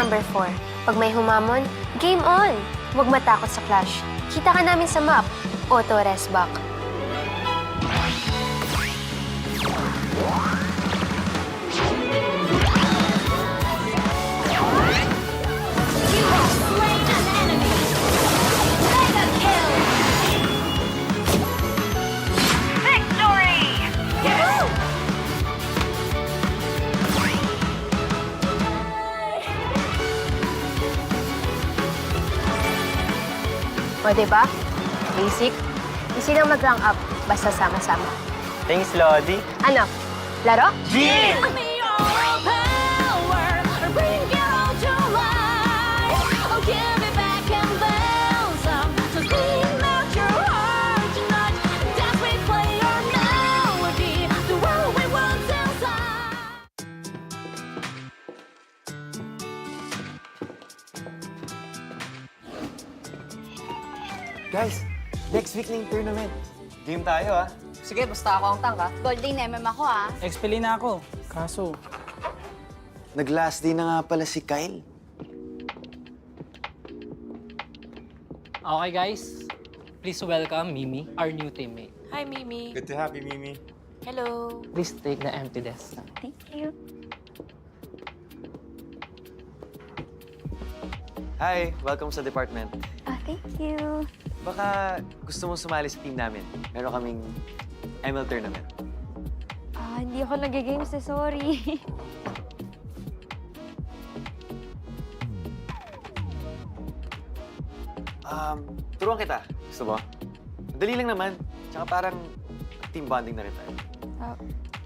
number 4. Pag may humamon, game on! Huwag matakot sa clash. Kita ka namin sa map. Auto rest back. O, diba? Basic. Easy lang mag-rank up, basta sama-sama. Thanks, Lodi. Ano? Laro? G! Guys, next week na yung tournament. Game tayo, ah. Sige, basta ako ang tank, ha? Golding MM ako, ah. Expelin na ako. Kaso, Nag-last day na nga pala si Kyle. okay guys, please welcome Mimi, our new teammate. Hi, Mimi. Good to have you, Mimi. Hello. Please take the empty desk. Thank you. Hi, welcome sa department. Thank you. Baka gusto mong sumali sa team namin. Meron kaming ML tournament. Hindi ako nag-games eh, sorry. Turuan kita. Gusto mo? Madali lang naman. Tsaka parang team bonding na rin tayo.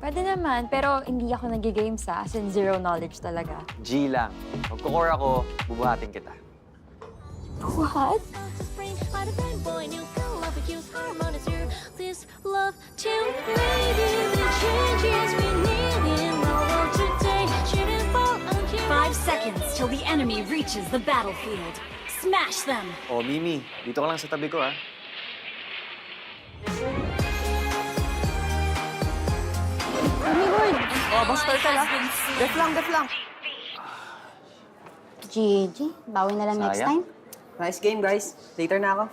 Pwede naman, pero hindi ako nag-games, as in zero knowledge talaga. G lang. Magkukore ako, bubuhatin kita. What? Five seconds till the enemy reaches the battlefield. Smash them! Oh, Mimi, dito ka lang sa tabi ko, ha? Lord! Oh, buster ka lang. Def lang. GG, bawi na lang next Sayang. time. Nice game, guys. Later na ako.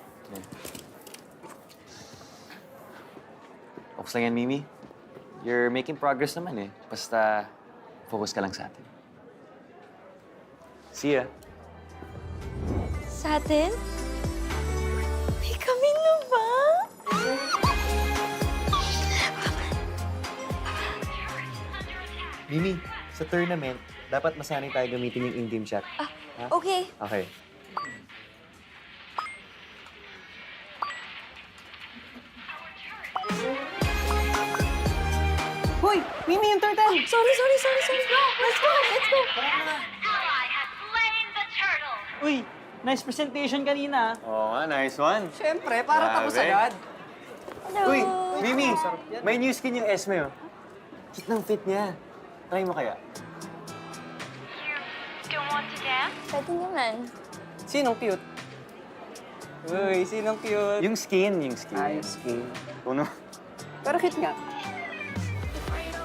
Focus lang yan, Mimi. You're making progress naman, eh. Basta, focus ka lang sa atin. See ya. Sa atin? May kami na ba? Mimi, sa tournament, dapat masanay tayo gamitin yung in-game chat. Ha? Okay. Okay. Hoy! Mimi, yung turtle! Sorry. Let's go. Uy, nice presentation kanina. Oo nga, nice one. Siyempre, para tapos Grabe. agad. Hello. Uy, Mimi, may new skin yung Esme, oh. Cute ng fit niya. Try mo kaya? Pwede naman. Sinong cute? Uy, sinong cute? Yung skin. Ay, skin. Uno. Pero cute nga.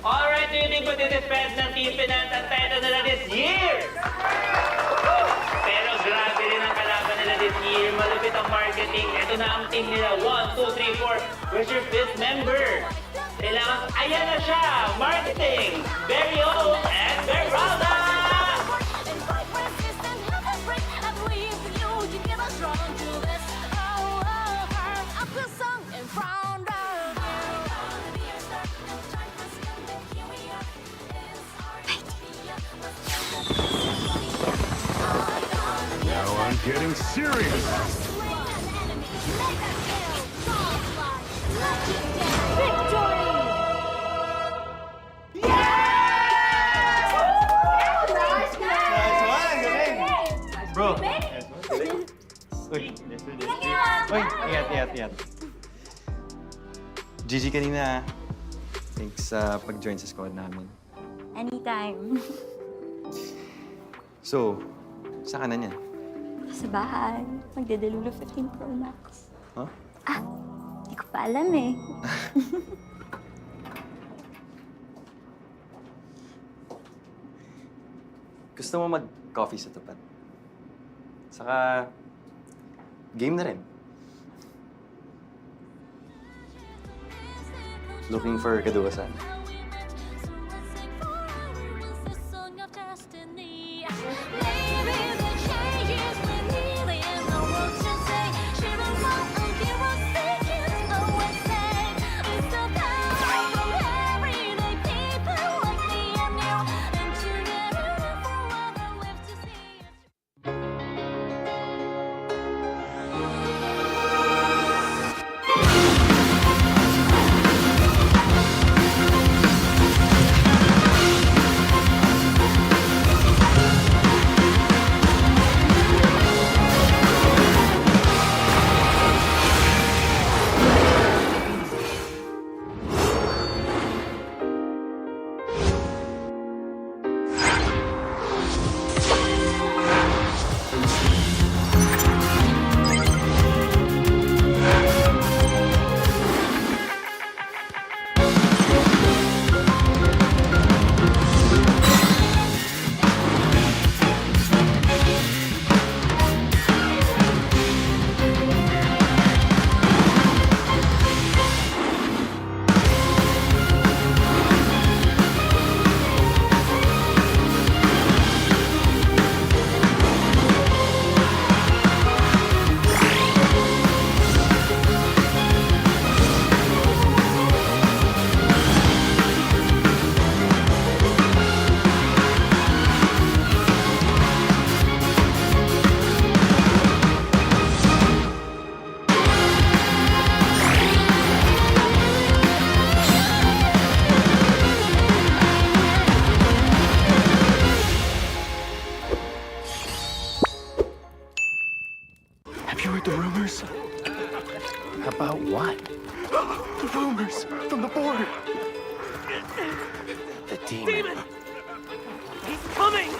Alright, ready ko didefend ng Team Finance ang title nila this year! Pero grabe rin ang kalaban nila this year. Malupit ang marketing. Ito na ang team nila. 1, 2, 3, 4. Where's your fifth member? Kailangan, ayan na siya! Marketing! Very old and very proud! Now I'm getting serious. Bro. Uy. Uy, ingat. GG kanina, ah. Thanks sa pag-join sa squad namin. Anytime. So, saan ka na niyan? Sa bahay. Magdedelulo 15 Pro Max. Huh? Hindi ko pa alam eh. Gusto mo coffee sa tapat. Saka, game na rin. Looking for kaduwasan. Have you heard the rumors? About what? The rumors from the board. The demon. He's coming!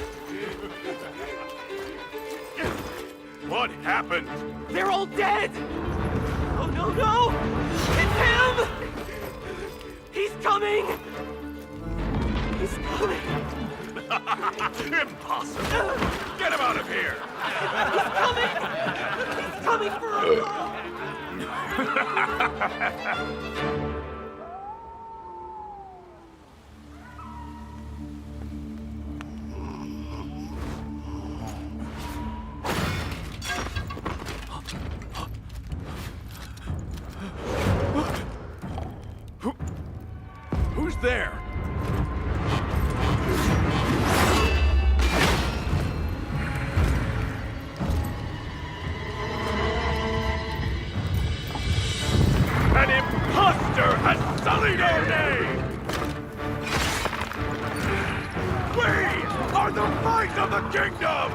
What happened? They're all dead! Oh, no, no! It's him! He's coming! He's coming! Impossible! Get him out of here! He's coming! He's coming for us all! Who's there? An imposter has sullied our name! We are the might of the kingdom!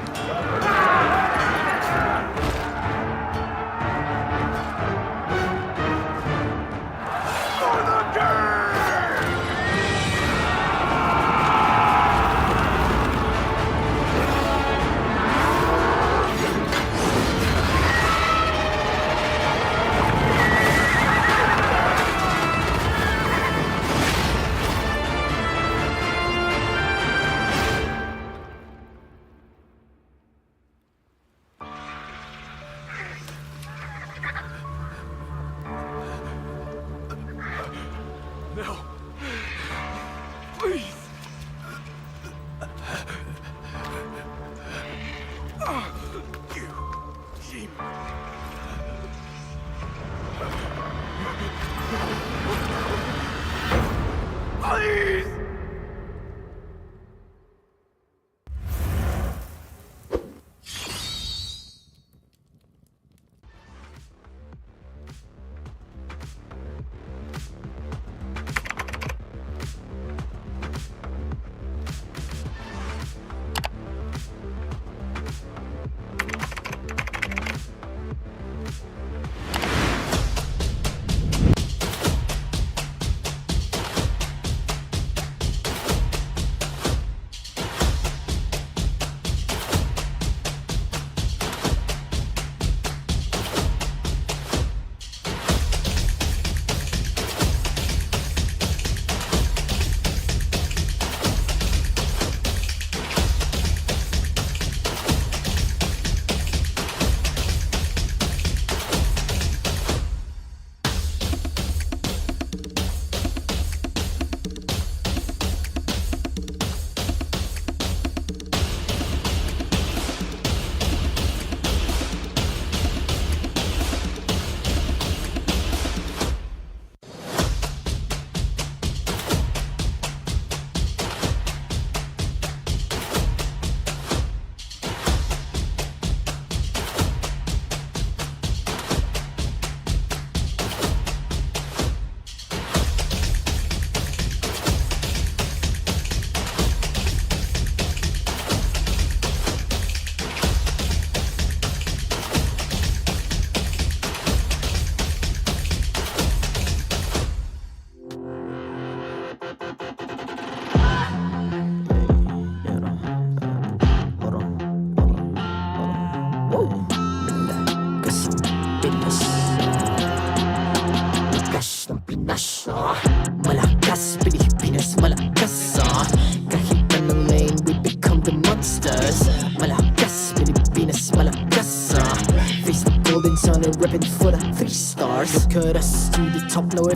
For the king! No. Please. You demon. Please.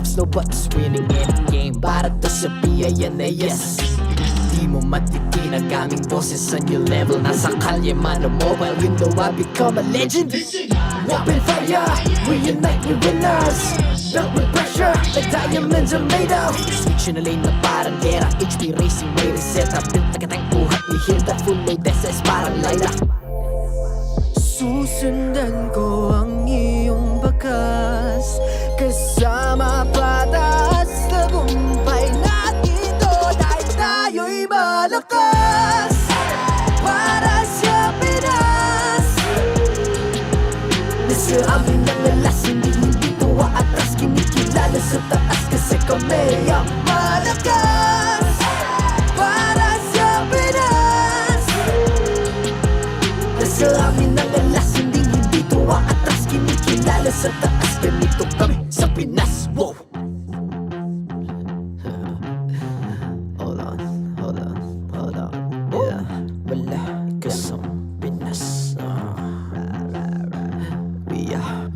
ifs, no buts. Winning any game para to sa BNNE, yes. Di mo matitin ang aming boses sa new level. Nasa kalye man o mobile, you know I become a legend. Open fire, we unite, we winners. Built with pressure, like diamonds are made of. Switch na lane na parang gera, HP racing, way reset up. Built na kitang buhat, we hear that full load SS parang Laila. Susundan ko ang iyong bakas, kasama patas, tagumpay natin to dahil tayo'y malakas. Para sa Pinas, nasa amin ang alas, hindi tuwa atras, kinikilala sa taas kasi kami ang malakas. Para sa Pinas, nasa amin ang alas, hindi tuwa atras, kinikilala sa taas, ganito kami sa Pinas. Wow! Hold on, yeah, malakas ang Pinas.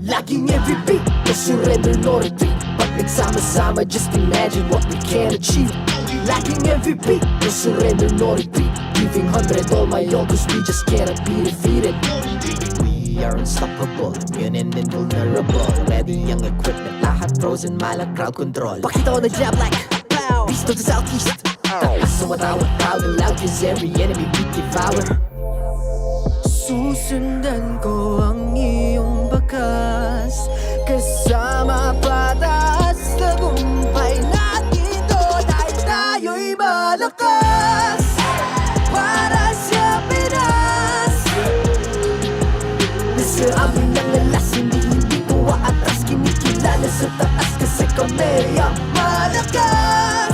Laging every beat, no surrender, no retreat. Pag nagsama-sama, just imagine what we can achieve. Laging every beat, no surrender, no retreat. Giving 100 all my all, cause we just cannot be defeated. We are unstoppable, immune and invulnerable. Ready ang equipment, lahat frozen, malang crowd control. Pakita ko na jab like beast of the southeast. So what I would proud and loud, cause every enemy we devour. Susundan ko ang iyong bakas, kasama patas, tagumpay natin to dahil tayo'y malakas. Para sa Pinas, nasa amin ang alas, hindi tuwa atras, kinikilala sa taas kasi kami ang malakas.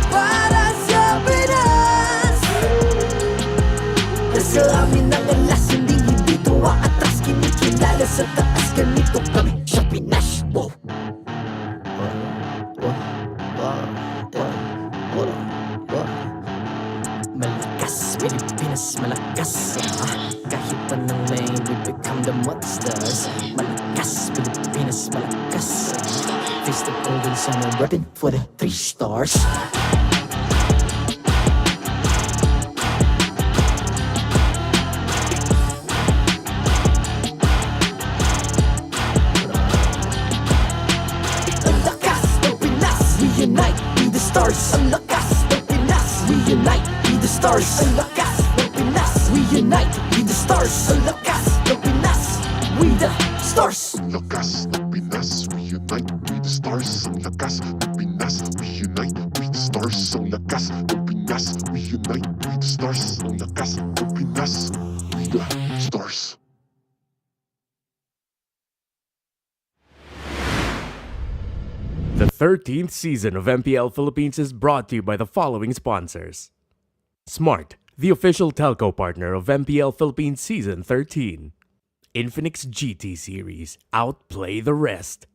Para sa Pinas, nasa amin ang alas, hindi tuwa atras, kinikilala sa taas, ganito kami sa Pinas. Wow! Malakas, Pilipinas, malakas. Kahit anong lane, we become the monsters. Malakas, Pilipinas, malakas. Face the golden sun and weapon for the 3 stars. Ang lakas ng Pinas, we unite, be the stars. Ang lakas ng Pinas, we unite, be the stars. Ang lakas ng Pinas, we unite, be the stars. Ang lakas ng Pinas, we the stars. Ang lakas ng Pinas, we unite, we the stars. Ang lakas ng Pinas, we unite, we the stars. Ang lakas ng Pinas, we unite, we the stars. Ang lakas ng Pinas, we the stars. The 13th season of MPL Philippines is brought to you by the following sponsors. Smart, the official telco partner of MPL Philippines Season 13. Infinix GT Series, outplay the rest.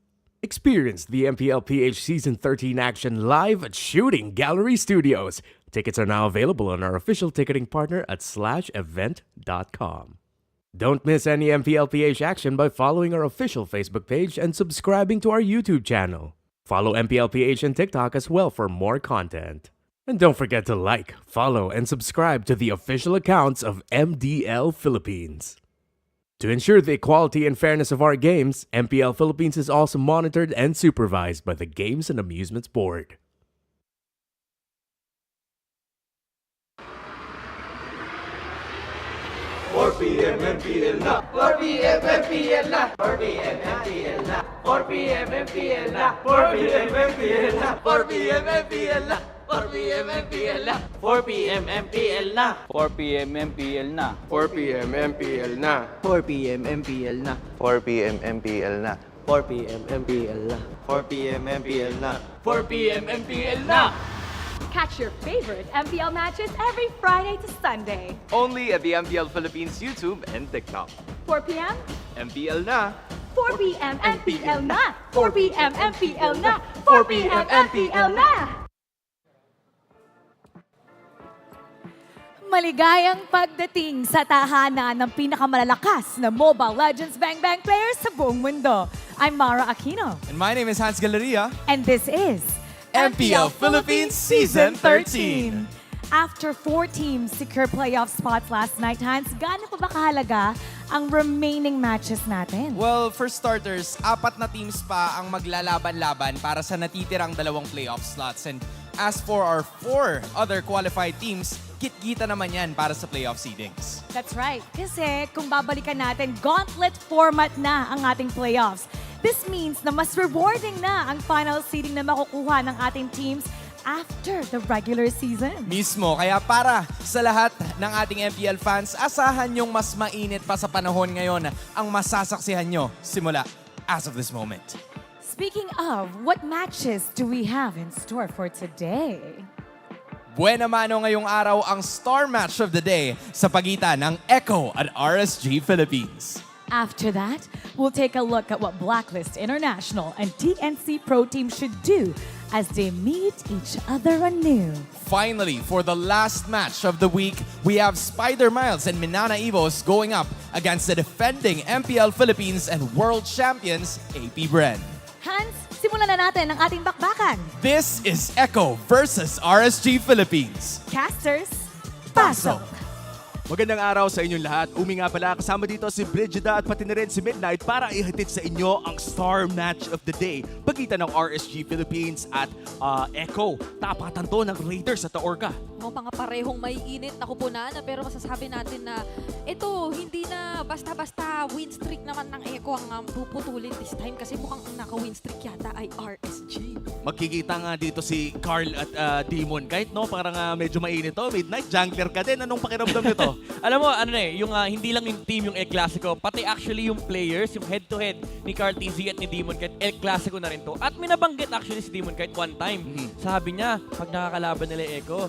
Experience the MPL PH Season 13 action live at Shooting Gallery Studios. Tickets are now available on our official ticketing partner at /event.com. Don't miss any MPL PH action by following our official Facebook page and subscribing to our YouTube channel. Follow MPL PH on TikTok as well for more content. And don't forget to like, follow, and subscribe to the official accounts of MDL Philippines. To ensure the equality and fairness of our games, MPL Philippines is also monitored and supervised by the Games and Amusements Board. PM MPL na 4 PM MPL na 4 PM MPL na 4 PM MPL na 4 PM MPL na 4 PM MPL na 4 PM MPL na 4 PM MPL na 4 PM MPL na 4 PM MPL na 4 PM MPL na 4 p.m. MPL na. 4 PM MPL na 4 p.m. MPL na. 4 PM MPL na. Catch your favorite MPL matches every Friday to Sunday. Only at the MPL Philippines YouTube and TikTok. 4 p.m. MPL na. 4 p.m. MPL na. 4 p.m. MPL na. 4 p.m. MPL na. Maligayang pagdating sa tahanan ng pinakamalalakas na Mobile Legends Bang Bang players sa buong mundo. I'm Mara Aquino. And my name is Hans Galleria. And this is MPL Philippines Season 13. After 4 teams secure playoff spots last night, Hans, gaano pa ba kahalaga ang remaining matches natin? Well, for starters, 4 na teams pa ang maglalaban-laban para sa natitirang 2 playoff slots. And as for our 4 other qualified teams, kit-kita naman yan para sa playoff seedings. That's right. Kasi kung babalikan natin, gauntlet format na ang ating playoffs. This means na mas rewarding na ang final seeding na makukuha ng ating teams after the regular season. Mismo, kaya para sa lahat ng ating MPL fans, asahan yung mas mainit pa sa panahon ngayon ang masasaksihan nyo simula as of this moment. Speaking of, what matches do we have in store for today? Buena mano ngayong araw ang star match of the day sa pagitan ng Echo at RSG Philippines. After that, we'll take a look at what Blacklist International and TNC Pro Team should do as they meet each other anew. Finally, for the last match of the week, we have Spider Miles and Manana Evos going up against the defending MPL Philippines and world champions APBR. Hans, simulan na natin ang ating bakbakan. This is Echo versus RSG Philippines. Casters, pasok! Magandang araw sa inyong lahat. Umi nga pala, kasama dito si Brigida at pati na rin si Midnight para ihatid sa inyo ang star match of the day. Pagitan ng RSG Philippines at Echo. Tapatan to ng Raiders at Orca. Mga parehong may init na kupunan, pero masasabi natin na ito, hindi na basta-basta win streak naman ng Echo ang puputulin this time kasi mukhang ang naka-win streak yata ay RSG. Magkikita nga dito si Karl at Demonkite, no? Parang medyo mainit to. Midnight, jungler ka din. Anong pakiramdam nito? Alam mo, yung hindi lang yung team yung El Clasico, pati actually yung players, yung head-to-head ni KarlTzy at ni Demonkite, El Clasico na rin to. At minabanggit actually si Demonkite one time. Sabi niya, pag nakakalaban nila Echo,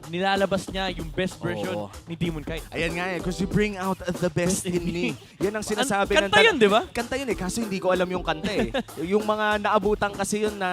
nilalabas niya yung best version ni Demonkite. Ayan nga eh, because you bring out the best in me. Yan ang sinasabi ng... Kanta yun, di ba? Kanta yun eh, kaso hindi ko alam yung kanta eh. Yung mga naabutan kasi yun na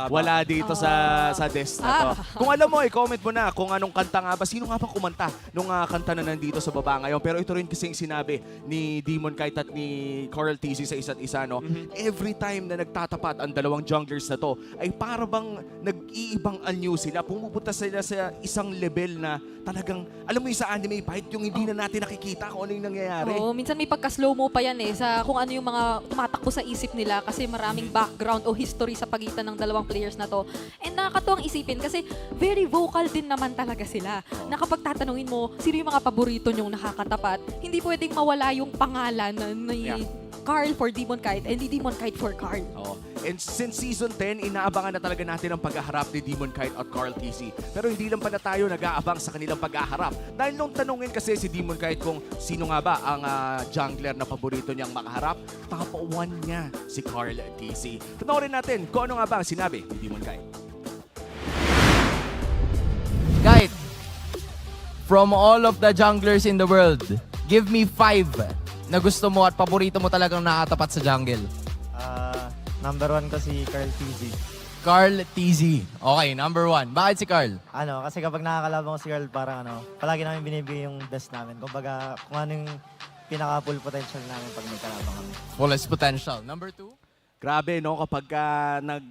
wala dito sa desk na to. Kung alam mo, i-comment mo na kung anong kanta nga ba, sino nga ba kumanta nung kanta na nandito sa baba ngayon. Pero ito rin kasing sinabi ni Demonkite at ni KarlTzy sa isa't isa, no? Every time na nagtatapat ang 2 junglers na to, ay para bang nag-iibang anyo sila. Pumupunta sila sa isang level na talagang, alam mo yung sa anime fight, yung hindi na natin nakikita kung ano yung nangyayari. Oo, minsan may pagka-slow mo pa yan sa kung ano yung mga tumatakbo sa isip nila kasi maraming background o history sa pagitan ng 2 players na to. And nakakatuwang isipin kasi very vocal din naman talaga sila. Na kapag tatanungin mo, sino yung mga paborito nyong nakakatapat, hindi pwedeng mawala yung pangalan ni Karl for Demonkite and ni Demonkite for Karl. And since Season 10, inaabangan na talaga natin ang paghaharap ni Demonkite at KarlTzy. Pero hindi lang pala tayo nag-aabang sa kanilang paghaharap. Dahil nung tanungin kasi si Demonkite kung sino nga ba ang jungler na paborito niyang makaharap, top 1 niya si KarlTzy. Panoorin natin kung ano nga ba ang sinabi ni Demonkite. Kite, from all of the junglers in the world, give me 5 na gusto mo at paborito mo talagang nakatapat sa jungle. Number 1 ko si KarlTzy. KarlTzy. Okay, number 1. Bakit si Karl? Kasi kapag nakakalaban ko si Karl, parang palagi namin binibigay yung best namin. Kumbaga, kung ano yung pinaka-full potential namin pag may kalaban kami. Fullest potential. Number 2? Grabe, no? Kapag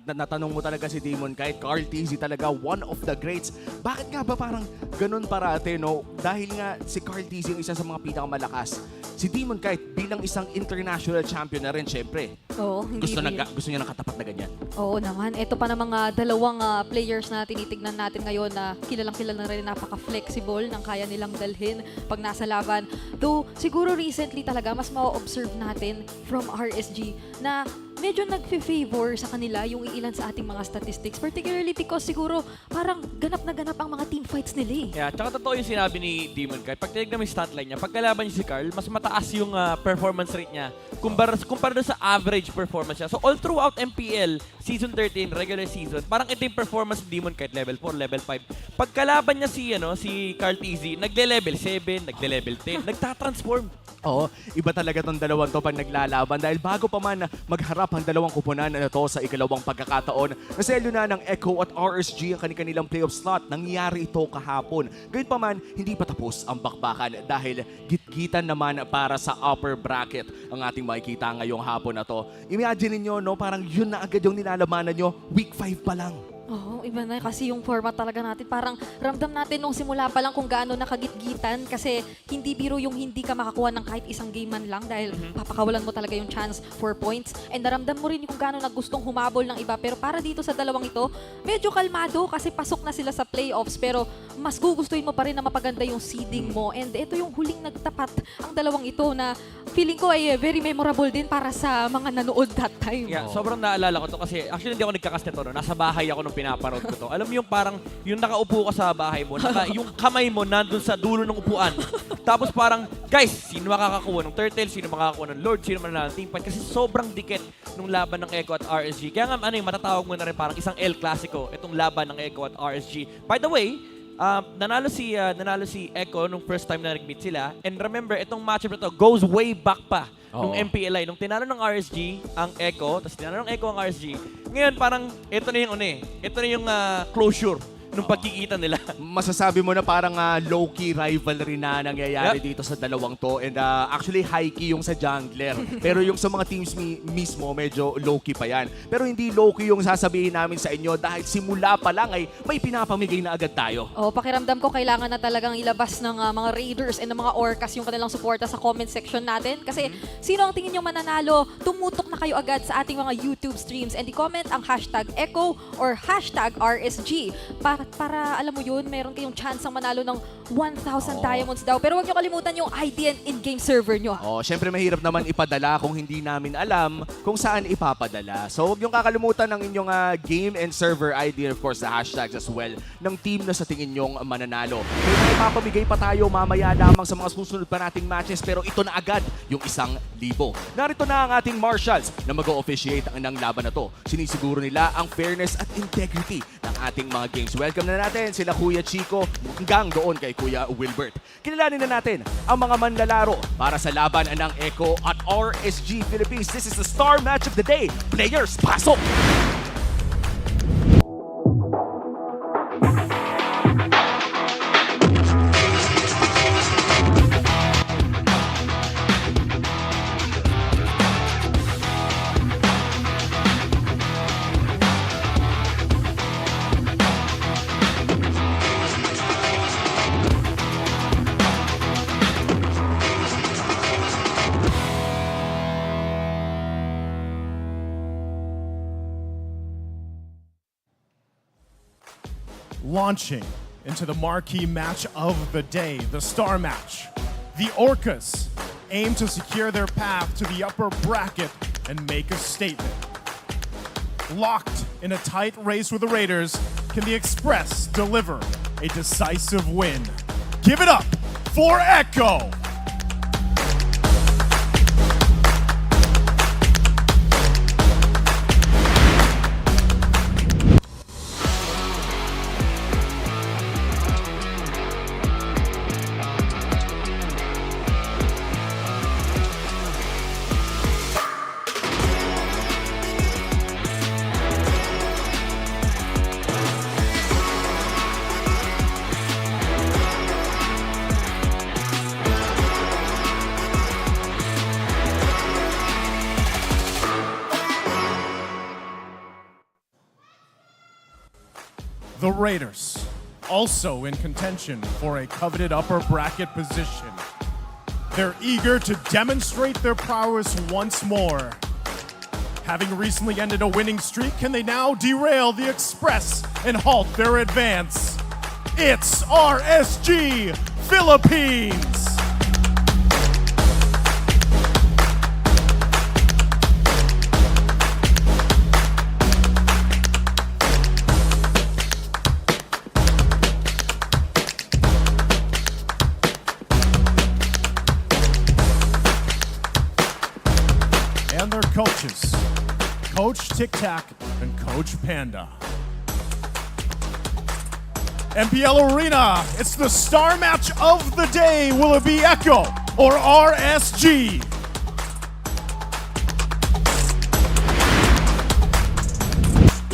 natanong mo talaga si Demonkite, KarlTzy talaga one of the greats. Bakit nga ba parang ganun parate, no? Dahil nga si KarlTzy yung isa sa mga pinakamalakas. Si Demonkite bilang isang international champion na rin, syempre. Oo, gusto niya nakatapat na ganyan. Oo naman. Ito pa ng mga 2 players na tinitignan natin ngayon na kilalang-kilala na rin, napaka-flexible ng kaya nilang dalhin pag nasa laban. Though, siguro recently talaga, mas ma-observe natin from RSG na medyo nag-favor sa kanila yung ilan sa ating mga statistics. Particularly because siguro parang ganap na ganap ang mga team fights nila eh. Yeah, tsaka totoo yung sinabi ni Demonkite. Pag tinignan mo yung statline niya, pagkalaban niya si Karl, mas mataas yung performance rate niya kumpara doon sa average performance niya. So all throughout MPL, Season 13, regular season, parang ito yung performance ni Demonkite, level 4, level 5. Pagkalaban niya si KarlTzy, nagle-level 7, nagle-level 10, nagtatransform. Oo, iba talaga tong 2 to pag naglalaban dahil bago pa man magharap up ang dalawang kupunan na ito sa ikalawang pagkakataon. Naselyo na ng Echo at RSG ang kanilang playoff slot. Nangyari ito kahapon. Gayunpaman, hindi pa tapos ang bakbakan dahil gitgitan naman para sa upper bracket ang ating makikita ngayong hapon na to. Imagine niyo, no, parang yun na agad yung nilalabanan nyo, week 5 pa lang. Oo, iba na kasi yung format talaga natin. Parang ramdam natin nung simula pa lang kung gaano nakagitgitan kasi hindi biro yung hindi ka makakuha ng kahit isang game man lang dahil papakawalan mo talaga yung chance for points. And naramdam mo rin kung gaano nagustong humabol ng iba. Pero para dito sa dalawang ito, medyo kalmado kasi pasok na sila sa playoffs pero mas gugustuhin mo pa rin na mapaganda yung seeding mo. And ito yung huling nagtapat ang dalawang ito na feeling ko ay very memorable din para sa mga nanood that time. Yeah, sobrang naalala ko to kasi actually hindi ako nagkakas nito. No? Nasa bahay ako nung pinapanood ko to. Alam mo yung parang yung nakaupo ka sa bahay mo, yung kamay mo nandun sa dulo ng upuan. Tapos parang, guys, sino makakakuha ng turtle, sino makakakuha ng lord, sino mananalo ng team fight kasi sobrang dikit nung laban ng Echo at RSG. Kaya nga matatawag mo na rin parang isang El Clasico itong laban ng Echo at RSG. By the way, nanalo si Echo nung first time na nag-meet sila. And remember, itong matchup na to goes way back pa nung MPLI. Nung tinalo ng RSG ang Echo, tapos tinalo ng Echo ang RSG. Ngayon parang ito na yung ito na yung closure nung pagkikita nila. Masasabi mo na parang low-key rivalry na nangyayari dito sa dalawang to. And actually, high-key yung sa jungler. Pero yung sa mga teams mismo, medyo low-key pa yan. Pero hindi low-key yung sasabihin namin sa inyo dahil simula pa lang ay may pinapamigay na agad tayo. Oh, pakiramdam ko kailangan na talagang ilabas ng mga Raiders and ng mga Orcas yung kanilang suporta sa comment section natin. Kasi sino ang tingin nyo mananalo, tumutok na kayo agad sa ating mga YouTube streams and i-comment ang hashtag Echo or hashtag RSG. Para alam mo yun, meron kayong chance ang manalo ng 1,000 diamonds daw. Pero huwag nyo kalimutan yung ID and in-game server nyo. Syempre mahirap naman ipadala kung hindi namin alam kung saan ipapadala. So huwag nyo kakalimutan ng inyong game and server ID and of course the hashtags as well ng team na sa tingin nyong mananalo. May ipapamigay pa tayo mamaya lamang sa mga susunod pa nating matches pero ito na agad yung 1,000. Narito na ang ating marshals na mag-o-officiate ng laban na to. Sinisiguro nila ang fairness at integrity ng ating mga games. Welcome na natin sila Kuya Chico hanggang doon kay Kuya Wilbert. Kilalanin na natin ang mga manlalaro para sa laban ng Echo at RSG Philippines. This is the star match of the day. Players, pasok! Launching into the marquee match of the day, the star match. The Orcas aim to secure their path to the upper bracket and make a statement. Locked in a tight race with the Raiders, can the Express deliver a decisive win? Give it up for Echo! The Raiders, also in contention for a coveted upper bracket position. They're eager to demonstrate their prowess once more. Having recently ended a winning streak, can they now derail the Express and halt their advance? It's RSG Philippines! And their coaches, Coach Tic Tac and Coach Panda. MPL Arena, it's the star match of the day. Will it be Echo or RSG?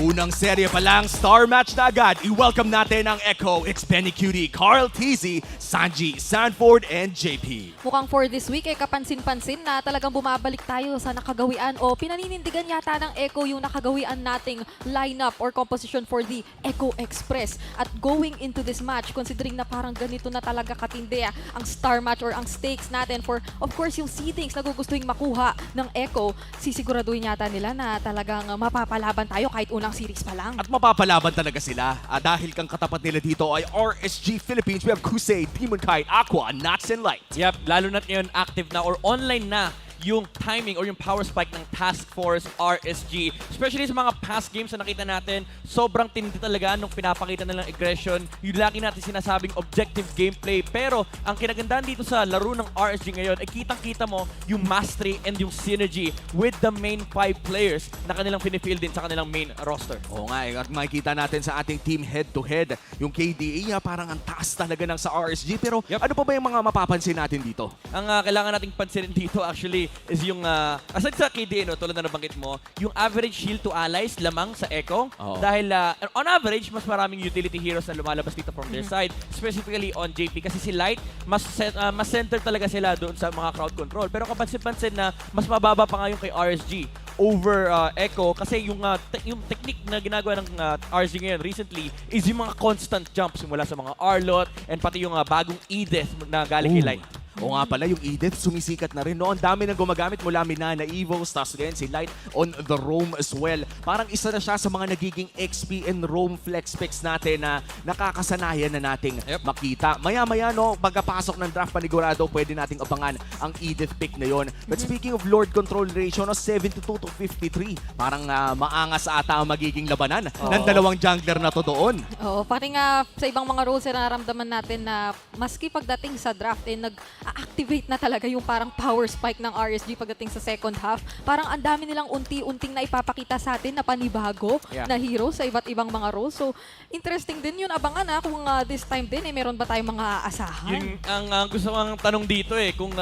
Unang serye pa lang, star match na agad. I-welcome natin ang Echo, it's Benny Cutie, KarlTzy, Sanji, Sanford, and JP. Mukhang for this week ay kapansin-pansin na talagang bumabalik tayo sa nakagawian o pinaninindigan yata ng Echo yung nakagawian nating lineup or composition for the Echo Express. At going into this match, considering na parang ganito na talaga katindi ang star match or ang stakes natin for, of course, yung seedings na gugustuhin makuha ng Echo, sisiguraduhin yata nila na talagang mapapalaban tayo kahit unang series pa lang. At mapapalaban talaga sila. Dahil kang katapat nila dito ay RSG Philippines. We have Crusade, Demonkite, Aqua, Nuts, and Light. Yep, lalo na ngayon active na or online na yung timing or yung power spike ng Task Force RSG. Especially sa mga past games na nakita natin, sobrang tindi talaga nung pinapakita nilang aggression. Yung lagi natin sinasabing objective gameplay. Pero ang kinagandaan dito sa laro ng RSG ngayon ay kitang-kita mo yung mastery and yung synergy with the main 5 players na kanilang pinifield din sa kanilang main roster. Oo nga, at makikita natin sa ating team head-to-head. Yung KDA parang ang taas talaga ng sa RSG. Pero ano pa ba yung mga mapapansin natin dito? Ang kailangan nating pansinin dito actually is yung, aside sa KDA, no, tulad na nabanggit mo, yung average heal to allies lamang sa Echo. Dahil on average, mas maraming utility heroes na lumalabas dito from their side. Specifically on JP kasi si Light, mas center talaga sila doon sa mga crowd control. Pero kapansin-pansin na mas mababa pa nga yung kay RSG over Echo kasi yung technique na ginagawa ng RSG ngayon recently is yung mga constant jumps mula sa mga Arlot and pati yung bagong Edith na galing kay Light. O nga pala, yung Edith sumisikat na rin. No? Ang dami nang gumagamit mula Manana Evos, tapos din si Light on the roam as well. Parang isa na siya sa mga nagiging XP and roam flex picks natin na nakakasanayan na nating makita. Maya-maya, no, pagkapasok ng draft panigurado, pwede nating abangan ang Edith pick na yon. But speaking of Lord Control ratio, no, 72 to 53. Parang maangas ata ang magiging labanan ng dalawang jungler na to doon. Oo, pati nga sa ibang mga roles na nararamdaman natin na maski pagdating sa draft nag-activate na talaga yung parang power spike ng RSG pagdating sa second half. Parang ang dami nilang unti-unting na ipapakita sa atin na panibago na hero sa iba't ibang mga roles. So, interesting din yun. Abangan kung this time din meron ba tayong mga asahan. Yun ang gusto kong tanong dito kung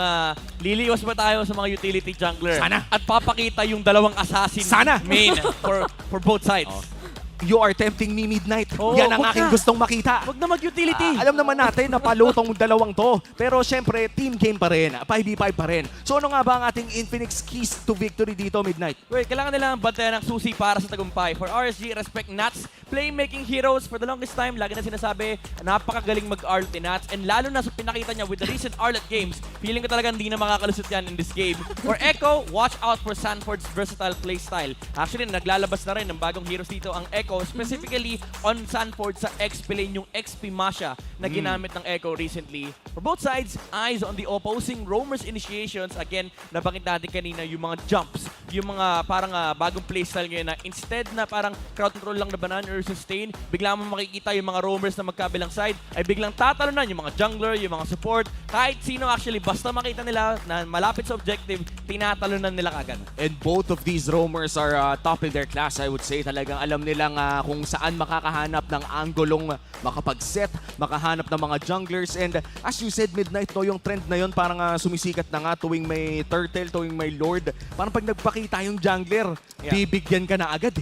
liliwas ba tayo sa mga utility jungler. Sana. At papakita yung dalawang assassin main for both sides. You are tempting me, Midnight. Yan ang aking gustong makita. Wag na mag-utility. Alam naman natin na palutong dalawang to. Pero syempre, team game pa rin. 5v5 pa rin. So ano nga ba ang ating Infinix keys to victory dito, Midnight? Well, kailangan nilang bantayan ng susi para sa tagumpay. For RSG, respect Nats. Playmaking heroes for the longest time. Lagi na sinasabi, napakagaling mag-Arlot ni Nats. And lalo na sa pinakita niya with the recent Arlot games, feeling ko talagang hindi na makakalusot yan in this game. For Echo, watch out for Sanford's versatile playstyle. Actually, naglalabas na rin ng bagong heroes dito ang Echo. Specifically on Sanford sa XP lane, yung XP Masha na ginamit ng Echo recently. For both sides, eyes on the opposing roamers initiations. Again, nabanggit natin kanina yung mga jumps, yung mga parang bagong playstyle ngayon na instead na parang crowd control lang na banan or sustain, bigla mo makikita yung mga roamers na magkabilang side ay biglang tatalunan yung mga jungler, yung mga support, kahit sino actually, basta makita nila na malapit sa objective, tinatalunan nila kagad. And both of these roamers are top in their class, I would say. Talagang alam nilang kung saan makakahanap ng anggulong makapag-set, makahanap ng mga junglers. And as you said, Midnight, no, yung trend na yun parang sumisikat na nga tuwing may turtle, tuwing may lord. Parang pag nagpakita yung jungler, bibigyan ka na agad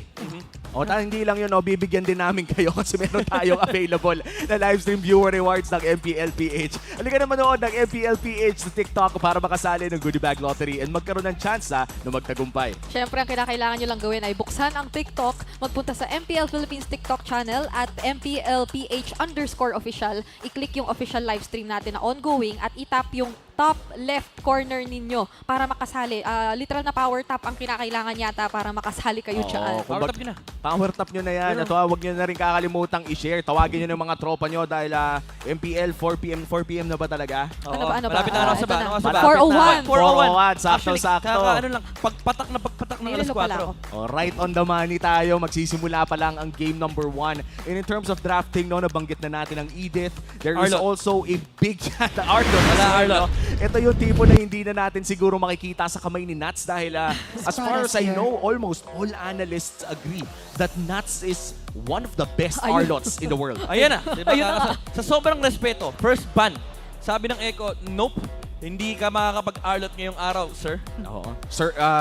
O, hindi lang yun, bibigyan din namin kayo kasi meron tayong available na livestream viewer rewards ng MPL PH. Halika naman noon ng MPL PH sa TikTok para makasali ng goodie bag lottery and magkaroon ng chance na magtagumpay. Siyempre, ang kinakailangan nyo lang gawin ay buksan ang TikTok, magpunta sa MPL Philippines TikTok channel at MPL PH_official. I-click yung official livestream natin na ongoing at itap yung top left corner ninyo para makasali. Literal na power tap ang kinakailangan yata para makasali kayo dyan. Power tap nyo na. Power tap nyo na yan. At huwag nyo na rin kakalimutang i-share. Tawagin nyo ng mga tropa nyo dahil MPL 4PM na ba talaga? Ano ba? Malapit na sa ba? 401. 401. Sakto-sakto. Ano lang, pagpatak na alas 4. Right on the money tayo. Magsisimula pa lang ang game number 1. And in terms of drafting, nabanggit na natin ang Edith. There is also a big chat. Arlot. Ito yung tipo na hindi na natin siguro makikita sa kamay ni Nats dahil as far as I know, almost all analysts agree that Nats is one of the best Arlots in the world. Ayan na. Diba? Sa sobrang respeto, first ban. Sabi ng Echo, nope. Hindi ka makakapag-arlot ngayong araw, sir. Oo.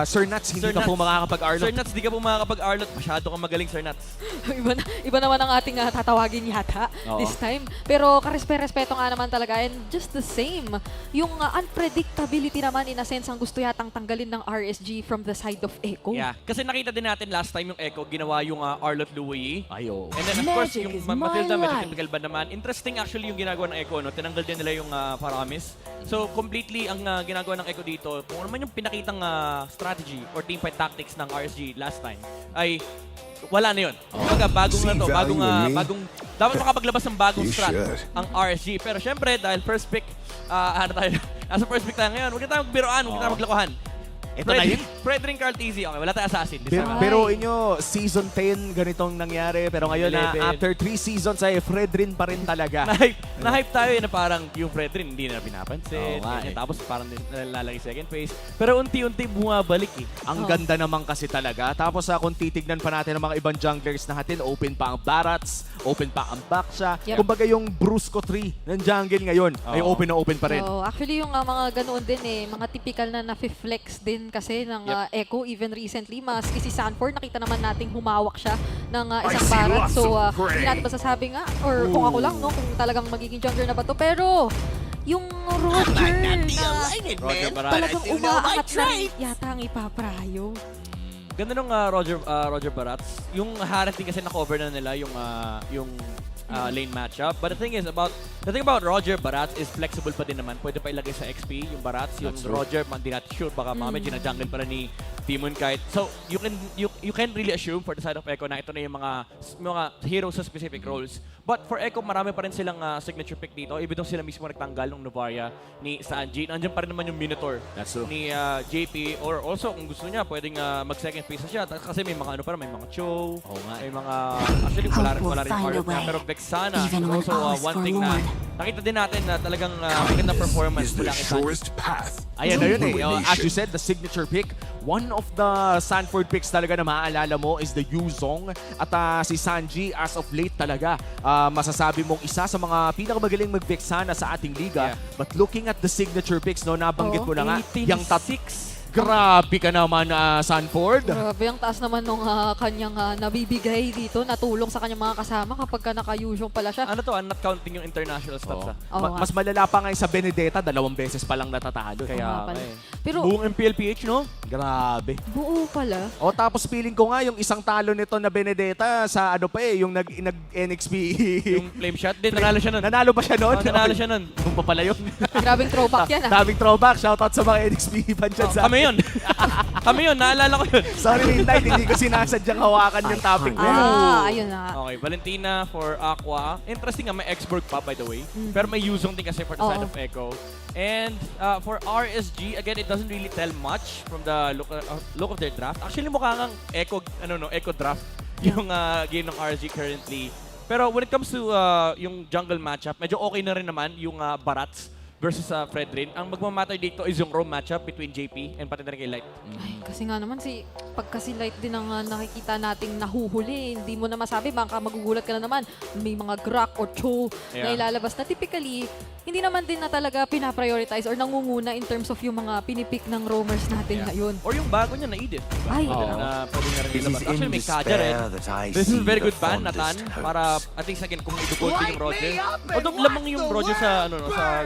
Sir Nuts, hindi ka po makakapag-arlot. Sir Nuts, di ka po makakapag-arlot. Masyado kang magaling, Sir Nuts. iba naman ang ating tatawagin yata this time. Pero karespeto nga naman talaga. And just the same, yung unpredictability naman in a sense ang gusto yatang tanggalin ng RSG from the side of Echo. Yeah. Kasi nakita din natin last time yung Echo, ginawa yung Arlot Louis. Ayo. And then of course, yung Matilda, medyo typical ba naman. Interesting actually yung ginagawa ng Echo, no? Tinanggal din nila yung Paramis. So completely ang ginagawa ng Echo dito, kung ano man yung pinakitang strategy or teamfight tactics ng RSG last time, ay wala na yun. Kumbaga, bagong na to, bagong dapat makapaglabas ng bagong strat ang RSG. Pero syempre, dahil first pick, nasa first pick tayo ngayon, huwag na tayo magbiroan, huwag na tayo maglokohan. Ito na yun. Fredrin KarlTzy. Okay, wala tayong assassin. Pero inyo, season 10 ganitong nangyari. Pero ngayon na after 3 seasons ay Fredrin pa rin talaga. Na-hype tayo na parang yung Fredrin hindi na pinapansin. Tapos parang nalalagay second phase. Pero unti-unti bumabalik eh. Ang ganda naman kasi talaga. Tapos kung titignan pa natin ang mga ibang junglers natin, open pa ang Barats, open pa ang Baksha. Kumbaga yung Brusco 3 ng jungle ngayon ay open na open pa rin. Actually yung mga ganoon din eh, mga typical na na-flex din kasi ng Echo even recently. Maski si Sanford, nakita naman nating humawak siya ng isang Barat. So hindi natin masasabi nga, or kung ako lang, no, kung talagang magiging jungler na ba to. Pero yung Roger na talagang umaangat na rin yata ang ipaprayo. Ganda nung Roger Barats. Yung Harith din kasi na-cover na nila yung lane matchup. But the thing about Roger Barats is flexible pa din naman. Pwede pa ilagay sa XP yung Barats. Yung Roger, hindi natin sure. Baka mamaya ginajungle pa rin ni Demonkite. So you can really assume for the side of Echo na ito na yung mga heroes sa specific roles. But for Echo, marami pa rin silang signature pick dito. Even though sila mismo nagtanggal ng Novaria ni Sanji, nandiyan pa rin naman yung Minotaur ni JP. Or also, kung gusto niya, pwedeng mag-second phase na siya. Kasi may mga may mga Cho, may mga... Actually, wala rin Arlot na. Pero Vexana is also one thing na nakita din natin na talagang maganda performance mula kay Sanji. Ayan na yun eh. As you said, the signature pick. One of the Sanford picks talaga na maaalala mo is the Yuzong. At si Sanji, as of late talaga, masasabi mong isa sa mga pinakamagaling mag-Vexana sa ating liga. But looking at the signature picks, no, nabanggit mo na nga, yung top 6. Grabe ka naman, Sanford. Grabe, ang taas naman nung kanyang nabibigay dito, natulong sa kanyang mga kasama kapag naka-Yuzong pala siya. Ano to, not counting yung international stats. Mas malala pa ngayon sa Benedetta, 2 beses pa lang natatalo. Kaya, pero buong MPL PH, no? Grabe. Buo pala. Tapos feeling ko nga, yung isang talo nito na Benedetta sa yung nag-NXP. Yung flame shot din, nanalo siya nun. Nanalo ba siya nun? Nanalo siya nun. Kung pa pala yun. Grabing throwback yan. Grabing throwback. Shoutout sa mga NXP fan dyan sa Kami yun, naalala ko yun. Sorry, Midnight, hindi ko sinasadyang hawakan yung topic ko. Ayun na. Okay, Valentina for Aqua. Interesting nga, may Xborg pa, by the way. Pero may Yuzong din kasi for the side of Echo. And for RSG, again, it doesn't really tell much from the look of their draft. Actually, mukha nga Echo draft yung game ng RSG currently. Pero when it comes to yung jungle matchup, medyo okay na rin naman yung Barats versus Fredrin. Ang magmamatter dito is yung roam matchup between JP and pati na rin kay Light. Ay, kasi nga naman pagka si Light din ang nakikita nating nahuhuli, hindi mo na masabi, baka magugulat ka na naman. May mga Grak o Cho na ilalabas na typically, hindi naman din na talaga pinaprioritize or nangunguna in terms of yung mga pinipik ng roamers natin ngayon. Or yung bago niya na Edith. Ay, pwede na rin ilabas. Actually, may Kaja rin. This is very good ban, Natan, para at least again, kung i-gold din yung Roger. Although lamang yung Roger sa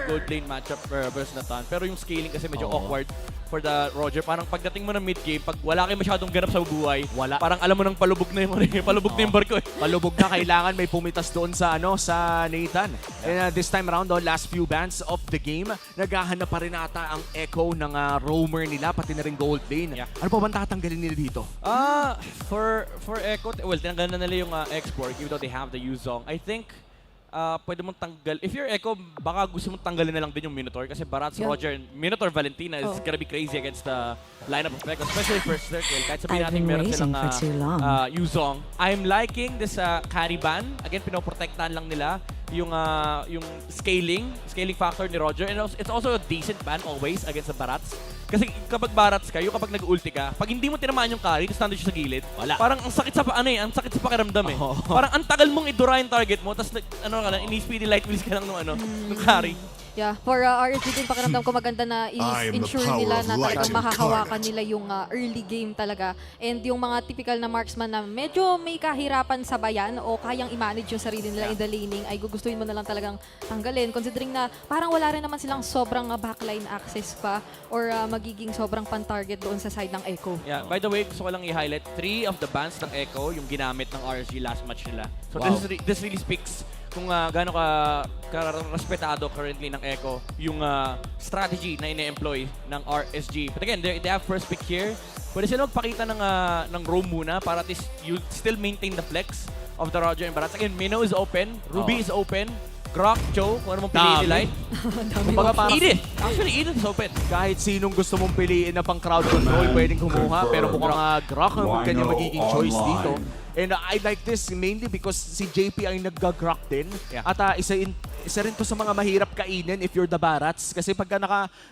gold lane matchup versus Natan. Pero yung scaling kasi medyo awkward for the Roger. Parang pagdating mo ng mid-game, pag wala kayo masyadong ganap sa buhay, parang alam mo nang palubog na yung barko eh. Palubog na, kailangan may pumitas doon sa sa Nathan. And this time around, last few bans of the game, naghahanap pa rin ata ang Echo ng roamer nila, pati na rin gold lane. Ano pa bang tatanggalin nila dito? For Echo, well, tinanggalan na nila yung Xborg, even though they have the Yuzong. I think pwede mong tanggal. If you're Echo, baka gusto mong tanggalin na lang din yung Minotaur kasi Barats, Roger, Minotaur, Valentina is gonna be crazy against the lineup of Echo, especially first circle. Kahit sabihin natin meron silang Yuzong. I'm liking this carry ban. Again, pinoprotektahan lang nila yung scaling factor ni Roger. And it's also a decent ban always against the Barats. Kasi kapag Barats kayo, kapag nag-ulti ka, pag hindi mo tinamaan yung carry, tapos nandun siya sa gilid, parang ang sakit sa ang sakit sa pakiramdam eh. Parang ang tagal mong idura yung target mo, tapos ini-speedy light wheels ka lang nung carry. Yeah, for RSG din, pakiramdam ko maganda na i-ensure nila na talagang mahahawakan nila yung early game talaga. And yung mga typical na marksman na medyo may kahirapan sa bayan o kayang i-manage yung sarili nila in the laning, ay gugustuhin mo na lang talagang tanggalin. Considering na parang wala rin naman silang sobrang backline access pa or magiging sobrang pan-target doon sa side ng Echo. Yeah, by the way, gusto ko lang i-highlight 3 of the bans ng Echo yung ginamit ng RSG last match nila. So this really speaks kung gaano ka-respetado currently ng Echo yung strategy na ine-employ ng RSG. But again, they have first pick here. Pwede sila magpakita ng roam muna para at least you still maintain the flex of the Roger and Barats. Again, Mino is open, Ruby is open, Grok, Cho, kung ano mong piliin ni Light. Kumbaga parang Edith. Actually, Edith is open. Kahit sinong gusto mong piliin na pang crowd control, pwedeng kumuha. Pero mukhang Grok ang kanyang magiging choice dito. And I like this mainly because si JP ay nag-grok din. Yeah. At isa rin to sa mga mahirap kainin if you're the Barats. Kasi pagka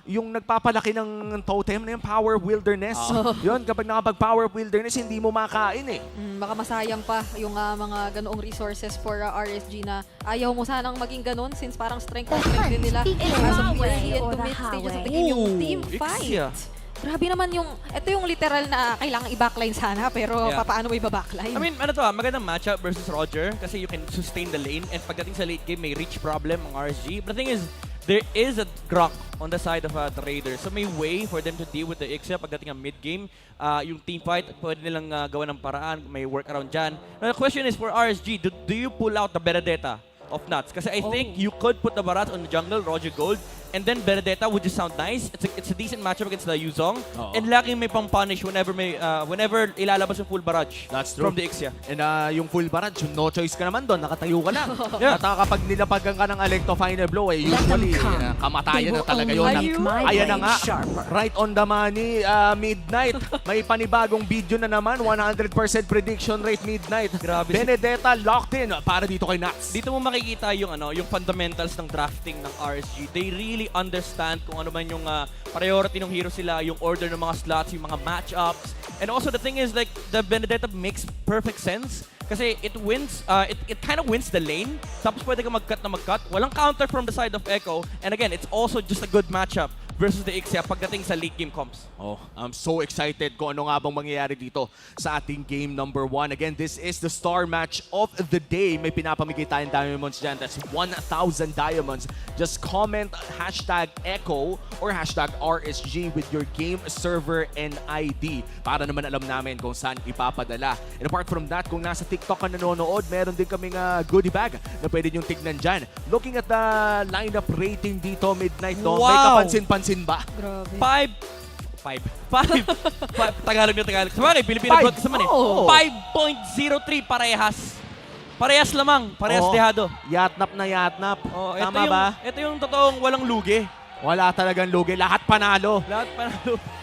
yung nagpapalaki ng totem na yung power wilderness, yun, kapag nakapag-power wilderness, hindi mo makain eh. Baka masayang pa yung mga ganoong resources for RSG na ayaw mo sanang maging ganon since parang strength din nila as of early and to mid stages of the game yung team fight. Grabe naman ito yung literal na kailangan i-backline sana, pero paano mo i-backline? I mean, magandang matchup versus Roger kasi you can sustain the lane and pagdating sa late game, may reach problem ang RSG. But the thing is, there is a Grok on the side of the Raiders. So may way for them to deal with the Ixia pagdating ang mid-game. Yung team fight, pwede nilang gawa ng paraan, may workaround dyan. Now, the question is for RSG, do you pull out the Benedetta of Nuts? Kasi I think you could put the Barat on the jungle, Roger Gold, and then Benedetta would just sound nice. It's a decent matchup against the Yuzong. And laging may pang-punish whenever ilalabas yung full barrage from the Ixia. And yung full barrage, yung no choice ka naman doon, nakatayo ka lang. At kapag nilapagan ka ng Electo Final Blow, usually kamatayan na talaga yun. Ayan na nga, right on the money, Midnight. May panibagong video na naman, 100% prediction rate Midnight. Grabe. Benedetta locked in para dito kay Nuts. Dito mo makikita yung fundamentals ng drafting ng RSG. They really understand kung ano man yung priority ng hero sila, yung order ng mga slots, yung mga matchups. And also the thing is like the Benedetta makes perfect sense kasi it wins, it kind of wins the lane. Tapos pwede ka mag-cut na mag-cut. Walang counter from the side of Echo. And again, it's also just a good matchup versus the Ixia pagdating sa late game comps. I'm so excited kung ano nga bang mangyayari dito sa ating game number 1. Again, this is the star match of the day. May pinapamigay tayong diamonds dyan. That's 1,000 diamonds. Just comment #Echo or #RSG with your game server and ID para naman alam namin kung saan ipapadala. And apart from that, kung nasa TikTok ka nanonood, meron din kaming goodie bag na pwede nyo tignan dyan. Looking at the lineup rating dito, Midnight, no? May kapansin-pansin ba? Grabe. 5 Tagalog na Tagalog. Sabagay, Filipino broadcast naman eh. 5.03 parehas lamang, parehas dehado. Yatnap na yatnap. Tama ba? Ito yung totoong walang lugi. Wala talagang lugi. Lahat panalo.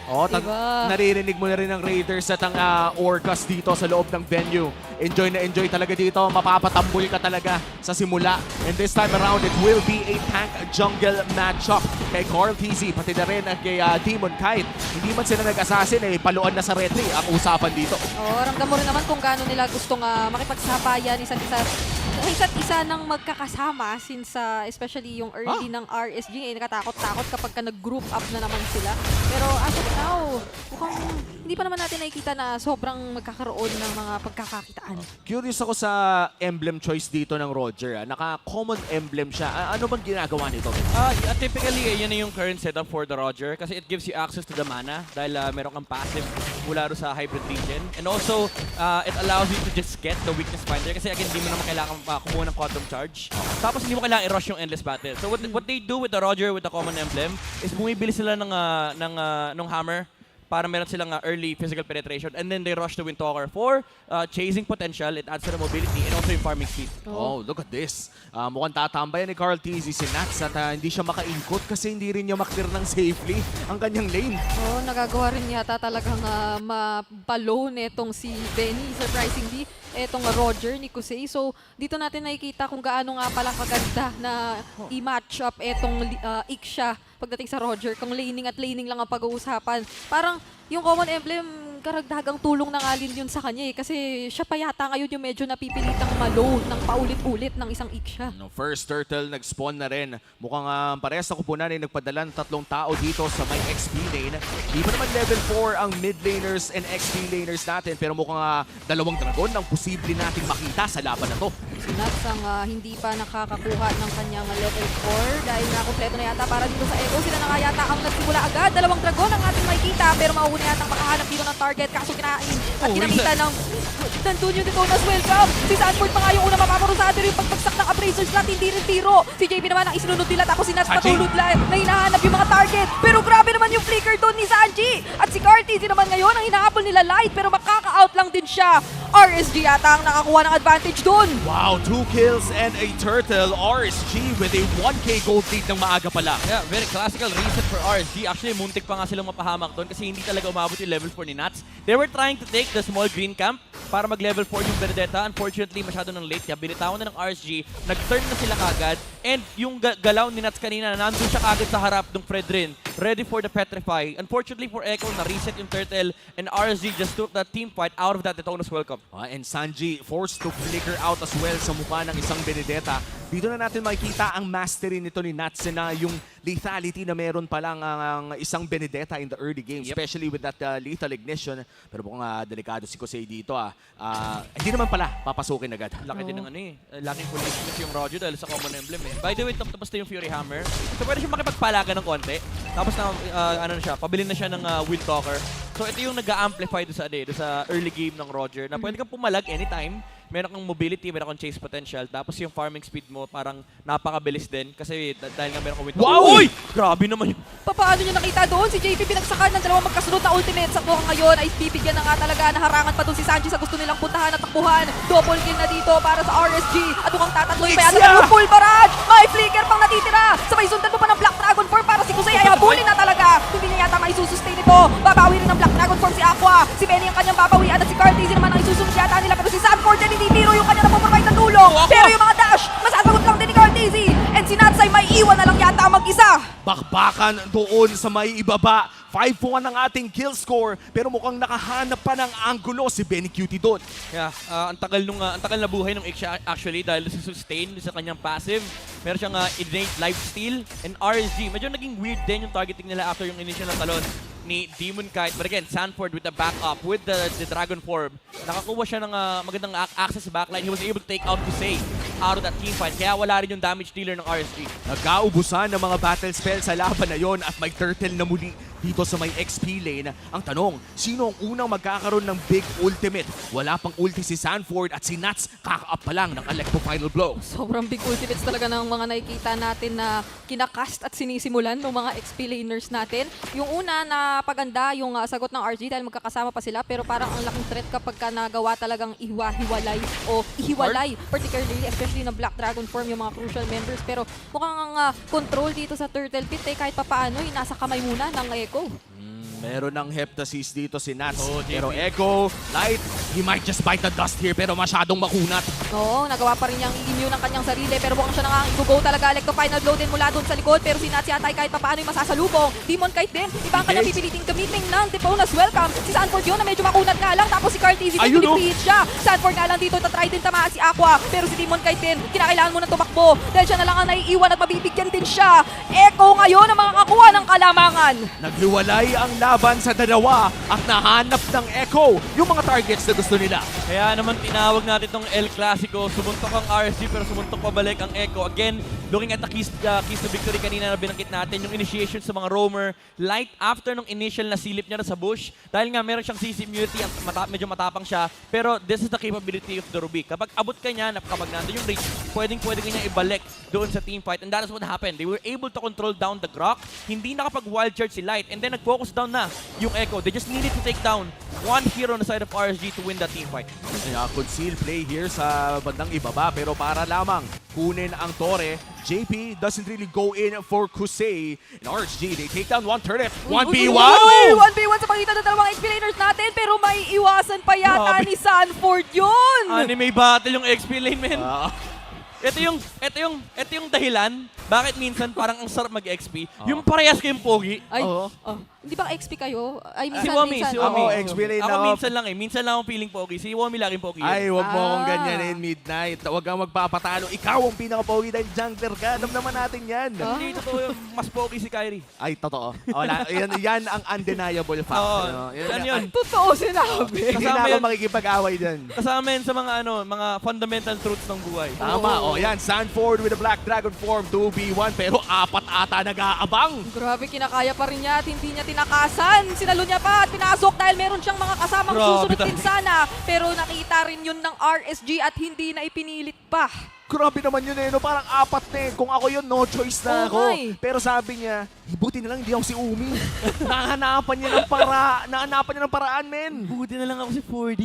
Diba? Naririnig mo na rin ang Raiders at ang Orcas dito sa loob ng venue. Enjoy na enjoy talaga dito. Mapapatambol ka talaga sa simula. And this time around, it will be a tank jungle matchup kay KarlTzy, pati na rin kay Demonkite. Hindi man sila nag-assassin, paluan na sa retry ang usapan dito. Ramdam mo rin naman kung gaano nila gustong makipagsabayan isa't isa nang magkakasama since especially yung early ng RSG nakatakot-takot kapag nag-group up na naman sila. Pero as of now, mukhang hindi pa naman natin nakikita na sobrang magkakaroon ng mga pagkakakitaan. Curious ako sa emblem choice dito ng Roger. Naka-common emblem siya. Ano bang ginagawa nito? Typically, yun na yung current setup for the Roger kasi it gives you access to the mana dahil meron kang passive mula sa hybrid region. And also, it allows you to just get the weakness finder kasi again, hindi mo naman kailangan kumuha ng quantum charge. Tapos hindi mo kailangan i-rush yung endless battle. So what they do with the Roger with the common emblem is bumibili sila ng hammer para meron silang early physical penetration and then they rush the Windtalker for chasing potential. It adds to the mobility and also yung farming speed. Look at this. Mukhang tatambayan ni KarlTzy si Nats at hindi siya maka-incot kasi hindi rin niya maklear ng safely ang kanyang lane. Nagagawa rin yata talagang mapalo netong si Benny, surprisingly, etong Roger ni Kusei. So dito natin nakikita kung gaano nga pala kaganda na i-match up etong Ixia pagdating sa Roger. Kung laning at laning lang ang pag-uusapan. Parang yung common emblem karagdagang tulong na nga din yun sa kanya eh. Kasi siya pa yata ngayon yung medyo napipilitang malo ng paulit-ulit ng isang iksha. No, first turtle nag-spawn na rin. Mukhang parehas na kupunan ay nagpadala ng 3 tao dito sa may XP lane. Di pa naman level 4 ang mid laners and XP laners natin. Pero mukhang 2 dragon ang posible nating makita sa laban na to. Si Nats ang hindi pa nakakakuha ng kanyang level 4 dahil na kompleto na yata para dito sa Echo. Sila na nga yata ang nagsimula agad. 2 dragon ang ating makikita pero mauuna yata ang makahanap dito ng target. Kaso kinain at kinamita ng Nandun yung Detonas welcome. Si Sanford pa nga yung una mapaparusado yung pagpagsak ng Abrasers natin. Hindi rin tiro. Si JP naman ang isinunod nila tapos si Nats patulog na hinahanap yung mga target. Pero grabe naman yung flicker doon ni Sanji. At si KarlTzy naman ngayon ang hinahabol nila Light pero makaka-out lang din siya. RSG yata ang nakakuha ng advantage doon. Wow, 2 kills and a turtle. RSG with a 1k gold lead ng maaga pa lang. Yeah, very classical reset for RSG. Actually, muntik pa nga silang mapahamak doon kasi hindi talaga umabot yung level 4 ni Nats. They were trying to take the small green camp para mag-level 4 yung Benedetta. Unfortunately, masyado ng late. Kaya binitawan na ng RSG. Nag-turn na sila kagad. And yung galaw ni Nats kanina, nandun siya kagad sa harap ng Fredrin. Ready for the Petrify. Unfortunately for Echo, na-reset yung turtle. And RSG just took that team fight out of that Detonas welcome. And Sanji forced to flicker out as well sa mukha ng isang Benedetta. Dito na natin makikita ang mastery nito ni Nats na yung lethality na meron pa lang ang isang Benedetta in the early game, especially with that lethal ignition. Pero kung delikado si Kosei dito, hindi naman pala papasukin agad. Laki din ng laking collisions yung Roger dahil sa common emblem eh. By the way, tapos na yung Fury Hammer. So pwede siya makipagpalaga ng konti. Tapos na, pabilin na siya ng Will Talker. So ito yung nag-amplify doon sa early game ng Roger na pwede kang pumalag anytime. Meron kang mobility, meron kang chase potential. Tapos yung farming speed mo parang napakabilis din kasi dahil nga meron kang wind. Wow! Uy! Grabe naman yun. Paano nyo nakita doon? Si JP pinagsakan ng 2 magkasunod na ultimate. Sa kuha ngayon ay bibigyan na nga talaga na harangan pa doon si Sanji sa gusto nilang puntahan at takbuhan. Double kill na dito para sa RSG. At mukhang tatatloy pa yata yung full barrage. May flicker pang natitira. Sabay sundan mo pa ng Black Dragon Form para si Kusei ay habulin na talaga. Hindi niya yata maisussustain ito. Babawi rin ng Black Dragon Form si Aqua. Si Benny ang kanyang babawian at si KarlTzy naman ang isusunod yata nila. Pero si Sanford din hindi biro yung kanyang napaprovide na tulong. Pero yung mga dash, masasagot lang din ni KarlTzy. And si Nats ay may iwan na lang yata mag-isa. Bakbakan doon sa may ibaba. 5-1 ang ating kill score. Pero mukhang nakahanap pa ng anggulo si Benny Cutie doon. Yeah, ang tagal na buhay ng Iksha actually dahil sa sustain sa kanyang passive. Meron siyang innate lifesteal and RSG. Medyo naging weird din yung targeting nila after yung initial na talon ni Demonkite. But again, Sanford with the backup, with the Dragon Form. Nakakuha siya ng magandang access sa backline. He was able to take out Kusei out of that team fight. Kaya wala rin yung damage dealer ng RSG. Nagkaubusan ng mga battle spell sa laban na yon at may turtle na muli dito sa may XP lane. Ang tanong, sino ang unang magkakaroon ng big ultimate? Wala pang ulti si Sanford at si Nats kaka-up pa lang ng Electro Final Blow. Sobrang big ultimates talaga ng mga nakikita natin na kinakast at sinisimulan ng mga XP laners natin. Yung una na paganda yung sagot ng RG dahil magkakasama pa sila pero parang ang laking threat kapag nagawa talagang ihiwalay particularly especially ng Black Dragon Form yung mga crucial members pero mukhang ang control dito sa Turtle Pit kahit papaano nasa kamay muna ng Echo. Meron ng heptasis dito si Nats. Pero Echo, Light, he might just bite the dust here pero masyadong makunat. Oo, nagawa pa rin niyang i-immune ng kanyang sarili pero mukhang siya na nga i-go talaga. Electro Final Blow din mula doon sa likod pero si Nats yata kahit papaano yung masasalubong. Demonkite din, iba ang kanyang pipiliting gamitin ng Detonas welcome. Si Sanford yun na medyo makunat nga lang tapos si KarlTzy din pinipihit siya. Sanford nga lang dito tatry din tamaan si Aqua pero si Demonkite din kinakailangan mo na tumakbo dahil siya na lang ang naiiwan at mabibigyan din siya. Echo ngayon ang makakakuha ng kalamangan. Naghiwalay ang laban sa dalawa at nahanap ng Echo yung mga targets na gusto nila. Kaya naman tinawag natin itong El Clasico. Sumuntok ang RSG pero sumuntok pabalik ang Echo. Again, looking at the keys to victory kanina na binanggit natin, yung initiation sa mga roamer. Light after nung initial na silip niya sa bush. Dahil nga meron siyang CC immunity, medyo matapang siya. Pero this is the capability of the Ruby. Kapag abot ka niya, kapag nandun yung reach, pwede ka niya ibalik doon sa team fight. And that is what happened. They were able to control down the Grok. Hindi nakapag wild charge si Light. And then nag-focus down na yung Echo. They just needed to take down one hero on the side of RSG to win that team fight. Conceal play here sa bandang ibaba pero para lamang kunin ang Torre. JP doesn't really go in for Kusei. And RSG, they take down one turret. 1v1! 1v1 sa pagitan ng dalawang XP laners natin pero may iwasan pa yata ni Sanford yun! Anime battle yung XP lane, man. Ito yung dahilan bakit minsan parang ang sarap mag-XP. Yung parehas kayong pogi. Di ba XP kayo? Ay, Si Wami. Ako, XP lane Ako ako. minsan lang eh. Minsan lang akong feeling pogi. Si Wami laging pogi. Ay, wag mo akong ganyanin, Midnight. Huwag kang magpapatalo. Ikaw ang pinaka-pogi dahil jungler ka. Alam naman natin yan. Hindi, totoo yun. Mas pogi si Kyrie. Ay, totoo. Wala, yan ang undeniable fact. Oo. ano? Yan yun. Totoo sinabi. Hindi na ako makikipag-away dyan. Kasama yan sa mga mga fundamental truths ng buhay. Tama. O yan, Sanford with a Black Dragon form, 2v1. Pero 4 ata nag-aabang. Grabe, kinakaya pa rin niya at hindi niya tinakasan. Sinalo niya pa at pinasok dahil meron siyang mga kasamang Grabe susunod din sana. Pero nakita rin yun ng RSG at hindi na ipinilit pa. Grabe naman yun eh, no? Parang 4 na eh. Kung ako yun, no choice na ako. Okay. Pero sabi niya, buti na lang hindi ako si Umi. Nahanapan niya ng paraan, men. Buti na lang ako si 4D.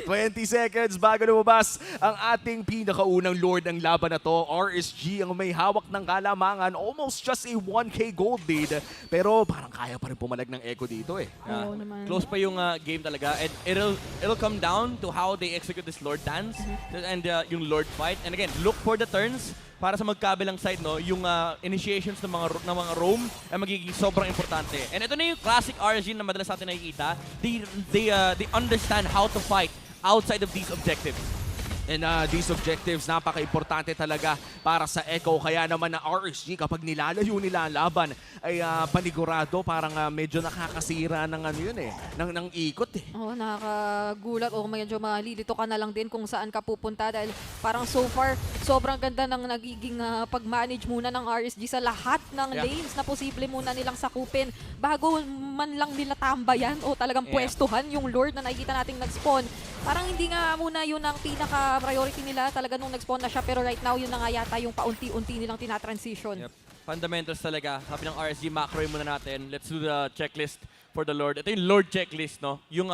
20 seconds bago lumabas ang ating pinakaunang Lord ng laban na to. RSG ang may hawak ng kalamangan. Almost just a 1k gold lead. Pero parang kaya pa rin pumalag ng Echo dito eh. Oo naman. Close pa yung game talaga. And it'll come down to how they execute this Lord dance and yung Lord fight. And again, look for the turns para sa magkabilang side, no, yung initiations ng mga roam ay magiging sobrang importante. And ito na yung classic RSG na madalas natin nakikita. They understand how to fight outside of these objectives. And these objectives, napaka-importante talaga para sa Echo. Kaya naman na RSG, kapag nilalayo nila ang laban, ay panigurado, parang medyo nakakasira ng ano yun eh, ng ikot eh. Oo, nakakagulat o medyo malilito ka na lang din kung saan ka pupunta dahil parang so far, sobrang ganda ng nagiging pag-manage muna ng RSG sa lahat ng lanes na posible muna nilang sakupin bago man lang nila tambayan o talagang pwestuhan yung Lord na nakikita nating nag-spawn. Parang hindi nga muna yun ang pinaka-priority nila talaga nung nag-spawn na siya, pero right now yun na nga yata yung paunti-unti nilang tinatransition. Yep. Fundamentals talaga. Sabi ng RSG, macro muna natin. Let's do the checklist for the Lord. Ito yung Lord checklist, no? Yung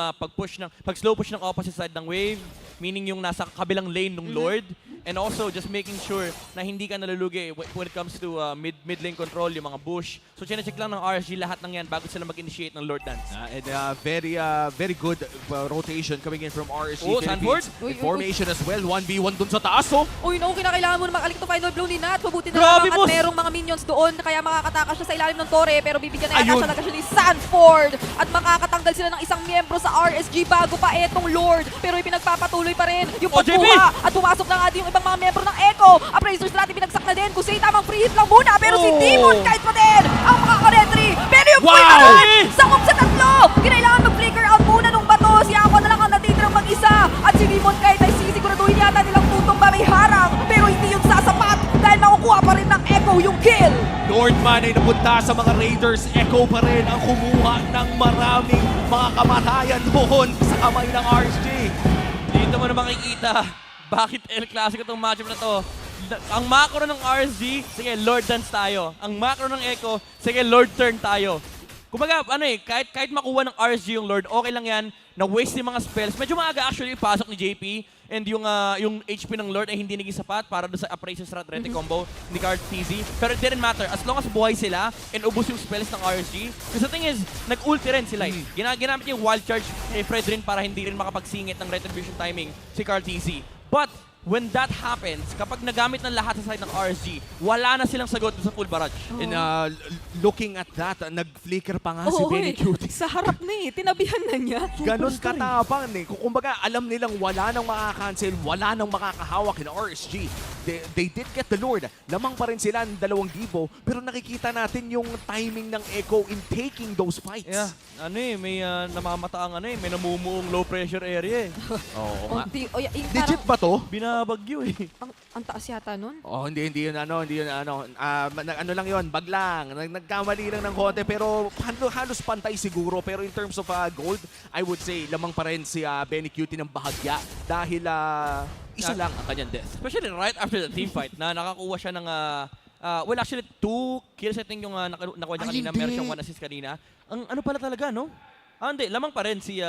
pag-slow push ng opposite side ng wave, meaning yung nasa kabilang lane ng Lord. And also, just making sure na hindi ka nalulugi when it comes to mid lane control, yung mga bush. So, chinecheck lang ng RSG lahat ng yan bago sila mag-initiate ng Lord Dance. And very good rotation coming in from RSG Sanford? Philippines. Formation as well, 1v1 dun sa taas, oh. Uy, no, kinakailangan mo na makalik to final blow ni Nat. Mabuti na Grabe, lamang at boss! merong mga minions doon, kaya makakatakas siya sa ilalim ng tore, pero bibigyan na yata siya ng gasya ni Sanford. At makakatanggal sila ng isang miyembro sa RSG bago pa etong Lord. Pero ipinagpapatuloy pa rin yung pagkuha. At pumasok na nga din yung ibang mga miyembro ng Echo. Appraisers natin binagsak na din. Kusay tamang free hit lang muna. Pero si Demonkite pa din ang makaka-retry. Pero yung sakop sa tatlo. Kinailangan mag-flicker out muna nung bato. Si Aqua na lang ang natitirang mag-isa. At si Demonkite ay sisiguraduhin yata nilang tutong ba may harang. Pero hindi yun sasapat dahil makukuha pa rin ng Echo yung kill. Lordman ay napunta sa mga Raiders. Echo pa rin ang kumuha ng maraming mga kamatayan doon sa kamay ng RSG. Dito mo na makikita bakit El Clasico itong matchup na to. Ang macro ng RSG, sige, Lord Dance tayo. Ang macro ng Echo, sige, Lord Turn tayo. Kumbaga, kahit makuha ng RSG yung Lord, okay lang yan. Na-waste yung mga spells. Medyo maaga actually pasok ni JP. And yung HP ng Lord ay hindi naging sapat para doon sa Appraisal Strat Rete combo ni KarlTzy. Pero it didn't matter. As long as buhay sila and ubos yung spells ng RSG. Because the thing is, nag-ulti rin sila. Ginamit yung wild charge kay Fred rin para hindi rin makapagsingit ng retribution timing si KarlTzy. But when that happens, kapag nagamit ng lahat sa side ng RSG, wala na silang sagot sa full barrage. And looking at that, nag-flicker pa nga si Benny Cutie. Sa harap na tinabihan na niya. Ganon katapang Kumbaga, alam nilang wala nang makakancel, wala nang makakahawak in RSG. They did get the Lord. Lamang pa rin sila ng 2,000, pero nakikita natin yung timing ng Echo in taking those fights. Yeah. May namamata ang may namumuong low pressure area eh. Oo nga. Legit ba to? Binabagyo eh. Ang taas yata nun? Oh, hindi yun ano lang yun, bag lang. Nagkamali lang ng konti, pero halos pantay siguro. Pero in terms of gold, I would say lamang pa rin si Benny Cutie ng bahagya dahil isa lang ang kanyang death. Especially right after the team fight na nakakuha siya ng well, actually 2 kills I think yung nakuha niya kanina. Meron siyang 1 assist kanina. Ang ano pala talaga, no? Hindi, lamang pa rin si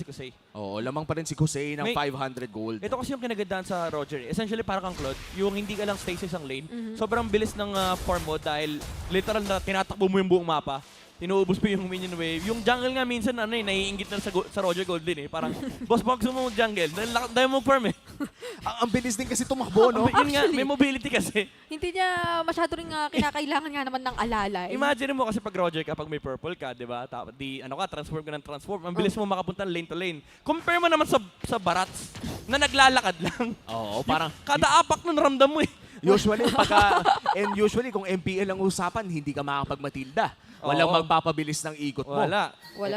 Kusei. Oo, lamang pa rin si Kusei ng 500 gold. Ito kasi yung kinagandaan sa Roger. Essentially para kang Claude, yung hindi ka lang stay sa isang lane. Sobrang bilis ng form mo dahil literal na tinatakbo mo yung buong mapa. inuubos mo yung minion wave. Yung jungle nga minsan, naiingit na sa Roger Gold din eh. Parang, boss, baka gusto mo mag-jungle. Dahil mo farm eh. Ang bilis din kasi tumakbo, no? Yun nga, may mobility kasi. Hindi niya masyado rin kinakailangan nga naman ng alalay. Imagine mo kasi pag Roger ka, pag may purple ka, di ba? Transform ka ng transform. Ang bilis mo makapunta lane to lane. Compare mo naman sa Barats na naglalakad lang. Oo, parang... Kada apak na naramdam mo eh. Usually, kung MPL ang usapan, hindi ka makakapag-Matilda. Walang magpapabilis ng ikot mo. Wala.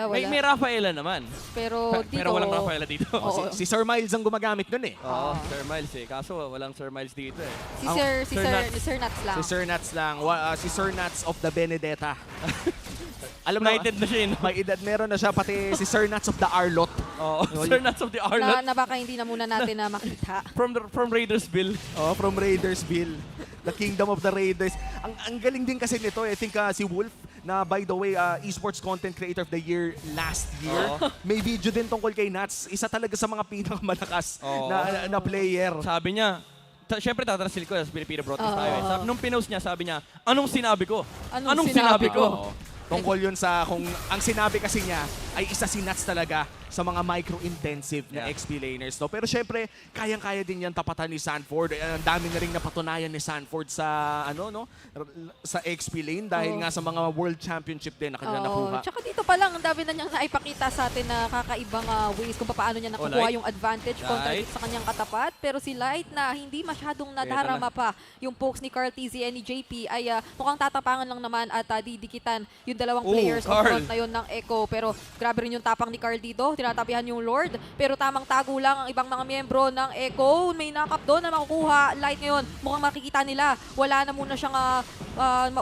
May Rafaela naman. Pero walang Rafaela dito. Si Sir Miles ang gumagamit nun eh. Oo, Sir Miles eh. Kaso walang Sir Miles dito eh. Si Sir Nuts lang. Si Sir Nuts lang. Si Sir Nuts of the Benedetta. Alam na, na siya yun. May edad, meron na siya pati si Sir Nuts of the Arlot. Oo, Sir Nuts of the Arlot. Na baka hindi na muna natin na makita. From Raidersville. Oh, from Raidersville. The Kingdom of the Raiders. Ang galing din kasi nito, I think si Wolf, na by the way, Esports Content Creator of the Year last year. May video din tungkol kay Nuts. Isa talaga sa mga pinakamalakas na player. Sabi niya, siyempre tatrasil ko, sa Filipino broadcast tayo. Nung pinost niya, sabi niya, anong sinabi ko? Anong sinabi ko? Tungkol yun sa kung ang sinabi kasi niya ay isa si Nuts talaga sa mga micro-intensive na XP laners. No? Pero syempre, kayang-kaya din yan tapatan ni Sanford. Ang dami na rin napatunayan ni Sanford sa sa XP lane dahil nga sa mga World Championship din na kanya nakuha. Tsaka dito pa lang, ang dami na niyang naipakita sa atin na kakaibang ways kung paano niya nakukuha yung advantage kontra sa kanyang katapat. Pero si Light na hindi masyadong nadarama pa yung pokes ni KarlTzy and ni JP ay mukhang tatapangan lang naman at didikitan yung dalawang players of front na yun ng Echo. Pero grabe rin yung tapang ni Karl dito. Tinatapihan yung Lord. Pero tamang tago lang ang ibang mga miyembro ng Echo. May knock-up doon na makukuha. Light ngayon, mukhang makikita nila. Wala na muna siyang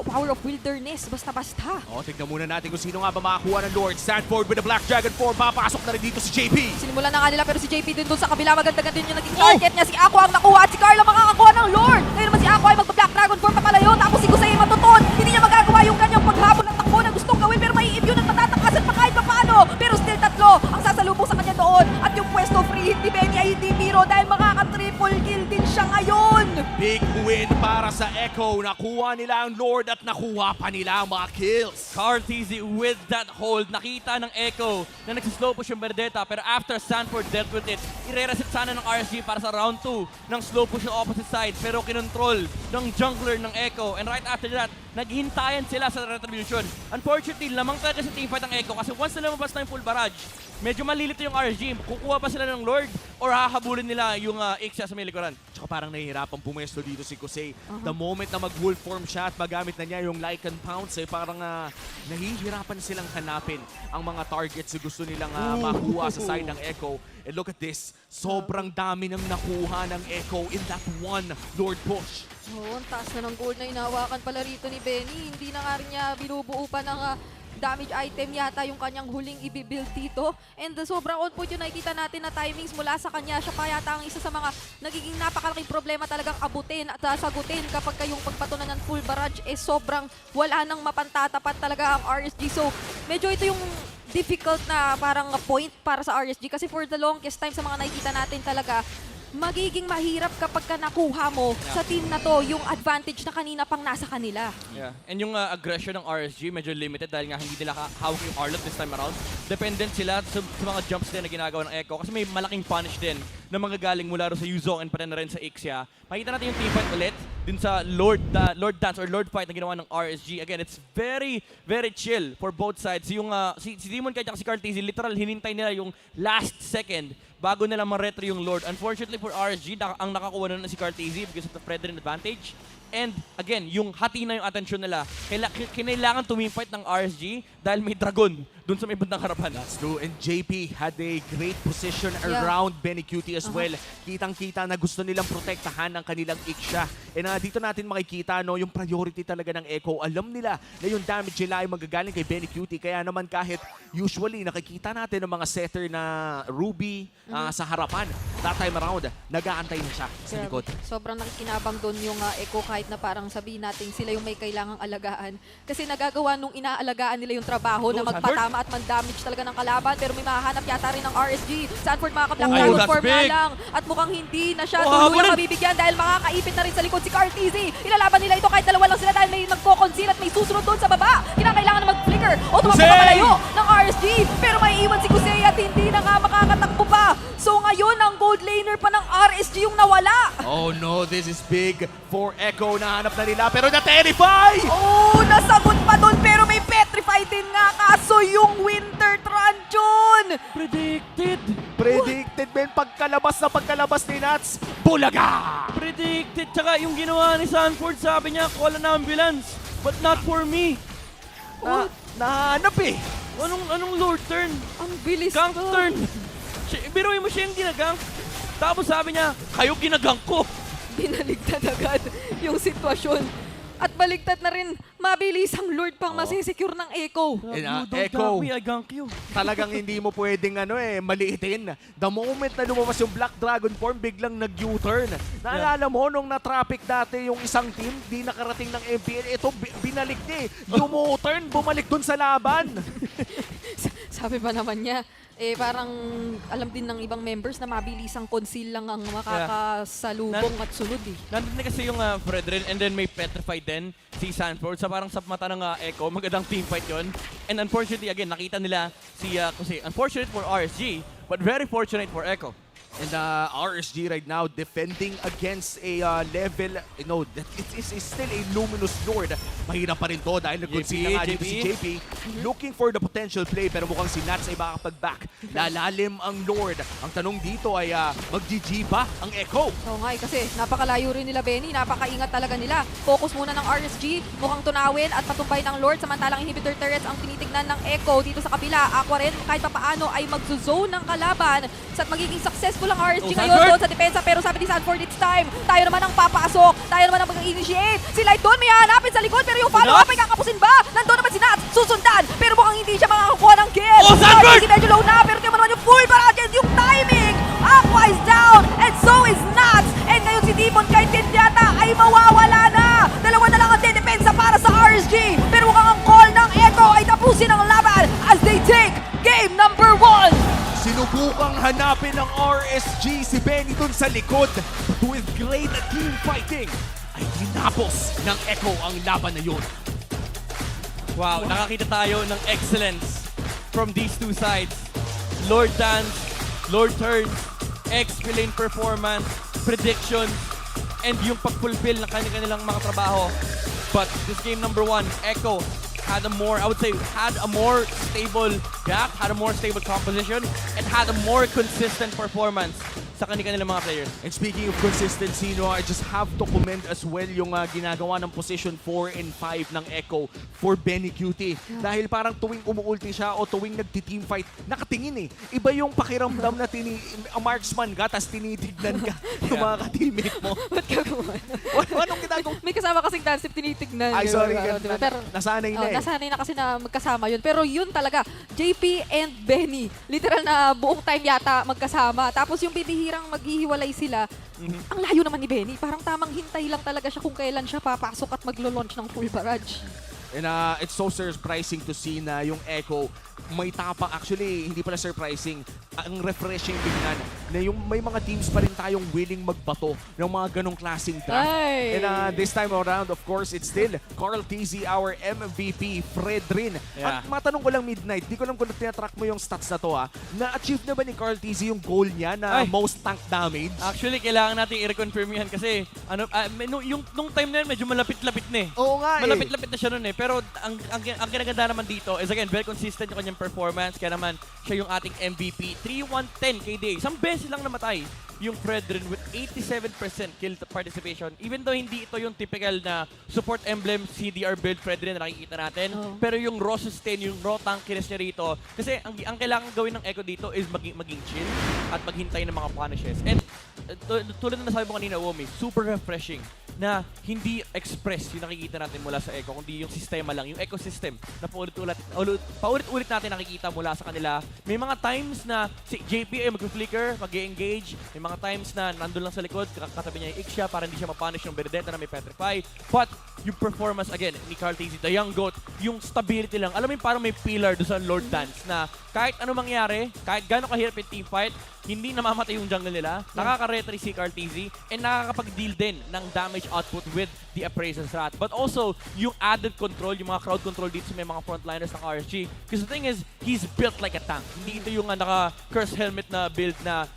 power of wilderness. Basta-basta. Tignan muna natin kung sino nga ba makakuha ng Lord. Sanford with the Black Dragon 4. Papasok na rin dito si JP. Sinimulan na nga nila pero si JP din doon sa kabila. Maganda-ganda yung naging target niya. Si Aqua ang nakuha at si Karl ang makakakuha ng Lord. Ngayon naman si Aqua ay magpa-Black Dragon 4 papalayo. Tapos si Kusei matuton. Hindi niya magagawa yung kanyang paghabol ng takbo na gustong gawin pero may immune at matatakasan pa kahit pa paano. Pero still tatlo ang sasalubong sa kanya doon. At yung pwesto free hit ni Benny ay hindi biro dahil makaka-triple kill din siya ngayon. Big win para sa Echo. Nakuha nila ang Lord at nakuha pa nila ang mga kills. KarlTzy with that hold. Nakita ng Echo na nagsislow push yung Benedetta pero after Sanford dealt with it, ire-reset sana ng RSG para sa round 2 ng slow push yung opposite side pero kinontrol ng jungler ng Echo and right after that, naghintayan sila sa retribution. Unfortunately, lamang talaga sa teamfight ng Echo kasi once na lumabas na yung full barrage, medyo malilito yung RSG. Kukuha pa sila ng Lord or hahabulin nila yung Ixia sa may likuran. Tsaka parang nahihirapan pumesto dito si Kusei. The moment na mag-wolf form siya at magamit na niya yung Lycan Pounce, parang nahihirapan silang hanapin ang mga targets na gusto nilang makuha sa side ng Echo. And look at this, sobrang dami nang nakuha ng Echo in that one Lord push. Ang taas na ng gold na inahawakan pala rito ni Benny. Hindi na nga rin niya binubuo pa ng damage item yata yung kanyang huling i-build dito. And sobrang on point yung nakikita natin na timings mula sa kanya. Siya pa yata ang isa sa mga nagiging napakalaking problema talagang abutin at sagutin kapag kayong pagpatunan ng full barrage sobrang wala nang mapantatapat talaga ang RSG. So medyo ito yung difficult na parang point para sa RSG kasi for the longest time sa mga nakikita natin talaga magiging mahirap kapag ka nakuha mo sa team na to yung advantage na kanina pang nasa kanila. Yeah. And yung aggression ng RSG medyo limited dahil nga hindi nila hawak yung Arlot this time around. Dependent sila sa mga jumps din na ginagawa ng Echo kasi may malaking punish din na mga galing mula rin sa Yuzong and pati na rin sa Ixia. Makita natin yung teamfight ulit din sa Lord Dance or Lord Fight na ginawa ng RSG. Again, it's very, very chill for both sides. Yung, si Demonkite at si KarlTzy, literal hinintay nila yung last second bago nila ma-retro yung Lord. Unfortunately for RSG, ang nakakuha na si KarlTzy because of the Fredrin advantage. And again, yung hati na yung atensyon nila. Kinailangan tumimfight ng RSG dahil may dragon dun sa may bandang harapan. That's true. And JP had a great position around Benny Cutie as well. Kitang-kita na gusto nilang protektahan ang kanilang Ixia. And dito natin makikita yung priority talaga ng Echo. Alam nila na yung damage nila ay magagaling kay Benny Cutie. Kaya naman kahit usually nakikita natin ng mga setter na Ruby sa harapan. That time around, nag-aantay na siya sa likod. Sobrang nakikinabang doon yung Echo kahit na parang sabihin natin sila yung may kailangang alagaan. Kasi nagagawa nung inaalagaan nila yung trabaho na magpatama at man-damage talaga ng kalaban. Pero may mahahanap yata rin ng RSG. Sanford makaka-Black Dragon form na lang. At mukhang hindi na siya tuluyang mabibigyan dahil makakaipit na rin sa likod si KarlTzy. Ilalaban nila ito kahit dalawa lang sila dahil may nagko-conceal at may susunod doon sa baba. Kinakailangan na mag-flicker flicker. O tumapapalayo ng RSG. Pero may iwan si Kusei at hindi na nga makakatakbo pa. So ngayon, ang gold laner pa ng RSG yung nawala. Oh no, this is big for Echo. Nahanap na nila pero na-terrify! Oh, nasagot pa doon pero may petrify din nga. Kaso yung Winter Truncheon. Predicted, men. Pagkalabas ni Nats, bulaga! Predicted. Tsaka yung ginawa ni Sanford, sabi niya, call an ambulance. But not for me. Nahanap eh. Anong Lord turn? Ang bilis Gank turn. Biruin mo siya yung ginagank. Tapos sabi niya, kayo ginagank ko. Binaligtad agad yung sitwasyon. At baligtad na rin, mabilis ang Lord pang masisecure ng Echo. Echo, I gank you. talagang hindi mo pwedeng maliitin. The moment na lumabas yung Black Dragon form, biglang nag-U-turn. Naalala mo nung na-traffic dati yung isang team, di nakarating ng MPL, ito binalik niya eh. U-turn, bumalik dun sa laban. Sabi pa naman niya, parang alam din ng ibang members na mabilis ang conceal lang ang makakasalubong at sunod eh. Nandun na kasi yung Fredrin and then may petrified din si Sanford. Sa parang sa mata ng Echo, magandang teamfight yon. And unfortunately, again, nakita nila si kasi unfortunate for RSG, but very fortunate for Echo. And RSG right now defending against a level, it's still a luminous Lord. Mahirap pa rin to dahil nag-concede na nga dito si JP. Looking for the potential play pero mukhang si Nats ay makakapag-back. Lalalim ang Lord. Ang tanong dito ay mag-GG ba ang Echo? Oo nga kasi napakalayo rin nila Benny, napakaingat talaga nila. Focus muna ng RSG, mukhang tunawin at patumbay ng Lord samantalang inhibitor turrets ang tinitignan ng Echo dito sa kabila. Aqua rin kahit papaano ay mag-zone ng kalaban at magiging successful ang RSG ngayon doon sa depensa pero sabi ni Sanford it's time. Tayo naman ang papasok, tayo naman ang mag-initiate. Si Light doon may hanapin sa likod pero yung follow-up ay kakapusin ba? Nandun naman si Nats, susundan pero mukhang hindi siya makakakuha ng kill. Oh, Sanford! Si medyo low na pero tiyo naman yung full barrage, yung timing. Aqua is down and so is Nats. And ngayon si Demonkite din yata ay mawawala na. Dalawa na lang ang depensa para sa RSG pero mukhang ang call ng Echo ay tapusin ang laban as they take game number 1. Sinubukang hanapin ng RSG si Benny dun sa likod. But with great team fighting, ay tinapos ng Echo ang laban na yun. Wow, nakakita tayo ng excellence from these two sides. Lord dance, Lord turns, X-Villain performance, predictions, and yung pag-fulfill ng kanilang mga trabaho. But this game number 1, Echo had a more, I would say, had a more stable gap, had a more stable composition, and had a more consistent performance sa kanilang mga players. And speaking of consistency, I just have to commend as well yung ginagawa ng position 4 and 5 ng Echo for Benny Cutie. Dahil parang tuwing umuulti siya o tuwing nagti-teamfight, nakatingin eh. Iba yung pakiramdam na marksman ka, tas tinitignan ka yung mga ka-teammate mo. Ba't gagawa? Anong ginagawa? May kasama kasing dance tinitignan. Ay, sorry. Pero nasanay na eh. Nasanay na kasi na magkasama yun. Pero yun talaga, JP and Benny. Literal na buong time yata magkasama. Tapos yung bibihirang maghihiwalay sila, ang layo naman ni Benny. Parang tamang hintay lang talaga siya kung kailan siya papasok at maglo-launch ng full barrage. And it's so surprising to see na yung Echo may tapa. Actually, hindi pala surprising. Ang refreshing tingnan na yung may mga teams pa rin tayong willing magbato ng mga ganong klaseng draft. Ay. And this time around, of course, it's still KarlTzy, our MVP, Fredrin. Yeah. At matanong ko lang Midnight, di ko lang kung tinatrack mo yung stats na to na-achieve na ba ni KarlTzy yung goal niya na most tank damage? Actually, kailangan natin i-reconfirm yan kasi nung time na yun, medyo malapit-lapit na eh. Oo nga malapit-lapit na siya nun eh. Pero ang kinaganda naman dito is again, very consistent yung kanyang performance. Kaya naman, siya yung ating MVP. 3-1-10 KD. Isang beses lang namatay yung Fredrin with 87% kill participation. Even though hindi ito yung typical na support emblem CDR build Fredrin na nakikita natin. Pero yung raw sustain, yung raw tankiness niya rito. Kasi ang kailangan gawin ng Echo dito is maging chill at maghintay ng mga punishes. And tulad na nasabi mo kanina, Womi, super refreshing na hindi express yung nakikita natin mula sa Echo, kundi yung sistema lang, yung ecosystem na paulit-ulit natin nakikita mula sa kanila. May mga times na si JP ay mag-flicker, mag-engage. May mga times na nandun lang sa likod, katabi niya yung Ixia para hindi siya mapunish yung Benedetta na may petrify. But yung performance again ni KarlTzy, the young goat, yung stability lang. Alam mo yung parang may pillar doon sa Lord Dance na kahit ano mangyari, kahit gano'ng kahirap yung teamfight, hindi namamatay yung jungle nila, nakaka-retry si KarlTzy, and nakakapag-deal din ng damage output with the Appraiser's Wrath. But also, yung added control, yung mga crowd control dito sa may mga frontliners ng RSG. Because the thing is, he's built like a tank. Hindi ito yung naka-curse helmet na build na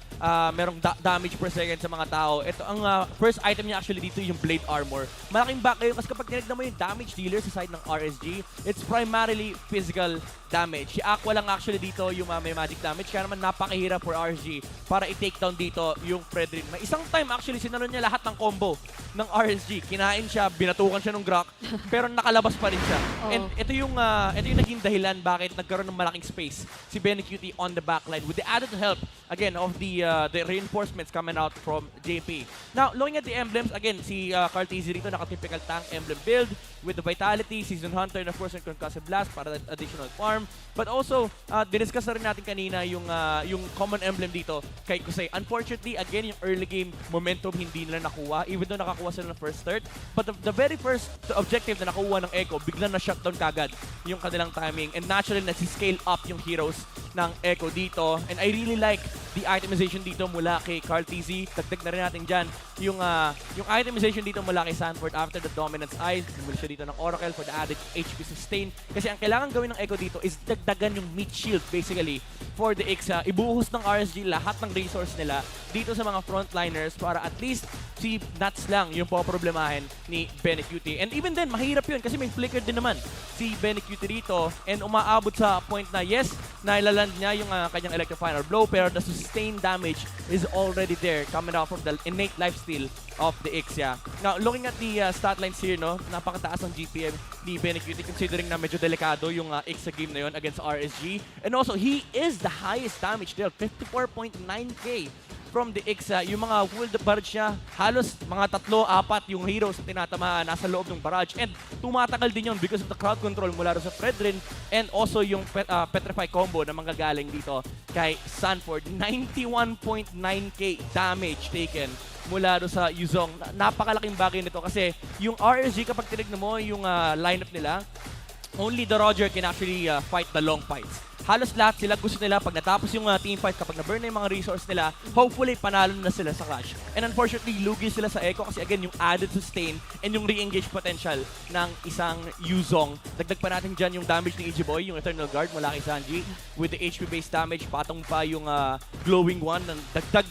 merong damage per second sa mga tao. Ito, ang first item niya actually dito yung Blade Armor. Malaking back kayo kasi kapag tinignan mo yung damage dealer sa side ng RSG, it's primarily physical damage. Si Aqua lang actually dito yung may magic damage, kaya naman napakahirap for RSG para i-take down dito yung Fredrin. May isang time actually sinalo niya lahat ng combo ng RSG. Kinain siya, binatukan siya ng Grok, pero nakalabas pa rin siya. And ito yung naging dahilan bakit nagkaroon ng malaking space si Demonkite on the backline with the added help again of the reinforcements coming out from JP. Now, looking at the emblems, again, si KarlTzy rito naka-typical tank emblem build with the Vitality, Season Hunter, and of course, yung Concussive Blast para additional farm. But also, diniscuss na rin natin kanina yung common emblem dito kay Kusei. Unfortunately, again, yung early game momentum hindi nila nakuha, even though nakakuha sila ng first start. But the very first objective na nakuha ng Echo, biglang na-shutdown kagad yung kanilang timing. And naturally, nasi-scale up yung heroes ng Echo dito. And I really like the itemization dito mula kay KarlTzy. Dagdag na rin natin dyan yung itemization dito mula kay Sanford after the Dominance Eyes. Bumili siya dito ng Oracle for the added HP sustain. Kasi ang kailangan gawin ng Echo dito is dagdagan yung meat shield basically for the Ixa. Ibuhos ng RSG lahat ng resource nila dito sa mga frontliners para at least si Nuts lang yung poproblemahin ni Demonkite. And even then, mahirap yun kasi may flicker din naman si Demonkite rito and umaabot sa point na yes, nailaland niya yung kanyang Electrifying Blow pero the sustained damage is already there coming out from the innate lifesteal of the Ixia. Now, looking at the stat lines here, no, napakataas ang GPM ni Demonkite considering na medyo delikado yung Ixia game na yun against RSG. And also, he is the highest damage dealt, 54.9k from the Ixia. Yung mga full barrage niya, halos mga 3-4 yung heroes na tinatamaan nasa loob ng barrage. And tumatagal din yun because of the crowd control mula sa Fredrin and also yung Petrify combo na manggagaling dito kay Sanford. 91.9k damage taken mula sa Isang. Napakalaking bagay nito kasi yung RSG kapag tinignan mo yung lineup nila, only the Roger can actually fight the long fights. Halos lahat sila gusto nila pag natapos yung team fight, kapag na-burn na yung mga resource nila, hopefully panalo na sila sa Clash. And unfortunately, lugi sila sa Echo kasi again, yung added sustain and yung re-engage potential ng isang Yuzong. Dagdag pa natin dyan yung damage ni Ichiboy, yung Eternal Guard mula kay Sanji with the HP-based damage, patong pa yung Glowing One, dagdag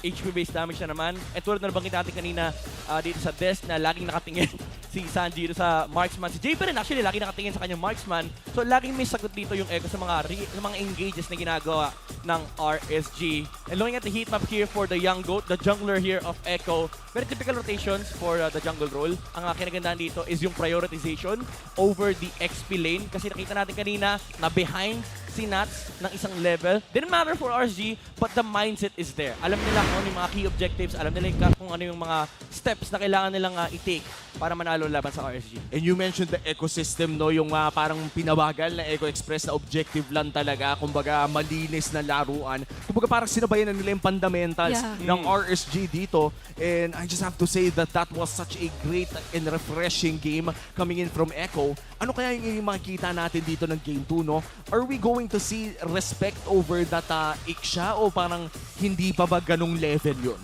HP-based damage na naman. And tulad na nabanggit natin kanina dito sa desk na laging nakatingin si Sanji dito sa marksman. Si JP rin actually laging nakatingin sa kanyang marksman. So laging may sagot dito yung Echo sa mga engages na ginagawa ng RSG. And looking at the heat map here for the young goat, the jungler here of Echo, very typical rotations for the jungle role. Ang kinagandaan dito is yung prioritization over the XP lane. Kasi nakita natin kanina na behind si Nuts ng isang level. Didn't matter for RSG, but the mindset is there. Alam nila kung ano yung mga key objectives, alam nila kung ano yung mga steps na kailangan nilang i-take para manalo laban sa RSG. And you mentioned the ecosystem, no? Yung parang pinabagal na Echo Express na objective lang talaga. Kumbaga, malinis na laruan. Kumbaga, parang sinabayan na nila yung fundamentals ng RSG dito. And I just have to say that that was such a great and refreshing game coming in from Echo. Ano kaya yung makikita natin dito ng Game 2, no? Are we going to see respect over that Ixia o parang hindi pa ba ganong level yun?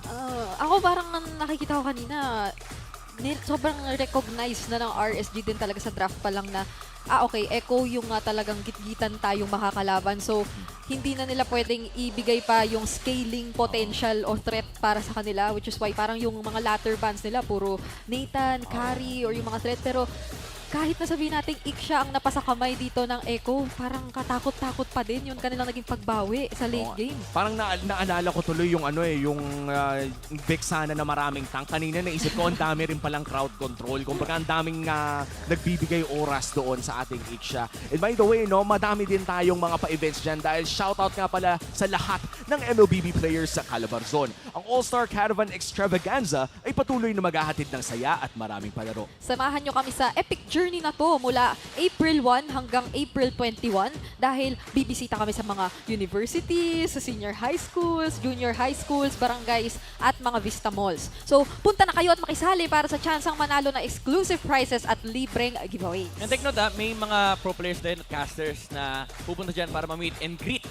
Ako parang nakikita ko kanina, sobrang recognized na ng RSG din talaga sa draft pa lang na okay, Echo yung talagang gitgitan tayong makakalaban. So, hindi na nila pwedeng ibigay pa yung scaling potential o threat para sa kanila, which is why parang yung mga latter bans nila, puro Nathan, Carry, or yung mga threat. Pero, kahit na sabihin natin Ixia ang napasa kamay dito ng Echo, parang katakot-takot pa din yung kanilang naging pagbawi sa late game. Parang naalala ko tuloy yung yung Vexana na maraming tank. Kanina naisip ko, ang dami rin palang crowd control. Kumbaga, ang daming nagbibigay oras doon sa ating Ixia. And by the way, no, madami din tayong mga pa-events dyan dahil shoutout nga pala sa lahat ng MLBB players sa Calabarzon. Ang All-Star Caravan Extravaganza ay patuloy na maghahatid ng saya at maraming palaro. Samahan nyo kami sa epic journey journey na to mula April 1 hanggang April 21 dahil bibisita kami sa mga universities, sa senior high schools, junior high schools, barangays, at mga Vista Malls. So, punta na kayo at makisali para sa chansang manalo na exclusive prizes at libreng giveaways. And take note may mga pro players din at casters na pupunta dyan para ma-meet and greet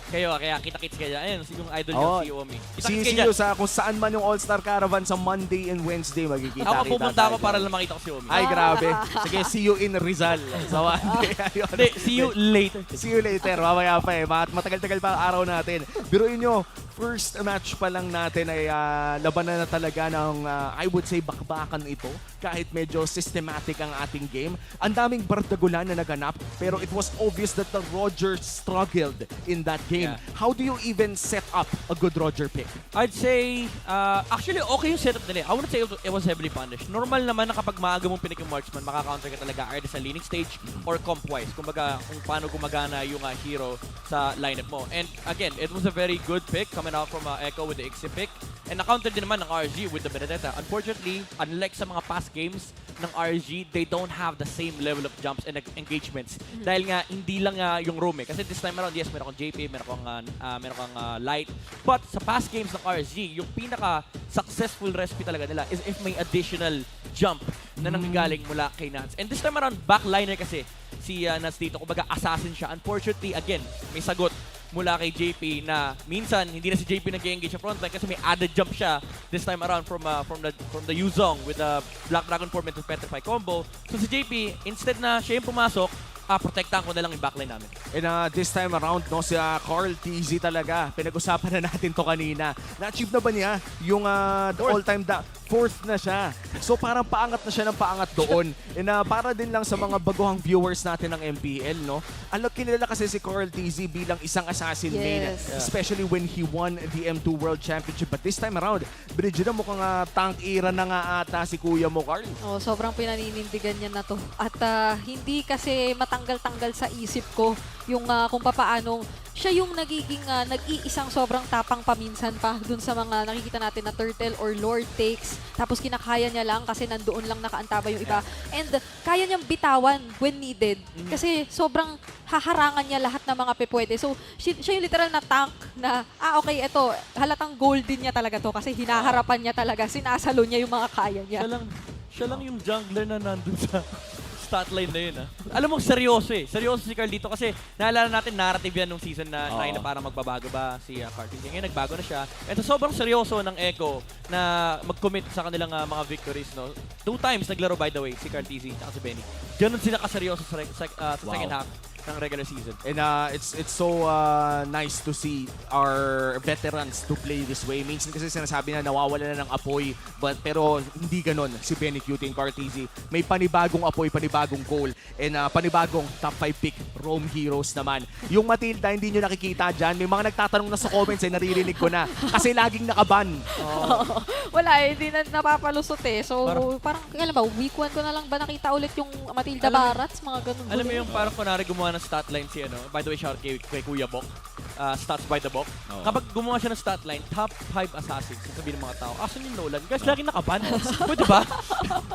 kayo, kaya kita-kits kayo. Ayun, yung idol yung si Omi. See you sa kung saan man yung All-Star Caravan sa Monday and Wednesday magkikita. Ako pupunta ako para lang makita ko si Omi. Ay, grabe. Sige, see you in Rizal. Sa Monday. Hindi, see you later. See you later. Mamaya pa matagal-tagal pa ang araw natin. Biruin nyo, first match pa lang natin ay labanan na talaga ng, I would say, bakbakan ito. Kahit medyo systematic ang ating game. Ang daming bardagulan na naganap, pero it was obvious that the Roger struggled in that game. Yeah. How do you even set up a good Roger pick? I'd say, actually okay yung setup nila. I wouldn't say it was heavily punished. Normal naman na kapag maaga mong pinik yung marksman, maka-counter ka talaga either sa leaning stage or comp-wise. Kumbaga, kung paano gumagana yung hero sa lineup mo. And again, it was a very good pick coming out from Echo with the Ixie pick. And na-counter din naman ng RSG with the Benedetta. Unfortunately, unlike sa mga past games ng RSG, they don't have the same level of jumps and engagements. Dahil nga, hindi lang yung roam eh. Kasi this time around, yes, meron kang JP, meron kang Light. But sa past games ng RSG, yung pinaka-successful recipe talaga nila is if may additional jump na nanggagaling mula kay Nats. And this time around, backliner kasi si Nats dito. Kumbaga, assassin siya. Unfortunately, again, may sagot mula kay JP na minsan hindi na si JP nag-engage sa frontline kasi may added jump siya this time around from the Yuzong with the Black Dragon Form into Petrify combo. So si JP, instead na siya yung pumasok, protektahan ko na lang yung backline namin. And this time around, no, si KarlTzy talaga. Pinag-usapan na natin to kanina. Na-achieve na ba niya yung all-time fourth na siya. So parang paangat na siya ng paangat doon. And para din lang sa mga baguhang viewers natin ng MPL, no? Kilala kasi si KarlTzy bilang isang assassin main. Especially when he won the M2 World Championship. But this time around, Bridget, mukhang tank era na nga ata si kuya mo, Karl. Oh, sobrang pinaninindigan niya na to. At hindi kasi matanggal-tanggal sa isip ko yung kung papaanong siya yung nagiging nag-iisang sobrang tapang paminsan pa dun sa mga nakikita natin na turtle or lord takes. Tapos kinakaya niya lang kasi nandoon lang nakaantaba yung iba. And kaya niyang bitawan when needed. Kasi sobrang haharangan niya lahat ng mga pepwede. So siya yung literal na tank na, okay, ito, halatang golden niya talaga to kasi hinaharapan niya talaga. Sinasalo niya yung mga kaya niya. Siya lang yung jungler na nandun sa statline na yun. Alam mo, seryoso eh. Seryoso si Karl dito kasi naalala natin narrative yan nung season na 9 na parang magbabago ba si KarlTzy. Ngayon nagbago na siya. And sobrang seryoso ng Echo na mag-commit sa kanilang mga victories. No? 2 times naglaro, by the way, si KarlTzy at si Benny. Ganun sila kaseryoso sa second half ng regular season. And it's so nice to see our veterans to play this way. Minsan kasi sinasabi na nawawala na ng apoy, pero hindi ganon si Benny Cutie and KarlTzy. May panibagong apoy, panibagong goal, and panibagong top 5 pick, Rome Heroes naman. Yung Matilda, hindi nyo nakikita dyan. May mga nagtatanong na sa comments, naririnig ko na. Kasi laging nakaban. Wala hindi na napapalusot eh. So parang alam ba, week 1 ko na lang ba nakita ulit yung Matilda Barats, mga ganun. Alam mo yung parang kunwari gumawa ng stat line si by the way, shout kay Kuya Bok. Stats by the Bok. Kapag gumawa siya ng stat line, top 5 assassins, sabihin ng mga tao, asan yung Nolan? Guys, laging nakaban. Pwede ba?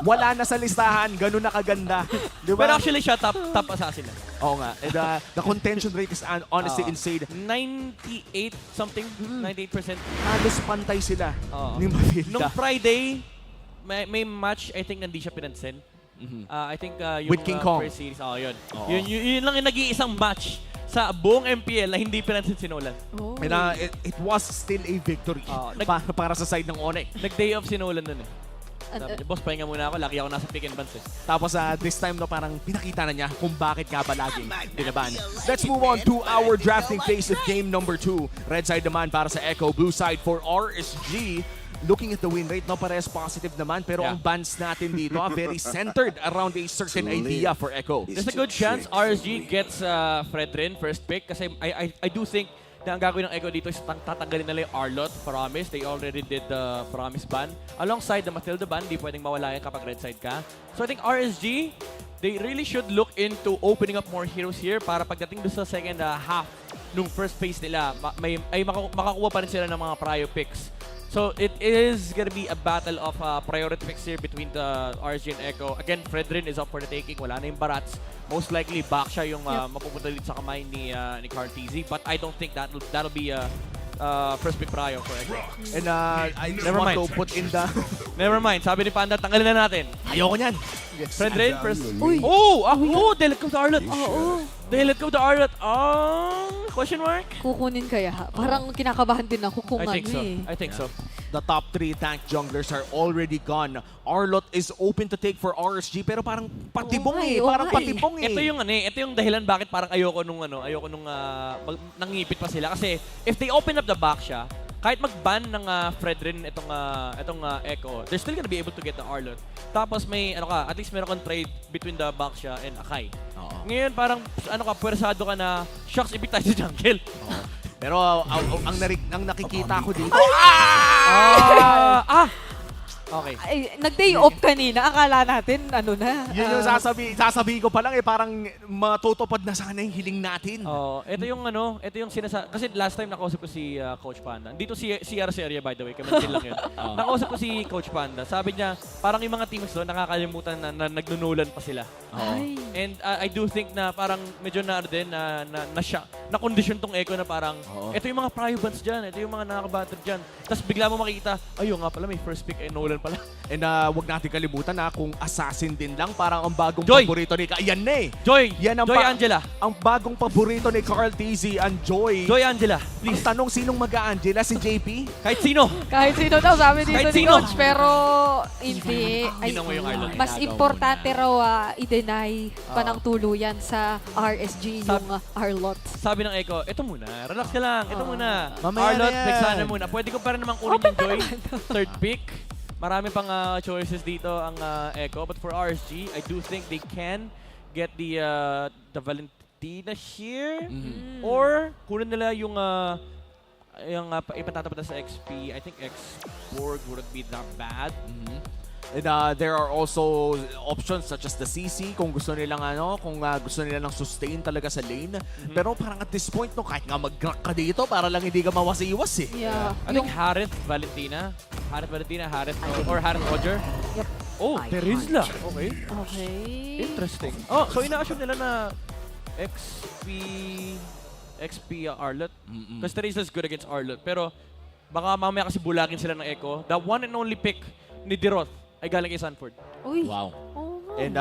Wala na sa listahan, ganun na kaganda. Diba? Pero actually siya top assassin na. Oo nga. And the contention rate is honestly insane. 98 something, 98%. Halos pantay sila ni Matilda. Nung Friday, may match, I think hindi siya pinansin. I think yung with King Kong first series, yun. Yun lang yung nag-iisang match sa buong MPL na hindi pinansin si Nolan. And it was still a victory para sa side ng Onyx. Nag-day off si Nolan nun eh. Boss, pahinga muna ako. Laki ako nasa pick and bans eh. Tapos this time parang pinakita na niya kung bakit ka ba laging binaban. Let's move on to our drafting phase of game number 2. Red side naman para sa Echo, blue side for RSG. Looking at the win rate, parehas positive naman, pero ang bans natin dito very centered around a certain idea for Echo. There's a good chance RSG gets Fredrin first pick kasi I do think na ang gagawin ng Echo dito is tatanggalin nila yung Arlot, Promise. They already did the Promise ban. Alongside the Matilda ban, di pwedeng mawala yan kapag red side ka. So I think RSG, they really should look into opening up more heroes here para pagdating doon sa second half nung first phase nila, makakuha pa rin sila ng mga prio picks. So it is gonna be a battle of priority picks here between the RSG and Echo. Again, Fredrin is up for the taking. Wala na yung Barats. Most likely, back siya yung mapupunta dito sa kamay ni KarlTzy. But I don't think that'll be first pick prior for Echo. And I just Never want mind. to put in the... Never mind. Sabi ni Panda, tanggalin na natin. Ayoko niyan. Fredrin, first... Oh, they let go the Arlot. They let go the Arlot. Question mark? Kukunin kaya? Parang kinakabahan din ako kung I think so. eh. I think so. The top 3 tank junglers are already gone. Arlot is open to take for RSG pero parang patibong Parang patibong Ito yung dahilan bakit parang ayoko nung nangipit pa sila kasi if they open up the back siya, kahit mag-ban ng Fredrin itong Echo, they're still gonna be able to get the Arlot. Tapos may at least meron kang trade between the back siya and Akai. Ngayon parang puwersado ka na shocks ibig tayo sa jungle. Pero ang nakikita ko dito, Okay. Ay, nag-day off kanina. Akala natin, yun yung sasabihin ko pa lang parang matutupad na sana yung hiling natin. Ito yung kasi last time nakausap ko si Coach Panda. Dito si RSG area by the way, kamentin lang yun. Nakausap ko si Coach Panda. Sabi niya, parang yung mga teams doon nakakalimutan na nagnunulan pa sila. And I do think na parang medyo na condition tong Echo na parang ito yung mga prio bans dyan, ito yung mga nakakabatter dyan. Tapos bigla mo makita, ayun nga pala may first pick ay Nolan pala. And wag natin kalimutan kung assassin din lang, parang ang bagong paborito ni Ayan na Joy! Yan ang Joy Angela! Ang bagong paborito ni KarlTzy, ang Joy. Joy Angela, please. Ang tanong, sinong mag-a-Angela? Si JP? Kahit sino! Kahit sino daw, sabi dito Kahit ni sino. Coach. Pero hindi. Mas importante raw i-deny pa ng tuluyan sa RSG yung Arlot. Sabi ng Echo, ito muna, relax ka lang, ito muna. Mamaya Arlot, na yan. next na muna. Pwede ko pa rin namang kunin yung Joy. Third pick. Marami pang choices dito ang Echo. But for RSG, I do think they can get the Valentina here. Or kunin nila yung ipatatapat sa XP. I think X-Borg wouldn't be that bad. And there are also options such as the CC kung gusto nilang gusto nila ng sustain talaga sa lane. Pero parang at this point kahit nga mag-crack ka dito para lang hindi ka mawasiwas Yeah. I think Harith Valentina, or Harith Roger. Yep. Oh, Terizla. Okay. Okay. Interesting. Oh, so ina-assume nila na XP Arlot. Because Terizla is good against Arlot. Pero baka mamaya kasi bulagin sila ng Echo. The one and only pick ni Diroth ay galing kay Sanford. Uy. Wow. And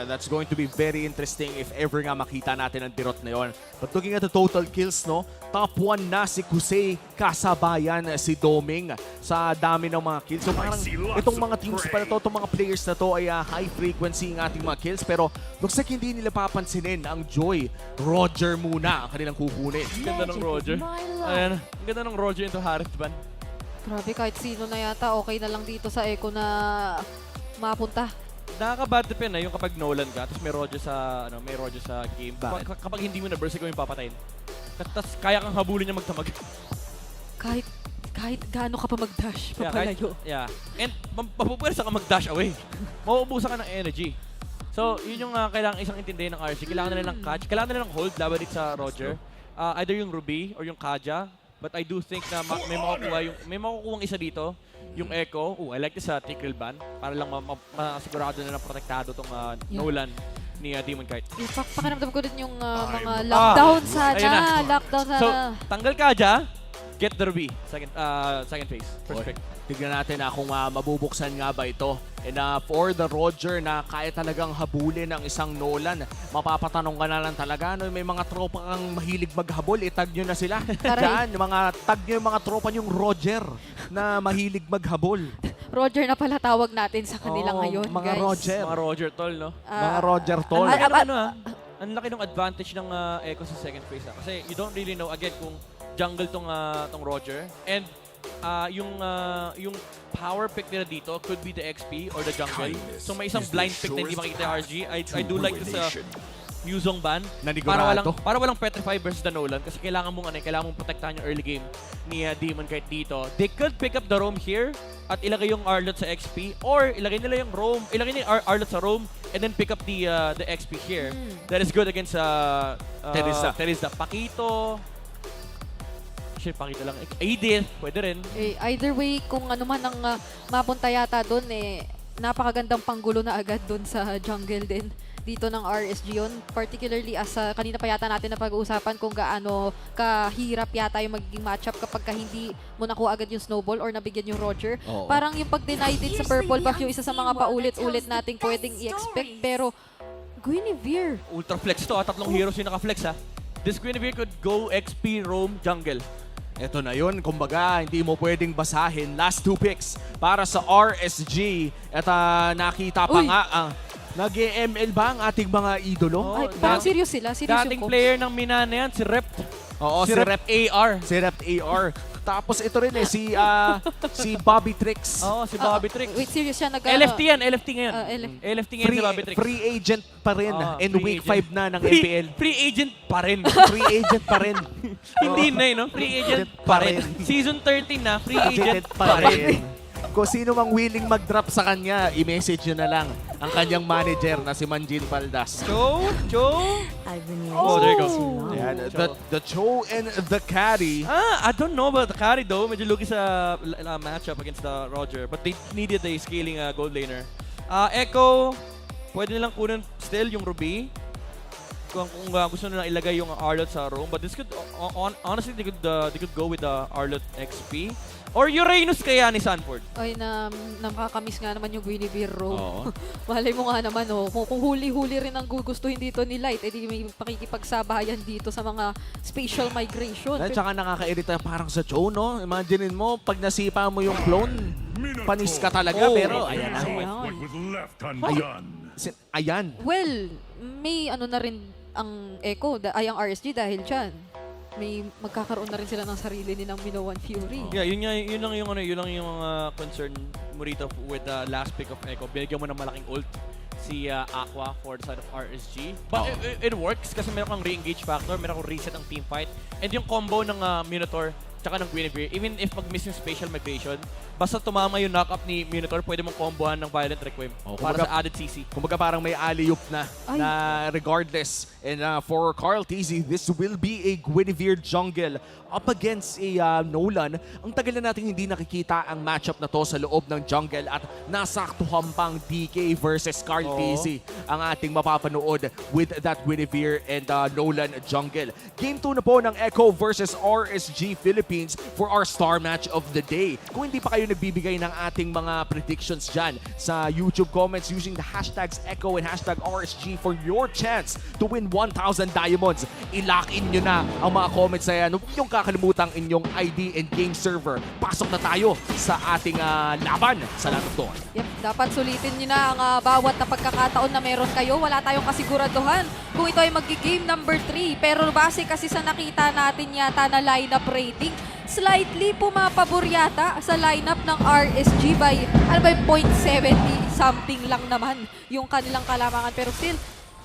that's going to be very interesting if ever nga makita natin ang Dirot na yun. But looking at the total kills, top 1 na si Kusei, kasabayan si Doming sa dami ng mga kills. So parang itong mga teams pa na to, itong mga players na to ay high frequency ng ating mga kills. Pero looks like hindi nila papansinin ang Joy. Roger muna ang kanilang kukunin. Ganda ng Roger. Ayan, ang ganda ng Roger into Harith Ban. Grabe, kahit sino na yata, okay na lang dito sa Echo na mapunta. Nakaka-bad trip yung kapag Nolan ka, tapos may Roger sa game. Kapag hindi mo na-burst, ikaw yung papatayin. Tapos kaya kang habulin niya magtamag. Kahit gaano ka pa mag-dash, papalayo. And mapupwersa ka mag-dash away. Mauubusan ka ng energy. So, yun yung kailangan isang intindihin ng RSG. Kailangan nila ng catch, kailangan nila ng hold laban dito sa Roger. Either yung Ruby or yung Kaja. But I do think na may makukuha isa dito, yung Echo. I like this tickle ban para lang masigurado na protektado tong Nolan ni Demonkite. Pakiramdam ko din yung mga lockdown sana. Lockdown sana. So, tanggal Kaja, get the Ruby. Second phase. First pick. Tignan natin kung mabubuksan nga ba ito. And for the Roger na kaya talagang habulin ang isang Nolan, mapapatanong ka na lang talaga. May mga tropa kang mahilig maghabol, itag nyo na sila. Diyan, tag nyo yung mga tropa nyong Roger na mahilig maghabol. Roger na pala tawag natin sa kanila ngayon, mga guys. Roger. Mga Roger Tol, no? Mga Roger Tol. Ang laki ng advantage ng Echo sa second phase. Kasi you don't really know, again, kung jungle tong Roger. And yung power pick nila dito could be the XP or the jungle. So may isang blind pick na hindi makikita yung RSG. I do like this Yuzong ban. Para walang petrify versus the Nolan. Kasi kailangan mong protektahan yung early game ni Demonkite dito. They could pick up the roam here at ilagay yung Arlot sa XP or ilagay nila yung roam, ilagay nila yung Arlot sa roam and then pick up the XP here. That is good against Terizla. Pakito. Skirmishes, pakita lang. Edith, pwede rin. Either way, kung ano man ang mapunta yata doon, napakagandang panggulo na agad doon sa jungle din. Dito ng RSG yun. Particularly as kanina pa yata natin na pag-uusapan kung gaano kahirap yata yung magiging matchup kapag hindi mo nakuha agad yung snowball or nabigyan yung Roger. Parang yung pag-deny din sa purple buff yung isa sa mga paulit-ulit nating pwedeng i-expect. Pero Guinevere. Ultra flex to, 3 heroes yung naka-flex ha. This Guinevere could go XP roam jungle. Ito na yun, kumbaga, hindi mo pwedeng basahin. Last 2 picks para sa RSG. At nakita pa nga, nag-ML ba ang ating mga idolo? Ay, parang serious sila. Serious dating yung player ng Manana yan, si Rep. Oo, si Rep AR. Si Rep AR. Tapos ito rin si Bobby Tricks. Oo, si Bobby Tricks. Wait, serious siya. LFT yan, LFT ngayon. LFT ngayon si Bobby Tricks. Free agent pa rin. And week 5 na ng MPL. Free agent pa rin. Free agent pa rin. Hindi na no? Free agent pa rin. Season 13 na, free agent pa rin. Kung sino mang willing mag-drop sa kanya, i-message nyo na lang ang kanyang manager na si Manjin Paldas. Cho? Oh, there you go. Yan, the Cho and the Carry. I don't know about the Carry though. Medyo lugi sa matchup against the Roger. But they needed a scaling gold laner. Echo, pwede nilang kunin still yung Ruby. Kung gusto nila ilagay yung Arlot sa room. But this could, honestly, they could go with the Arlot XP. Or Uranus kaya ni Sanford. Ay, nakakamiss nga naman yung Guinevere roam. Malay mo nga naman, kung huli-huli rin ang gugustuhin dito ni Light, edi may pakikipagsabayan dito sa mga spatial migration. At saka nakakairita parang sa Cho, no? Imaginein mo, pag nasipa mo yung clone, panis ka talaga. Pero, ayan na. Ayan. Well, may ano na rin ang Echo, ay ang RSG dahil dyan. May magkakaroon na rin sila ng sarili nilang Minoan Fury. Yeah, yun lang yung concern mo rito with the last pick of Echo. Binigyan mo ng malaking ult si Aqua for the side of RSG. But it works kasi meron kang re-engage factor, meron kang reset ang team fight. And yung combo ng Minotaur tsaka ng Guinevere, even if mag-miss yung spatial migration, basta tumama yung knock-up ni Minotaur, pwede mong combohan ng Violent Requiem para sa added CC. Kumbaga parang may alley-oop na regardless. And for KarlTzy, this will be a Guinevere jungle up against a Nolan. Ang tagal na natin hindi nakikita ang matchup na to sa loob ng jungle at nasaktuhan pang DK versus KarlTzy ang ating mapapanood with that Guinevere and Nolan jungle. Game 2 na po ng Echo versus RSG Philippines for our star match of the day. Kung hindi pa kayo nagbibigay ng ating mga predictions dyan sa YouTube comments using the hashtags Echo and hashtag RSG for your chance to win 1,000 diamonds, i-lock in nyo na ang mga comments na yan. Huwag niyong kakalimutan inyong ID and game server. Pasok na tayo sa ating laban sa lahat doon. Yep, dapat sulitin nyo na ang bawat na pagkakataon na meron kayo. Wala tayong kasiguraduhan kung ito ay mag-game number 3. Pero base kasi sa nakita natin yata na lineup rating, slightly pumapabor yata sa lineup ng RSG by 0.70 something lang naman yung kanilang kalamangan. Pero still,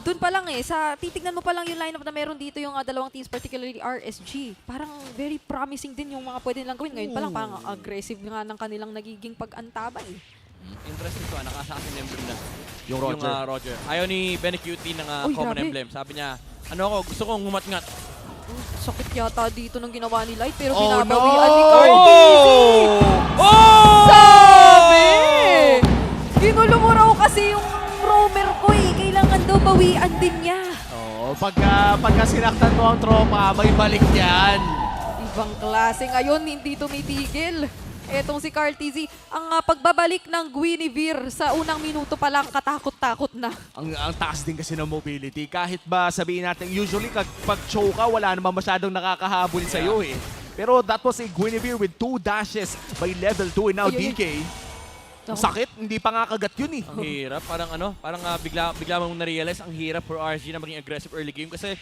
doon pa lang sa titignan mo pa lang yung lineup na meron dito yung dalawang teams, particularly RSG. Parang very promising din yung mga pwede nilang gawin. Ngayon pa lang, parang aggressive nga ng kanilang nagiging pag-antabay. Interesting to, naka-assassin emblem na. Yung Roger. Ayaw ni Benecutie ng common emblem. Sabi niya, gusto kong humatngat. Sakit yata dito ng ginawa ni Light, pero binabawian ni KarlTzy. Sabi! Ginulo mo raw kasi yung roamer ko kailangan daw bawian din niya. Pagka sinaktan mo ang tropa, may balik yan. Ibang klase ngayon, hindi tumitigil. Etong si KarlTzy, ang pagbabalik ng Guinevere sa unang minuto pa lang, katakot-takot na. Ang taas din kasi ng mobility. Kahit ba sabihin natin, usually pag chow ka, wala naman masyadong nakakahabol sa'yo Pero that was a Guinevere with 2 dashes by level 2 and now DK. Sakit, hindi pa nga kagat yun Ang hirap, parang bigla mong na-realize ang hirap for RSG na maging aggressive early game kasi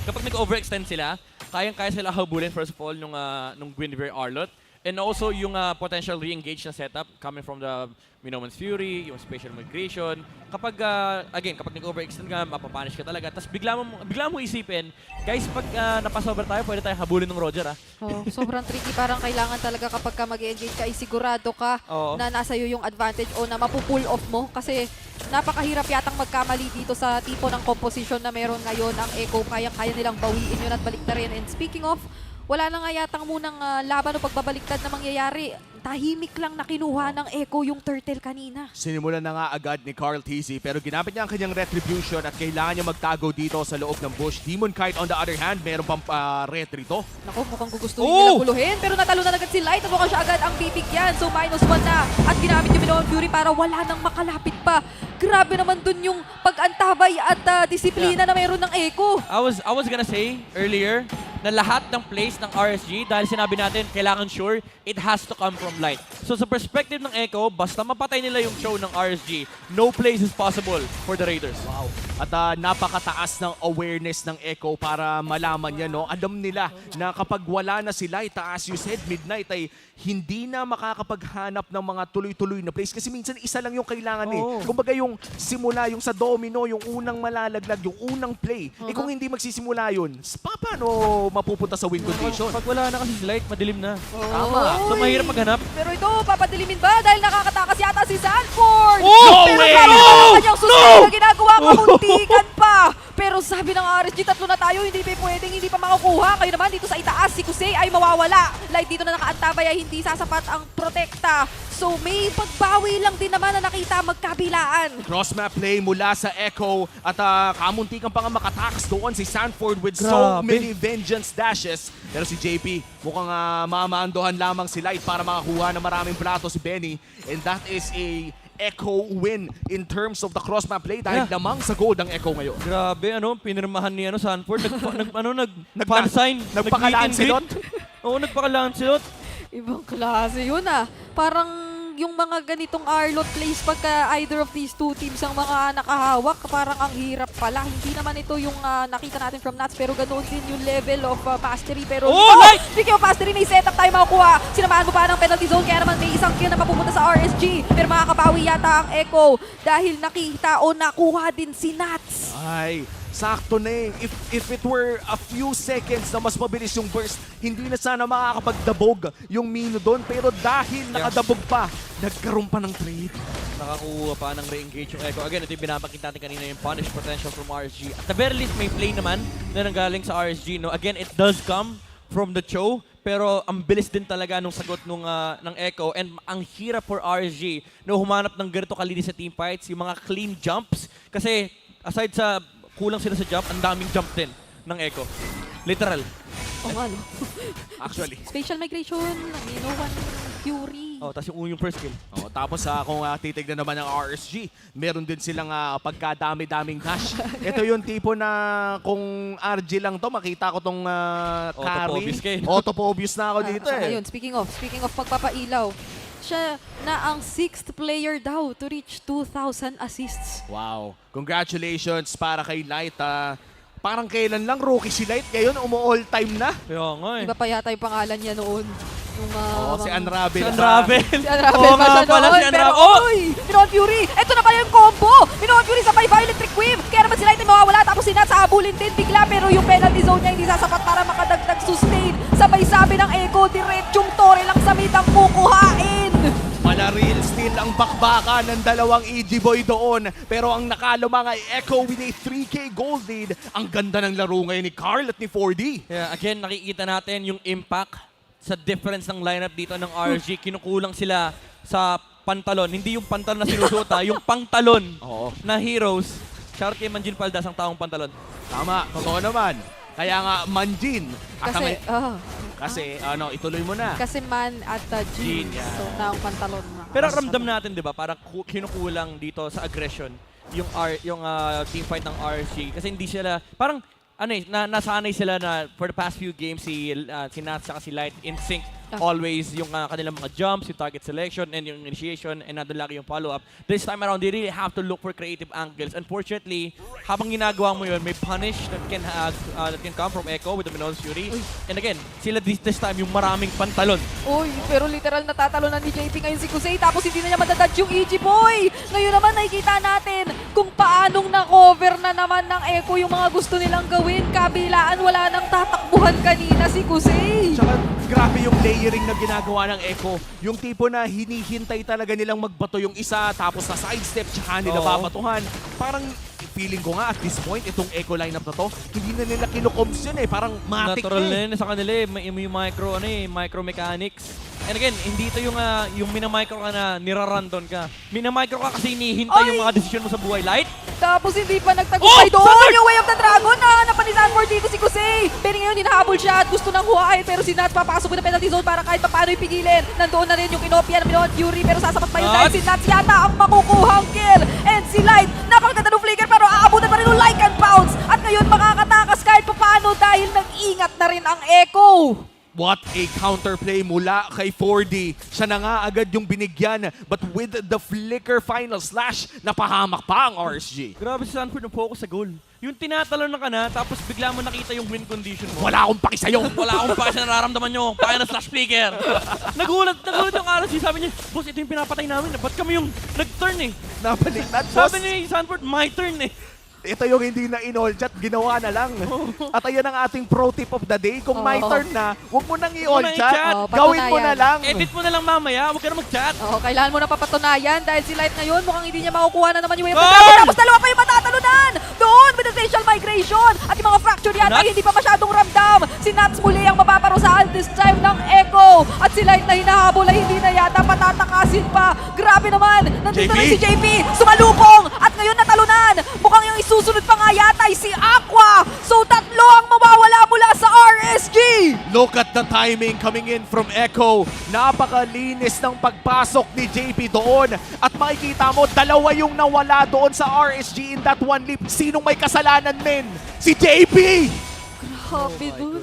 kapag nag-overextend sila, kayang-kaya sila habulin first of all nung Guinevere Arlot. And also yung potential re-engage na setup coming from the Minoman's Fury, yung spatial migration. Kapag, kapag nag-overextend ka, mapapunish ka talaga. Tapos bigla mo isipin, guys, pag napasobra tayo, pwede tayo habulin ng Roger Sobrang tricky. Parang kailangan talaga kapag ka mag-engage ka, sigurado ka na nasa iyo yung advantage o na mapupull off mo. Kasi napakahirap yatang magkamali dito sa tipo ng composition na meron ngayon ang Echo. Kaya nilang bawiin yun at balik na rin. And speaking of, wala na nga yatang munang laban o pagbabaliktad na mangyayari. Tahimik lang na kinuha ng Echo yung turtle kanina. Sinimulan na nga agad ni KarlTzy pero ginamit niya ang kanyang retribution at kailangan niya magtago dito sa loob ng bush. Demonkite on the other hand, meron pang retry to. Naku, mukhang gugustuhin nilang guluhin pero natalo na agad si Light at mukhang siya agad ang bibigyan. So -1 na at ginamit yung Minoan Fury para wala nang makalapit pa. Grabe naman dun yung pag-antabay at disiplina na meron ng Echo. I was gonna say earlier na lahat ng plays ng RSG, dahil sinabi natin, kailangan sure, it has to come from Light. So sa perspective ng Echo, basta mapatay nila yung show ng RSG, no plays is possible for the Raiders. Wow. At napakataas ng awareness ng Echo para malaman niya, no? Alam nila na kapag wala na si Light, as you said, Midnight ay hindi na makakapaghanap ng mga tuloy-tuloy na plays. Kasi minsan isa lang yung kailangan Kumbaga yung simula, yung sa domino, yung unang malalaglag, yung unang play. Eh kung hindi magsisimula yun, paano mapupunta sa win condition? Pag wala na kasi si Light, madilim na. Tama. So mahirap maghanap. Pero ito, papadilimin ba? Dahil nakakatakas yata si Sanford! Oh! Pero No way! grabe naman ang kanyang sustain No! na ginagawa, kamuntikan pa! Pero sabi ng RSG, 3 na tayo, hindi pa pwedeng, hindi pa makukuha. Kayo naman dito sa itaas, si Kusei ay mawawala. Light dito na nakaantabay ay hindi sasapat ang protekta. So may pagbawi lang din naman na nakita magkabilaan. Cross-map play mula sa Echo at kamuntikan pa nga makatakas doon si Sanford with so many vengeance dashes. Pero si JP mukhang mamaandohan lamang si Light para makakuha ng maraming plato si Benny. And that is a Echo win in terms of the cross-map play dahil lamang sa gold ang Echo ngayon. Grabe, pinirmahan ni Sanford. Nag-fan-sign. Nagpaka-Lancelot? Oo, nagpaka-Lancelot. Ibang klase yun Parang yung mga ganitong Arlot plays pagka either of these two teams ang mga nakahawak, parang ang hirap pala. Hindi naman ito yung nakita natin from Nats, pero ganoon din yung level of mastery. Pero speaking of mastery, may setup tayo makukuha. Sinamahan mo pa ng penalty zone, kaya naman may isang kill na mapupunta sa RSG. Pero makakabawi yata ang Echo dahil nakita o nakuha din si Nats. Ay, sakto na If it were a few seconds na mas mabilis yung burst, hindi na sana makakapagdabog yung Mino doon. Pero dahil nakadabog pa, nagkaroon pa ng trade. Nakakuha pa ng re-engage yung Echo. Again, ito yung binabakit natin kanina, yung punish potential from RSG. At the very least, may play naman na nanggaling sa RSG. No? Again, it does come from the Cho, pero ang bilis din talaga nung sagot ng Echo. And ang hirap for RSG no humanap ng ganito kalinis sa team fights, yung mga clean jumps. Kasi aside sa kulang sila sa jump, ang daming jump din ng Echo. Literal. Actually. Spatial migration, Minoan Fury. Tapos yung first kill. Tapos kung titignan naman ng RSG, meron din silang pagkadami-daming dash. Ito yung tipo na kung RG lang to, makita ko tong carry. Auto-obvious na ako dito Ayun, speaking of pagpapailaw, siya na ang 6th player daw to reach 2,000 assists. Wow. Congratulations para kay Light. Parang kailan lang rookie si Light, ngayon all-time na. Kaya nga Iba pa yata yung pangalan niya noon. Si Unravel. Si Unravel pa siya noon. Pero Minoan Fury! Ito na pala yung combo! Minoan Fury sabay Electric Wave! Kaya naman si Light ay mawawala, tapos si Nats abulin din bigla, pero yung penalty zone niya hindi sasapat para makadagdag sustain. Sabay sabi ng Echo, diretsyong tore lang sa mid ang kukuhain! Manaril still ang bakbakan ng dalawang EG Boy doon. Pero ang nakalumang ay Echo with a 3K gold lead. Ang ganda ng laro ngayon ni Karl at ni 4D. Yeah, again, nakikita natin yung impact sa difference ng lineup dito ng RSG. Kinukulang sila sa pantalon. Hindi yung pantalon na sinusuota, yung pangtalon na heroes. Shout kay Manjin Paldas ang taong pantalon. Tama, totoo naman. Kaya nga, Manjin. Kasi ituloy mo na. Kasi man at jeans. So, taong pantalon na. Pero ramdam natin, di ba, parang kinukulang dito sa aggression yung team fight ng RSG. Kasi hindi sila, parang, nasanay sila na for the past few games, si Nats at si Light in sync. Always yung kanilang mga jumps, yung target selection, and yung initiation, and nandun lagi yung follow-up. This time around, they really have to look for creative angles. Unfortunately, habang ginagawa mo yun, may punish that can come from Echo with the Minoan Fury. And again, sila this time yung maraming pantalon. Pero literal natatalo na ni JP ngayon si Kusei, tapos hindi na niya madadodge yung EG Boy. Ngayon naman nakikita natin kung paanong na-cover na naman ng Echo yung mga gusto nilang gawin. Kabilaan, wala nang tatakbuhan kanina si Kusei. Tsaka grabe yung layering na ginagawa ng Echo. Yung tipo na hinihintay talaga nilang magbato yung isa, tapos na sidestep, tsaka nila babatuhan. Parang feeling ko nga at this point, itong Echo lineup na to, hindi na nila kinukoms yun eh. Parang matik Natural na eh. na yun sa kanila eh. May micro, micro mechanics. And again, hindi ito yung minamicro ka na nirarandon ka. Minamicro ka kasi hinihintay yung mga desisyon mo sa buhay. Light? Tapos hindi pa nagtagumpay doon yung Way of the Dragon na napanisan for dito si Kusei. Pero ngayon hinahabol siya at gusto nang huwain pero si Nats papasok na penalty zone para kahit paano ipigilin. Nandoon na rin yung kinopia ng Pinoy Fury pero sasapat pa yun dahil si Nats yata ang makukuhang kill. And si Light, napakaganda ng flicker pero aabutan pa rin yung like and bounce. At ngayon makakatakas kahit paano dahil nag-ingat na rin ang Echo. What a counterplay mula kay 4D. Siya na nga agad yung binigyan. But with the flicker final slash, napahamak pa ang RSG. Grabe si Sanford na focus sa goal. Yung tinatalon na ka na, tapos bigla mo nakita yung win condition mo. Wala akong paki sa'yo. Wala akong paki sa nararamdaman nyo. Kaya na slash flicker. nagulat yung RSG. Sabi niya, boss, ito yung pinapatay namin. Ba't kami yung nag-turn eh? Napaligtad, boss. Sabi ni Sanford, my turn eh. Ito yung hindi na in-all-chat, ginawa na lang. At ayan ang ating pro tip of the day. Kung my turn na, huwag mo nang i-all-chat. Gawin mo na lang. Edit mo na lang mamaya, huwag ka na mag-chat. Kailangan mo na papatunayan dahil si Light ngayon mukhang hindi niya makukuha na naman yung Way of the Dragon. Tapos dalawa pa yung matatalunan. Doon with the facial migration. At yung mga fracture yata hindi pa masyadong ramdam. Si Nats muli ang mapaparusahan this time ng Echo. At si Light na hinahabol ay hindi na yata patatakasin pa. Grabe naman. Nandito na si JP. Sumalupong. At ngayon natalunan. Mukhang yung susunod pa nga yata ay si Aqua. So tatlo ang mawawala mula sa RSG. Look at the timing coming in from Echo. Napakalinis ng pagpasok ni JP doon. At makikita mo, dalawa yung nawala doon sa RSG in that one leap. Sinong may kasalanan, men? Si JP! Grabe dun.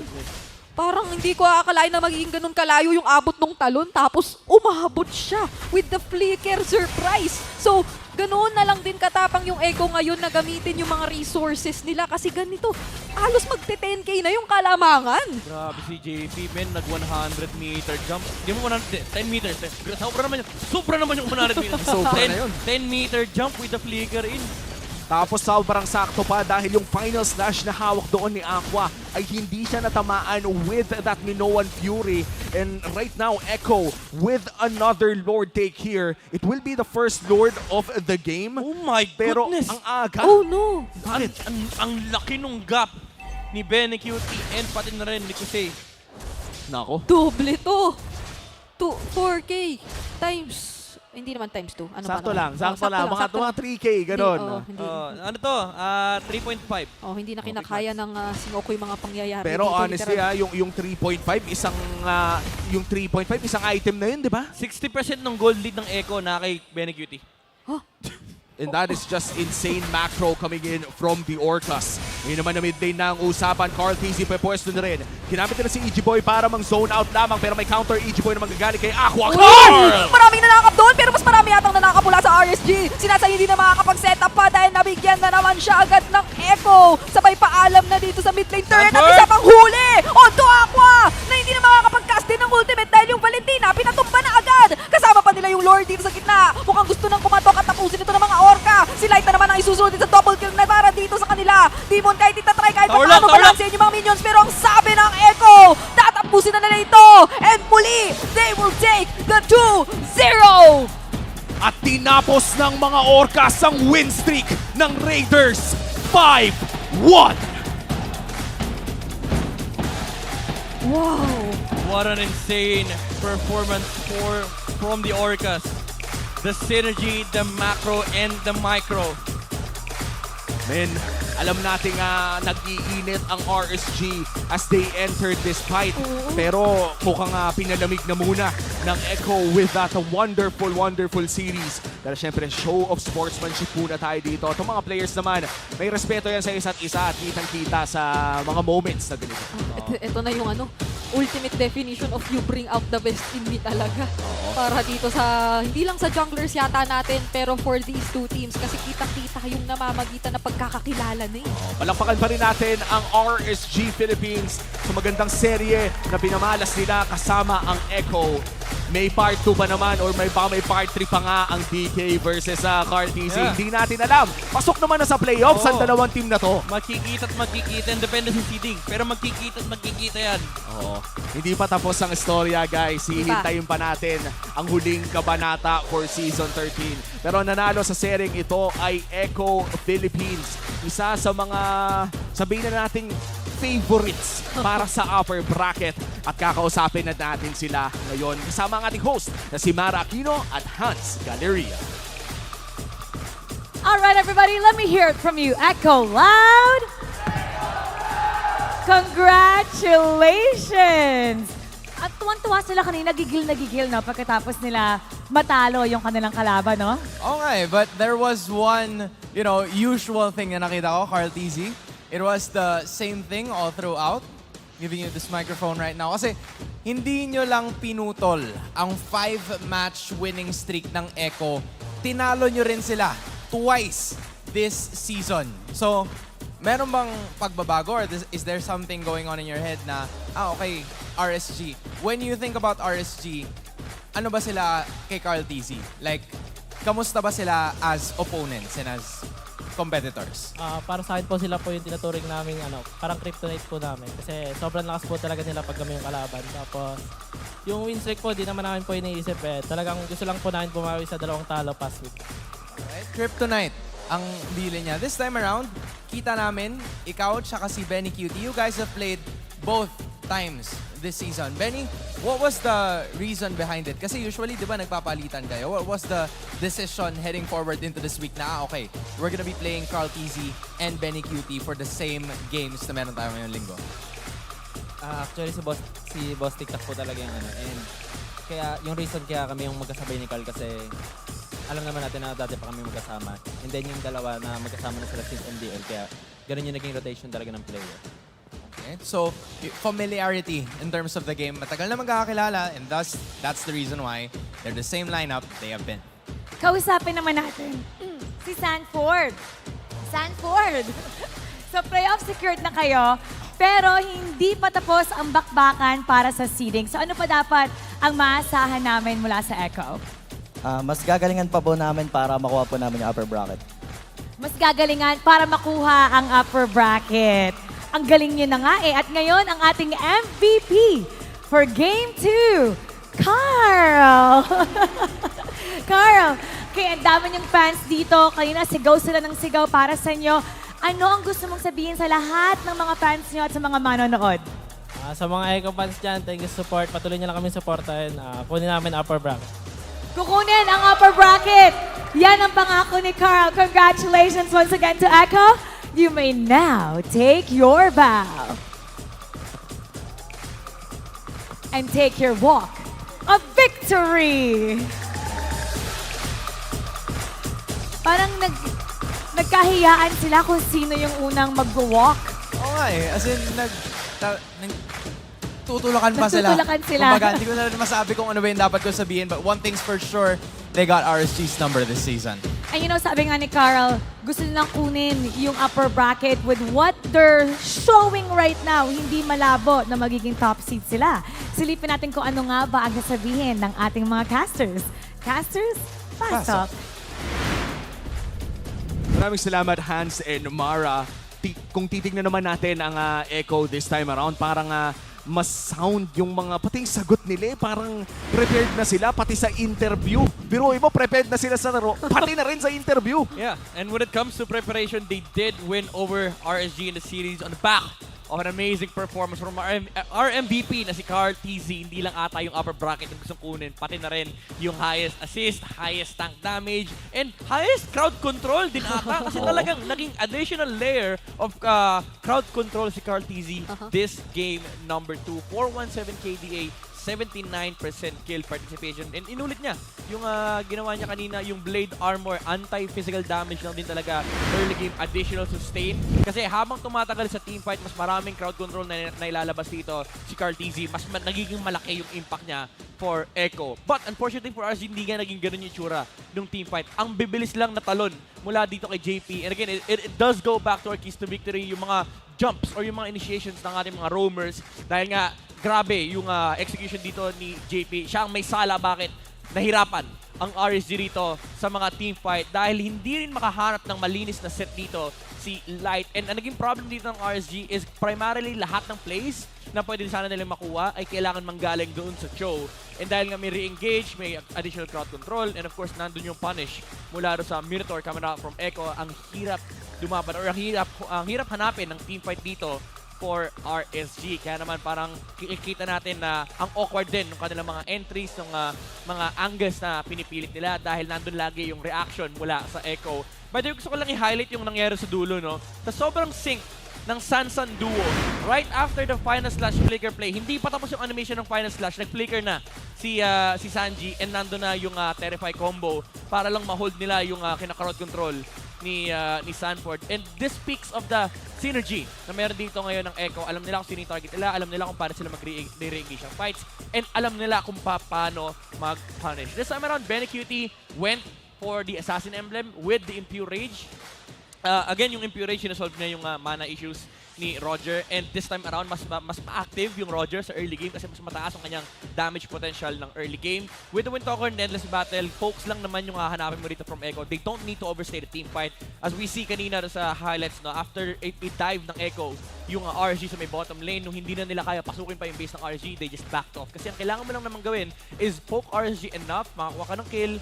Parang hindi ko akalain na magiging ganun kalayo yung abot ng talon. Tapos umabot siya with the flicker surprise. So, ganoon na lang din katapang yung Echo ngayon na gamitin yung mga resources nila kasi ganito, halos magte-10k na yung kalamangan. Grabe si JP, men, nag-100-meter jump. Hindi mo 10 meters. Sobra naman yung 100 meters. Sobra na yun. 10-meter jump with the flicker in. Tapos sobrang sakto pa dahil yung final slash na hawak doon ni Aqua ay hindi siya natamaan with that Minoan Fury. And right now, Echo with another Lord take here. It will be the first Lord of the game. Oh my goodness! Pero ang aga. Oh no! Ang laki nung gap ni BNQT and pati na rin ni Kusei. Nako. Doble to! 4K times... Hindi naman times 2. Sakto lang. Mga 3K, gano'n. Ano to? 3.5. Hindi na kinakaya ng Singoko yung mga pangyayari. Pero dito, honestly, yung 3.5, isang item na yun, di ba? 60% ng gold lead ng Echo na kay BNQT. And that is just insane macro coming in from the Orcas. Ngayon naman na mid lane na ang usapan. KarlTzy pwesto na rin. Ginamit na si EG Boy para mang zone out lamang pero may counter EG Boy na manggagaling kay Aqua. Karl! Maraming nanakap doon pero mas marami yatang nanakap mula sa RSG. Sinasay hindi na makakapag-setup pa dahil nabigyan na naman siya agad ng Echo. Sabay paalam na dito sa mid lane turret at isa pang huli. Onto Aqua na hindi na makakapag-cast din ng ultimate dahil yung Valentina pinatumba na agad. Kasama pa nila yung Lord dito sa gitna. Mukhang gusto nang kumatok at tapusin ito ng mga Orca. Si Light na naman ang isusunod din sa double kill na para dito sa kanila. Demonkite itatry kahit paano balansin yung mga minions pero ang sabi ng Echo, tatapusin na nila ito. And muli, they will take the 2-0. At tinapos ng mga Orcas ang win streak ng Raiders. 5-1. Wow. What an insane performance from the Orcas. The synergy, the macro, and the micro. Men, alam natin nag-iinit ang RSG as they entered this fight. Pero mukhang pinalamig na muna ng Echo with that wonderful, wonderful series. Dahil syempre, show of sportsmanship muna tayo dito. Itong mga players naman, may respeto yan sa isa't isa at kitang-kita sa mga moments na ganito. Ito na yung ultimate definition of you bring out the best in me talaga. Para dito sa, hindi lang sa junglers yata natin, pero for these two teams, kasi kitang-kita yung namamagitan na pagkakakilala na eh. Palakpakan pa rin natin ang RSG Philippines sa magandang serye na pinamalas nila kasama ang Echo. may part 2 pa naman or may part 3 pa nga ang DK versus KarlTzy. Yeah. Hindi natin alam. Pasok naman na sa playoffs ang dalawang team na to. Magkikita at magkikita. Depende sa seeding. Pero magkikita at magkikita yan. Oo. Hindi pa tapos ang istorya, guys. Hihintayin pa natin ang huling kabanata for Season 13. Pero nanalo sa sering ito ay Echo Philippines. Isa sa mga, sabihin na nating favorites para sa upper bracket. At kakausapin na natin sila ngayon kasama ang ating host na si Mara Aquino at Hans Galeria. All right, everybody, let me hear it from you. Echo loud. Congratulations! At tuwan-tuwa sila kanina, gigil na gigil, no? Pagkatapos nila matalo yung kanilang kalaban, no? Okay, but there was one, usual thing na nakita ko, KarlTzy. It was the same thing all throughout. Giving you this microphone right now. Kasi hindi nyo lang pinutol ang 5-match winning streak ng Echo. Tinalo nyo rin sila twice this season. So, meron bang pagbabago or is there something going on in your head na, okay, RSG. When you think about RSG, ano ba sila kay KarlTzy? Like, kamusta ba sila as opponents and as competitors? Para sa akin po sila po yung tinuturing namin parang kryptonite po namin kasi sobrang lakas po talaga nila pag kami yung kalaban. Tapos yung win streak po, di naman namin po iniisip Talagang gusto lang po namin bumawi sa 2 talo past week. Alright, kryptonite ang bili niya. This time around, kita namin, ikaw at si Benny Cutie, you guys have played both times this season. Benny, what was the reason behind it? Kasi usually, di ba, nagpapalitan kayo. What was the decision heading forward into this week na, okay, we're gonna be playing KarlTzy and Benny Cutie for the same games na meron tayo ngayong linggo? Actually, si Boss TikTok po talaga yung and kaya yung reason kaya kami yung magkasabay ni Karl kasi alam naman natin na dati pa kami magkasama. And then yung dalawa na magkasama na sila since MDL, kaya ganun yung naging rotation talaga ng player. Okay. So, familiarity in terms of the game. Matagal na magkakakilala and thus, that's the reason why they're the same lineup they have been. Kausapin naman natin si Sanford. Sanford! So, playoff secured na kayo, pero hindi pa tapos ang bakbakan para sa seeding. So, ano pa dapat ang maasahan namin mula sa Echo? Mas gagalingan pa po namin para makuha po namin yung upper bracket. Mas gagalingan para makuha ang upper bracket. Ang galing nyo na nga At ngayon, ang ating MVP for Game 2, Karl! Karl, kaya ang dami niyong fans dito. Kanina sigaw sila ng sigaw para sa inyo. Ano ang gusto mong sabihin sa lahat ng mga fans niyo at sa mga manonood? Sa mga Echo fans dyan, thank you support. Patuloy niyo lang kami supportahin. Kunin namin upper bracket. Kukunin ang upper bracket. Yan ang pangako ni Karl. Congratulations once again to Echo. You may now take your bow and take your walk of victory. Parang nagkahiyaan sila kung sino yung unang mag-walk. Oo nga As in, tutulakan pa sila. Nagtutulakan sila. Kumbaga, hindi ko na rin masabi kung ano ba yung dapat ko sabihin. But one thing's for sure, they got RSG's number this season. And sabi nga ni Karl, gusto nilang kunin yung upper bracket with what they're showing right now. Hindi malabo na magiging top seed sila. Silipin natin kung ano nga ba ang sasabihin ng ating mga casters. Casters, pasok. Maraming salamat, Hans and Mara. Kung titignan naman natin ang Echo this time around, parang mas sound yung mga, pati yung sagot nila, parang prepared na sila, pati sa interview. Biruin mo, prepared na sila sa laro, pati na rin sa interview. Yeah, and when it comes to preparation, they did win over RSG in the series on the back of an amazing performance from our MVP na si KarlTzy. Hindi lang ata yung upper bracket yung gustong kunin, pati na rin yung highest assist, highest tank damage, and highest crowd control din ata. Kasi talagang naging additional layer of crowd control si KarlTzy this game number 2. 417 KDA, 79% kill participation. And inulit niya yung ginawa niya kanina, yung blade armor, anti-physical damage lang din talaga. Early game, additional sustain. Kasi habang tumatagal sa teamfight, mas maraming crowd control na ilalabas dito si KarlTzy. Mas nagiging malaki yung impact niya for Echo. But unfortunately for RSG, hindi nga naging ganun yung tsura ng teamfight. Ang bibilis lang na talon mula dito kay JP. And again, it does go back to our keys to victory, yung mga jumps or yung mga initiations ng ating mga roamers. Dahil nga, grabe yung execution dito ni JP. Siya ang may sala bakit nahirapan ang RSG dito sa mga team fight dahil hindi rin makahanap ng malinis na set dito si Light. And ang naging problem dito ng RSG is primarily lahat ng plays na pwede sana nilang makuha ay kailangan manggaling doon sa Cho. And dahil nga may re-engage, may additional crowd control, and of course nandun yung punish mula sa Minotaur coming out from Echo, ang hirap dumaban or ang hirap hanapin ng team fight dito for RSG. Kaya naman parang kikita natin na ang awkward din ng kanilang mga entries, ng mga angles na pinipilit nila dahil nandun lagi yung reaction mula sa Echo. By the way, gusto ko lang i-highlight yung nangyari sa dulo, no? Sa sobrang sync ng Sansan duo, right after the final slash flicker play, hindi pa tapos yung animation ng final slash, nag-flicker na si Sanji and nandun na yung Terrify combo para lang ma-hold nila yung kina-crowd control ni Sanford. And this speaks of the synergy na meron dito ngayon ng Echo. Alam nila kung sino yung target nila, alam nila kung paano sila mag-re-engage ang fights, and alam nila kung paano mag-punish. This time around, BNQT went for the Assassin Emblem with the Impure Rage. Again, yung Impure Rage, sinasolve na yung mana issues ni Roger, and this time around mas ma-active yung Roger sa early game kasi mas mataas ang kanyang damage potential ng early game. With the Windtalker and Endless Battle, focus lang naman yung hahanapin mo rito from Echo. They don't need to overstay the team fight. As we see kanina sa highlights, no, after a dive ng Echo, yung RSG sa may bottom lane, nung hindi na nila kaya pasukin pa yung base ng RSG, they just backed off. Kasi ang kailangan mo lang naman gawin is poke RSG enough, makakuha ka ng kill,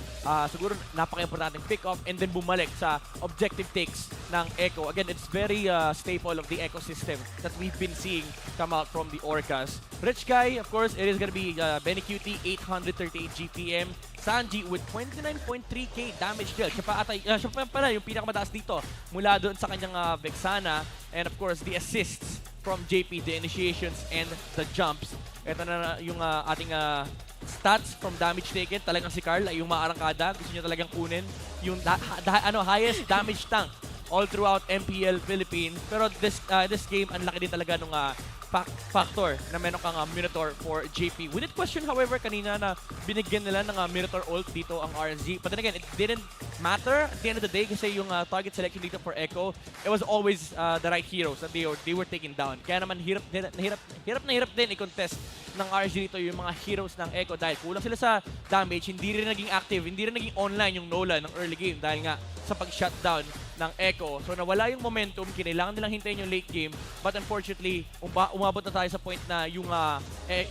siguro napaka-importanting pick-off, and then bumalik sa objective takes ng Echo. Again, it's very staple of the Echo system that we've been seeing come out from the Orcas. Rich Guy, of course, it is gonna be BNQT, 838 GPM. Sanji with 29.3k damage deal. Siya pa pala yung pinakamataas dito mula doon sa kanyang Vexana. And of course, the assists from JP, the initiations and the jumps. Ito na yung ating stats from damage taken. Talagang si Karl ay yung maarangkada. Gusto niya talagang kunin yung highest damage tank all throughout MPL Philippines. Pero this game, ang laki din talaga nung factor na meron kang Minotaur for JP. We did question, however, kanina na binigyan nila ng Minotaur ult dito ang RSG. But then again, it didn't matter at the end of the day kasi yung target selection dito for Echo, it was always the right heroes that they were taking down. Kaya naman hirap din i-contest ng RSG dito yung mga heroes ng Echo dahil kulang sila sa damage, hindi rin naging active, hindi rin naging online yung Nola ng early game dahil nga sa pag-shutdown ng Echo. So nawala yung momentum, kinailangan nilang hintayin yung late game, but unfortunately, umabot na tayo sa point na yung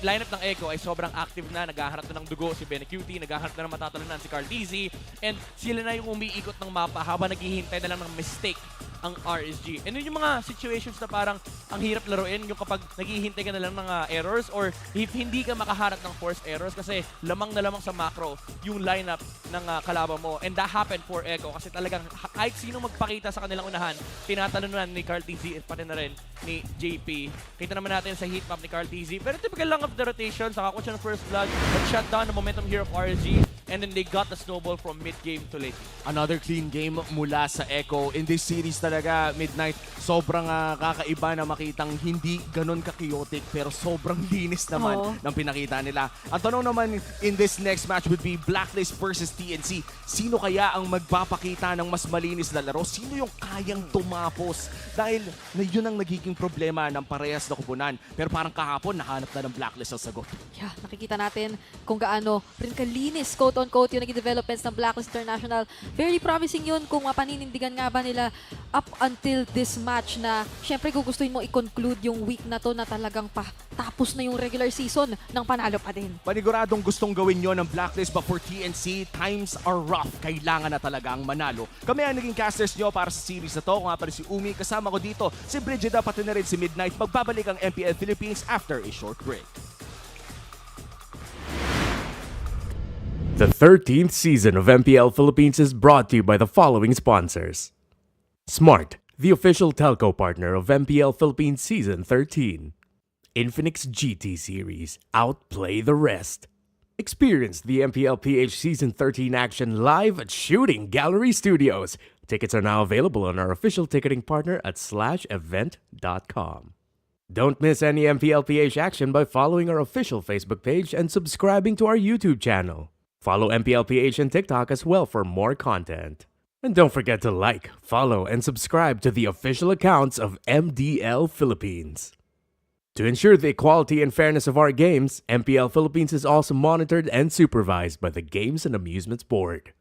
lineup ng Echo ay sobrang active na, naghahanap na ng dugo si BNQT, naghahanap na ng matatalunan si KarlTzy, and sila na yung umiikot ng mapa habang naghihintay na lang ng mistake ang RSG. And yun yung mga situations na parang ang hirap laruin, yung kapag naghihintay ka na lang ng errors or if hindi ka makaharap ng forced errors kasi lamang na lamang sa macro yung lineup ng kalaban mo. And that happened for Echo kasi talagang kahit sino magpakita sa kanilang unahan, tinatalunan ni KarlTzy pati na rin ni JP. Kita naman natin sa heat map ni KarlTzy. Pero typical lang of the rotation, saka ko siya ng first blood, nag-shut down the momentum here of RSG, and then they got the snowball from mid-game to late. Another clean game mula sa Echo. In this series talaga, Midnight, sobrang kakaiba na makitang hindi ganun ka-chaotic pero sobrang linis naman ng pinakita nila. Ang tanong naman in this next match would be Blacklist versus TNC. Sino kaya ang magpapakita ng mas malinis na laro? Sino yung kayang tumapos? Dahil yun ang nagiging problema ng parehas na kupunan. Pero parang kahapon, nahanap na ng Blacklist ang sagot. Yeah, nakikita natin kung gaano rin kalinis, quote-unquote, yung naging developments ng Blacklist International. Very promising yun kung paninindigan nga ba nila up until this match na syempre gugustuhin mo i-conclude yung week na to na talagang tapos na yung regular season ng panalo pa din. Paniguradong gustong gawin yon ng Blacklist, but for TNC, times are rough. Kailangan na talagang manalo. Kami ang naging casters nyo para sa series na to. Kung nga pa rin si Umi, kasama ko dito si Brigida, pati na rin si Midnight. Magbabalik ang MPL Philippines after a short break. The 13th season of MPL Philippines is brought to you by the following sponsors. Smart, the official telco partner of MPL Philippines Season 13. Infinix GT Series, outplay the rest. Experience the MPL PH Season 13 action live at Shooting Gallery Studios. Tickets are now available on our official ticketing partner at /event.com. Don't miss any MPL PH action by following our official Facebook page and subscribing to our YouTube channel. Follow MPL PH on TikTok as well for more content. And don't forget to like, follow, and subscribe to the official accounts of MDL Philippines. To ensure the equality and fairness of our games, MPL Philippines is also monitored and supervised by the Games and Amusements Board.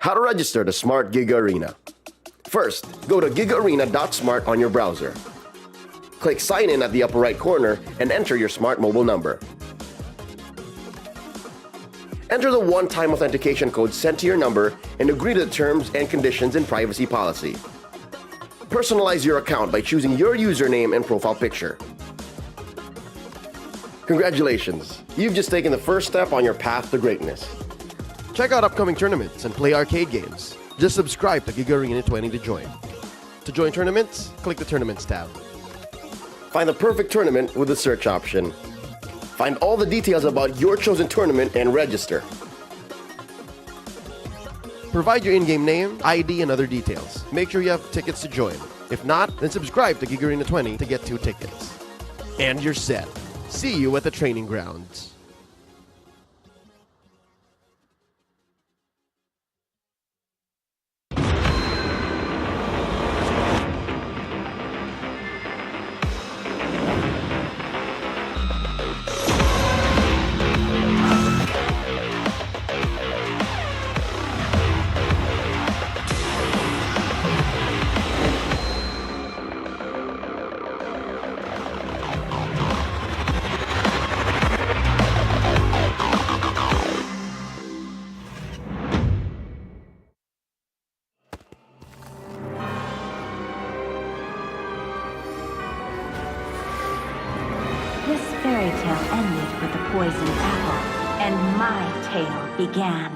How to register the Smart Giga Arena. First, go to gigaarena.smart on your browser. Click Sign In at the upper right corner and enter your smart mobile number. Enter the one-time authentication code sent to your number and agree to the terms and conditions and privacy policy. Personalize your account by choosing your username and profile picture. Congratulations! You've just taken the first step on your path to greatness. Check out upcoming tournaments and play arcade games. Just subscribe to Giga Arena 20 to join. To join tournaments, click the Tournaments tab. Find the perfect tournament with the search option. Find all the details about your chosen tournament and register. Provide your in-game name, ID, and other details. Make sure you have tickets to join. If not, then subscribe to Giga Arena 20 to get 2 tickets. And you're set. See you at the training grounds. This fairy tale ended with the poisoned apple, and my tale began.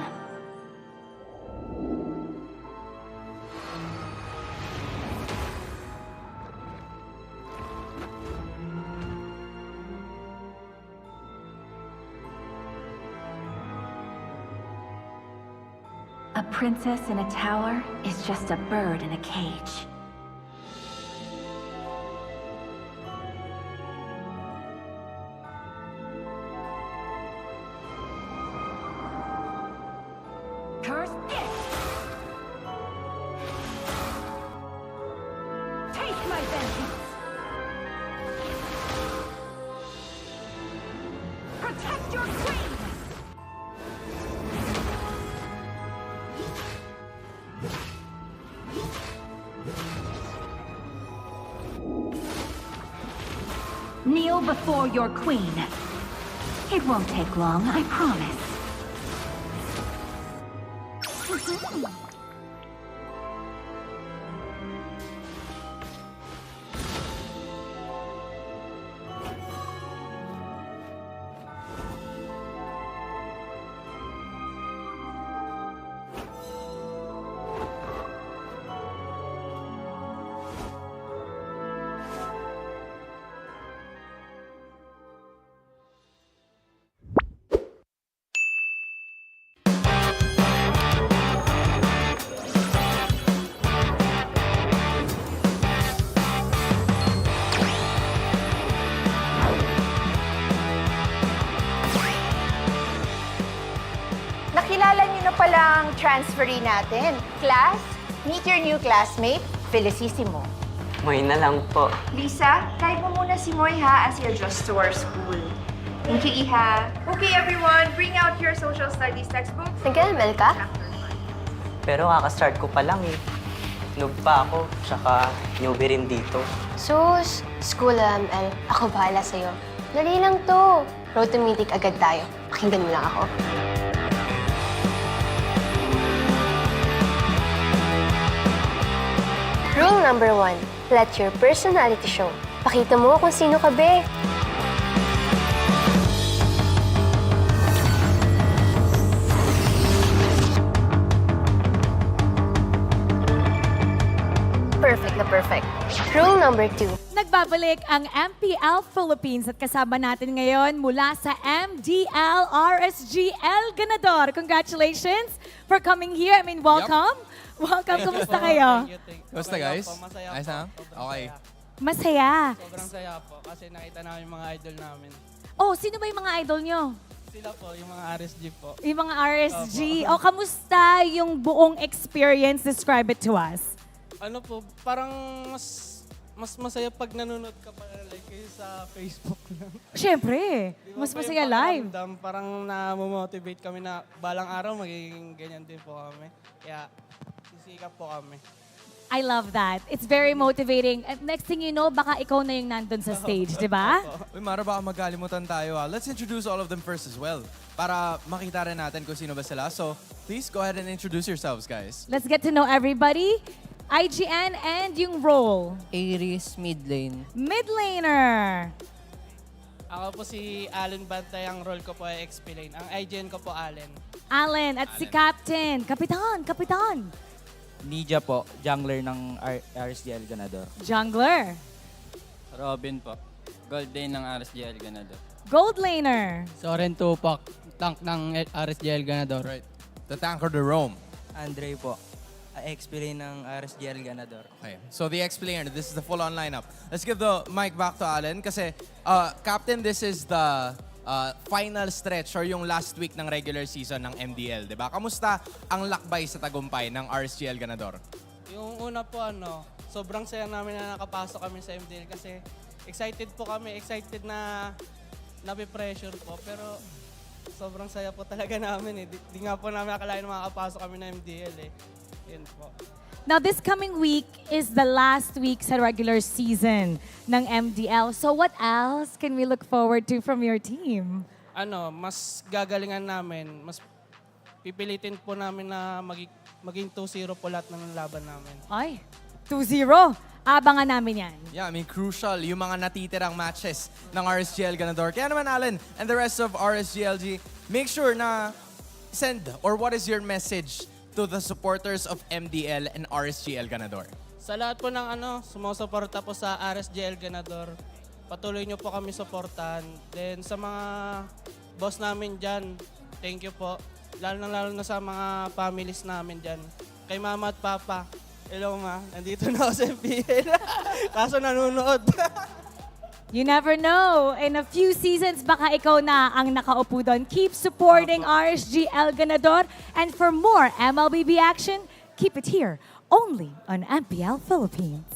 A princess in a tower is just a bird in a cage. Curse it! Take my vengeance! Protect your queen! Kneel before your queen. It won't take long, I promise. Nakilala niyo na palang transferee natin. Class, Meet your new classmate, Felicissimo. Moy na lang po. Lisa, kahit mo muna si Moy ha as you adjust to our school. Thank you, Iha. Okay, everyone, bring out your social studies textbooks. Nag-ML ka? Pero kakastart ko pa lang eh. Noob pa ako, tsaka newbie rin dito. Sus, school ML. Ako bahala sa'yo. Dali lang to. Road to Mythic agad tayo. Pakinggan mo lang ako. Rule number 1, let your personality show. Pakita mo kung sino ka, be. Perfect na perfect. Rule number 2. Nagbabalik ang MPL Philippines at kasama natin ngayon mula sa MDL RSG Ganador. Congratulations for coming here. I mean, welcome. Welcome. Kumusta kayo? Kumusta guys? Ayos na? Okay. Masaya. Sobrang saya po kasi nakita namin yung mga idol namin. Oh, sino ba yung mga idol nyo? Sila po, yung mga RSG po. Yung mga RSG. O, kamusta yung buong experience? Describe it to us. Ano po, parang mas masaya pag nanonood ka pa like kayo sa Facebook lang. Siyempre, Di ba mas pa masaya yung live. pakiramdam, parang na-motivate kami na balang araw magiging ganyan din po kami. Kaya sisikap po kami. I love that. It's very motivating. At next thing you know, baka ikaw na yung nandun sa stage, di ba? Uy, Mara, baka magkalimutan tayo. Let's introduce all of them first as well. Para makita rin natin kung sino ba sila. So, please go ahead and introduce yourselves, guys. Let's get to know everybody. IGN and yung role. Aries, mid lane. Mid laner. Ako po si Allen Bantay, ang role ko po ay XP lane. Ang IGN ko po Allen. Allen at si Captain. Kapitan. Nidia po, jungler ng RSG Ganador. Jungler. Robin po, gold lane ng RSG Ganador. Gold laner. Soren Tupac, tank ng RSG Ganador. Right. The tanker de Rome. Andre po, XP lane ng RSG Ganador. Okay, so the explainer, this is the full-on lineup. Let's give the mic back to Allen kasi, Captain, this is the final stretch or yung last week ng regular season ng MDL, di ba? Kamusta ang lakbay sa tagumpay ng RSGL Ganador? Yung una po, sobrang saya namin na nakapasok kami sa MDL kasi excited po kami, excited na nape-pressure po, pero sobrang saya po talaga namin eh. Di nga po namin akalain na makakapasok kami ng MDL eh. Yun po. Now, this coming week is the last week sa regular season ng MDL. So what else can we look forward to from your team? Mas gagalingan namin, mas pipilitin po namin na maging 2-0 po lahat ng laban namin. Ay, 2-0. Abangan namin yan. Yeah, I mean, crucial yung mga natitirang matches ng RSGL Ganador. Kaya naman, Allen, and the rest of RSGLG, make sure na send, or what is your message to the supporters of MDL and RSGL Ganador? Sa lahat po ng sumusuporta po sa RSGL Ganador, patuloy nyo po kami supportan. Then sa mga boss namin dyan, thank you po. Lalo na sa mga families namin dyan. Kay mama at papa, hello ma, nandito na ako sa MPL. Kaso nanonood. You never know. In a few seasons, baka ikaw na ang nakaupo doon. Keep supporting RSGL Ganador. And for more MLBB action, keep it here, only on MPL Philippines.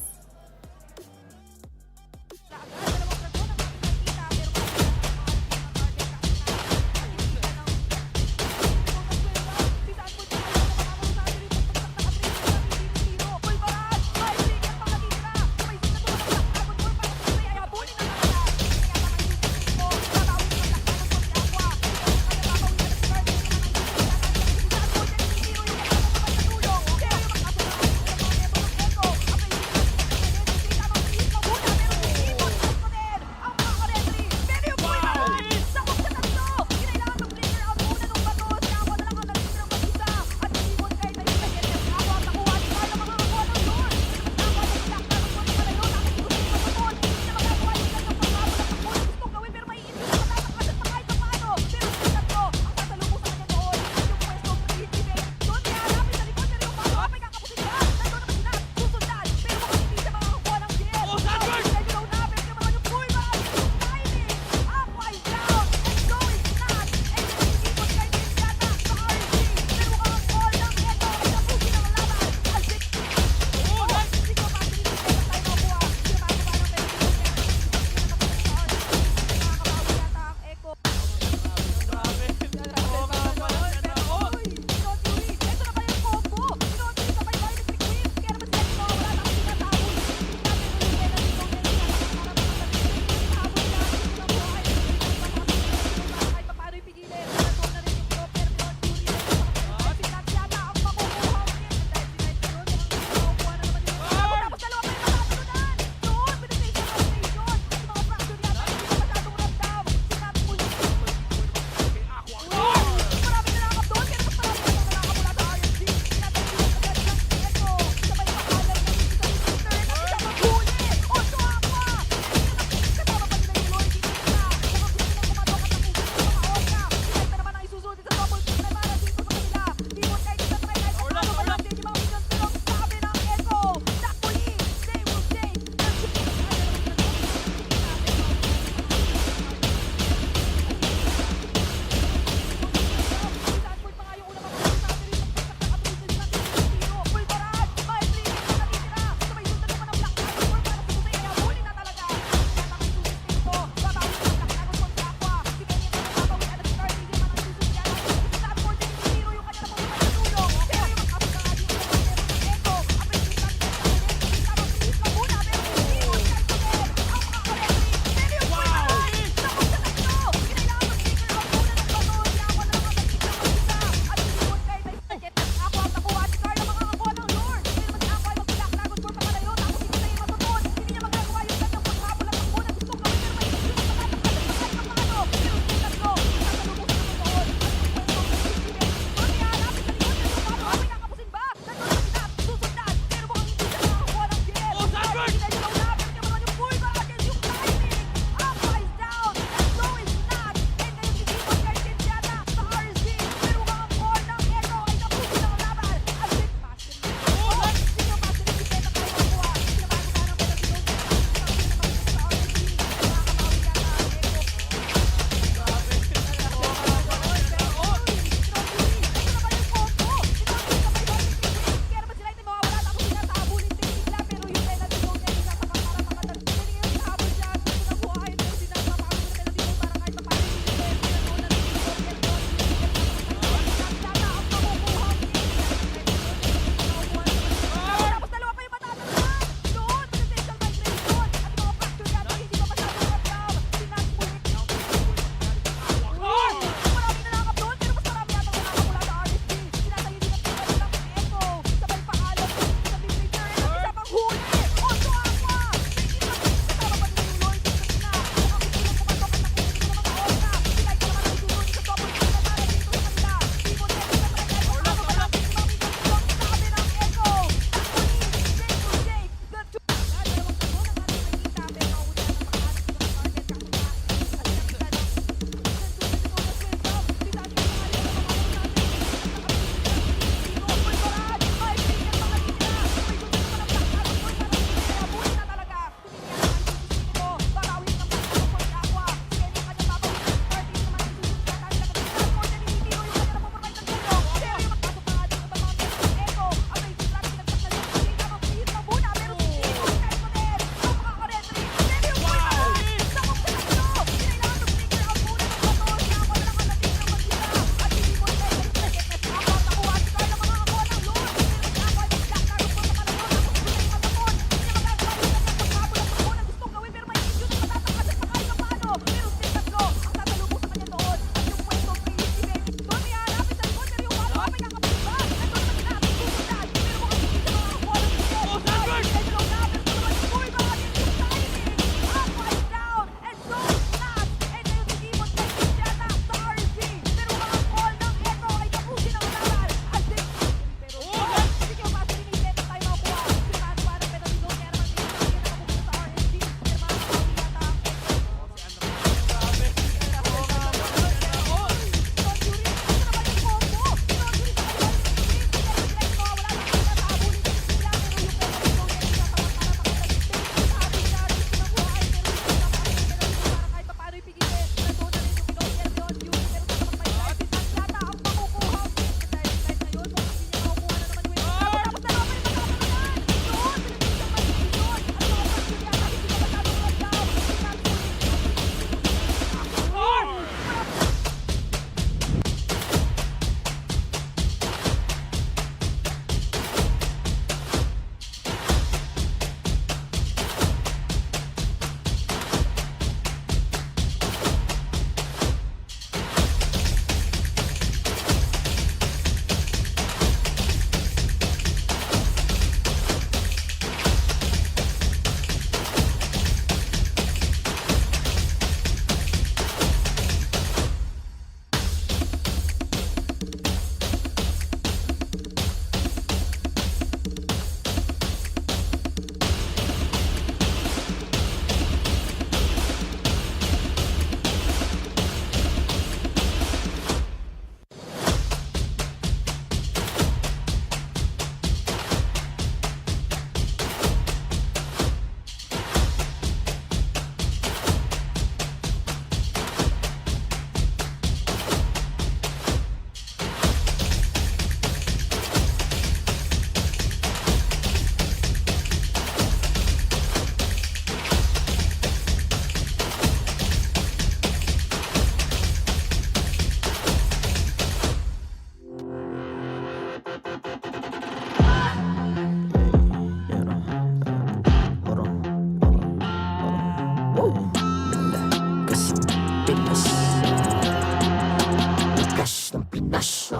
Pinash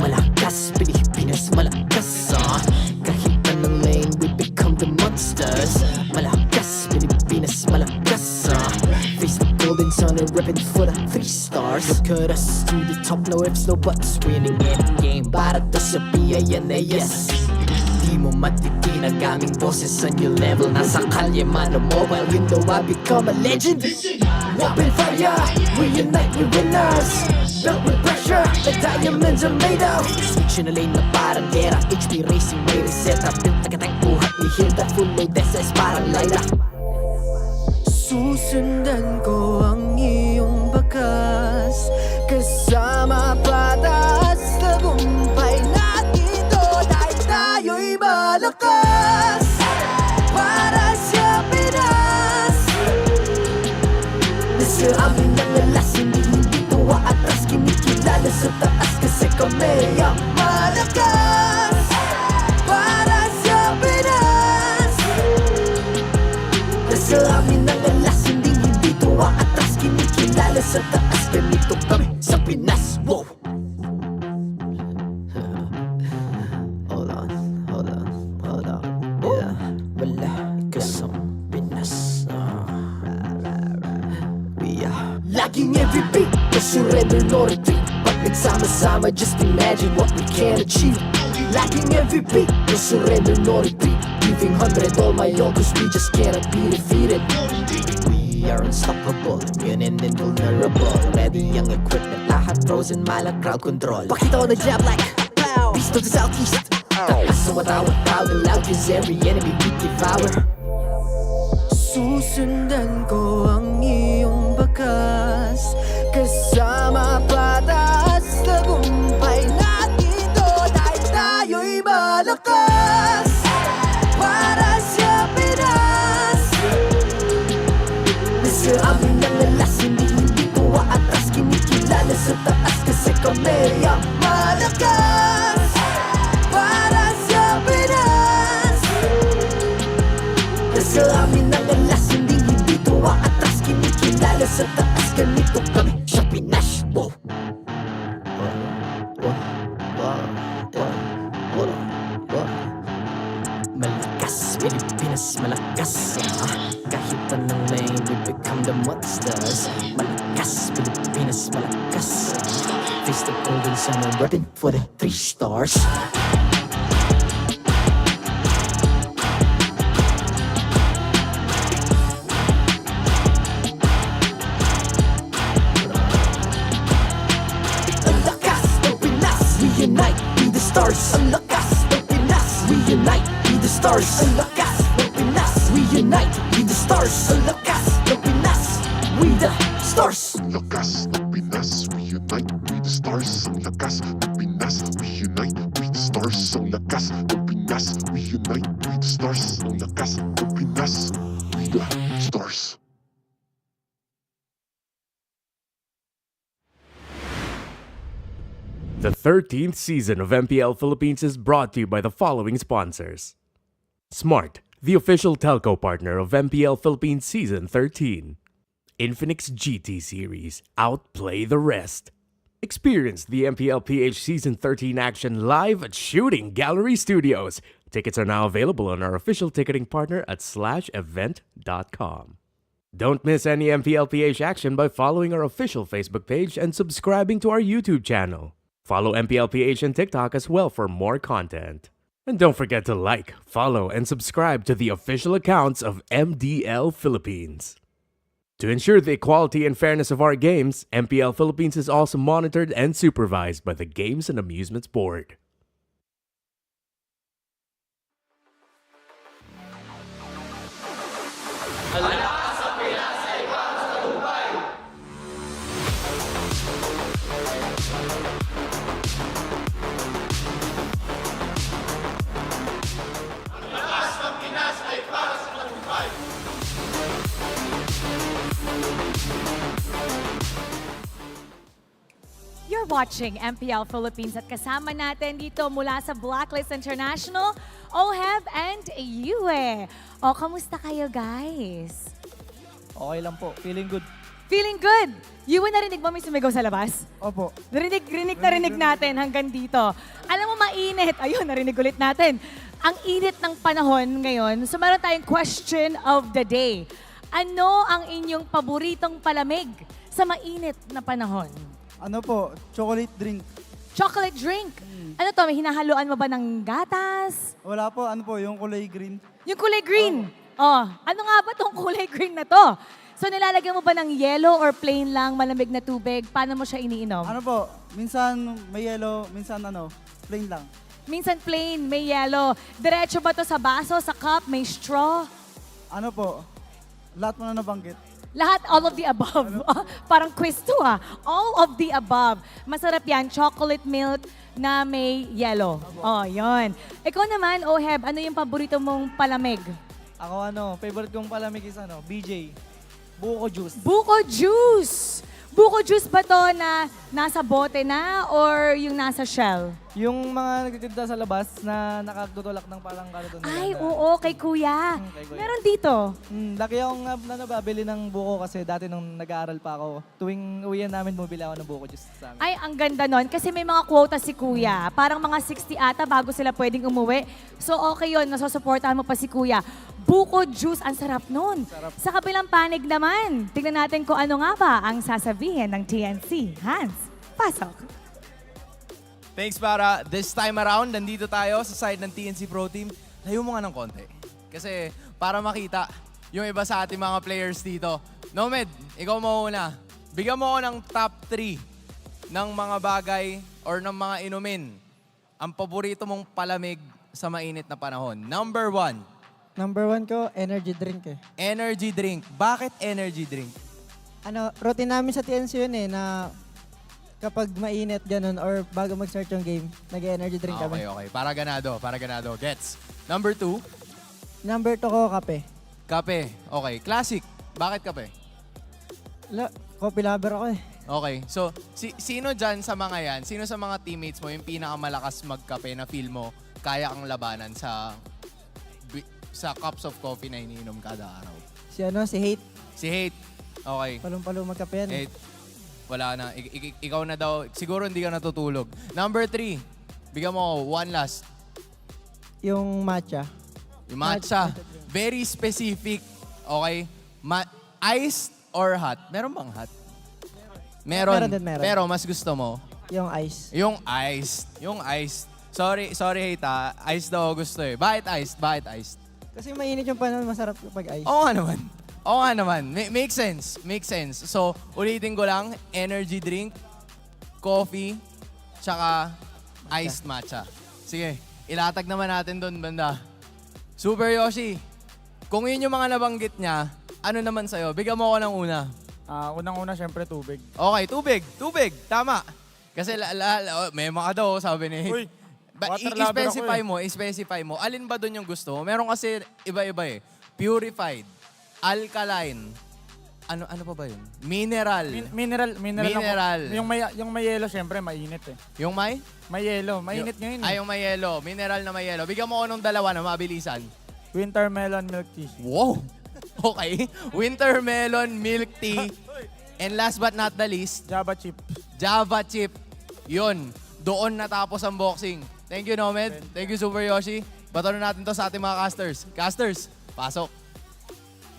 Malakas, Pilipinas, malakas Kahit anong lane, we become the monsters. Malakas, Pilipinas, malakas Face the golden sun and reppin' for the 3 stars. Look at us, to the top, no ifs, no buts. Winning any game, para to sa PINAS. Di mo matitin ang aming boses sa new level. Nasa kalye man o mobile, you know I become a legend. Open fire, we unite, we winners. Built with pressure, the diamonds are made of. Switch na lane na parang gera, HP racing, may reset up. Built agad ang buhat ni Hilda, full load SS parang Laila. Susundan ko ang iyong bakas, kasama patas, tagumpay natin to. Dahil tayo'y malakas, para sa Pinas. Nasa amin ang alas, hindi tuwa atras. Kinikilala sa taas kasi kami ang malakas, para sa Pinas. Nasa amin ang alas, hindi tuwa atras. Kinikilala sa taas, ganito kami sa Pinas. Wow! Hold on. Yeah, malakas ang Pinas. We are laging every beat, no surrender, no retreat. Pag nagsama-sama, just imagine what we can achieve. Laging every beat, no surrender, no retreat. Giving 100 all my all, cause we just cannot be defeated. We are unstoppable, immune and invulnerable. Ready ang equipment, lahat frozen, malang crowd control. Pakita ko na jab like pow, beast of the southeast. Taas sa watawat, proud and loud, cause every enemy we devour. Susundan ko ang iyong bakas, kasama patas, tagumpay natin to. Dahil tayo'y malakas, para sa Pinas. Nasa amin ang alas, hindi tuwa atras. Kinikilala sa taas kasi kami ang malakas, para sa Pinas. Nasa amin ang alas, hindi tuwa atras. Kinikilala sa taas, ganito kami sa Pinas. Wow! Malakas, Pilipinas, malakas kahit anong lane, we become the monsters. Malakas, Pilipinas, malakas face the golden sun and reppin' for the 3 stars. Ang lakas ng Pinas, we unite, be the stars. Ang lakas ng Pinas, we unite, be the stars. Ang lakas ng Pinas, we unite, be the stars. Ang lakas ng Pinas, we the stars. Ang lakas ng Pinas, we unite, we the stars. Ang lakas ng Pinas, we unite, we the stars. Ang lakas ng Pinas, we unite, we the stars. Ang lakas ng Pinas, we the stars. The 13th season of MPL Philippines is brought to you by the following sponsors. Smart, the official telco partner of MPL Philippines Season 13. Infinix GT Series, outplay the rest. Experience the MPL PH Season 13 action live at Shooting Gallery Studios. Tickets are now available on our official ticketing partner at /event.com. Don't miss any MPL PH action by following our official Facebook page and subscribing to our YouTube channel. Follow MPL PH on TikTok as well for more content. And don't forget to like, follow, and subscribe to the official accounts of MDL Philippines. To ensure the equality and fairness of our games, MPL Philippines is also monitored and supervised by the Games and Amusements Board. You're watching MPL Philippines at kasama natin dito mula sa Blacklist International, OHEB and UE. O, kamusta kayo guys? Okay lang po. Feeling good. Feeling good. You narinig mo may sumigaw sa labas? Opo. Rinig natin hanggang dito. Alam mo, mainit. Ayun, narinig ulit natin. Ang init ng panahon ngayon, so meron tayong question of the day. Ano ang inyong paboritong palamig sa mainit na panahon? Ano po? Chocolate drink. Chocolate drink. Ano to, may hinahaluan mo ba ng gatas? Wala po. Ano po? Yung kulay green. Yung kulay green. Oh, ano nga ba tong kulay green na to? So nilalagyan mo ba ng yellow or plain lang malamig na tubig? Paano mo siya iniinom? Ano po? Minsan may yellow, minsan plain lang. Minsan plain, may yellow. Diretso ba to sa baso, sa cup, may straw? Ano po? Lahat mo na nabanggit. Lahat, all of the above. Parang quiz to ah. All of the above. Masarap yan, chocolate milk na may yellow. Oh, yon. Ikaw naman, Oheb, ano yung paborito mong palamig? Ako favorite kong palamig is BJ. Buko juice. Buko juice! Buko juice ba to na nasa bote na or yung nasa shell? Yung mga nagtitinda sa labas na nakatutulak ng parang karton. Ay, oo, kay kuya. Meron dito. Laki akong nababili ng buko kasi dati nung nag-aaral pa ako, tuwing uwian namin bumili ako ng buko juice sa amin. Ay, ang ganda nun. Kasi may mga quota si kuya. Parang mga 60 ata bago sila pwedeng umuwi. So okay yun, nasusuportahan mo pa si kuya. Buko juice, ang sarap nun. Sa kabilang panig naman, tingnan natin kung ano nga ba ang sasabihin ng TNC. Hans, pasok. Thanks, para. This time around, nandito tayo sa side ng TNC Pro Team. Layo mo nga ng konti. Kasi para makita yung iba sa ating mga players dito. Nomed, ikaw mauna. Bigyan mo ako ng top 3 ng mga bagay or ng mga inumin. Ang paborito mong palamig sa mainit na panahon. Number 1. Number 1 ko, energy drink eh. Energy drink. Bakit energy drink? Routine namin sa TNC yun na kapag mainit ganun or bago mag-start yung game, nag-energy drink kami. Okay. Para ganado. Gets. Number 2. Number 2 ko, kape. Kape. Okay. Classic. Bakit kape? Coffee lover ako eh. Okay. So, sino dyan sa mga yan, sino sa mga teammates mo yung pinakamalakas magkape na feel mo kaya kang labanan sa cups of coffee na iniinom kada araw? Si Hate. Si Hate. Okay. Palong-palo magkape yan. Hate. Wala na. Ikaw na daw. Siguro hindi ka natutulog. Number 3. Bigyan mo one last. Yung matcha. Yung matcha. Very specific. Okay? Iced or hot? Meron bang hot? Meron. Pero mas gusto mo? Yung ice. Yung iced. Sorry Hate ha. Iced daw gusto eh. Bakit iced? Kasi mainit yung panahon, masarap pag ice. Oo nga naman. Make sense. So, ulitin ko lang, energy drink, coffee, tsaka iced matcha. Sige, ilatag naman natin doon, banda. Super Yoshi, kung yun yung mga nabanggit niya, ano naman sa'yo? Bigyan mo ako ng una. Unang-una, syempre tubig. Okay, tubig. Tama. Kasi may mga daw, sabi ni Hate. I-specify mo. Alin ba doon yung gusto mo? Meron kasi iba-iba eh. Purified, alkaline, ano pa ba yun? Mineral. Mineral. Yung may yelo, syempre, mainit eh. Yung may? May yelo. Mainit ngayon eh. Yung may yelo. Mineral na may yelo. Bigyan mo ko ng dalawa na mabilisan. Winter melon milk tea. Wow! Okay. Winter melon milk tea. And last but not the least, Java chip. Yun. Doon natapos ang boxing. Thank you, Nomed. Thank you, Super Yoshi. Batono natin to sa ating mga casters. Casters, pasok.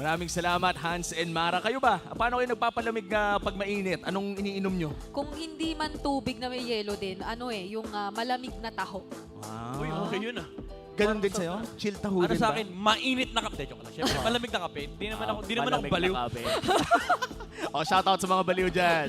Maraming salamat, Hans and Mara. Kayo ba? Paano kayo nagpapalamig pag mainit? Anong iniinom nyo? Kung hindi man tubig na may yelo din, yung malamig na taho. Wow. Uy, okay yun ah. Ganun din sa'yo? Chill taho din ba? Sa akin, mainit na kape. Joke lang. Siyempre, malamig na kape. Di naman ako baliw. Shoutout sa mga baliw dyan.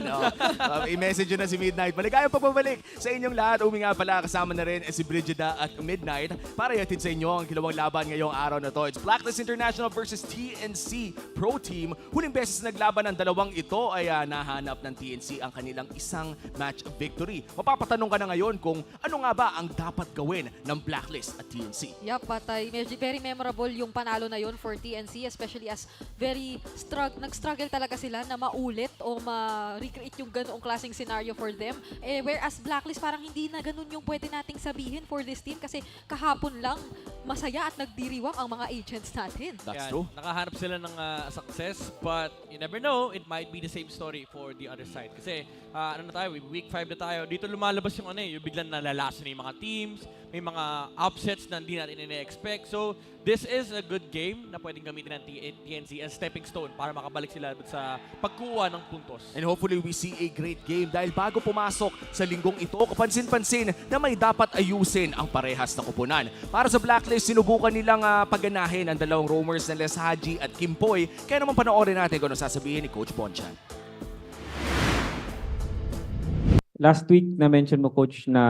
I-message nyo na si Midnight. Maligayang pagbabalik sa inyong lahat. Nga pala, kasama na rin si Brigida at Midnight para ihatid sa inyo ang kilawang laban ngayong araw na to. It's Blacklist International versus TNC Pro Team. Huling beses naglaban ang dalawang ito ay nahanap ng TNC ang kanilang isang match victory. Mapapatanong ka na ngayon kung ano nga ba ang dapat gawin ng Blacklist at TNC. TNC. Yup, patay. Very memorable yung panalo na yun for TNC, especially as nag-struggle talaga sila na maulit o ma-recreate yung ganoong klaseng scenario for them. Whereas Blacklist, parang hindi na ganun yung pwede nating sabihin for this team kasi kahapon lang masaya at nagdiriwang ang mga agents natin. That's true. Nakahanap sila ng success, but you never know, it might be the same story for the other side. Kasi ano na tayo, week 5 na tayo, dito lumalabas yung yung biglang nalalason na yung mga teams, may mga upsets na hindi natin ina-expect. So, this is a good game na pwedeng gamitin ng TNC as stepping stone para makabalik sila sa pagkuha ng puntos. And hopefully we see a great game dahil bago pumasok sa linggong ito, kapansin-pansin na may dapat ayusin ang parehas na kupunan. Para sa Blacklist, sinubukan nilang paganahin ang dalawang roamers na Haji at Kimpoy. Kaya naman panoorin natin kung ano sasabihin ni Coach Bonchan. Last week na-mention mo, Coach, na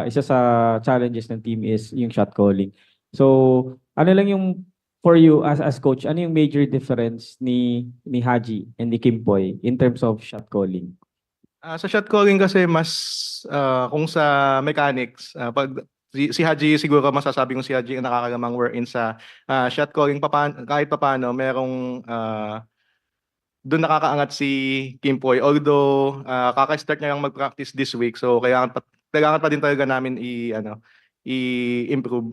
isa sa challenges ng team is yung shot calling. So, ano lang yung, for you as coach, ano yung major difference ni Haji and ni Kimpoy in terms of shot calling? Sa shot calling kasi mas, kung sa mechanics, pag si Haji siguro masasabi kong si Haji ang nakakagamang wherein sa shot calling, kahit papano, merong doon nakakaangat si Kimpoy. Although, kaka-start niya lang mag-practice this week. So, kailangan pa din talaga namin i-improve.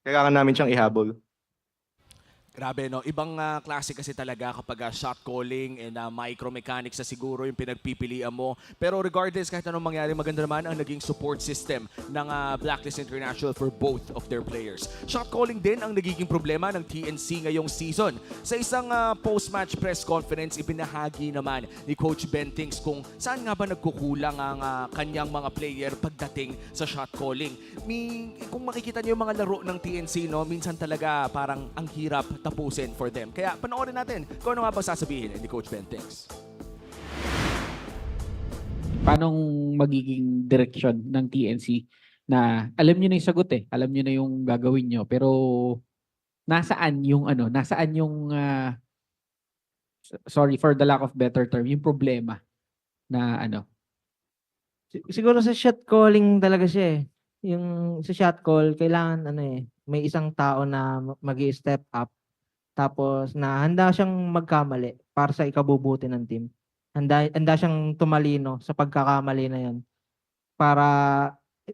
Kailangan namin siyang ihabol. Grabe, no? Ibang klase kasi talaga kapag shot calling and micromechanics na siguro yung pinagpipilian mo. Pero regardless, kahit anong mangyari, maganda naman ang naging support system ng Blacklist International for both of their players. Shot calling din ang nagiging problema ng TNC ngayong season. Sa isang post-match press conference, ibinahagi naman ni Coach Bentings kung saan nga ba nagkukulang ang kanyang mga player pagdating sa shot calling. Kung makikita niyo yung mga laro ng TNC, no, minsan talaga parang ang hirap tapusin for them. Kaya panoorin natin kung ano nga ba sasabihin ni Coach Bentings. Paano magiging direction ng TNC na alam niyo na yung sagot alam niyo na yung gagawin niyo, pero nasaan yung sorry for the lack of better term, yung problema na Siguro sa shot calling talaga siya Yung sa shot call, kailangan may isang tao na mag-i-step up. Tapos na handa siyang magkamali para sa ikabubuti ng team. Handa siyang tumalino sa pagkakamali na yun. Para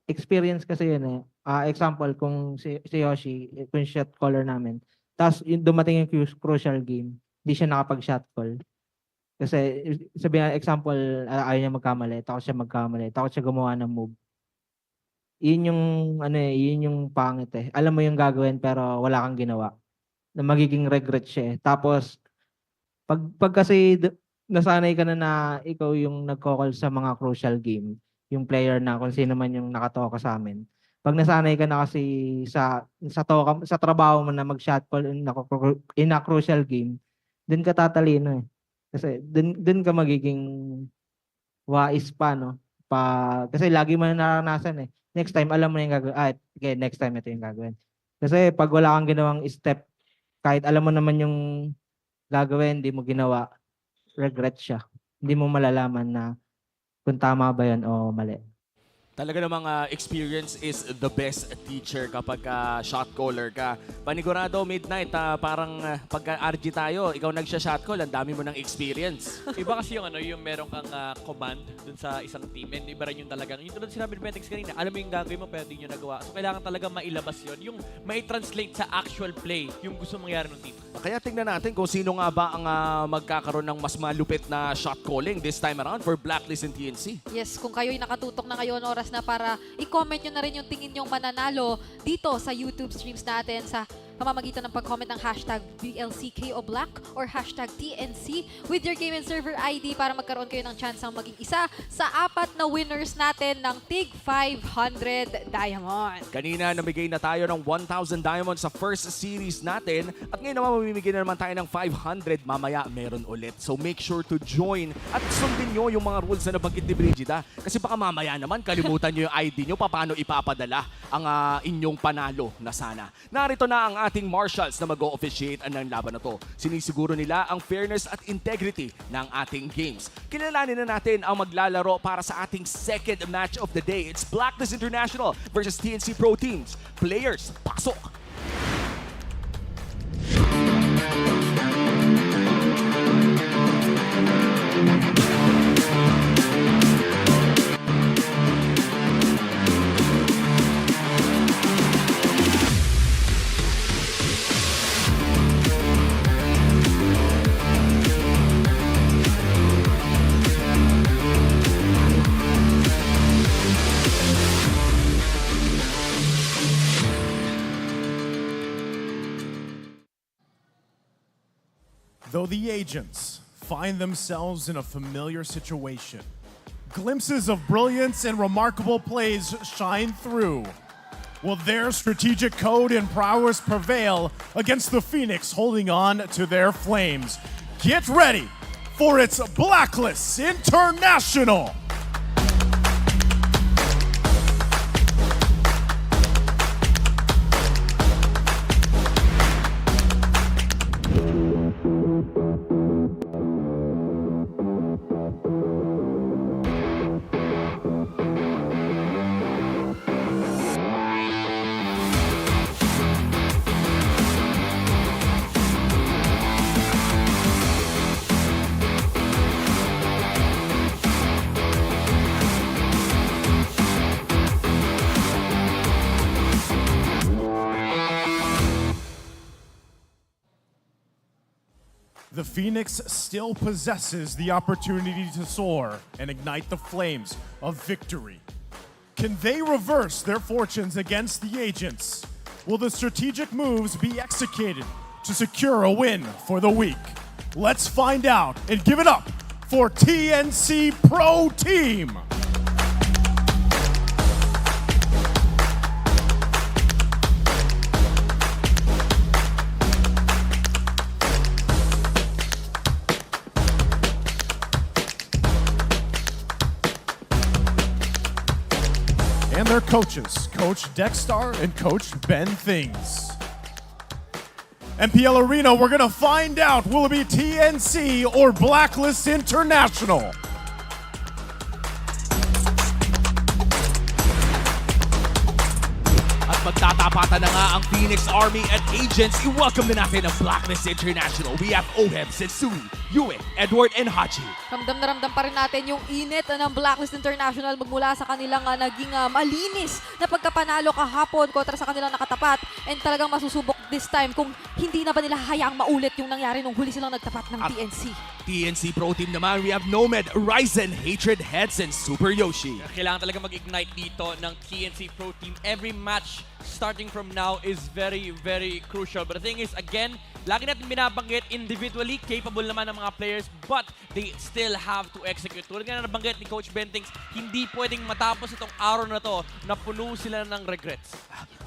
experience kasi yun example, kung si Yoshi, kung shot caller namin, tapos dumating yung crucial game, hindi siya nakapag-shot call. Kasi sabihin example, ayaw niya magkamali, takot siya magkamali, takot siya gumawa ng move. Yun yung pangit Alam mo yung gagawin pero wala kang ginawa. Na magiging regret siya Tapos, pag kasi nasanay ka na ikaw yung nagko-call sa mga crucial game, yung player na kung sino man yung nakatoka sa amin. Pag nasanay ka na kasi sa trabaho mo na mag-shot call in a crucial game, dun ka tatalino Kasi dun ka magiging wais pa, no? Kasi lagi mo na naranasan Next time, alam mo na yung gagawin. Okay, next time ito yung gagawin. Kasi pag wala kang ginawang step, kahit alam mo naman yung gagawin, hindi mo ginawa, regret siya. Hindi mo malalaman na kung tama ba yun o mali. Talaga namang experience is the best teacher kapag shot caller ka. Panigurado, midnight, parang pagka-RG tayo, ikaw nagsha-shot call, ang dami mo ng experience. Iba kasi yung meron kang command dun sa isang team, and iba rin yung talagang, yung tulad sinabi ni Bentix kanina, alam mo yung gagawin mo, pero hindi nyo nagawa. So kailangan talaga mailabas yun, yung mai-translate sa actual play, yung gusto mangyari ng team. Kaya tingnan natin kung sino nga ba ang magkakaroon ng mas malupit na shot calling this time around for Blacklist and TNC. Yes, kung kayo'y nakatutok na ngayon, oras na para i-comment nyo na rin yung tingin nyong mananalo dito sa YouTube streams natin sa pamamagitan ng pag-comment ng hashtag BLCK o Black or hashtag TNC with your game and server ID para magkaroon kayo ng chance ang maging isa sa 4 na winners natin ng TIG 500 Diamond. Kanina namigay na tayo ng 1,000 diamonds sa first series natin at ngayon naman mamimigay na naman tayo ng 500. Mamaya meron ulit. So make sure to join at sundin nyo yung mga rules na nabanggit ni Brigida kasi baka mamaya naman kalimutan nyo yung ID nyo paano ipapadala ang inyong panalo na sana. Narito na ang ating marshals na mag-o-officiate ng laban na to. Sinisiguro nila ang fairness at integrity ng ating games. Kilalanin na natin ang maglalaro para sa ating second match of the day. It's Blacklist International versus TNC Pro Teams. Players, pasok! Though the agents find themselves in a familiar situation, glimpses of brilliance and remarkable plays shine through. Will their strategic code and prowess prevail against the Phoenix holding on to their flames? Get ready for its Blacklist International! The Phoenix still possesses the opportunity to soar and ignite the flames of victory. Can they reverse their fortunes against the agents? Will the strategic moves be executed to secure a win for the week? Let's find out and give it up for TNC Pro Team! And their coaches, Coach Dexstar and Coach Ben Things. MPL Arena, we're gonna find out, will it be TNC or Blacklist International? At magtatapatan na nga ang Phoenix Army at Agents. I-welcome na natin ang Blacklist International. We have Oheb, Setsui, Yue, Edward, and Hachi. Ramdam na ramdam pa rin natin yung init ng Blacklist International magmula sa kanilang naging malinis na pagkapanalo kahapon kontra sa kanilang nakatapat. And talagang masusubok this time kung hindi na ba nila hayaang maulit yung nangyari nung huli silang nagtapat ng TNC. TNC Pro Team naman, we have Nomad, Ryzen, Hatred Heads, and Super Yoshi. Kailangan talaga mag-ignite dito ng TNC Pro Team. Every match starting from now is very, very crucial. But the thing is, again, lagi natin binabanggit, individually capable naman ng mga players, but they still have to execute. Tulad nga na nabanggit ni Coach Bentings, hindi pwedeng matapos itong araw na to na puno sila ng regrets.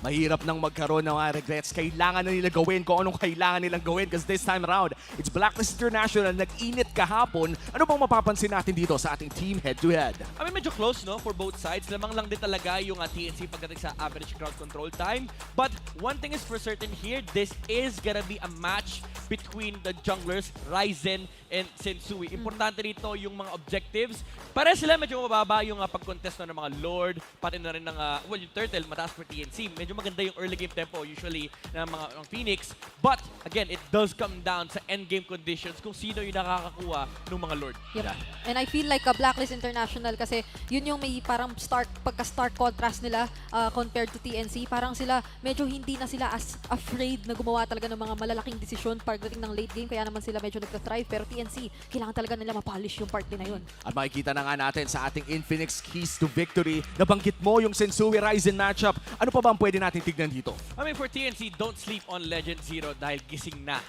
Mahirap nang magkaroon ng mga regrets. Kailangan na nila gawin kung anong kailangan nilang gawin because this time around, it's Blacklist International. Nag-init kahapon. Ano bang mapapansin natin dito sa ating team head-to-head? I mean, medyo close, no? For both sides. Lamang lang din talaga yung TNC pagdating sa average crowd control time. But one thing is for certain here, this is gonna be a match between the junglers, Ryzen and Sensui. Importante rito yung mga objectives. Para sila medyo mababa yung pag-contest ng mga Lord, pati na rin ng, well, yung Turtle, mataas for TNC. Medyo maganda yung early game tempo usually ng mga Phoenix. But, again, it does come down sa end game conditions kung sino yung nakakakuha ng mga Lord. Yep. And I feel like Blacklist International kasi yun yung may parang pagka-stark contrast nila compared to TNC. Parang sila, medyo hindi na sila as afraid na gumawa talaga ng mga malalaking desisyon pagdating ng late game. Kaya naman sila medyo nagka-thrive. Pero TNC, kailangan talaga nila mapolish yung part din na yun. At makikita na nga natin sa ating Infinix Keys to Victory, nabanggit mo yung Sensui Ryzen matchup. Ano pa ba ang pwede natin tignan dito? I mean, for TNC, don't sleep on Legend Zero dahil gising na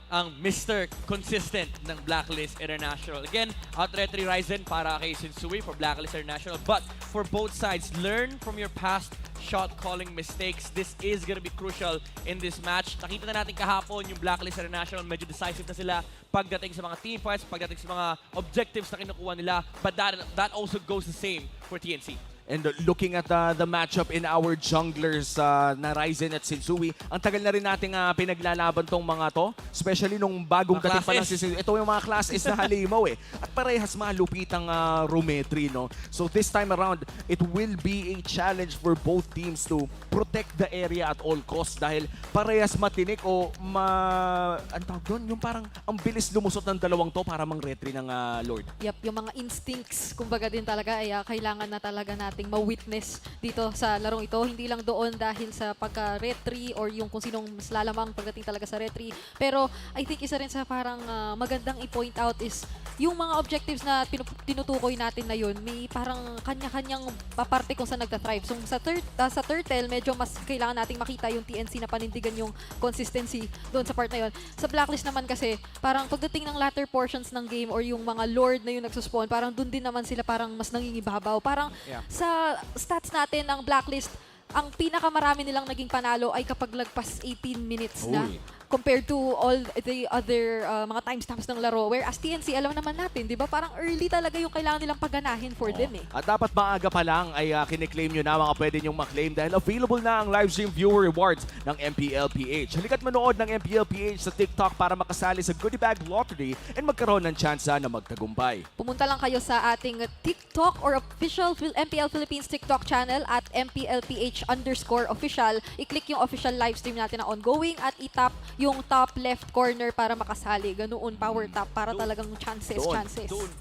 ang Mr. Consistent ng Blacklist International. Again, outright Ryzen para kay Sensui for Blacklist International. But for both sides, learn from your past shot calling mistakes. This is gonna be crucial in this match. Nakita na natin kahapon yung Blacklist International, medyo decisive na sila pagdating sa mga team fights, pagdating sa mga objectives na kinukuha nila. But that also goes the same for TNC. And looking at the matchup in our junglers na Ryzen at Sensui, ang tagal na rin nating pinaglalaban tong mga to. Especially nung bagong dating pa lang si Sensui. Ito yung mga class is na halimaw eh. At parehas malupit ang Rometri, no? So this time around, it will be a challenge for both teams to protect the area at all costs dahil parehas matinik o ang tawag doon, yung parang ang bilis lumusot ng dalawang to para mang-retry ng Lord. Yep, yung mga instincts, kumbaga din talaga, ay kailangan na talaga nating ma-witness dito sa larong ito. Hindi lang doon dahil sa pagka-retry or yung kung sinong mas lalamang pagdating talaga sa retry. Pero I think isa rin sa parang magandang i-point out is yung mga objectives na tinutukoy natin na yun, may parang kanya-kanyang paparte kung saan nagta-thrive. So sa Turtle, medyo mas kailangan nating makita yung TNC na panindigan yung consistency doon sa part na yun. Sa Blacklist naman kasi, parang pagdating ng latter portions ng game or yung mga Lord na yung nagsuspawn, parang doon din naman sila parang mas nangingibabaw. Parang sa stats natin ng Blacklist, ang pinakamarami nilang naging panalo ay kapag lagpas 18 minutes na. Compared to all the other mga timestamps ng laro. Whereas TNC, alam naman natin, di ba? Parang early talaga yung kailangan nilang pagganahin for them eh. At dapat maaga pa lang ay kiniklaim nyo na mga pwede nyong maklaim dahil available na ang live stream viewer rewards ng MPL PH. Halika't manood ng MPL PH sa TikTok para makasali sa goodie bag lottery and magkaroon ng tsansa na magtagumpay. Pumunta lang kayo sa ating TikTok or official MPL Philippines TikTok channel at MPLPH_official. I-click yung official live stream natin na ongoing at itap yung top left corner para makasali. Ganoon, power tap para talagang chances.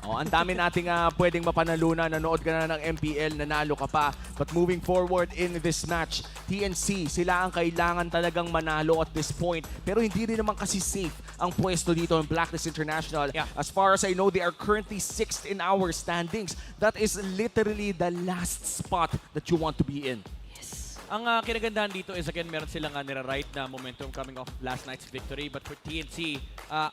Oh, ang dami nating pwedeng mapanalunan. Nanood ka na ng MPL, nanalo ka pa. But moving forward in this match, TNC, sila ang kailangan talagang manalo at this point. Pero hindi rin naman kasi safe ang pwesto dito ng Blacklist International. As far as I know, they are currently 6th in our standings. That is literally the last spot that you want to be in. Ang kinagandahan dito is again, meron silang nira-right na momentum coming off last night's victory. But for TNC,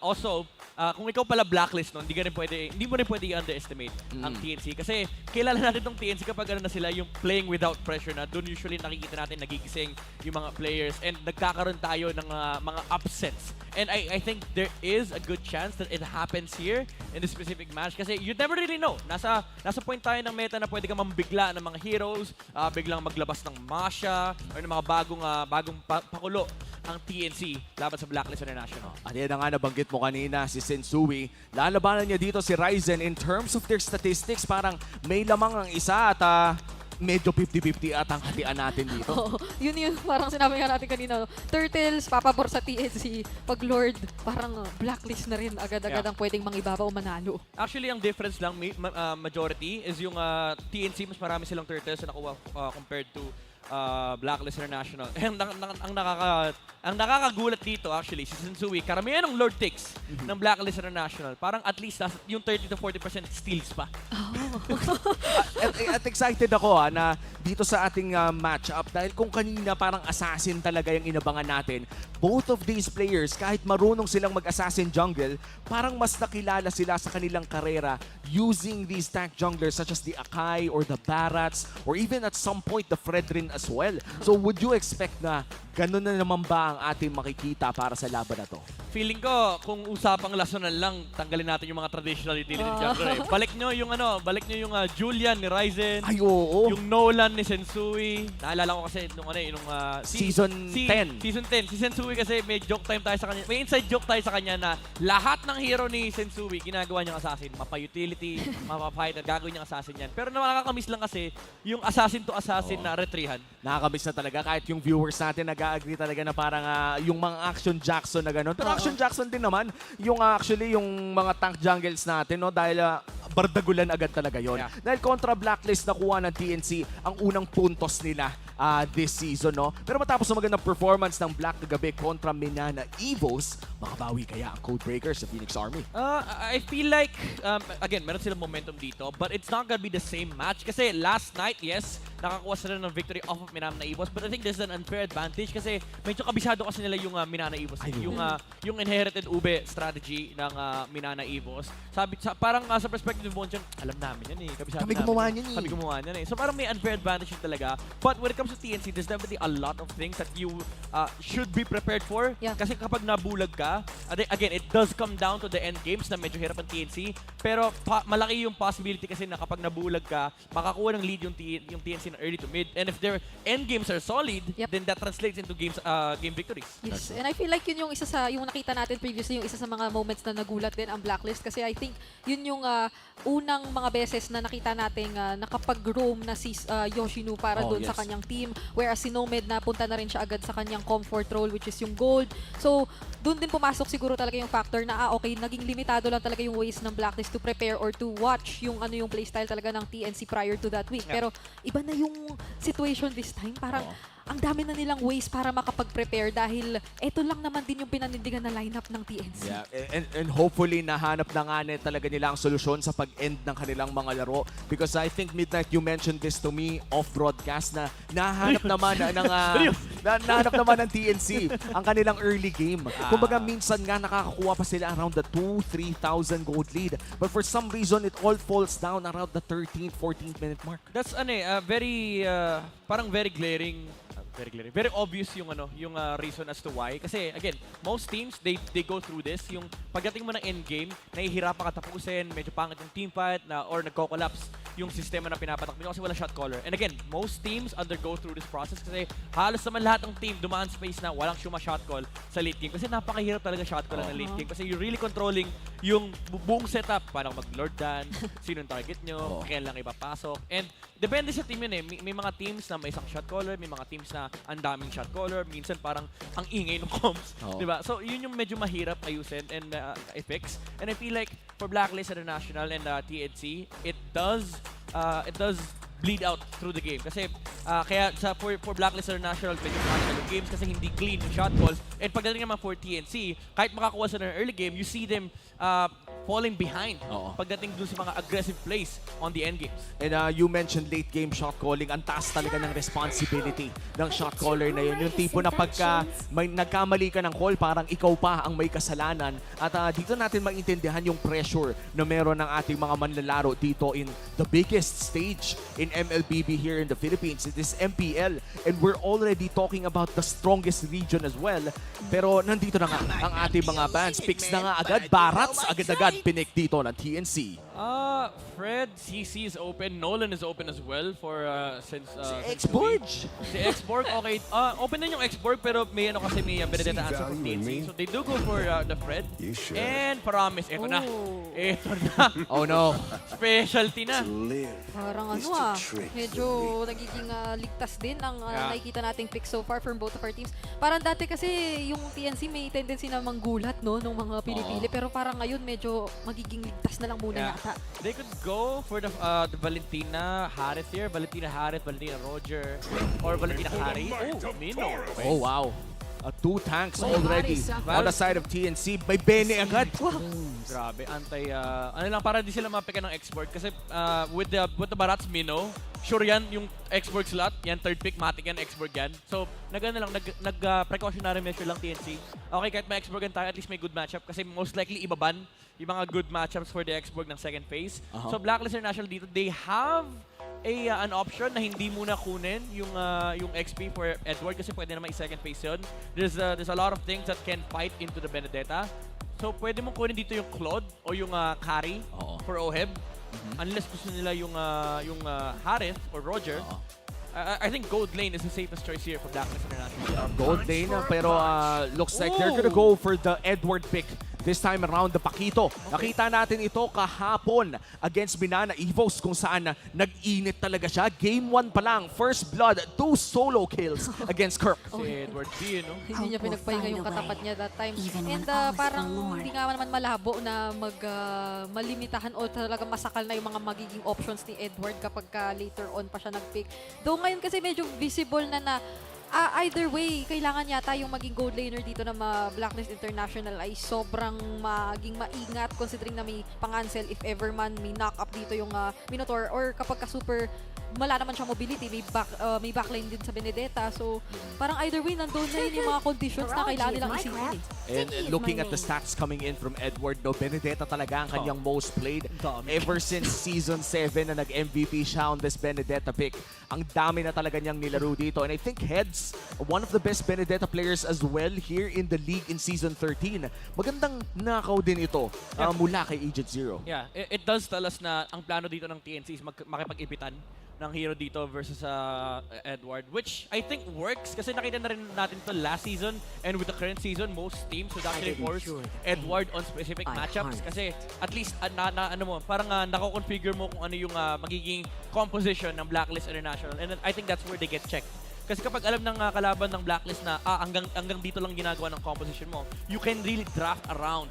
also, kung ikaw pala Blacklist, no, hindi mo rin pwede i-underestimate ang TNC. Kasi kilala natin itong TNC kapag na sila yung playing without pressure na doon usually nakikita natin nagigising yung mga players and nagkakaroon tayo ng mga upsets. And I think there is a good chance that it happens here in this specific match kasi you never really know. Nasa point tayo ng meta na pwede ka mambigla ng mga heroes, biglang maglabas ng Masha or ng mga bagong pakulo ang TNC laban sa Blacklist International. At yan na nga nabanggit mo kanina, si Sensui. Lalabanan niya dito si Ryzen in terms of their statistics. Parang may lamang ang isa at medyo 50-50 at ang hatian natin dito. Yun yung parang sinabi nga natin kanina. Turtles, papabor sa TNC. Pag Lord, parang Blacklist na rin agad-agad ang pwedeng mangibabaw o manalo. Actually, ang difference lang, majority, is yung TNC, mas marami silang Turtles na nakuha compared to Blacklist International. Ang nakakagulat dito actually, si Sensui, karamihan ng Lord takes ng Blacklist International, parang at least yung 30-40% steals pa. At excited ako na dito sa ating matchup dahil kung kanina parang assassin talaga yung inabangan natin, both of these players, kahit marunong silang mag-assassin jungle, parang mas nakilala sila sa kanilang karera using these tank junglers such as the Akai or the Barats or even at some point the Fredrin as well. So would you expect na ganun na naman ba ang ating makikita para sa laban na to? Feeling ko, kung usapang lasonan lang, tanggalin natin yung mga traditional utility jungler. Balik nyo yung Julian ni Ryzen. Ay, oo. Yung Nolan ni Sensui. Naalala ko kasi nung Season 10. Season 10. Si Sensui kasi may joke time tayo sa kanya. May inside joke tayo sa kanya na lahat ng hero ni Sensui, ginagawa niyang assassin. Mapa-utility, mapa-fight, at gagawin niyang assassin yan. Pero nakakamiss lang kasi yung assassin to assassin na retrihan. Nakakamiss na talaga kahit yung viewers natin nag-agree talaga na parang yung mga action Jackson na gano'n. Pero action Jackson din naman yung actually yung mga tank jungles natin, no, dahil bardagulan agad talaga yon. Dahil kontra Blacklist nakuha ng TNC ang unang puntos nila this season, no. Pero matapos na magandang performance ng Black kagabi kontra Manana Evos, makabawi kaya ang Codebreakers sa Phoenix Army? I feel like again, meron silang momentum dito, but it's not gonna be the same match kasi last night, yes, nakakuha sila ng victory off of Manana Evos. But I think there's an unfair advantage kasi medyo kabisado kasi nila yung Manana Evos. Yung inherited ube strategy ng Manana Evos. Parang sa perspective of Bonchon, alam namin yan eh. Kabisado Kami gumawa niyan eh. So parang may unfair advantage talaga. But when it comes to TNC, there's definitely a lot of things that you should be prepared for. Yeah. Kasi kapag nabulag ka, again, it does come down to the end games na medyo hirap ang TNC. Pero malaki yung possibility kasi na kapag nabulag ka, makakuha ng lead yung TNC na early to mid. And if their end games are solid, then that translates into game victories. Yes, and I feel like yun yung isa sa, yung nakita natin previously, yung isa sa mga moments na nagulat din ang Blacklist. Kasi I think yun yung unang mga beses na nakita natin nakapag-roam na si Yoshinu para doon sa kanyang team. Whereas si Nomad napunta na rin siya agad sa kanyang comfort role, which is yung gold. So, doon din pumasok siguro talaga yung factor na okay, naging limitado lang talaga yung ways ng Blacklist to prepare or to watch yung yung playstyle talaga ng TNC prior to that week. Pero iba na yung situation this time. Parang ang dami na nilang ways para makapag-prepare dahil eto lang naman din yung pinanindigan na lineup ng TNC. Yeah, and hopefully nahanap na nga talaga nila ang solusyon sa pag-end ng kanilang mga laro. Because I think Midnight, you mentioned this to me off-broadcast na nahanap naman nahanap naman ng TNC ang kanilang early game. Kumbaga minsan nga nakakakuha pa sila around the 2,000-3,000 gold lead. But for some reason, it all falls down around the 13th, 14th minute mark. That's parang very glaring. Very obvious yung reason as to why. Kasi again, most teams they go through this. Yung pagdating mo ng end game, nahihirapan ka tapusin, medyo pangit yung team fight or nagko-collapse yung sistema na pinapatak mo kasi wala shot caller. And again, most teams undergo through this process kasi halos naman lahat ng team dumaan space na walang shot call sa late game kasi napakahirap talaga shot call ng late game kasi you're really controlling yung buong setup. Parang mag-lord dan, sino yung target nyo, kailan lang ipapasok. And depende sa team yun eh. May mga teams na may isang shot caller, may mga teams na ang daming shot caller, minsan parang ang ingay ng comms, diba? So yun yung medyo mahirap ayusin and i-fix. And I feel like for Blacklist International and TNC, it does bleed out through the game. Kasi kaya for Blacklist International, medyo makagal yung games kasi hindi clean yung shot calls. And pagdating naman for TNC, kahit makakuha sila ng early game, you see them falling behind pagdating dun sa mga aggressive plays on the end games. And you mentioned late game shot calling. Ang taas talaga ng responsibility ng shot caller na yun. Yung tipo na pagka may nagkamali ka ng call, parang ikaw pa ang may kasalanan. At dito natin maintindihan yung pressure na meron ng ating mga manlalaro dito in the biggest stage in MLBB here in the Philippines. It is MPL. And we're already talking about the strongest region as well. Pero nandito na nga ang ating mga bands. Picks na nga agad. Barats agad-agad pinik dito ng TNC. Fred, CC is open. Nolan is open as well for since X-Borg. Si X-Borg, okay. Open na yung X-Borg pero may Benedetta answer from TNC. So they do go for the Fred. And Promise, eto na. Eto na. Oh no. Specialty na. Parang medyo nagiging ligtas din ang nakikita nating pick so far from both of our teams. Parang dati kasi yung TNC may tendency na manggulat nung mga pinipili. Pero parang ngayon medyo magiging ligtas na lang muna yata. They could go for the Valentina Harith here. Valentina Harith, Valentina Roger, or Valentina Harry. Oh, Mino. Okay. Oh, wow. Two tanks already on the side of TNC. May Bene agad. Grabe, ano lang, para di sila mapikan ng X-Borg. Kasi with the Barats Mino, sure yan, yung X-Borg slot, yan third pick, matik yan, X-Borg yan. So, nag-precautionary measure lang TNC. Okay, kahit may X-Borg tayo, at least may good matchup. Kasi most likely, ibaban yung mga good matchups for the X-Borg ng second phase. So, Blacklist International dito, they have an option na hindi muna kunin yung XP for Edward kasi pwede naman i-second phase yun. There's a lot of things that can fight into the Benedetta. So, pwede mong kunin dito yung Claude o yung Carry for Oheb. Unless gusto nila yung Harith or Roger. I think Gold Lane is the safest choice here for Blacklist International. Gold Lane, pero looks like they're gonna go for the Edward pick. This time around, the Pakito. Nakita natin ito kahapon against Manana Evos kung saan nag-init talaga siya. Game 1 pa lang, first blood, 2 solo kills against Kirk. Si Edward B, no? Hindi niya pinagpahinga yung katapat niya that time. And parang hindi nga naman malabo na malimitahan o talaga masakal na yung mga magiging options ni Edward kapag later on pa siya nag-pick. Though ngayon kasi medyo visible na either way, kailangan yata yung maging gold laner dito na Blacklist International ay sobrang maging maingat considering na may pang-cancel if ever man may knock-up dito yung Minotaur or kapag ka super wala naman siya mobility, may backline din sa Benedetta. So, parang either way, nandun na yun yung mga conditions na kailangan nilang isipin. And looking at the stats coming in from Edward, no, Benedetta talaga ang kanyang most played ever since Season 7 na nag-MVP siya on this Benedetta pick. Ang dami na talaga niyang nilaro dito. And I think Heads, one of the best Benedetta players as well here in the league in Season 13. Magandang nakaw din ito mula kay Agent Zero. Yeah, it does tell us na ang plano dito ng TNC is makipag-ipitan ng hero dito versus Edward, which I think works kasi nakita na rin natin ito last season, and with the current season, most teams would actually force Edward on specific matchups kasi at least parang nako-configure mo kung ano yung magiging composition ng Blacklist International, and I think that's where they get checked. Kasi kapag alam ng kalaban ng Blacklist na hanggang dito lang ginagawa ng composition mo, you can really draft around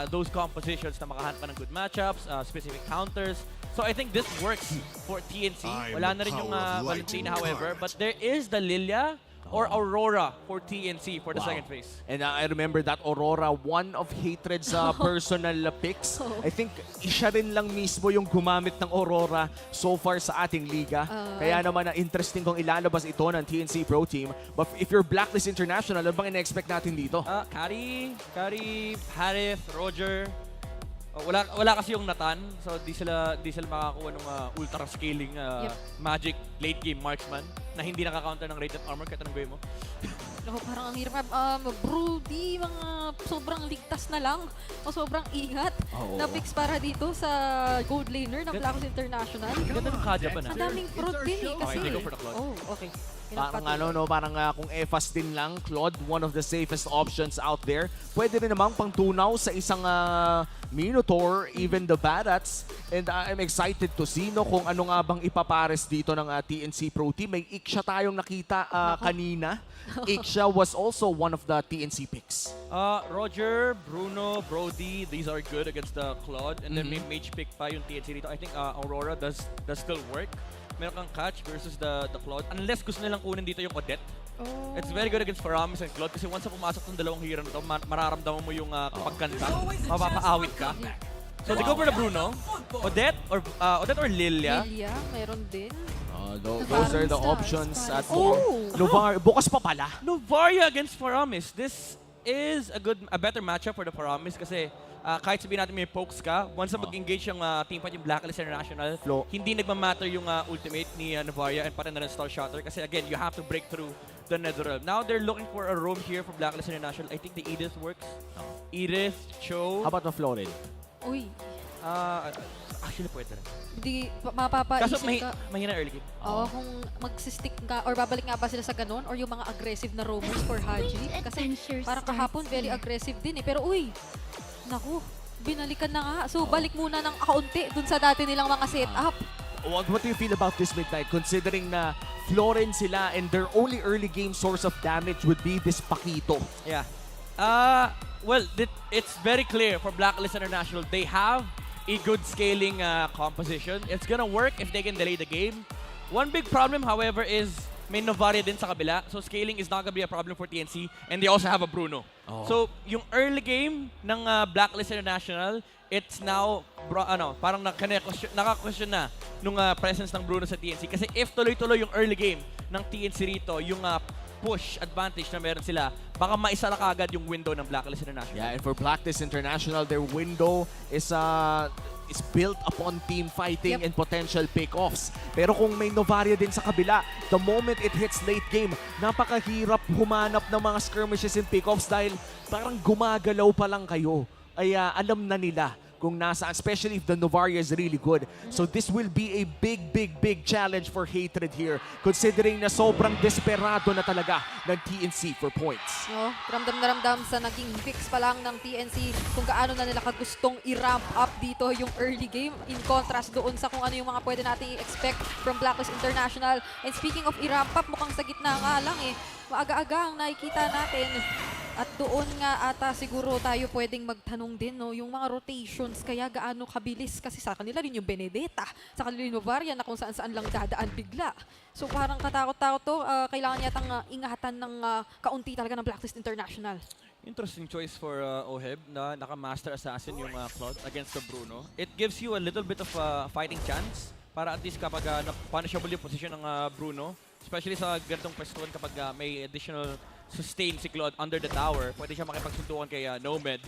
those compositions na makahanap pa ng good matchups, specific counters. So I think this works for TNC. Wala na rin yung Valentina, however, but there is the Lilia or Aurora for TNC for the second phase. And I remember that Aurora, one of Hatred's personal picks. I think siya rin lang mismo yung gumamit ng Aurora so far sa ating liga. Kaya naman interesting kung ilalabas ito ng TNC Pro Team. But if you're Blacklist International, ano bang ina-expect natin dito? Kari, Harith, Roger. Wala kasi yung Natan, so di sila makakuha ng ultra scaling magic late game marksman na hindi nakaka-counter ng rated armor kahit anong gawin mo. Parang ang hirap. Brody, mga sobrang ligtas na lang o sobrang ingat na picks para dito sa gold laner ng Blacklist International. Ganda ng Kaja pa na. Ang daming fruit din kasi. Okay, go for the Claude. Oh, okay. Parang kung EFAS din lang, Claude, one of the safest options out there. Pwede rin namang pangtunaw sa isang Minotaur, even the Barats. And I'm excited to see kung ano nga bang ipapares dito ng TNC Pro Team. May Iksha tayong nakita kanina. Iksha was also one of the TNC picks. Roger, Bruno, Brody, these are good against the Claude. And then may mage pick pa yung TNC dito. I think Aurora does still work. Meron kang catch versus the Claude. Unless gusto nilang kunin dito yung Odette. It's very good against Faramis and Claude kasi once na pumasok ng dalawang hero na ito, mararamdaman mo yung pagkanta. Mapapaawit ka. So they go for the Bruno. Odette or Lilia. Lilia, meron din. Those are the options at bukas pa pala. Novaria against Faramis. This is a better matchup for the Faramis kasi kahit sabihin natin may pokes ka, once na mag-engage yung team fight, yung Blacklist International, hindi nagmamatter yung ultimate ni Novaria and pati na rin Star Shatter kasi again, you have to break through the Netherrealm. Now they're looking for a roam here for Blacklist International. I think the Edith works. Edith, Cho. How about the Florin? Uy. Actually, pwede rin. Hindi, mapapaisip kaso ka. mahina early game. Oo, kung magsistick ka or babalik nga ba sila sa ganun or yung mga aggressive na roamers for Haji. Kasi parang kahapon very aggressive din eh. Pero uy, naku, binalikan na nga. So balik muna ng kaunti dun sa dati nilang mga setup. What do you feel about this Midnight considering na Florin sila and their only early game source of damage would be this Pakito? Yeah. Well, it's very clear for Blacklist International. They have a good scaling composition. It's gonna work if they can delay the game. One big problem, however, is may Novaria din sa kabila. So scaling is not gonna be a problem for TNC. And they also have a Bruno. So yung early game ng Blacklist International, it's now parang naka-question na nung presence ng Bruno sa TNC. Kasi if tuloy-tuloy yung early game ng TNC rito, yung push advantage na meron sila, baka maisala kagad yung window ng Blacklist International. Yeah, and for Blacklist International, their window is built upon team fighting and potential pick-offs. Pero kung may Novaria din sa kabila, the moment it hits late game, napakahirap humanap ng mga skirmishes and pick-offs dahil parang gumagalaw pa lang kayo. Ay alam na nila kung nasaan, especially if the Novaria is really good. So this will be a big challenge for Hatred here, considering na sobrang desperado na talaga ng TNC for points. Ramdam na ramdam sa naging fix pa lang ng TNC kung gaano na nila kagustong i-ramp up dito yung early game in contrast doon sa kung ano yung mga pwede natin i-expect from Blacklist International. And speaking of i-ramp up, mukhang sa gitna nga lang eh. Maaga-aga ang nakikita natin. At doon nga ata siguro tayo pwedeng magtanong din, no, yung mga rotations, kaya gaano kabilis kasi sa kanila rin yung Benedetta, sa kanila yung Novaria na kung saan-saan lang dadaan bigla. So parang katakot-takot to, kailangan yatang ingatan ng kaunti talaga ng Blacklist International. Interesting choice for Oheb na naka-master assassin yung Claude against the Bruno. It gives you a little bit of a fighting chance para at least kapag punishable yung position ng Bruno, especially sa ganitong pwestuhan kapag may additional sustain si Claude under the tower, pwede siya makipagsuntukan kay Nomad.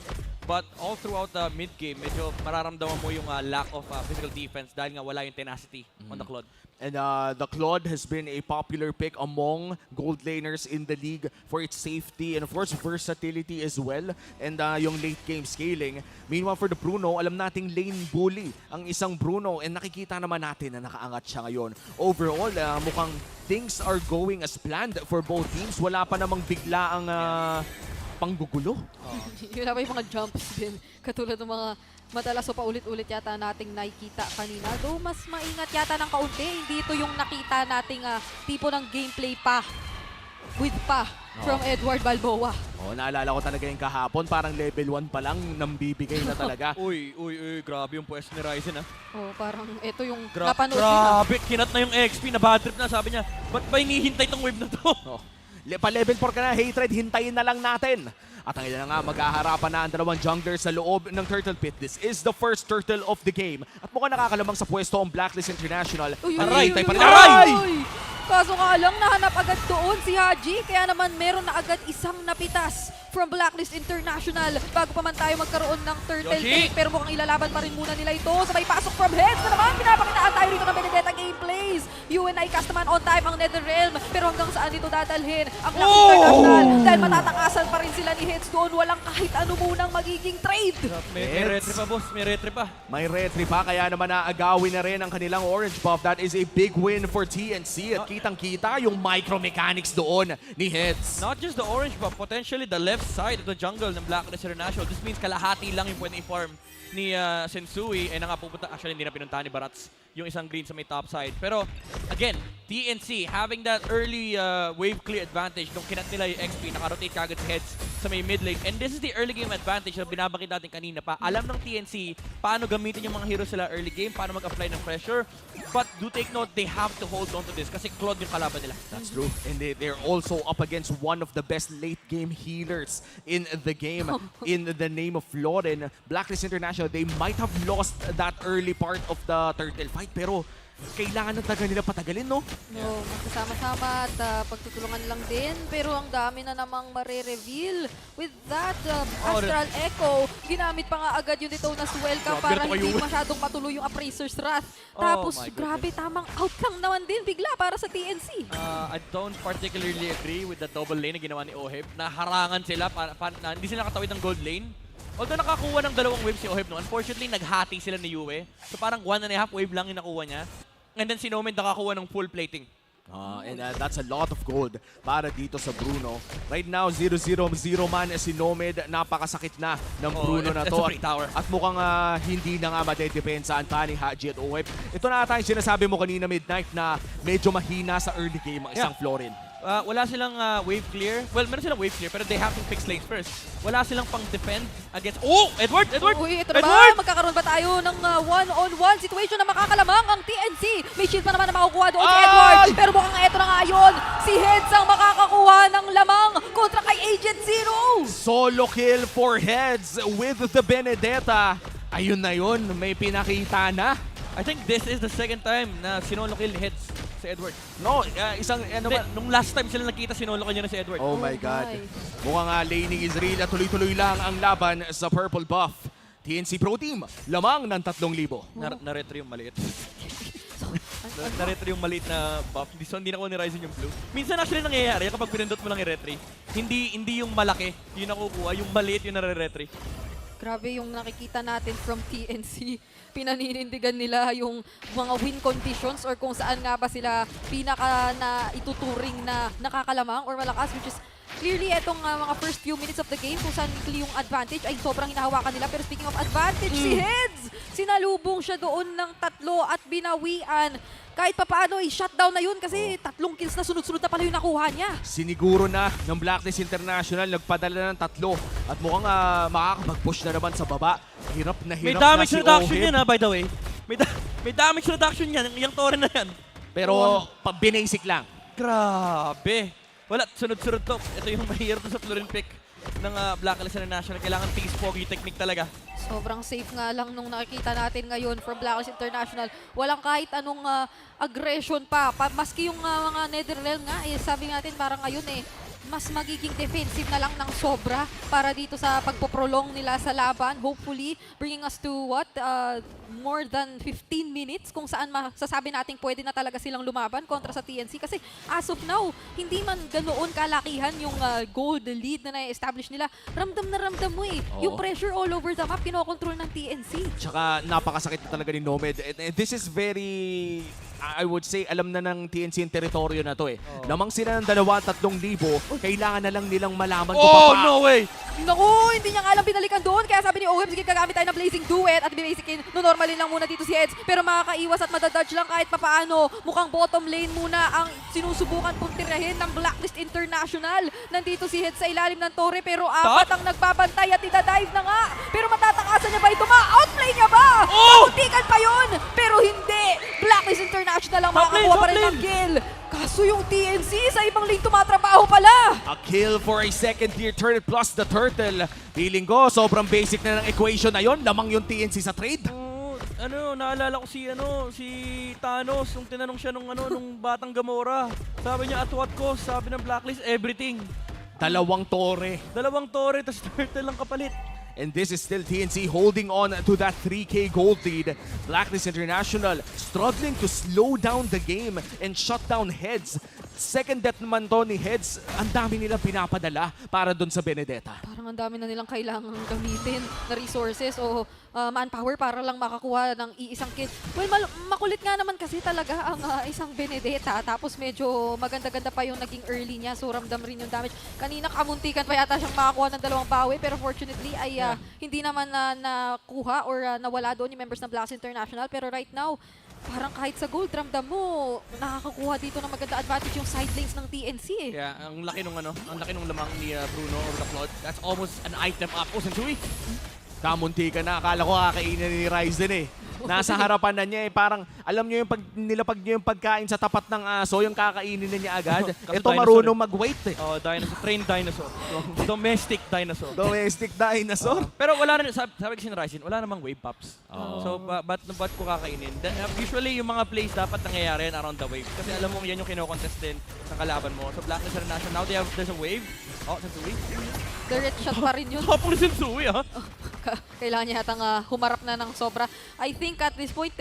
But all throughout the mid-game, medyo mararamdaman mo yung lack of physical defense dahil nga wala yung tenacity on the Claude. And the Claude has been a popular pick among gold laners in the league for its safety and of course versatility as well. And yung late game scaling. Meanwhile for the Bruno, alam nating lane bully ang isang Bruno and nakikita naman natin na nakaangat siya ngayon. Overall, mukhang things are going as planned for both teams. Wala pa namang bigla ang panggugulo. Yun na ba yung mga jumps din? Katulad ng mga madalas o paulit-ulit yata nating nakikita kanina. Though mas maingat yata ng kaunti. Hindi ito yung nakita nating tipo ng gameplay pa. With pa. From Edward Balboa. Naalala ko talaga yung kahapon. Parang level 1 pa lang nambibigay na talaga. Uy, grabe yung pwesto ni Ryzen Parang ito yung napanood din. Grabe, kinat na yung XP. Na-bad trip na. Sabi niya, ba't ba hinihintay tong wave na to? Pa-level 4 ka na, Hatred, hintayin na lang natin. At ang ina nga, maghaharapan na ang dalawang jungler sa loob ng Turtle Pit. This is the first turtle of the game. At mukhang nakakalabang sa pwesto ang Blacklist International. Aray, tayo pa rin. Aray! Kaso nga lang, nahanap agad doon si Haji. Kaya naman meron na agad isang napitas from Blacklist International bago pa man tayo magkaroon ng turtle take. Pero mukhang ilalaban pa rin muna nila ito. Sabay pasok from heads na naman. Pinapakitaan tayo rito ng Benedetta gameplays. UNI cast naman on time ang Netherrealm. Pero hanggang saan dito dadalhin ang Blacklist International? Dahil matatakasan pa rin sila ni Heads doon. Walang kahit ano munang magiging trade. May retry pa, boss. May retry pa. May retry pa. Kaya naman naagawin na rin ang kanilang orange buff. That is a big win for TNC. At kitang-kita yung micromechanics doon ni Heads. Not just the orange buff, potentially the left side of the jungle ng Blacklist International. This means kalahati lang yung pwede i-farm ni Sensui. Nga pupunta, actually hindi na pinuntahan ni Barats yung isang green sa may top side. Pero again, TNC having that early wave clear advantage nung kinat nila yung XP, nakarotate kagad si Heads sa may mid lane. And this is the early game advantage na binabangkit natin kanina pa. Alam ng TNC paano gamitin yung mga heroes sila early game, paano mag-apply ng pressure. But do take note, they have to hold on to this kasi Claude yung kalaban nila. That's true. And they're also up against one of the best late game healers in the game. In the name of Florin, Blacklist International, they might have lost that early part of the turtle fight, pero kailangan na talaga nila patagalin, no? No, magkasama-sama at pagtutulungan lang din. Pero ang dami na namang mare-reveal. With that, Astral Echo, ginamit pa nga agad yung Detona's Welcome para hindi masyadong patuloy yung Appraiser's Wrath. Tapos, grabe, tamang outcome naman din bigla para sa TNC. I don't particularly agree with the double lane na ginawa ni Oheb. Naharangan sila, hindi sila nakatawid ng gold lane. Although nakakuha ng dalawang wave si Oheb no, unfortunately naghati sila ni Yue. So parang 1.5 wave lang yung nakuha niya. And then si Nomad nakakuha ng full plating. And that's a lot of gold para dito sa Bruno. Right now, 0-0 man si Nomad. Napakasakit na ng Bruno na to. At mukhang hindi na nga madedepensa ang ni Haji at Oheb. Ito na ata yung sinasabi mo kanina midnight na medyo mahina sa early game ang isang Florin. Wala silang wave clear. Well, meron silang wave clear pero they have to fix lanes first. Wala silang pang defend against... Oh! Edward! Uy, ito na ba? Magkakaroon ba tayo ng one-on-one situation na makakalamang ang TNC? May shield pa naman na makukuha doon si Edward. Pero mukhang ito na nga yun. Si Heads ang makakakuha ng lamang kontra kay Agent Zero. Solo kill for Heads with the Benedetta. Ayun na yun. May pinakita na. I think this is the second time na sinolo kill ni Heads si Edward. No, isang ano ba? Nung last time sila nakita, sinolo niya na si Edward. Oh my God. Mukhang laning is real at tuloy-tuloy lang ang laban sa purple buff. TNC Pro Team, lamang ng 3,000. Na-retry yung maliit. Na-retry yung maliit na buff. Hindi na ko ni-Ryzen yung blue. Minsan actually nangyayari kapag pinindot mo lang i-retry. Hindi yung malaki yung nakukuha, yung maliit yung nare-retry. Grabe yung nakikita natin from TNC. Pinaninindigan nila yung mga win conditions or kung saan nga ba sila pinaka na ituturing na nakakalamang or malakas, which is clearly itong mga first few minutes of the game kung saan yung advantage ay sobrang hinahawakan nila. Pero speaking of advantage, si Heads, sinalubong siya doon ng 3 at binawian. Kahit pa paano, i-shutdown na yun kasi 3 kills na sunod-sunod na pala yung nakuha niya. Siniguro na ng Blacklist International, nagpadala ng 3 at mukhang makakapag-push na naman sa baba. Hirap na may damage reduction yan by the way. May damage reduction yan, yung Torre na yan. Pero binasic lang. Grabe. Wala, sunod-sunod to. Ito yung mahirap sa Florin pick ng Blacklist International. Kailangan tiis pogi technique talaga. Sobrang safe nga lang nung nakikita natin ngayon from Blacklist International. Walang kahit anong aggression pa. Maski yung mga Netherrealm nga, sabi natin parang ngayon mas magiging defensive na lang ng sobra para dito sa pagpoprolong nila sa laban. Hopefully, bringing us to more than 15 minutes kung saan masasabi natin pwede na talaga silang lumaban kontra sa TNC. Kasi as of now, hindi man ganoon kalakihan yung gold lead na na-establish nila. Ramdam na ramdam mo yung pressure all over the map, kinokontrol ng TNC. Tsaka napakasakit na talaga ni Nomad. And this is very, I would say, alam na ng TNC yung teritoryo na to Lamang sila ng 2,000-3,000, kailangan na lang nilang malaman kung no way! Naku, hindi niya nga alam binalikan doon. Kaya sabi ni OM, sige gagamit tayo ng Blazing Duet at basic normalin lang muna dito si Heads. Pero makakaiwas at madadodge lang kahit papaano. Mukhang bottom lane muna ang sinusubukan pong tirahin ng Blacklist International. Nandito si Heads sa ilalim ng torre pero apat ang nagbabantay at idadive na nga. Pero matatakasan niya ba ito? Ma-outplay niya ba? Makuntikan pa yun! Pero hindi! Blacklist International ang makakakuha pa rin ng kill. Kaso yung TNC sa ibang lane tumatrabaho pala. A kill for a second tier turtle plus the turtle. Feeling ko, sobrang basic na ng equation na yon. Lamang yung TNC sa trade. Naalala ko si Thanos nung tinanong siya nung batang Gamora. Sabi niya, at what cost? Sabi ng Blacklist, everything. Dalawang torre, tas turtle lang kapalit. And this is still TNC holding on to that 3K gold lead. Blacklist International struggling to slow down the game and shut down Heads. Second death naman to ni Heads, ang dami nilang pinapadala para doon sa Benedetta. Parang ang dami na nilang kailangang gamitin na resources o manpower para lang makakuha ng iisang kill. Well, makulit nga naman kasi talaga ang isang Benedetta. Tapos medyo maganda-ganda pa yung naging early niya. So ramdam rin yung damage. Kanina kamuntikan pa yata siyang makakuha ng 2 bawi. Pero fortunately ay hindi naman nakuha or nawala doon yung members ng Blacklist International. Pero right now, parang kahit sa gold, ramdam mo, nakakakuha dito ng maganda advantage yung side lanes ng TNC Yeah, ang laki nung lamang ni Bruno or the Claude. That's almost an item up. Sensui! Kamunti ka na. Akala ko kakainin ni Ryzen Nasa harapan na niya Parang alam niyo yung nilapag niyo yung pagkain sa tapat ng aso, yung kakainin na niya agad. Ito marunong mag-wait Dinosaur. Trained dinosaur. Domestic dinosaur. Domestic dinosaur. Pero wala rin, sabi kasi ni Ryzen, wala namang wave pops. So, ba't ko kakainin? Usually, yung mga plays dapat nangyayari around the wave. Kasi alam mo, yan yung kino-contest din ng kalaban mo. So, Blacklist International, now there's a wave. Sensui. Direct shot pa rin yun. Tapos ni Sensui, Kailangan niya hatang humarap na ng sobra. I think at this point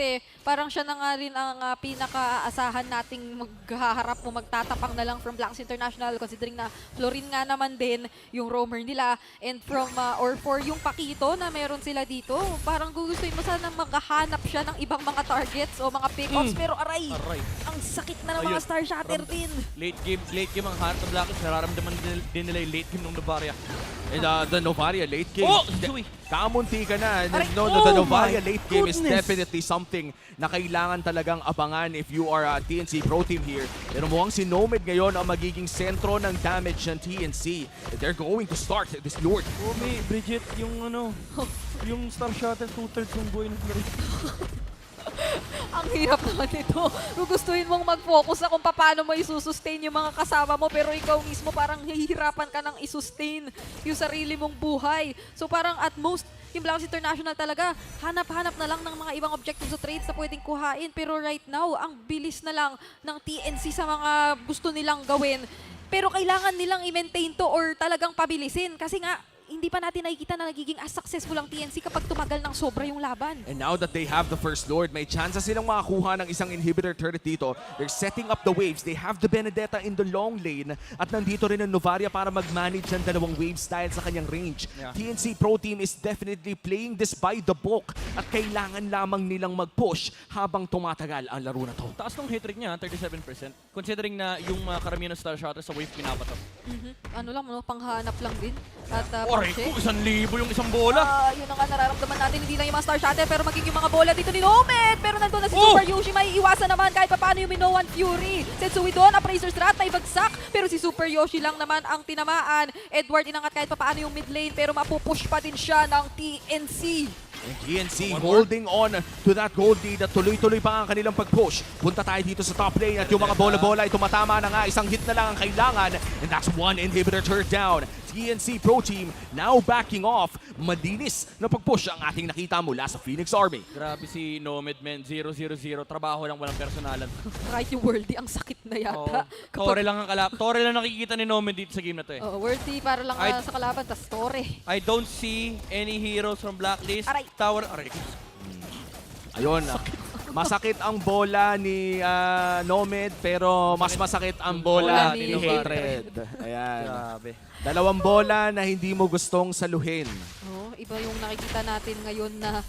parang siya na nga rin ang pinaka-aasahan nating maghaharap o magtatapang na lang from Blacklist International considering na Florin nga naman din yung roamer nila and from or for yung Pakito na meron sila dito, parang gugustuhin mo sana maghahanap siya ng ibang mga targets o mga pick-offs pero aray, ang sakit na ng mga star shatter din. Late game ang hanap ng Blacklist, nararamdaman din nila yung late game ng Novaria. And the Novaria late game. Kamunti ka na. The Novaria late game is definitely something na kailangan talagang abangan if you are a TNC pro team here. Pero mukhang si Nomad ngayon ang magiging sentro ng damage ng TNC. They're going to start this Lord. Bridget, yung star shatter 2/3 ng buhay ng Florin. Ang hirap naman ito. Gugustuhin mong mag-focus na kung paano mo isusustain yung mga kasama mo pero ikaw mismo parang hihirapan ka ng isustain yung sarili mong buhay. So parang at most, yung Blacklist International talaga, hanap-hanap na lang ng mga ibang objectives o trades na pwedeng kuhain. Pero right now, ang bilis na lang ng TNC sa mga gusto nilang gawin. Pero kailangan nilang i-maintain to or talagang pabilisin. Kasi nga, hindi pa natin nakikita na nagiging as successful ang TNC kapag tumagal ng sobra yung laban. And now that they have the First Lord, may chance silang makakuha ng isang inhibitor turret dito. They're setting up the waves. They have the Benedetta in the long lane. At nandito rin ang Novaria para mag-manage ng 2 wave style sa kanyang range. TNC Pro Team is definitely playing this by the book. At kailangan lamang nilang mag-push habang tumatagal ang laro na to. Taas ng hit rate niya, 37%. Considering na yung karamihan ng star shatter sa wave pinapatok. Ano lang, panghanap lang din. At Ko, 1,000 yung isang bola. Yun ang nararamdaman natin, hindi lang yung mga star shatter pero maging yung mga bola dito ni Nomad. Pero nandun na si Super Yoshi, may iwasan naman kahit paano yung Minoan Fury. Sensui doon, Appraiser Strat na ibagsak. Pero si Super Yoshi lang naman ang tinamaan. Edward inangat kahit paano yung mid lane pero mapupush pa din siya ng TNC. And TNC holding on to that gold lead at tuloy-tuloy pa ang kanilang pag-push. Punta tayo dito sa top lane at yung mga bola-bola ay tumatama na nga. Isang hit na lang ang kailangan and that's one inhibitor turned down. TNC Pro Team now backing off. Madinis na pag-push ang ating nakita mula sa Phoenix Army. Grabe si Nomad, man. 0-0-0. Trabaho lang, walang personalan. Right yung Worldy, ang sakit na yata. Tore lang ang Tore lang nakikita ni Nomad dito sa game na to eh. Worldy para lang sa kalaban, tas Tore. I don't see any heroes from Blacklist. Aray. Tower. Aray. Ayun. Masakit ang bola ni Nomad pero mas masakit ang bola ni Hatred. Ayan. Grabe. Dalawang bola na hindi mo gustong saluhin. Iba yung nakikita natin ngayon na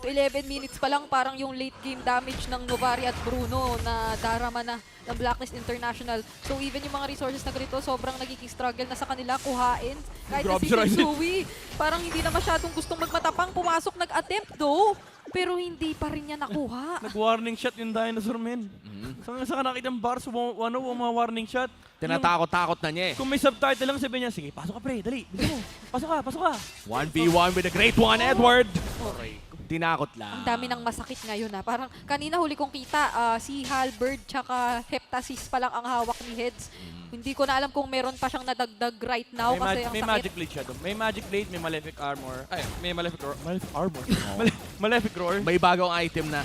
11 minutes pa lang parang yung late game damage ng Novari at Bruno na darama na ng Blacklist International. So even yung mga resources na ganito, sobrang nagiging struggle na sa kanila kuhain. Kahit na si Sensui, parang hindi na masyadong gustong magmatapang. Pumasok, nag-attempt though, pero hindi pa rin niya nakuha. Nag-warning shot yung dinosaur, men. Saan ka nakita ng bars, mga warning shot? Tinatakot-takot na niya eh. Kung may subtitle lang, sabi niya, sige, pasok ka pre, dali, bilisan mo. Pasok ka. 1v1 with a great one, Edward. Okay. Tinakot lang. Ang dami ng masakit ngayon na. Parang kanina huli kong kita, si Halberd tsaka Heptasis pa lang ang hawak ni Heads. Hindi ko na alam kung meron pa siyang nadagdag right now kasi ang may sakit. magic blade siya doon. May magic blade, may malefic armor. Ay, may malefic armor. Malefic roar. May bagong item na.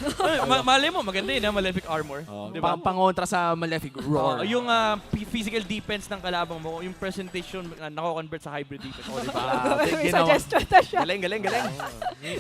Mali mo, maganda yun, malefic armor. Diba? Pangontra sa malefic roar. Yung physical defense ng kalabang mo, yung presentation, nako-convert sa hybrid defense. Diba? May suggestion na siya. Galing.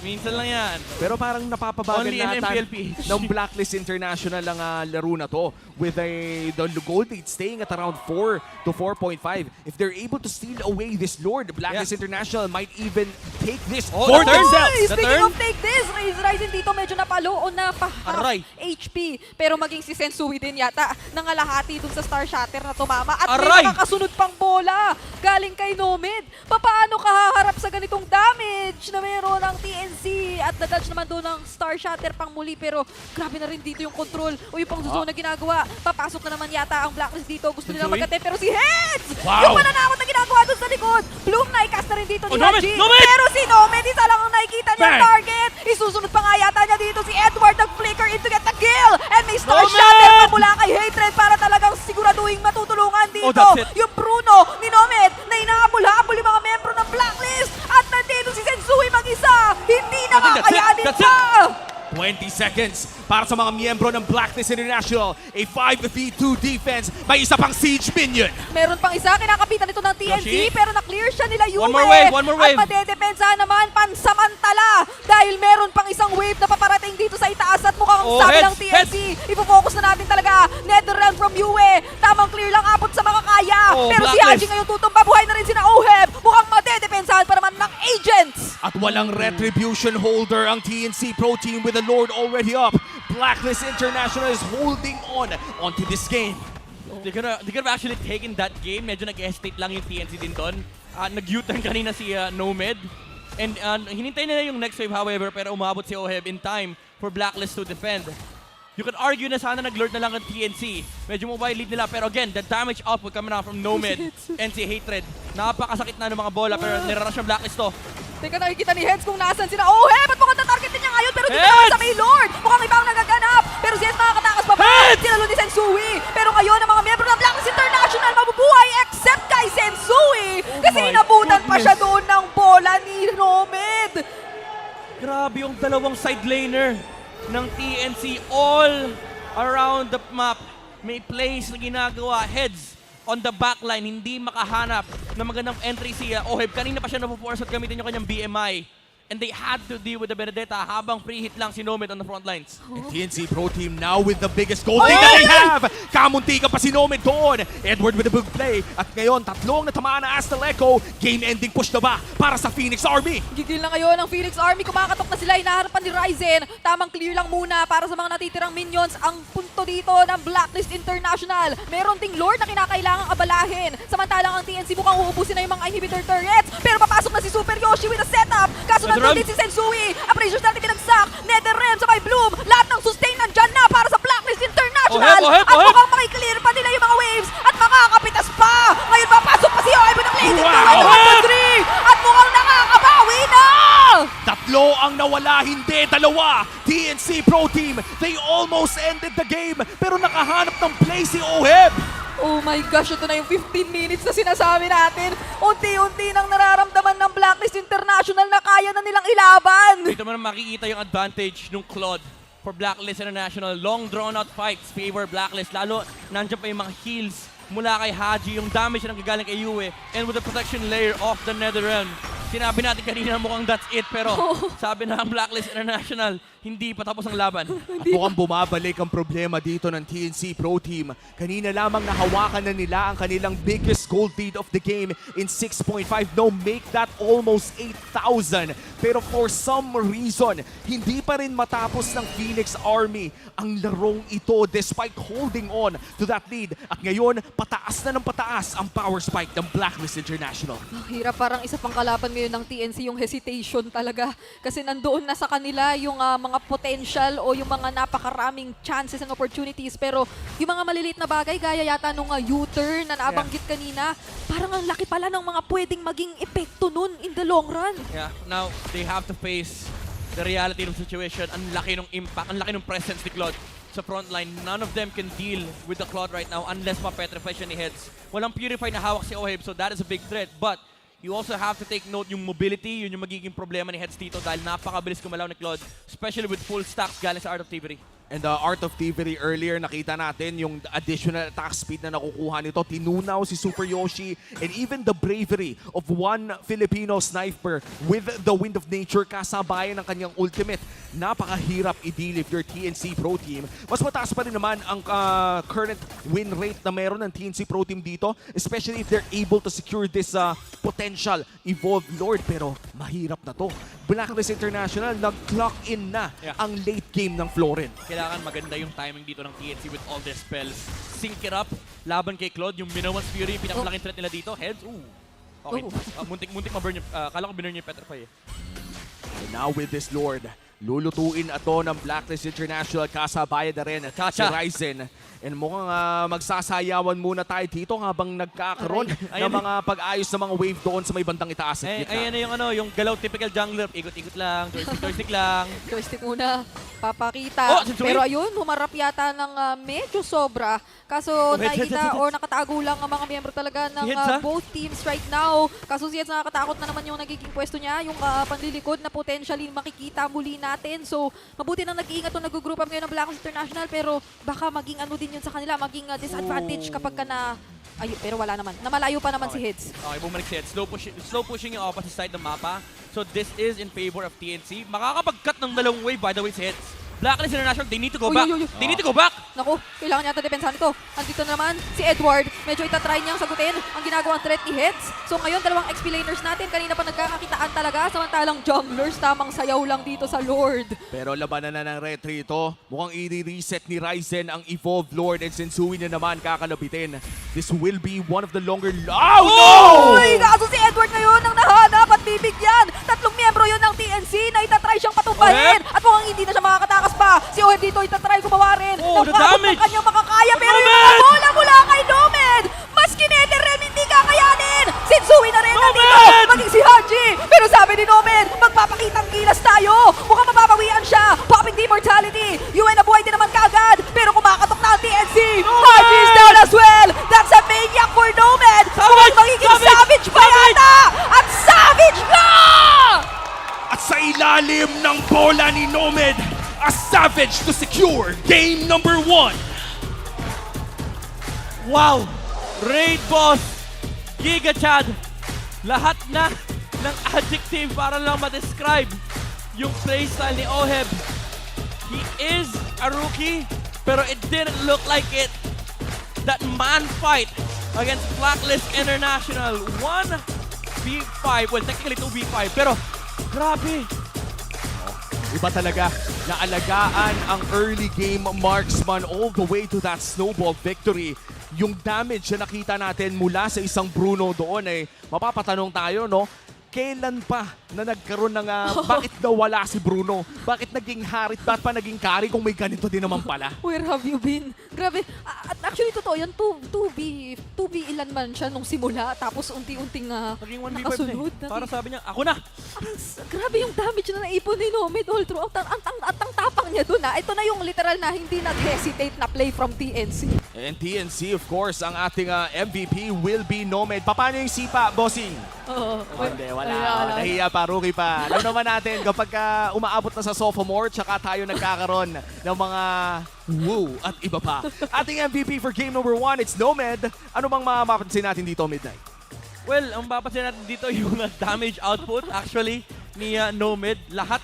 Minsan lang yan. Pero parang napapabagal Only in nata MPL PH. ng Blacklist International ang laro na to with the gold lead staying at around 4 to 4.5. If they're able to steal away this Lord, Blacklist International might even take this for themselves. Speaking of take this, Ryzen dito medyo napalo o napahap HP. Pero maging si Sensui din yata nangalahati dun sa Star Shatter na tumama. At may nakakasunod pang bola galing kay Nomad. Paano ka haharap sa ganitong damage na meron ng TNC? At na-dodge naman doon ng Star Shatter pang muli. Pero grabe na rin dito yung control o yung pang zone na ginagawa. Papasok na naman yata ang Blacklist dito. Gusto nila magkate pero si Heads! Yung mananakot na ginagawa doon sa likod. Bloom na i-cast na rin dito ni Haji. Pero si Nomad, isa lang ang nakikita niya target. Isusunod pa nga yata niya dito si Edward. Nag-flicker in to get the kill. And may Star Shatter pa mula kay Hatred para talagang siguraduhin matutulungan dito. Yung Bruno ni Nomad na inahabol-habol yung mga membro ng Blacklist. At nandito si Sensui mag-isa. Hindi na kakayanin pa. 20 seconds para sa mga miyembro ng Blacklist International. A 5v2 defense. May isa pang siege minion. Meron pang isa. Kinakapitan ito ng TNC. Pero na-clear siya nila Yue. One more wave. At madedepensahan naman pansamantala. Dahil meron pang isang wave na paparating dito sa itaas. At mukhang sabi ng TNC. Ipo-focus na natin talaga. Netherrealm from Yue. Tamang clear lang abot sa makakaya. Pero si Haji ngayon tutumba. Buhay na rin sina Oheb. Mukhang madedepensahan pa naman ng agents. At walang retribution holder ang TNC Pro Team with the Lord already up. Blacklist International is holding on onto this game. They could have actually taken that game. Medyo nag-hesitate lang yung TNC din doon. Nag-U-turn kanina si Nomad. And hinintay nila yung next wave however, pero umabot si Oheb in time for Blacklist to defend. You could argue na sana nag-lord na lang ang TNC. Medyo mobile lead nila. Pero again, the damage output coming out from Nomad and si Hatred. Napakasakit na ng mga bola pero nirarush yung Blacklist to. Teka, nakikita ni Heads kung nasan sila. Oheb! At mukhang tatargetin niya ngayon pero dito naman sa may Lord. Mukhang ibang nagaganap. Pero si Heads makakatakas pa ba? Sinalo ni Sensui. Pero ngayon ang mga miyembro ng Blacklist International mabubuhay except kay Sensui. Kasi inabutan pa siya doon ng bola ni Nomad. Grabe yung dalawang side laner ng TNC all around the map. May plays na ginagawa. Heads on the backline, hindi makahanap ng magandang entry si Oheb. Kanina pa siya napuforce at gamitin yung kanyang BMI. And they had to deal with the Benedetta habang free hit lang si Nomad on the front lines. And TNC Pro Team now with the biggest goal lead that they have. Kamuntika pa si Nomad doon. Edward with a big play. At ngayon, tatlong natamaan na Astal Echo. Game-ending push na ba para sa Phoenix Army? Gigil na ngayon ang Phoenix Army. Kumakatok na sila. Hinaharap ni Ryzen. Tamang clear lang muna para sa mga natitirang minions. Ang punto dito ng Blacklist International. Meron ding Lord na kinakailangang abalahin. Samantalang ang TNC mukhang uubusin na yung mga inhibitor turrets. Pero papasok na si Super Yoshi with a setup. Kaso nandun din si Sensui. Appreciations natin pinagsak. Netherrealm sa may Bloom. Lahat ng sustain nandyan na para sa Blacklist International. At mukhang makiklear pa nila yung mga waves. At makakapitas pa. Ngayon papasok pa si Oheb ng blazing to 1, 2, 3. At mukhang nakakabawi na. Tatlo ang nawala Wala, hindi, dalawa. TNC Pro Team, they almost ended the game. Pero nakahanap ng play si Oheb. Oh my gosh, ito na yung 15 minutes na sinasabi natin. Unti-unti nang nararamdaman ng Blacklist International na kaya na nilang ilaban. Dito mo na makikita yung advantage ng Claude for Blacklist International. Long drawn-out fights favor Blacklist. Lalo, nandiyan pa yung mga heals mula kay Haji, yung damage na nanggagaling kay Yue, and with the protection layer of the Netherrealm. Sinabi natin kanina mukhang that's it, pero sabi na ang Blacklist International, hindi pa tapos ang laban. At mukhang bumabalik ang problema dito ng TNC Pro Team. Kanina lamang nahawakan na nila ang kanilang biggest gold lead of the game in 6.5. No, make that almost 8,000. Pero for some reason, hindi pa rin matapos ng Phoenix Army ang larong ito despite holding on to that lead. At ngayon, pataas na ng pataas ang power spike ng Blacklist International. Ang hirap, parang isa pang kalaban ngayon ng TNC, yung hesitation talaga. Kasi nandoon na sa kanila yung mga potential o yung mga napakaraming chances and opportunities. Pero yung mga maliliit na bagay, gaya yata nung U-turn na nabanggit kanina, parang ang laki pala ng mga pwedeng maging epekto nun in the long run. Yeah, now they have to face the reality of the situation. Ang laki ng impact, ang laki ng presence ni Claude sa frontline. None of them can deal with the Claude right now unless ma-petrify siya ni Heads. Walang purify na hawak si Oheb, so that is a big threat. But you also have to take note yung mobility, yun yung magiging problema ni Heads dito dahil napakabilis kumalaw ni Claude, especially with full stacks galing sa Art of Thievery. And the Art of Thievery earlier, nakita natin yung additional attack speed na nakukuha nito. Tinunaw si Super Yoshi and even the bravery of one Filipino sniper with the Wind of Nature kasabayan ng kanyang ultimate. Napakahirap i-deal if you're TNC Pro Team. Mas mataas pa rin naman ang current win rate na meron ng TNC Pro Team dito, especially if they're able to secure this potential Evolved Lord. Pero mahirap na to. Blacklist International, nag-clock in na ang late game ng Florin. Kailangan maganda yung timing dito ng TNC with all their spells. Sync it up, laban kay Claude, yung Minowan's Fury, yung pinakamalaking threat nila dito. Heads, okay. Muntik ma-burn yung, kala ko binurn yung Petrify eh. And now with this Lord, lulutuin ato ng Blacklist International, kasabayan na rin si Ryzen. And mukhang magsasayawan muna tayo dito habang nagkakaroon ng mga pag-ayos ng mga wave doon sa may bandang itaas. Ayan na yung, yung galaw typical jungler. Ikot-ikot lang, joystick lang. Joystick muna, papakita. Pero ayun, humarap yata ng medyo sobra. Kaso nakikita or nakatago lang ang mga miyembro talaga ng both teams right now. Kaso si Heads, nakakatakot na naman yung nagiging pwesto niya. Yung panlilikod na potentially makikita muli natin. So mabuti nang nag-iingat o nag-group up ngayon ng Blacklist International. Pero baka maging ano din yun sa kanila, maging disadvantage kapag ka na... Ay, pero wala naman. Namalayo pa naman si Heads. Okay, bumalik si Heads. Slow pushing yung opposite side ng mapa. So this is in favor of TNC. Makakapag-cut ng dalawang wave, by the way, si Heads. Blacklist International, they need to go back. They need to go back. Naku, kailangan yata depensahan ito. Andito naman si Edward. Medyo itatry niyang sagutin ang ginagawang threat ni Heads. So ngayon, dalawang XP-laners natin. Kanina pa nagkakakitaan talaga. Samantalang junglers, tamang sayaw lang dito sa Lord. Pero labanan na ng retry ito. Mukhang i-reset ni Ryzen ang Evolved Lord and Sensui na naman kakalabitin. This will be one of the longer... Oh, no! Uy, kaso si Edward ngayon ang nahanap at bibigyan. Tatlong miyembro yun ng TNC na itatry siyang patumbahin. At mukhang hindi na siya makakatakas pa. Si Oheb dito itatry gumawa rin. The damage! Ng kanyang makakaya. Pero yung mga bola mula kay Nomed. Mas kinederem, hindi kakayanin. Sensui na rin nandito. Maging si Haji. Pero sabi ni Nomed, magpapakitang gilas tayo. Mukhang mapapawian siya. Popping the immortality. UN na buhay din naman kaagad. Pero kumakatok na ang TNC. Haji is down as well. That's a maniac for Nomed. Mukhang magiging savage pa yata. At savage na! At sa ilalim ng bola ni Nomed, a savage to secure game number 1. Wow! Raid Boss, Giga Chad, lahat na ng adjective para lang ma-describe yung playstyle ni Oheb. He is a rookie, pero it didn't look like it. That man fight against Blacklist International, 1v5, well technically 2v5, pero grabe. Iba talaga, naalagaan ang early game marksman all the way to that snowball victory. Yung damage na nakita natin mula sa isang Bruno doon mapapatanong tayo, no? Kailan pa na nagkaroon ng bakit nawala si Bruno? Bakit naging harit? Bakit pa naging carry kung may ganito din naman pala? Where have you been? Grabe. At Actually, totoo yan. 2v ilan man siya nung simula. Tapos unti-unting Naging 1v5 nakasunod. na eh. Para sabi niya, ako na! Grabe yung damage na naipon ni Nomad all throughout. Ang tapang niya dun. Ito na yung literal na hindi nag-hesitate na play from TNC. And TNC, of course, ang ating MVP will be Nomad. Paano yung sipa, bossing? Oo. Hindi, wala. Nahiya pa, rookie pa. Alam naman natin, kapag umaabot na sa sophomore, tsaka tayo nagkakaroon ng mga woo at iba pa. Ating MVP for game number 1, it's Nomad. Ano bang mapapansin natin dito, Midnight? Well, ang mapapansin natin dito yung damage output actually ni Nomad. Lahat,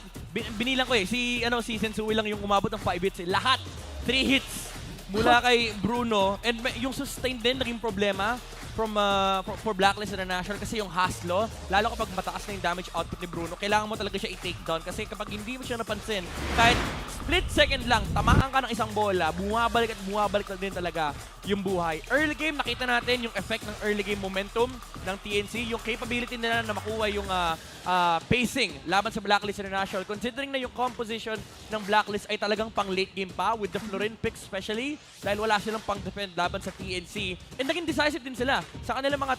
binilang ko si Sensui lang yung umabot ng 5 hits. Lahat, 3 hits mula kay Bruno. And yung sustain din naging problema for Blacklist International kasi yung haslo, lalo kapag mataas na yung damage output ni Bruno, kailangan mo talaga siya i-take down kasi kapag hindi mo siya napansin, kahit split second lang, tamaan ka ng isang bola, bumabalik na din talaga yung buhay. Early game, nakita natin yung effect ng early game momentum ng TNC, yung capability nila na makuha yung pacing laban sa Blacklist International. Considering na yung composition ng Blacklist ay talagang pang late game pa with the Florin pick especially dahil wala silang pang defend laban sa TNC. And naging decisive din sila sa kanilang mga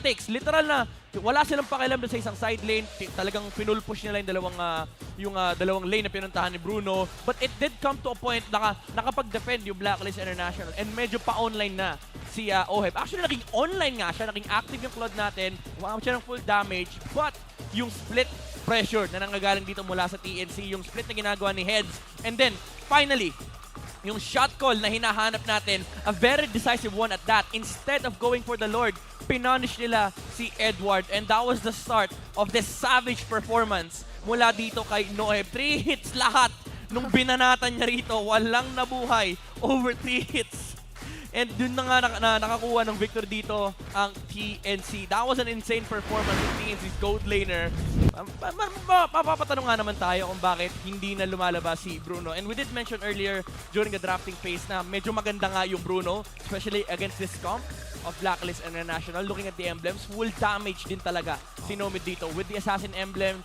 takes. Literal na wala silang pakialam sa isang side lane. Talagang pinul push nila yung dalawang lane na pinuntahan ni Bruno. But it did come to a point na nakapag-defend yung Blacklist International and medyo pa-online na si Oheb. Actually, naging online nga siya. Naging active yung Claude natin. Umabot siya ng full damage. But yung split pressure na nanggagaling dito mula sa TNC, yung split na ginagawa ni Heads. And then, finally, yung shot call na hinahanap natin, a very decisive one at that. Instead of going for the Lord, pinunish nila si Edward. And that was the start of this savage performance mula dito kay Noeb. 3 hits lahat nung binanatan niya rito. Walang nabuhay. Over 3 hits. And dun na nga nakakuha ng victory dito ang TNC. That was an insane performance of TNC's gold laner. Mapapatanong nga naman tayo kung bakit hindi na lumalabas si Bruno. And we did mention earlier during the drafting phase na medyo maganda nga yung Bruno, especially against this comp of Blacklist International. Looking at the emblems, full damage din talaga si Nomad dito. With the Assassin emblem,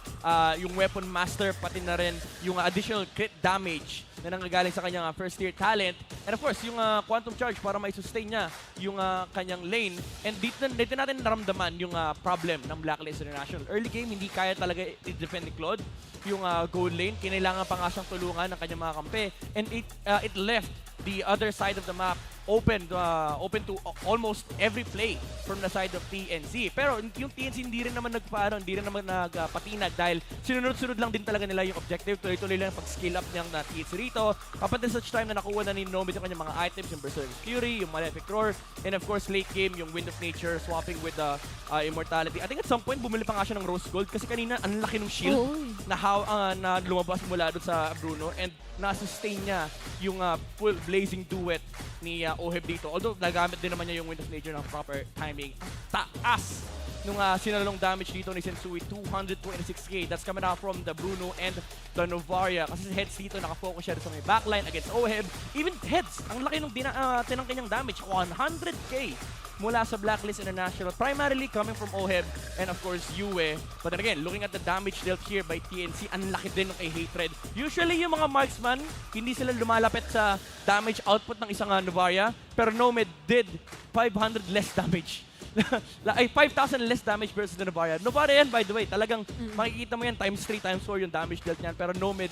yung Weapon Master, pati na rin yung additional crit damage na nanggagaling sa kanyang first tier talent. And of course, yung Quantum Charge para mai-sustain niya yung kanyang lane. And dito natin naramdaman yung problem ng Blacklist International. Early game, hindi kaya talaga i-defend ni Claude yung gold lane. Kinailangan pa nga siyang tulungan ng kanyang mga kampe. And it left the other side of the map open to almost every play from the side of TNC. Pero yung TNC hindi rin naman nagpatinag dahil sinunod-sunod lang din talaga nila yung objective. Tuloy-tuloy lang pag-skill up niyang na TNC rito. Up until such time na nakuha na ni Nomad yung kanyang mga items, yung Berserk Fury, yung Malefic Roar, and of course late game, yung Wind of Nature, swapping with the Immortality. I think at some point, bumili pa nga siya ng Rose Gold kasi kanina ang laki ng shield na lumabas mula doon sa Bruno and na-sustain niya yung full blazing duet ni Oheb dito. Although nagamit din naman niya yung Wind of Nature ng proper timing. Taas nung sinalong damage dito ni Sensui, 226k. That's coming out from the Bruno and the Novaria. Kasi si Heads dito nakafocus siya sa may backline against Oheb. Even Heads, ang laki nung tinangkin niyang damage, 100k mula sa Blacklist International, primarily coming from Oheb and of course Yue. But then again, looking at the damage dealt here by TNC, ang laki din ng kay Hatred. Usually yung mga marksman, hindi sila lumalapit sa damage output ng isang Novaria, pero Nomad did 500 less damage. Ay, 5,000 less damage versus the Novaria. Novaria yan, by the way, talagang makikita mo yan, times 3, times 4 yung damage dealt niyan. Pero Nomad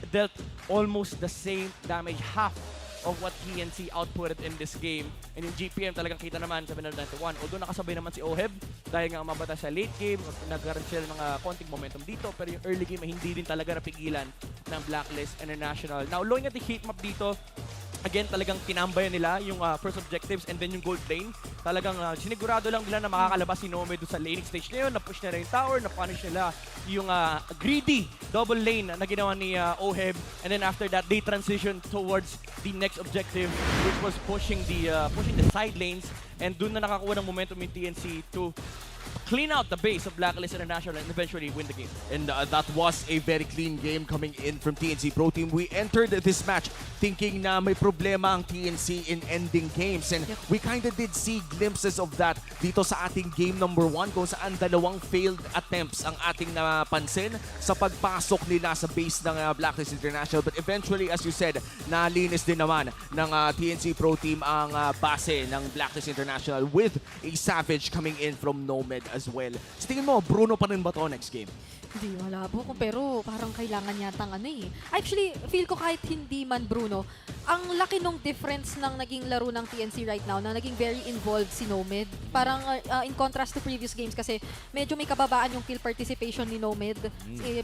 dealt almost the same damage, half of what TNC outputted in this game. And yung GPM talagang kita naman, 791. Although nakasabay naman si Oheb dahil nga umabata sa late game, nagkaroon sila ng konting momentum dito. Pero yung early game ay hindi din talaga napigilan ng Blacklist International. Now, looking at the heat map dito, again, talagang tinambayan nila yung first objectives and then yung gold lane. Talagang sinigurado lang nila na makakalabas si Nomad doon sa laning stage na yun. Na-push nila yung tower, na-punish nila yung greedy double lane na ginawa ni Oheb. And then after that, they transitioned towards the next objective, which was pushing the side lanes. And doon na nakakuha ng momentum yung TNC to clean out the base of Blacklist International and eventually win the game. And that was a very clean game coming in from TNC Pro Team. We entered this match thinking na may problema ang TNC in ending games. And we kind of did see glimpses of that dito sa ating game number 1 kung saan dalawang failed attempts ang ating napansin sa pagpasok nila sa base ng Blacklist International. But eventually, as you said, nalinis din naman ng TNC Pro Team ang base ng Blacklist International with a Savage coming in from Nomad as well. Sa tingin mo, Bruno pa rin ba to next game? Hindi, malabo ko. Pero parang kailangan yatang ano eh. Actually, feel ko kahit hindi man Bruno, ang laki nung difference ng naging laro ng TNC right now na naging very involved si Nomad. Parang in contrast to previous games kasi medyo may kababaan yung kill participation ni Nomad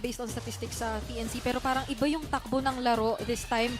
based on statistics sa TNC. Pero parang iba yung takbo ng laro this time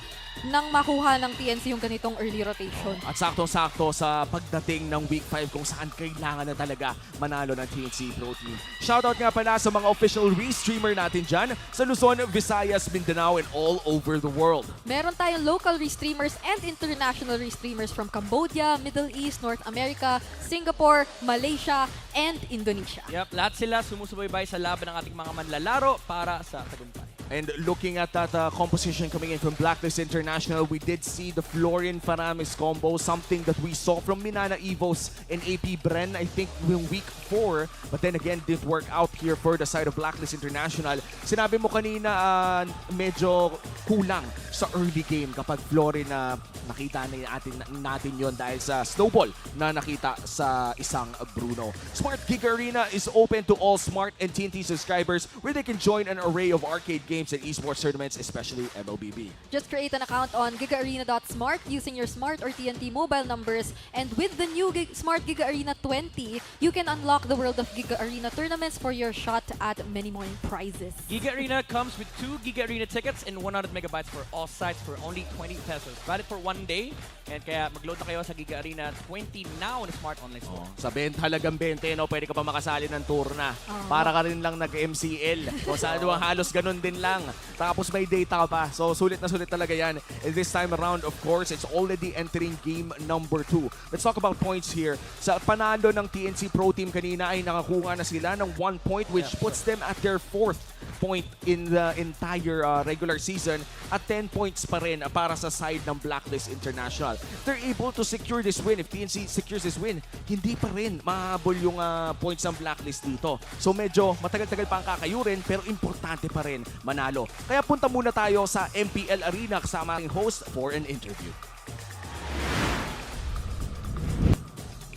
nang makuha ng TNC yung ganitong early rotation. At saktong-sakto sa pagdating ng Week 5 kung saan kailangan na talaga manalo ng TNC Pro Team. Shoutout nga pala sa mga official re-streamer natin dyan sa Luzon, Visayas, Mindanao, and all over the world. Meron tayong local re-streamers and international re-streamers from Cambodia, Middle East, North America, Singapore, Malaysia, and Indonesia. Yep, lahat sila sumusubaybay sa laban ng ating mga manlalaro para sa tagumpay. And looking at that composition coming in from Blacklist International, we did see the Florian Faramis combo, something that we saw from Manana Evos and APBR, I think, in Week 4. But then again, didn't work out here for the side of Blacklist International. Sinabi mo kanina, medyo kulang sa early game kapag Florian na nakita na natin yon dahil sa snowball na nakita sa Isang Bruno. Smart Gig Arena is open to all Smart and TNT subscribers where they can join an array of arcade games and esports tournaments, especially MLBB. Just create an account on gigaarena.smart using your Smart or TNT mobile numbers, and with the new Smart Giga Arena 20, you can unlock the world of Giga Arena tournaments for your shot at many more prizes. Giga Arena comes with 2 Giga Arena tickets and 100 megabytes for all sites for only 20 pesos. Valid for 1 day, and kaya mag-load na kayo sa Giga Arena 20 now in the Smart Online Store. Sa halagang 20, no, pwede ka pa makasali ng tour na. Para ka rin lang nag-MCL. Kung saan halos ganun din lang. Tapos may data pa. So sulit na sulit talaga yan. And this time around, of course, it's already entering game number 2. Let's talk about points here. Sa panalo ng TNC Pro Team kanina ay nakakuha na sila ng 1 point which puts them at their 4th point in the entire regular season at 10 points pa rin para sa side ng Blacklist International. If they're able to secure this win, if TNC secures this win, hindi pa rin mahabol yung points ng Blacklist dito. So medyo matagal-tagal pa ang kakayurin pero importante pa rin manalo. Kaya punta muna tayo sa MPL Arena kasama ang host for an interview.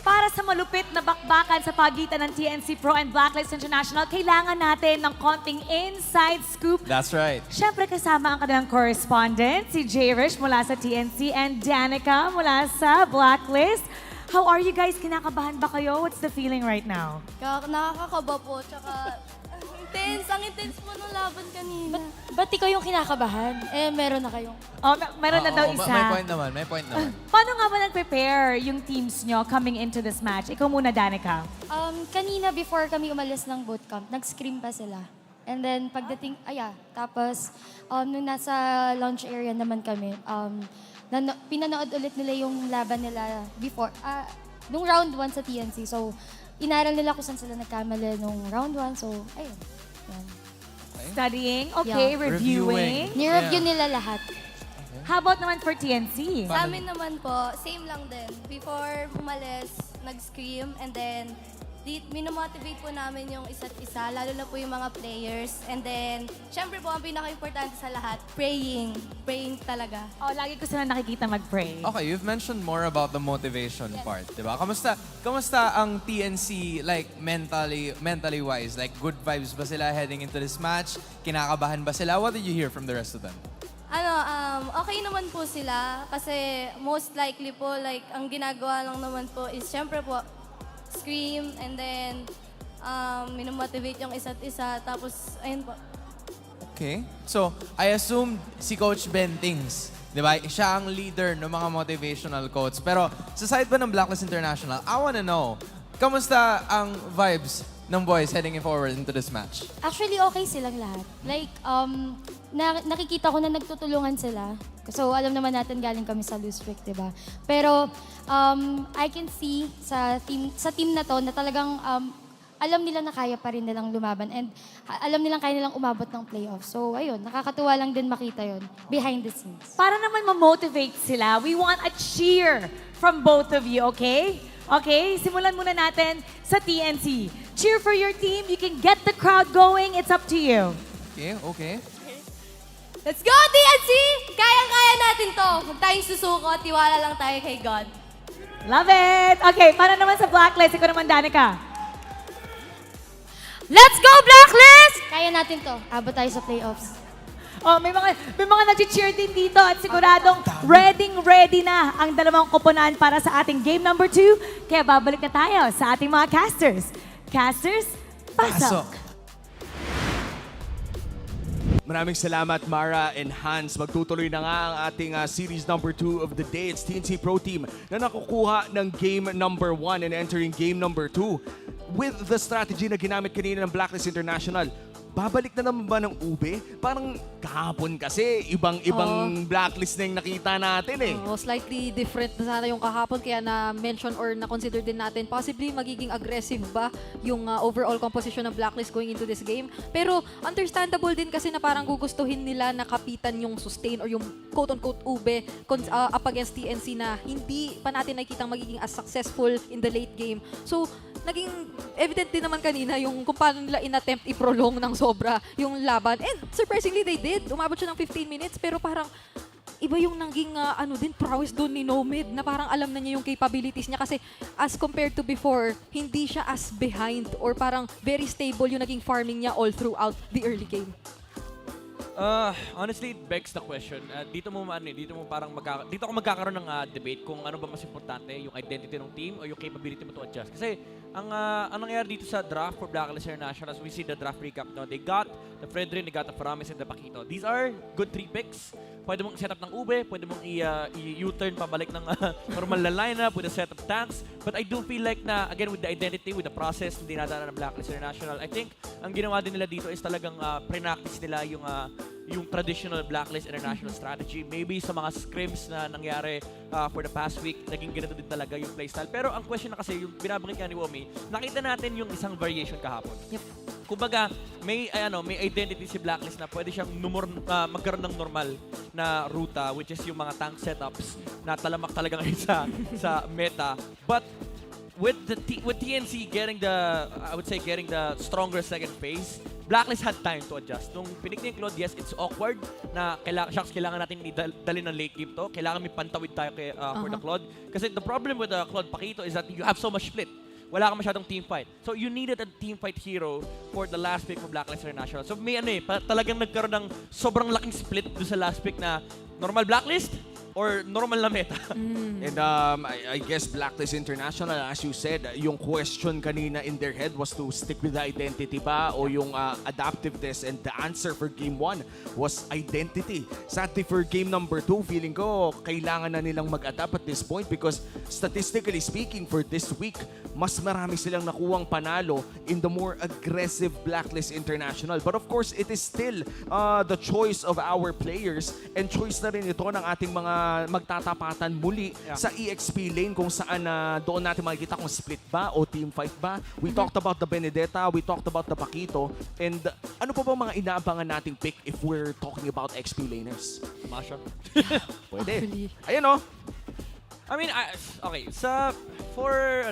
Para sa malupit na bakbakan sa pagitan ng TNC Pro and Blacklist International, kailangan natin ng konting inside scoop. That's right. Siyempre kasama ang kanilang correspondent, si J-Rish mula sa TNC and Danica mula sa Blacklist. How are you guys? Kinakabahan ba kayo? What's the feeling right now? Nakakakaba po, tsaka ang intense po nung laban kanina. Ba't ikaw yung kinakabahan? Meron na kayong... Meron na daw isa. May point naman. Paano nga ba nag-prepare yung teams nyo coming into this match? Ikaw muna, Danica. Kanina, before kami umalis ng bootcamp, nag-scrim pa sila. And then, pagdating, tapos, nung nasa launch area naman kami, pinanood ulit nila yung laban nila before, nung round 1 sa TNC. So, inaral nila kung saan sila nagkamali nung round 1. So, ayun. Yan. Studying, okay, reviewing. Ni-review nila lahat. How about naman for TNC? Sa amin naman po, same lang din. Before umalis, nag-scream, and then minomotivate po namin yung isa't isa, lalo na po yung mga players. And then, syempre po, ang pinaka-importante sa lahat, praying. Praying talaga. Lagi ko sila nakikita mag-pray. Okay, you've mentioned more about the motivation part, diba? Kamusta ang TNC, like, mentally wise? Like, good vibes ba sila heading into this match? Kinakabahan ba sila? What did you hear from the rest of them? Okay naman po sila. Kasi most likely po, like, ang ginagawa lang naman po is, syempre po, scream, and then minomotivate yung isa't isa. Tapos, ayun po. Okay. So, I assume si Coach Ben Tings, di ba? Siya ang leader ng mga motivational quotes. Pero sa side ba ng Blacklist International, I wanna know, kamusta ang vibes ng boys heading forward into this match? Actually, okay silang lahat. Like, nakikita ko na nagtutulungan sila. So, alam naman natin galing kami sa lose streak, di ba? Pero, I can see sa team na to na talagang alam nila na kaya pa rin nilang lumaban and alam nilang kaya nilang umabot ng playoffs. So, ayun, nakakatuwa lang din makita yon behind the scenes. Para naman ma-motivate sila, we want a cheer from both of you, okay? Okay, simulan muna natin sa TNC. Cheer for your team. You can get the crowd going. It's up to you. Okay, okay. Let's go, TNC! Kayang-kaya natin to. Huwag tayong susuko, tiwala lang tayo kay God. Love it! Okay, para naman sa Blacklist, ikaw naman, Danica. Let's go, Blacklist! Kaya natin to. Abot tayo sa playoffs. Oh, may mga nag-cheer din dito at siguradong ready na ang dalawang koponan para sa ating game number 2. Kaya babalik na tayo sa ating mga casters. Casters, pasok! Maraming salamat, Mara and Hans. Magtutuloy na nga ang ating series number 2 of the day. It's TNC Pro Team na nakukuha ng game number 1 and entering game number 2 with the strategy na ginamit kanina ng Blacklist International. Babalik na naman ba ng ube? Parang kahapon kasi, ibang blacklist na yung nakita natin eh. Slightly different na sana yung kahapon kaya na-mention or na-consider din natin possibly magiging aggressive ba yung overall composition ng blacklist going into this game. Pero understandable din kasi na parang gugustuhin nila na kapitan yung sustain or yung quote-unquote ube up against TNC na hindi pa natin nakikitang magiging as successful in the late game. So, naging evident din naman kanina yung kung paano nila in-attempt i-prolong ng sobra yung laban. And surprisingly, they did. Umabot siya ng 15 minutes pero parang iba yung naging prowess doon ni Nomad na parang alam na niya yung capabilities niya kasi as compared to before, hindi siya as behind or parang very stable yung naging farming niya all throughout the early game. Honestly, it begs the question. Dito ako magkakaroon ng debate kung ano ba mas importante, yung identity ng team o yung capability mo to adjust. Kasi ang nangyayari dito sa draft for Blacklist International, as we see the draft recap, no, they got the Fredrin, they got the Faramis, and the Paquito. These are good 3 picks. Pwede mong set up ng ube, pwede mong i-U-turn pabalik ng normal na lineup with a set of tanks. But I do feel like na, again, with the identity, with the process, hindi nadaanan ng Blacklist International, I think ang ginawa din nila dito is talagang pre-practice nila yung traditional Blacklist International strategy. Maybe sa mga scrims na nangyari for the past week, naging ganito din talaga yung playstyle. Pero ang question na kasi, yung binabangit nga ni Womi, nakita natin yung isang variation kahapon. Yep. Kumbaga, may identity si Blacklist na pwede siyang magkaroon ng normal na ruta, which is yung mga tank setups na talamak talaga ngayon sa meta. But with TNC getting getting the stronger second phase, Blacklist had time to adjust. Nung pinik niya yung Claude, yes, it's awkward na kailangan natin idalhin ng late game to. Kailangan may pantawid tayo for the Claude. Kasi the problem with the Claude Paquito is that you have so much split. Wala ka masyadong team fight. So you needed a team fight hero for the last pick for Blacklist International. So may talagang nagkaroon ng sobrang laking split doon sa last pick na normal Blacklist or normal na meta. And I guess Blacklist International, as you said, yung question kanina in their head was to stick with the identity ba o yung adaptiveness, and the answer for game 1 was identity. Sadly for game number 2, feeling ko kailangan na nilang mag-adapt at this point because statistically speaking for this week, mas marami silang nakuwang panalo in the more aggressive Blacklist International. But of course, it is still the choice of our players and choice na rin ito ng ating mga magtatapatan muli sa EXP lane kung saan doon natin makikita kung split ba o team fight ba. We talked about the Benedetta, we talked about the Paquito, and ano pa ba mga inaabangan nating pick if we're talking about XP laners? Masha. Pwede. Ayan o. I mean, okay, for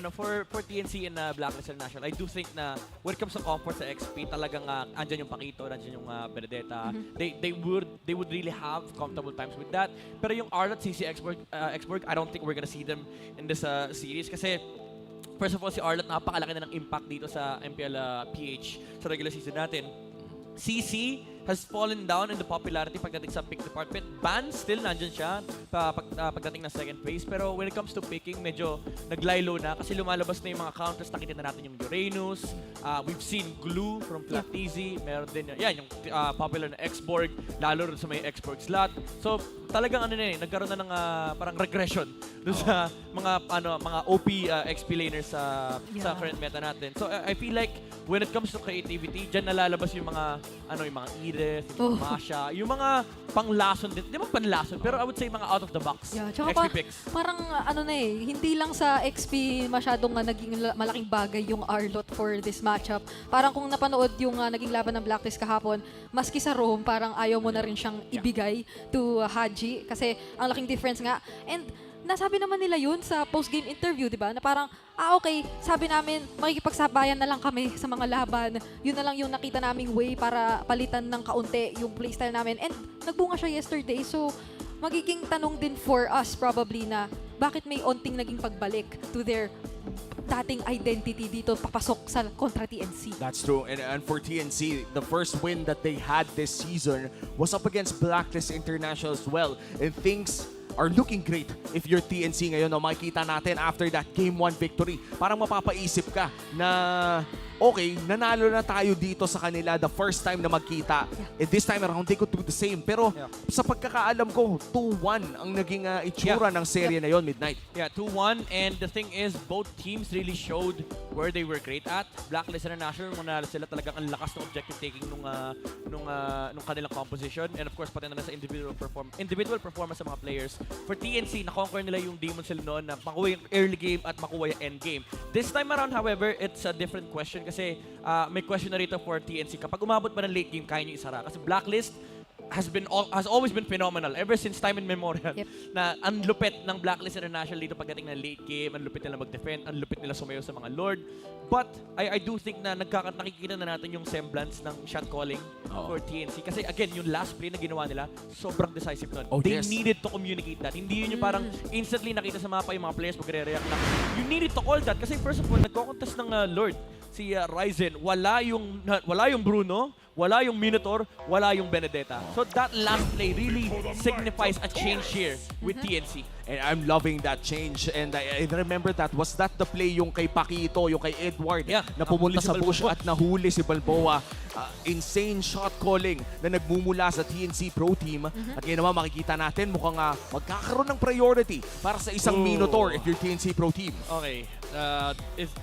TNC and Blacklist International, I do think na when it comes to comfort sa XP, talagang andyan yung Paquito, andyan yung Benedetta. They would really have comfortable times with that. Pero yung Arlat, CC, Xborg, I don't think we're gonna see them in this series kasi first of all, si Arlat napakalaki na ng impact dito sa MPL PH sa regular season natin. CC has fallen down in the popularity pagdating sa pick department. Ban still nandyan siya pagdating na second phase. Pero when it comes to picking, medyo naglaylo na kasi lumalabas na yung mga counters. Nakita na natin yung Uranus. We've seen Glue from KarlTzy. Meron din yung popular na Xborg, lalo rin sa may Xborg slot. So talagang nagkaroon na ng parang regression dun sa mga OP XP laners sa current meta natin. So I feel like when it comes to creativity, dyan nalalabas yung mga yung mga Edith, yung mga Masha, yung mga panglason din. Hindi mo panlason, pero I would say mga out of the box Tsaka XP picks. parang hindi lang sa XP masyadong naging malaking bagay yung Arlot for this matchup. Parang kung napanood yung naging laban ng Blacklist kahapon, maski sa Rome, parang ayaw mo na rin siyang ibigay to Haji kasi ang laking difference nga. And nasabi naman nila yun sa post-game interview, di ba? Na parang, okay, sabi namin, makikipagsabayan na lang kami sa mga laban. Yun na lang yung nakita naming way para palitan ng kaunti yung playstyle namin. And nagbunga siya yesterday, so magiging tanong din for us probably na bakit may onting naging pagbalik to their dating identity dito papasok sa kontra TNC. That's true. And for TNC, the first win that they had this season was up against Blacklist International as well. And things are looking great if you're TNC ngayon. Makikita natin after that Game 1 victory, parang mapapaisip ka na okay, nanalo na tayo dito sa kanila the first time na magkita. And this time around, they could do the same. Pero sa pagkakaalam ko, 2-1 ang naging itsura ng serye na yon, Midnight. Yeah, 2-1. And the thing is, both teams really showed where they were great at. Blacklist International, manalo sila talagang ang lakas ng objective taking nung kanilang composition. And of course, pati na sa individual performance sa mga players. For TNC, na-conquer nila yung Demon sila noon na makuha yung early game at makuha yung end game. This time around, however, it's a different question kasi may question na rito for TNC. Kapag umabot ba ng late game, kaya nyo isara. Kasi Blacklist has always been phenomenal ever since time immemorial. Na ang lupit ng Blacklist International dito pagdating ng late game, ang lupit nila mag-defend, ang lupit nila sumayo sa mga Lord. But I do think na nakikita na natin yung semblance ng shot calling for TNC. Kasi again, yung last play na ginawa nila, sobrang decisive nun. They needed to communicate that. Hindi yun yung parang instantly nakita sa mapa yung mga players magre-react lang. You needed to call that kasi first of all, nagko-contest ng Lord. Si Ryzen, wala yung Bruno, wala yung Minotaur, wala yung Benedetta. So that last play really signifies a change here with TNC. And I'm loving that change. And I remember was that the play yung kay Paquito, yung kay Edward, na pumunta sa bush at nahuli si Balboa. Insane shot calling na nagmumula sa TNC Pro Team. At ngayon naman makikita natin mukhang magkakaroon ng priority para sa isang Minotaur if you're TNC Pro Team. Okay.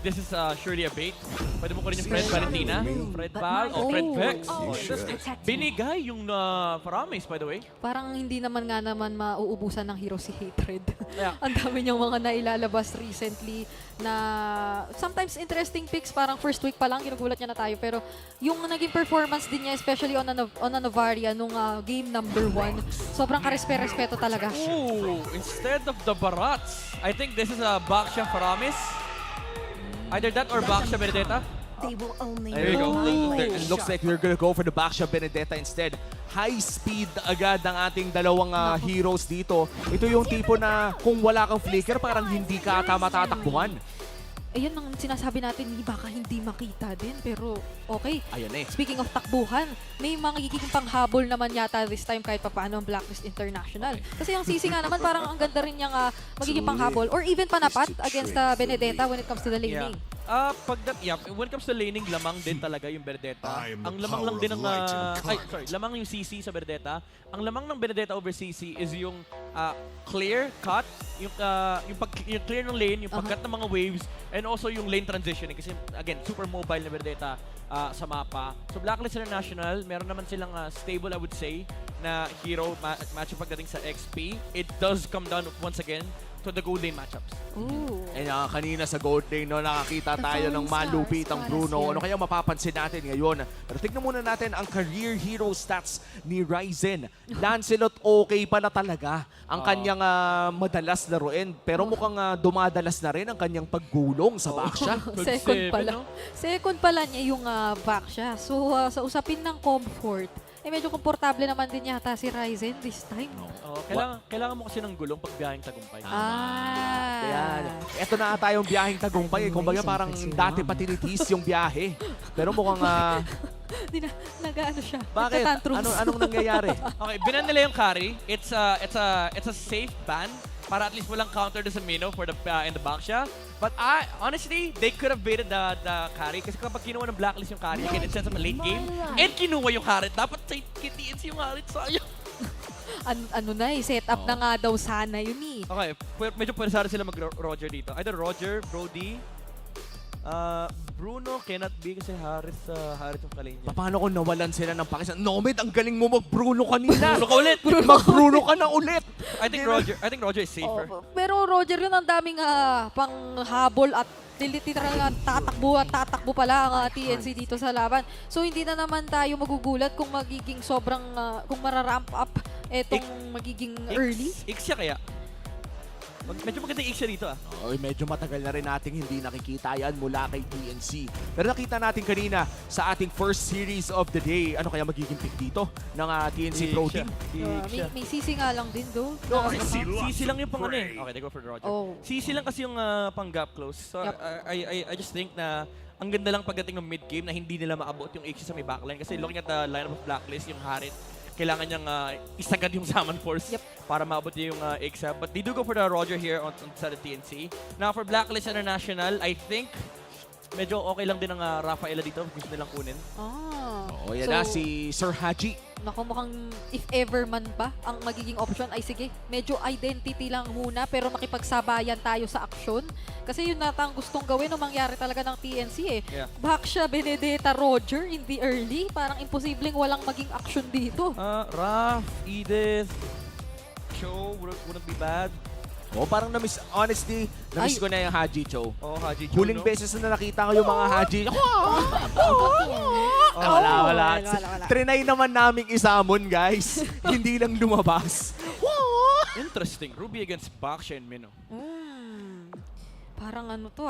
This is surely a bait. Pwede mo ko rin yung Fred Valentina, Fred Val, o Fred Vex. Binigay yung promise, by the way. Parang hindi naman mauubusan ng hero si Hatred. Ang dami niyang mga nailalabas recently na sometimes interesting picks. Parang first week pa lang, ginugulat niya na tayo. Pero yung naging performance din niya, especially on a Novaria nung game number 1, sobrang karespeto talaga. Ooh, instead of the Barats, I think this is a Baksha promise. Either that or Baksha Benedetta. There you go. It looks like we're gonna go for the Baksha Benedetta instead. High speed agad ang ating dalawang heroes dito. Ito yung tipo na kung wala kang flicker, parang hindi ka matatakbuhan. Ayun ang sinasabi natin, baka hindi makita din. Pero okay. Ayan Speaking of takbuhan, may mga gigiging panghabol naman yata this time kahit papaano ang Blacklist International. Kasi yung CC nga naman parang ang ganda rin niyang magiging panghabol or even panapat against Benedetta when it comes to the laning. When it comes to laning, lamang din talaga yung Benedetta. Ang lamang lang din ng lamang yung CC sa Benedetta. Ang lamang ng Benedetta over CC is yung clear, cut, yung clear ng lane, yung pag-cut ng mga waves, and also yung lane transitioning. Kasi again, super mobile na Benedetta sa mapa. So Blacklist International, meron naman silang stable, I would say, na hero matchup pagdating sa XP. It does come down once again to the gold lane matchups. Ooh. And kanina sa gold lane, nakakita tayo ng malupit ang Bruno. Ano kaya mapapansin natin ngayon? Pero tignan muna natin ang career hero stats ni Ryzen. Lancelot okay pa na talaga ang kanyang madalas laruin. Pero mukhang dumadalas na rin ang kanyang paggulong sa Baksha. Second pala niya yung Baksha. So sa usapin ng comfort, medyo komportable naman din yata si Ryzen this time. Kailangan mo kasi ng gulong pag biyaheng tagumpay. Ayan. Ito na tayong biyaheng tagumpay. Kumbaga parang dati patinitis yung biyahe. Pero mukhang nag-ano siya. Bakit? Anong nangyayari? Okay, binan nila yung carry. It's a safe ban para at least walang counter sa Mino for the in the Baksha. But honestly, they could have baited the carry kasi kapag kinuha ng Blacklist yung carry, again, it sets up a late game, and kinuha yung carry. Dapat sa TNC yung carry, sayang. ano na eh, set up na nga daw sana yun eh. Okay, medyo pwede sana sila mag-Roger dito. Either Roger, Brody, Bruno cannot be kasi Harris yung kalin niya. Paano kung nawalan sila ng pakisan? Nomad, ang galing mo mag-Bruno kanina. Bruno ka ulit! Mag-Bruno ka na ulit! I think Roger is safer. Pero Roger yun, ang daming panghabol at literal tatakbo pala ang TNC dito sa laban. So hindi na naman tayo magugulat kung magiging sobrang, kung mararamp up etong magiging early. X siya kaya? Medyo maganda yung X siya dito Oy, medyo matagal na rin nating hindi nakikita yan mula kay TNC. Pero nakita natin kanina sa ating first series of the day, ano kaya magiging pick dito ng TNC Pro Team? May sisi nga lang din do. Sisi lang yung pang ano eh. Okay, they go for the Roger. Sisi lang kasi yung pang gap close. So I just think na ang ganda lang pagdating ng mid-game na hindi nila maabot yung X sa may backline. Kasi looking at the lineup of Blacklist, yung Harit, kailangan niyang isagad yung Summon Force para maabot niya yung X. But they do go for the Roger here on side of TNC. Now for Blacklist International, I think medyo okay lang din ang Rafaela dito. Gusto nilang kunin. Oo, yan na si Sir Haji. Naku, mukhang if ever man ba ang magiging option ay sige, medyo identity lang muna pero makipagsabayan tayo sa aksyon. Kasi yun nata ang gustong gawin o mangyari talaga ng TNC eh. Baksha, Benedetta, Roger in the early. Parang imposibleng walang maging aksyon dito. Raf, Edith, Cho wouldn't be bad. Parang honestly, na-miss ko na yung Haji Cho. Haji Cho, Huling beses na nakita ko yung mga Haji. Wala. Trinay naman naming isamon, guys. Hindi lang lumabas. Interesting. Ruby against Baksha and Mino. Parang ano to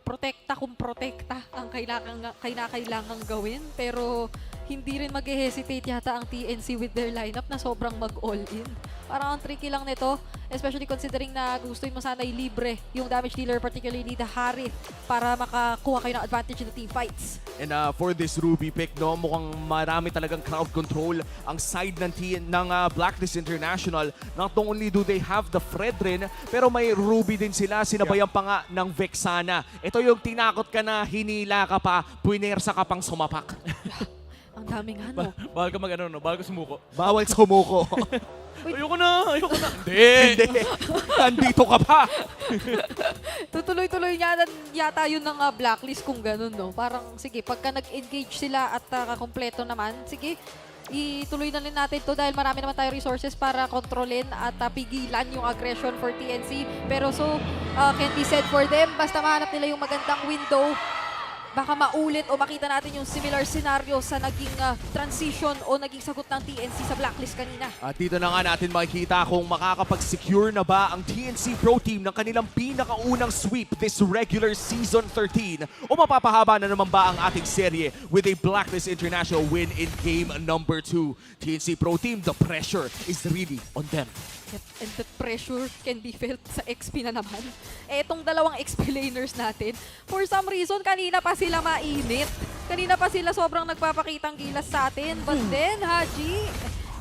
protekta kung protekta ang kailangang gawin. Pero hindi rin mag-hesitate yata ang TNC with their lineup na sobrang mag-all-in. Parang ang tricky lang nito, especially considering na gustuin mo sana'y libre yung damage dealer, particularly the Harith, para makakuha kayo ng advantage in the team fights. And for this Ruby pick, no, mukhang marami talagang crowd control ang side ng Blacklist International. Not only do they have the Fredrin, pero may Ruby din sila, sinabayan pa nga ng Vexana. Ito yung tinakot ka na, hinila ka pa, puinersa ka pang sumapak. Ang daming ano. Bawal ka bawal ka sumuko. Bawal sumuko. Ayoko na. Hindi. Nandito ka pa. Tutuloy-tuloy yata yun ng Blacklist kung ganun, no? Parang, sige, pagka nag-engage sila at kakompleto naman, sige, ituloy na rin natin to dahil marami naman tayo resources para kontrolin at pigilan yung aggression for TNC. Pero can be said for them, basta mahanap nila yung magandang window, baka maulit o makita natin yung similar scenario sa naging transition o naging sagot ng TNC sa Blacklist kanina. At dito na nga natin makikita kung makakapag-secure na ba ang TNC Pro Team ng kanilang pinakaunang sweep this regular Season 13 o mapapahaba na naman ba ang ating serye with a Blacklist International win in game number 2. TNC Pro Team, the pressure is really on them. And the pressure can be felt sa XP na naman. Etong dalawang XP laners natin, for some reason, kanina pa sila mainit. Kanina pa sila sobrang nagpapakitang gilas sa atin. But then, Haji,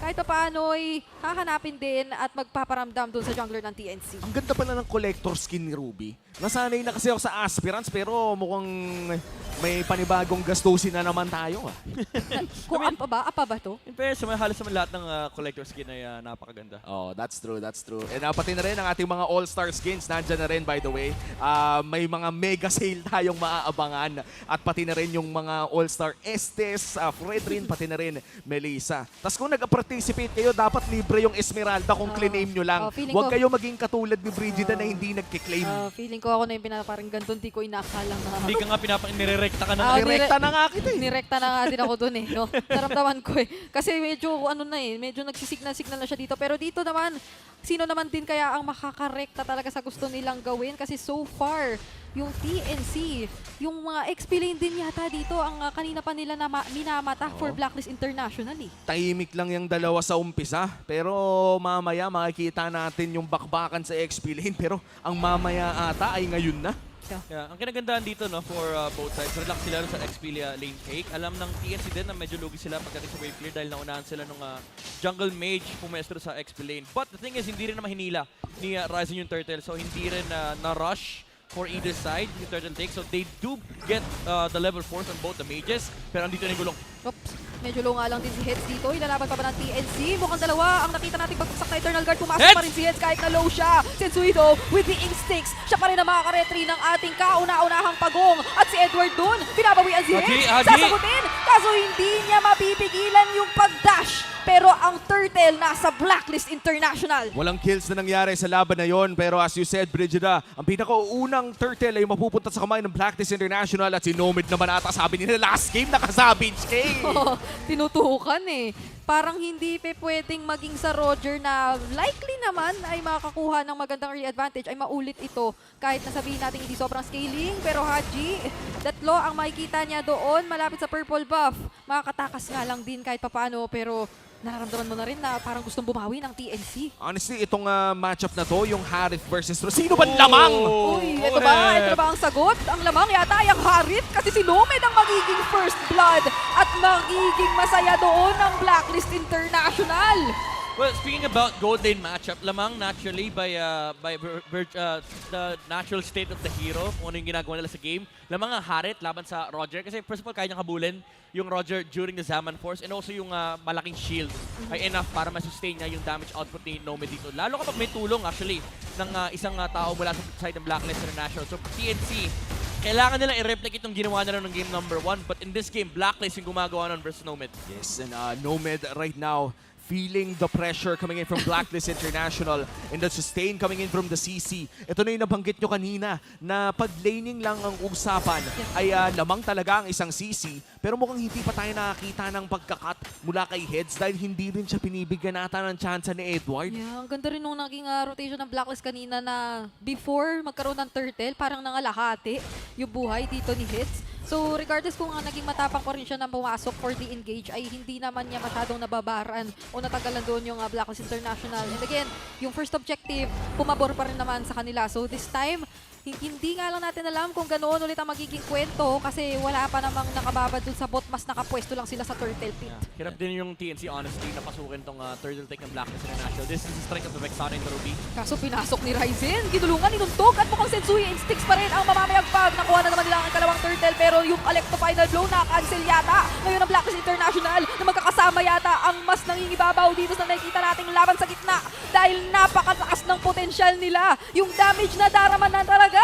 kahit pa paano ay hahanapin din at magpaparamdam dun sa jungler ng TNC. Ang ganda pala ng collector skin ni Ruby. Nasanay na kasi ako sa aspirants pero mukhang may panibagong gastusin na naman tayo. Kung apa ba to? In fairness, halos naman lahat ng collector skin ay napakaganda. Oh, that's true. And pati na rin ang ating mga all-star skins. Nandyan na rin, by the way. May mga mega sale tayong maaabangan. At pati na rin yung mga all-star Estes, Fredrin, pati na rin Melissa. Tapos kung nag-participate kayo, dapat libre yung Esmeralda kung claim nyo lang. Huwag kayo maging katulad ni Brigida na hindi nagkiklaim. Feeling ko ako na yung pinaparinggan doon, di ko inakala na. Hindi ka nga nirerekta ka na. Nirekta na nga kita eh. Nirekta na nga din ako doon eh. No? Naramdaman ko eh. Kasi medyo medyo nagsisignal na siya dito. Pero dito naman, sino naman din kaya ang makakarekta talaga sa gusto nilang gawin? Kasi so far, yung TNC, yung mga XP lane din yata dito, ang kanina pa nila na minamata for Blacklist internationally. Tahimik lang yung dalawa sa umpisa, pero mamaya makikita natin yung bakbakan sa XP lane, pero ang mamaya ata ay ngayon na. Yeah, ang kinagandaan dito for both sides, relax sila sa XP lane take. Alam ng TNC din na medyo lugi sila pagdating sa wave clear dahil naunahan sila nung jungle mage pumestro sa XP lane. But the thing is, hindi rin naman hinila ni Ryzen yung turtle, so hindi rin na-rush for either side yung turtle take. So they do get the level 4 on both the mages, pero andito na yung gulong. Oops. Medyo low nga lang din si Heads dito. Ilalaban pa ba ng TNC? Mukhang dalawa ang nakita nating pagpagsak na Eternal Guard. Pumasok pa rin si Heads kahit na low siya. Sensuido with the instincts. Siya pa rin ang makaka-retry ng ating kauna-unahang pagong. At si Edward dun, binabawian si Heads. Sasagutin, kaso hindi niya mapipigilan yung pag-dash. Pero ang Turtle nasa Blacklist International. Walang kills na nangyari sa laban na yon, pero as you said, Brigida, ang pinakaunang Turtle ay mapupunta sa kamay ng Blacklist International at si Nomad naman ata sabi nila last game nakasabage kay. Tinutukan eh. Parang hindi pa pwedeng maging sa Roger na likely naman ay makakuha ng magandang early advantage ay maulit ito. Kahit nasabihin natin hindi sobrang scaling, pero Haji, tatlo ang makikita niya doon malapit sa purple buff. Makakatakas nga lang din kahit papano, pero nararamdaman mo na rin na parang gustong bumawi ng TNC. Honestly, itong matchup na to, yung Harith versus Sino ba lamang? Uy, ito ba? Ito ba ang sagot? Ang lamang yata ay ang Harith kasi si Nomad ang magiging first blood at magiging masaya doon ng Blacklist International. Well, speaking about gold lane matchup, lamang naturally by the natural state of the hero, kung ano yung ginagawa nila sa game. Lamang ang Harith laban sa Roger kasi first of all, kaya niyang habulin yung Roger during the Zaman Force and also yung malaking shield ay enough para ma-sustain niya yung damage output ni Nomad dito. Lalo kapag may tulong actually ng isang tao mula sa side ng Blacklist International. So TNC, kailangan nila i-replicate yung ginawa nila ng game number 1 but in this game, Blacklist yung gumagawa nun versus Nomad. Yes, and Nomad right now feeling the pressure coming in from Blacklist International and the sustain coming in from the CC. Ito na yung nabanggit nyo kanina na pag laning lang ang usapan ay lamang talaga ang isang CC pero mukhang hindi pa tayo nakakita ng pagkakat mula kay Heads dahil hindi rin siya pinibigyan nata ng chance ni Edward. Yeah, ang ganda rin nung naging rotation ng Blacklist kanina na before magkaroon ng Turtle, parang nangalahati yung buhay dito ni Heads. So regardless kung naging matapang pa rin siya na pumasok for the engage ay hindi naman niya masyadong nababaran o natagalan doon yung Blacklist International. And again, yung first objective, pumabor pa rin naman sa kanila. So this time, hindi nga lang natin alam kung ganoon ulit ang magiging kwento kasi wala pa namang nakababad dun sa bot. Mas nakapwesto lang sila sa Turtle Pit. Yeah. Hirap din yung TNC honestly na pasukin tong Turtle Take ng Blacklist International. This is the strike of the Vexana in the Ruby. Kaso pinasok ni Ryzen, ginulungan, inuntog at mukhang Sensui Instincts pa rin ang mamamayagpag. Nakuha na naman nila ang ikalawang Turtle pero yung Alecto Final Blow na-cancel yata. Ngayon ang Blacklist International na magkakasama yata ang mas nangingibabaw dito sa nakikita nating laban sa gitna dahil napakataas ng potensyal nila. Yung damage na daraman na talaga.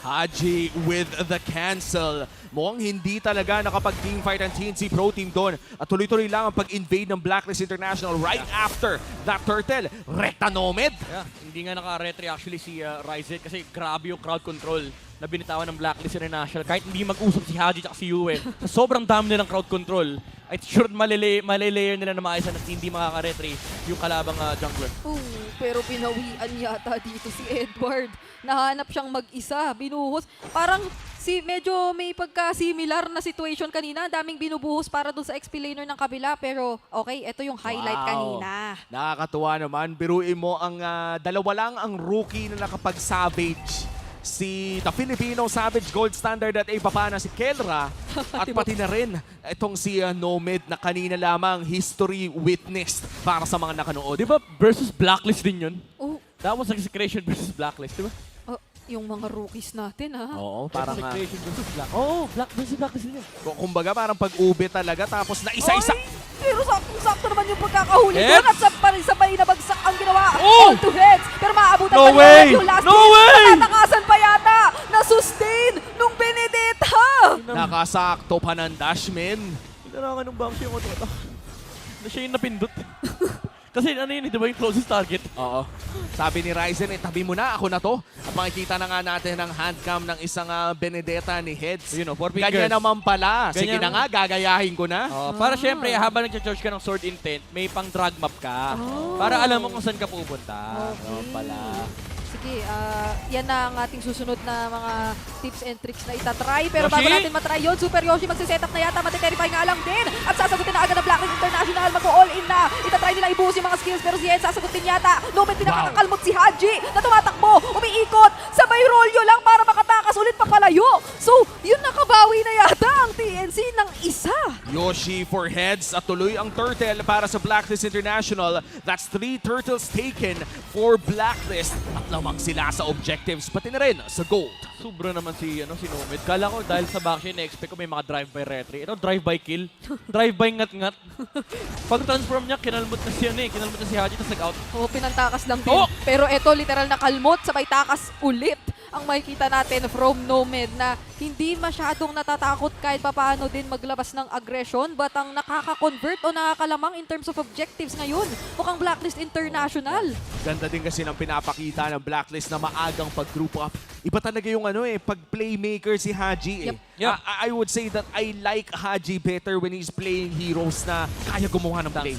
Haji with the cancel. Mukhang hindi talaga nakapag-teamfight ang TNC Pro Team doon. At tuloy-tuloy lang ang pag-invade ng Blacklist International right after that Turtle. Rekta Nomad. Yeah, hindi nga naka-retry actually si Ryzen kasi grabe yung crowd control na binitawan ng Blacklist International. Kahit hindi mag-usap si Haji at si Yue, sa sobrang dami nilang crowd control, ay sure malilayer nila na maayos at hindi makaka-retry yung kalabang jungler. Pero pinawian yata dito si Edward. Nahanap siyang mag-isa, binuhos. Parang medyo may pagka-similar na situation kanina. Daming binubuhos para dun sa XP laner ng kabila. Pero okay, ito yung highlight kanina. Nakakatuwa naman. Biruin mo ang dalawa lang ang rookie na nakapag-savage. Si the Filipino Savage Gold Standard at ipapana si Kelra at pati na rin itong si Nomad na kanina lamang history witnessed para sa mga nakanood. Di ba versus Blacklist din yun? That was Execration versus Blacklist, di ba? Yung mga rookies natin, ha? Oo, parang Execration versus Blacklist. Versus Blacklist din yun. Kumbaga parang pag-ube talaga tapos na isa-isa. Pero sakto naman yung pagkakahuli doon at sabay na bagsak ang ginawa. All to Heads. Pero maabutan pa rin yung last hit. Natakasan pa yata na sustain nung Benedetta. Nakasakto pa ng Dashman. Inarangan ng bounce yung otot. Na siya yung napindot. Kasi ano yun, di ba yung closest target? Oo. Sabi ni Ryzen, tabi mo na, ako na to. At makikita na nga natin ang handcam ng isang Benedetta ni Heads. You know, 4 fingers. Ganyan naman pala. Sige na nga, gagayahin ko na. Para syempre, habang nag-charge ka ng sword intent, may pang drag map ka. Para alam mo kung saan ka pupunta. Okay. Pala. Sige, yan na ang ating susunod na mga tips and tricks na itatry. Pero bago natin matry yun, Super Yoshi magsiset up na yata, matiterify nga lang din. At sasagutin na agad ng Blacklist International, mag-all in na. Itatry nila ibuhos yung mga skills, pero si Ed sasagutin yata. Nomad pinakakakalmot si Haji na tumatakbo, umiikot, sabay rolyo lang para makatakas ulit papalayo. So, yun nakabawi na yata ang TNC ng isa. Yun Yoshi for heads at tuloy ang turtle para sa Blacklist International. That's 3 turtles taken for Blacklist at lamang sila sa objectives pati na rin sa gold. Sobra naman si Nomad. Kala ko dahil sa backshin, na-expect ko may mga drive-by retry. Ito, drive-by kill. Drive-by ngat-ngat. Pag transform niya, kinalmot na kinalmot na si Haji, tapos nag-out. Oo, pinantakas lang din. Pero eto, literal na kalmot, sabay takas ulit ang makikita natin from Nomad na hindi masyadong natatakot kahit papaano din maglabas ng aggression, but ang nakaka-convert o nakakalamang in terms of objectives ngayon, mukhang Blacklist International. Ganda din kasi ng pinapakita ng Blacklist na maagang pag-group up. Iba talaga yung pag-playmaker si Haji. Yep. I would say that I like Haji better when he's playing heroes na kaya gumawa ng play.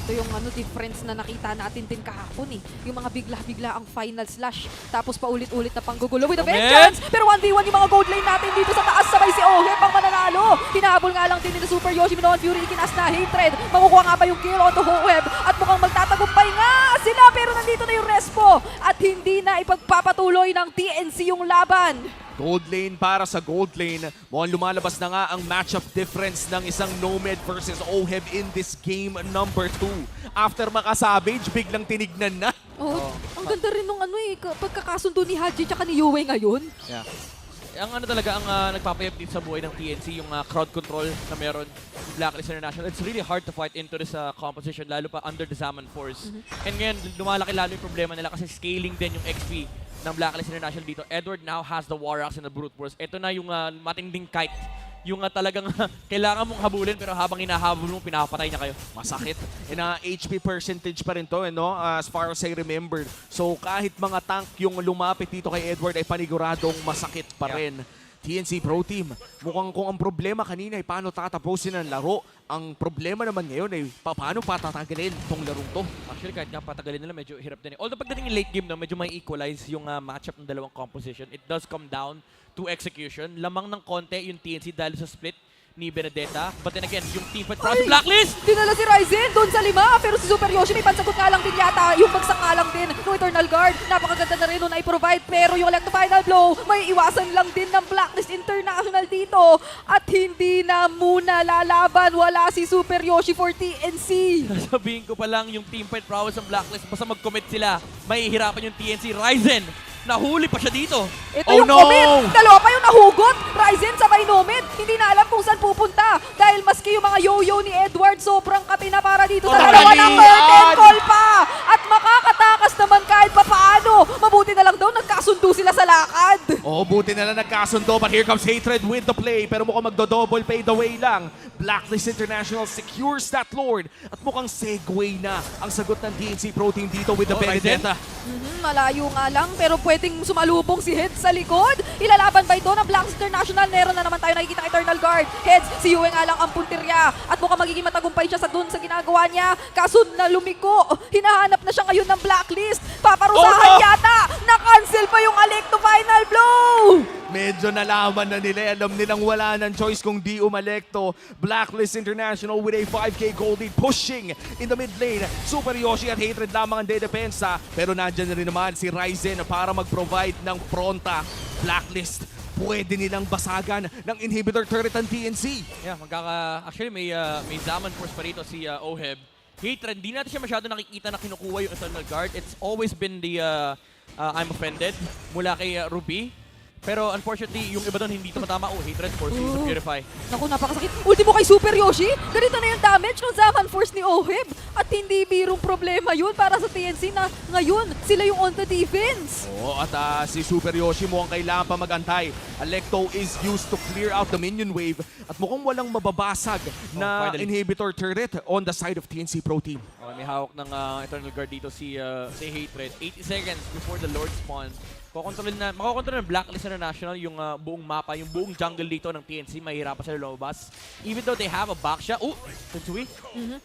Ito yung difference na nakita natin din kahapon Yung mga bigla-bigla ang final slash. Tapos paulit-ulit na panggugulo with a vengeance. Pero 1v1 yung mga gold lane natin dito sa taas. Sabay si Oheb ang mananalo. Hinahabol nga lang din ni Super Yoshi Minoan Fury. Ikinas na hatred. Makukuha nga ba yung kill onto Oheb? At mukhang magtatagumpay nga sila. Pero nandito na yung respo. At hindi na ipagpapatuloy ng TNC yung laban. Gold lane para sa gold lane. Mukhang lumalabas na nga ang matchup difference ng isang Nomad versus Oheb in this game number 2. After makasavage, biglang tinignan na. Ang ganda rin nung pagkakasundo ni Haji tsaka ni Yue ngayon. Yeah. Ang talaga, ang nagpapayap din sa buhay ng TNC, yung crowd control na meron Blacklist International. It's really hard to fight into this composition, lalo pa under the Zaman Force. And ngayon, lumalaki lalo yung problema nila kasi scaling din yung XP ng Blacklist International dito. Edward now has the Warax and the Brute Force. Ito na yung matinding kite. Yung talagang kailangan mong habulin pero habang hinahabol mo, pinapatay niya kayo. Masakit. And HP percentage pa rin to, as far as I remember. So kahit mga tank yung lumapit dito kay Edward ay paniguradong masakit pa rin. TNC Pro Team, mukhang kung ang problema kanina ay paano tatapusin ang laro, ang problema naman ngayon ay paano patatagalin tong larong to. Actually, kahit nga patagalin nila, medyo hirap din. Although pagdating yung late game, medyo may equalize yung matchup ng dalawang composition. It does come down to execution. Lamang ng konti yung TNC dahil sa split ni Benedetta. But then again, yung team fight para sa Blacklist! Dinala si Ryzen doon sa 5, pero si Super Yoshi may pansagot nga lang din yata. Yung bagsak nga lang din ng Eternal Guard. Napakaganda na rin nun ay provide, pero yung elect final blow, may iwasan lang din ng Blacklist International dito. At hindi na muna lalaban. Wala si Super Yoshi for TNC. Sabihin ko pa lang, yung team fight prowess ng Blacklist, basta mag-commit sila, mahihirapan yung TNC. Ryzen! Nahuli pa siya dito. Ito yung commit. Dalawa pa yung nahugot. Ryzen sabay Nomad. Hindi na alam kung saan pupunta. Dahil maski yung mga yo-yo ni Edward, sobrang katina para dito sa dalawa ng curtain call pa. At makakatakas naman kahit papaano. Mabuti na lang daw nagkasundo sila sa lakad. Buti na lang nagkasundo. But here comes Hatred with the play. Pero mukhang magdo-double pay the way lang. Blacklist International secures that Lord. At mukhang segue na ang sagot ng TNC Pro Team dito with the Benedetta. Malayo nga lang, pero pwedeng sumalubong si Heads sa likod. Ilalaban ba ito ng Blacklist International? Meron na naman tayo nakikita Eternal Guard. Heads, si Yue nga lang ang puntirya. At mukhang magiging matagumpay siya sa dun sa ginagawa niya. Kaso na lumiko. Hinahanap na siya ngayon ng Blacklist. Paparusahan yata. Na-cancel pa yung Alecto final blow. Medyo nalaman na nila. Alam nilang wala ng choice kung di umalekto. Blacklist International with a 5K gold lead pushing in the mid lane. Super Yoshi at Hatred lamang ang dedepensa. Pero nandyan na rin naman si Ryzen para mag-provide ng fronta. Blacklist, pwede nilang basagan ng inhibitor turret ng TNC. Yeah, actually may Zaman Force pa rito si Oheb. Hatred, hindi natin siya masyado nakikita na kinukuha yung Eternal Guard. It's always been the I'm offended mula kay Ruby. Pero unfortunately, yung iba doon hindi tumatama. Hatred Force to Purify. Naku, napakasakit. Ultimo kay Super Yoshi. Ganito na yung damage ng Zaman Force ni Oheb. At hindi birong problema yun para sa TNC na ngayon sila yung on the defense. At si Super Yoshi mukhang kailangan pa mag-antay. Alecto is used to clear out the minion wave. At mukhang walang mababasag na inhibitor turret on the side of TNC Pro Team. May hawak ng Eternal Guard dito si Hatred. 80 seconds before the Lord spawn. Makakontrol ng Blacklist International yung buong mapa, yung buong jungle dito ng TNC. Mahirapan sila lumabas. Even though they have a backshot. Tatsui.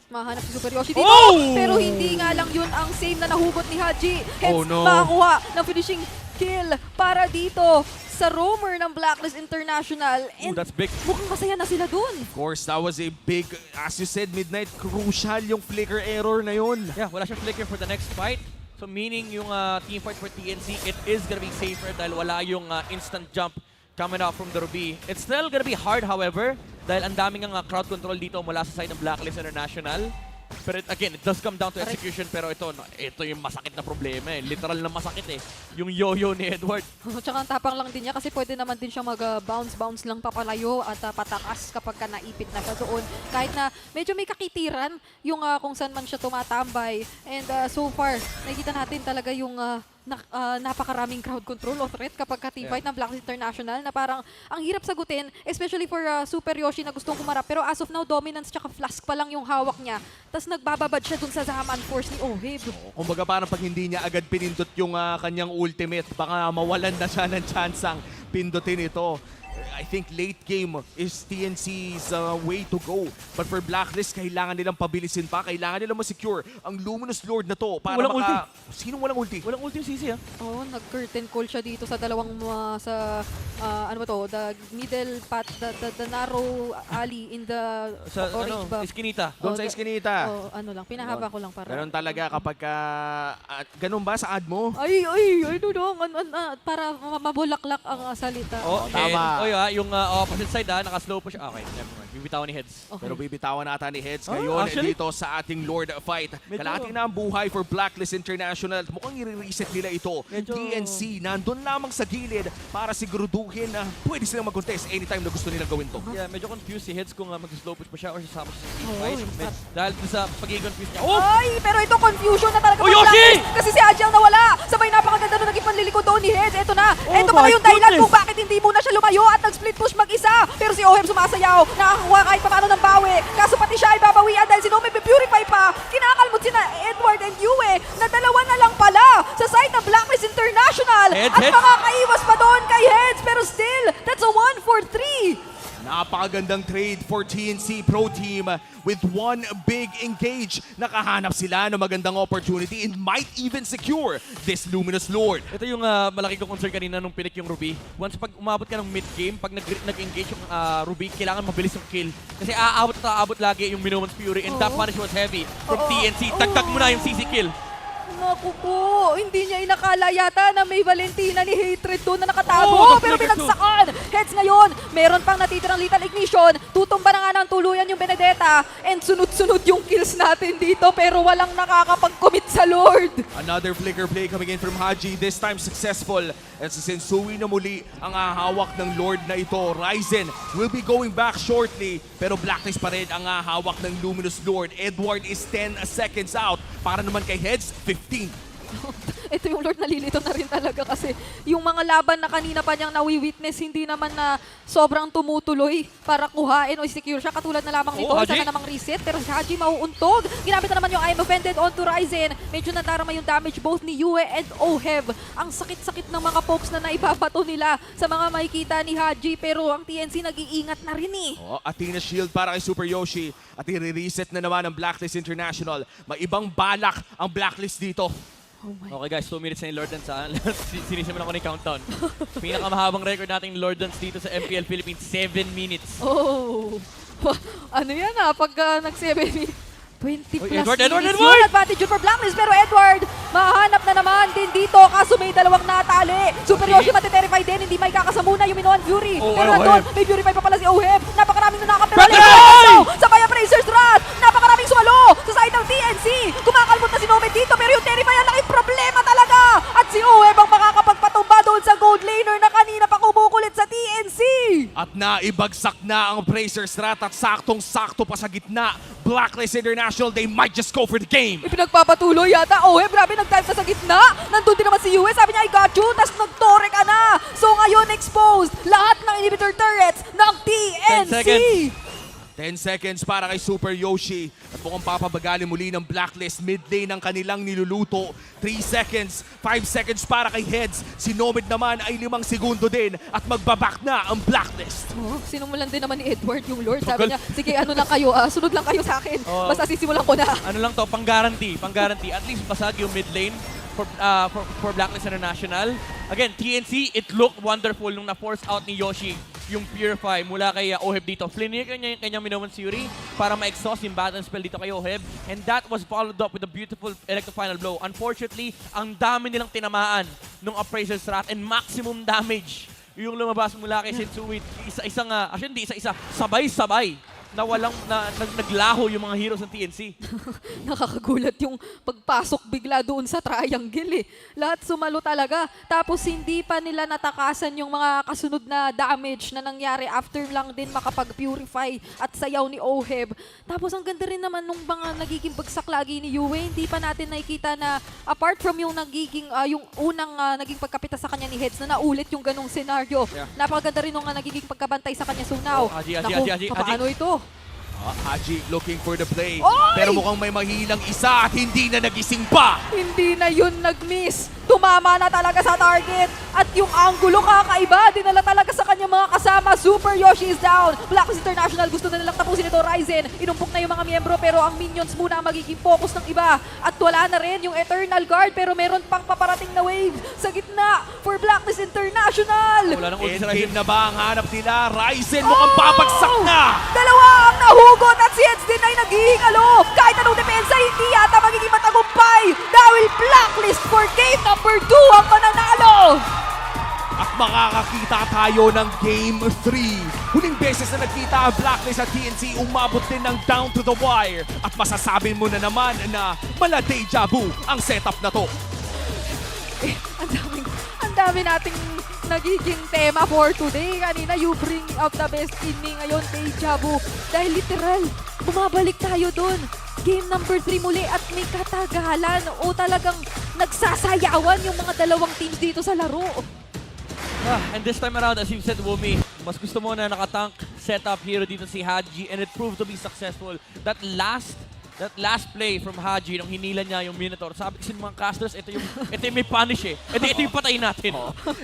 Mahanap si Super Yoshi dito. Pero hindi nga lang yun ang same na nahugot ni Haji. Hence, makakuha ng finishing kill para dito sa roamer ng Blacklist International. And that's big. Mukhang masaya na sila dun. Of course, that was a big, as you said, Midnight, crucial yung flicker error na yun. Yeah, wala siyang flicker for the next fight. So meaning yung team fight for TNC, it is gonna be safer dahil wala yung instant jump coming out from the Ruby. It's still gonna be hard, however. dahil ang daming ang crowd control dito mula sa side ng Blacklist International. Pero again, it does come down to execution, pero ito yung masakit na problema eh. Literal na masakit eh. Yung yo-yo ni Edward. Tsaka ang tapang lang din niya kasi pwede naman din siya mag-bounce lang papalayo at patakas kapag ka naipit na siya doon. Kahit na medyo may kakitiran yung kung saan man siya tumatambay. And so far, nakikita natin talaga yung napakaraming crowd control o threat kapag ka-teamfight ng Blacklist International na parang ang hirap sagutin, especially for Super Yoshi na gustong kumarap. Pero as of now, dominance tsaka flask pa lang yung hawak niya. Tapos nagbababad siya dun sa Zaman Force ni Oheb. Kumbaga parang pag hindi niya agad pinindot yung kanyang ultimate, baka mawalan na siya ng chansang pindutin ito. I think late game is TNC's way to go. But for Blacklist, kailangan nilang pabilisin pa. Kailangan nilang ma-secure ang Luminous Lord na to para Walang ulti. Sinong walang ulti? Walang ulti yung CC Oo, nag-curtain call siya dito sa dalawang ano ba to? The middle path, the narrow alley in the orange buff. Iskinita. Doon sa Iskinita. Ano lang, pinahaba ko lang para. Ganun talaga kapag ganun ba sa ad mo? Para mabulaklak ang salita. Tama. Yung opposite side naka-slow push. Okay, never mind. Bibitawan ni Heads. Pero bibitawan nata ni Heads ngayon dito sa ating Lord fight. Kalahati na ang buhay for Blacklist International. Mukhang i-reset nila ito. TNC nandun lamang sa gilid para siguraduhin na pwede silang mag-contest anytime na gusto nilang gawin to. Yeah, medyo confused si Heads kung mag-slow push pa siya or sasama siya sa fight. Dahil sa pagiging confused niya. Pero ito confusion na talaga. Yoshi! Kasi si Haji ang nawala. Sabay napakaganda nung naging panlilikod doon ni Heads. Ito na. Ito pala yung dahilan kung bakit hindi muna siya lumayo at nag-split push mag-isa. Pero si Oheb sumasayaw. Nakakakuha kahit paano ng bawi. Kaso pati siya ay babawian dahil si Nome purify pa. Kinakalmot sina Edward and Yue na dalawa na lang pala sa side ng Blacklist International. At makakaiwas pa doon kay Heads. Pero still, that's a 1 for 3. Napakagandang trade for TNC Pro Team with one big engage. Nakahanap sila ng magandang opportunity and might even secure this Luminous Lord. Ito yung malaki kong concern kanina nung pinik yung Ruby. Once pag umabot ka ng mid-game, pag nag-engage yung Ruby, kailangan mabilis yung kill. Kasi aabot lagi yung Minoman's Fury and that punish was heavy from TNC. Tagtag mo na yung CC kill. Naku po, hindi niya inakala yata na may Valentina ni Hatred doon na nakatago. Pero binagsakan. Heads ngayon, meron pang natitirang lethal ignition. Tutumba na nga ng tuluyan yung Benedetta. And sunod-sunod yung kills natin dito pero walang nakakapag-commit sa Lord. Another flicker play coming in from Haji, this time successful. At si Sensui na muli ang hawak ng Lord na ito. Ryzen will be going back shortly. Pero Blacklist pa rin ang hawak ng Luminous Lord. Edward is 10 seconds out. Para naman kay Heads, 15. Ito yung Lord nalilito na rin talaga kasi yung mga laban na kanina pa niyang nawi-witness, hindi naman na sobrang tumutuloy para kuhain o secure siya. Katulad na lamang nito, isa na namang reset. Pero si Haji mauuntog. Ginamit na naman yung I'm offended onto Ryzen. Medyo nadarama yung damage both ni Yue and Oheb. Ang sakit-sakit ng mga pokes na naibabato nila sa mga makikita ni Haji. Pero ang TNC nag-iingat na rin eh. Athena Shield para kay Super Yoshi. At i-reset na naman ang Blacklist International. May ibang balak ang Blacklist dito. Okay guys, 2 minutes na yung Lord Dance sinisimulan ko na yung countdown. Pinakamahabang record natin yung Lord Dance dito sa MPL Philippines, 7 minutes. Ano yan pag nag-7 minutes. 20 plus Edward! Yun, advantage for Blacklist. Pero Edward, mahanap na naman din dito. Kaso may dalawang natali. Super Yoshi matiterify din. Hindi may kakasamuna yung Minoan Fury. Pero nandun, may Purify pa pala si Oheb. Napakaraming nakakapirali. Sabay ang Razor's Wrath. Napakaraming sumalo sa side ng TNC. Kumakalmot na si Nome dito. Pero yung Terrify ang laking problema talaga. At si Oheb ang makakapagpatumba doon sa gold laner na kanina pa kumukulit sa TNC. At naibagsak na ang Razor's Wrath at saktong-sakto pa sa gitna. Blacklist International, they might just go for the game. Pinagpapatuloy yata. Oheb, grabe, nag-dive ka sa gitna. Nandun din naman si US. Sabi niya, I got you. Tapos nag-tore ka na. So ngayon, exposed lahat ng inhibitor turrets ng TNC. 10 seconds para kay Super Yoshi. At mukhang papabagali muli ng Blacklist. Mid lane ang kanilang niluluto. 3 seconds, 5 seconds para kay Heads. Si Nomad naman ay 5 segundo din. At magbaback na ang Blacklist. Sinumulan din naman ni Edward yung Lord. Sabi niya, sige ano lang kayo, sunod lang kayo sa akin. Basta sisimulan ko na. Ano lang to, pang-guarantee. At least basag yung mid lane for Blacklist International. Again, TNC, it looked wonderful nung na-force out ni Yoshi yung Purify mula kay Oheb dito. Flinir niya yung kanyang Minoman's Fury para ma-exhaust yung battle spell dito kay Oheb. And that was followed up with a beautiful Electro Final Blow. Unfortunately, ang dami nilang tinamaan nung Appraiser's Wrath and maximum damage yung lumabas mula kay Sensui, actually hindi isa-isa, sabay-sabay na naglaho yung mga heroes ng TNC. Nakakagulat yung pagpasok bigla doon sa triangle eh. Lahat sumalo talaga. Tapos hindi pa nila natakasan yung mga kasunod na damage na nangyari after lang din makapag-purify at sayaw ni Oheb. Tapos ang ganda rin naman nung mga nagiging bagsak lagi ni Yue. Hindi pa natin nakikita na apart from yung yung unang naging pagkapita sa kanya ni Heads na naulit yung ganong senaryo. Yeah. Napakaganda rin nung nagiging pagkabantay sa kanya. So now, Haji. paano ito? Haji looking for the play. Oy! Pero mukhang may mahilang isa at hindi na nagising pa. Hindi na yun nag-miss. Tumama na talaga sa target. At yung angulo kakaiba, dinala talaga sa kanya mga kasama. Super Yoshi is down. Blacklist International gusto na nilang tapusin ito. Ryzen, inumpok na yung mga miyembro pero ang minions muna ang magiging focus ng iba. At wala na rin yung Eternal Guard pero meron pang paparating na wave sa gitna for Blacklist International. Wala nang ulti sa Endgame Ryzen. na ba ang hanap nila? Ryzen mukhang babagsak na. Dalawa ang nahugot at si Heads din ay naghihingalo. Kahit anong depensa, hindi yata magiging matagumpay dahil Blacklist for game number 2 ang mananalo. At makakakita tayo ng Game 3. Huling beses na nagkita ang Blacklist at TNC, umabot din ng down to the wire. At masasabi mo na naman na mala deja vu ang setup na to. Ang dami nating nagiging tema for today. Kanina, you bring out the best in me. Ngayon, deja vu. Dahil literal, bumabalik tayo dun. Game number 3 muli at may katagalan o talagang nagsasayawan yung mga dalawang teams dito sa laro. And this time around, as you said, Wumi, mas gusto mo na nakatank setup hero dito si Haji and it proved to be successful. That last play from Haji nung hinila niya yung Minotaur. Sabi kasi mga casters, ito yung may punish eh. Ito yung patay natin.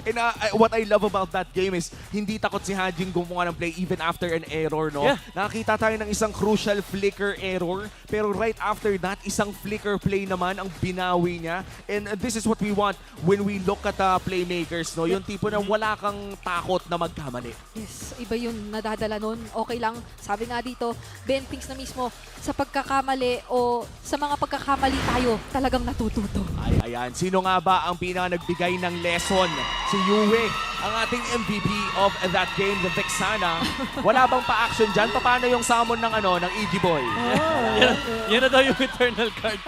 And what I love about that game is hindi takot si Hajing gumawa ng play even after an error, no? Yeah. Nakakita tayo ng isang crucial flicker error, pero right after that, isang flicker play naman ang binawi niya. And this is what we want when we look at playmakers, no? Yung tipo na wala kang takot na magkamali. Yes, iba yung nadadala nun. Okay lang, sabi nga dito, Bentings na mismo, sa pagkakamali o sa mga pagkakamali tayo, talagang natututo. Ayan, sino nga ba ang nagbigay ng lesson? Si Yue, ang ating MVP of that game, the Vexana. Wala bang pa-action dyan? Paano yung summon ng EG Boy? Yan na daw yung Eternal Card.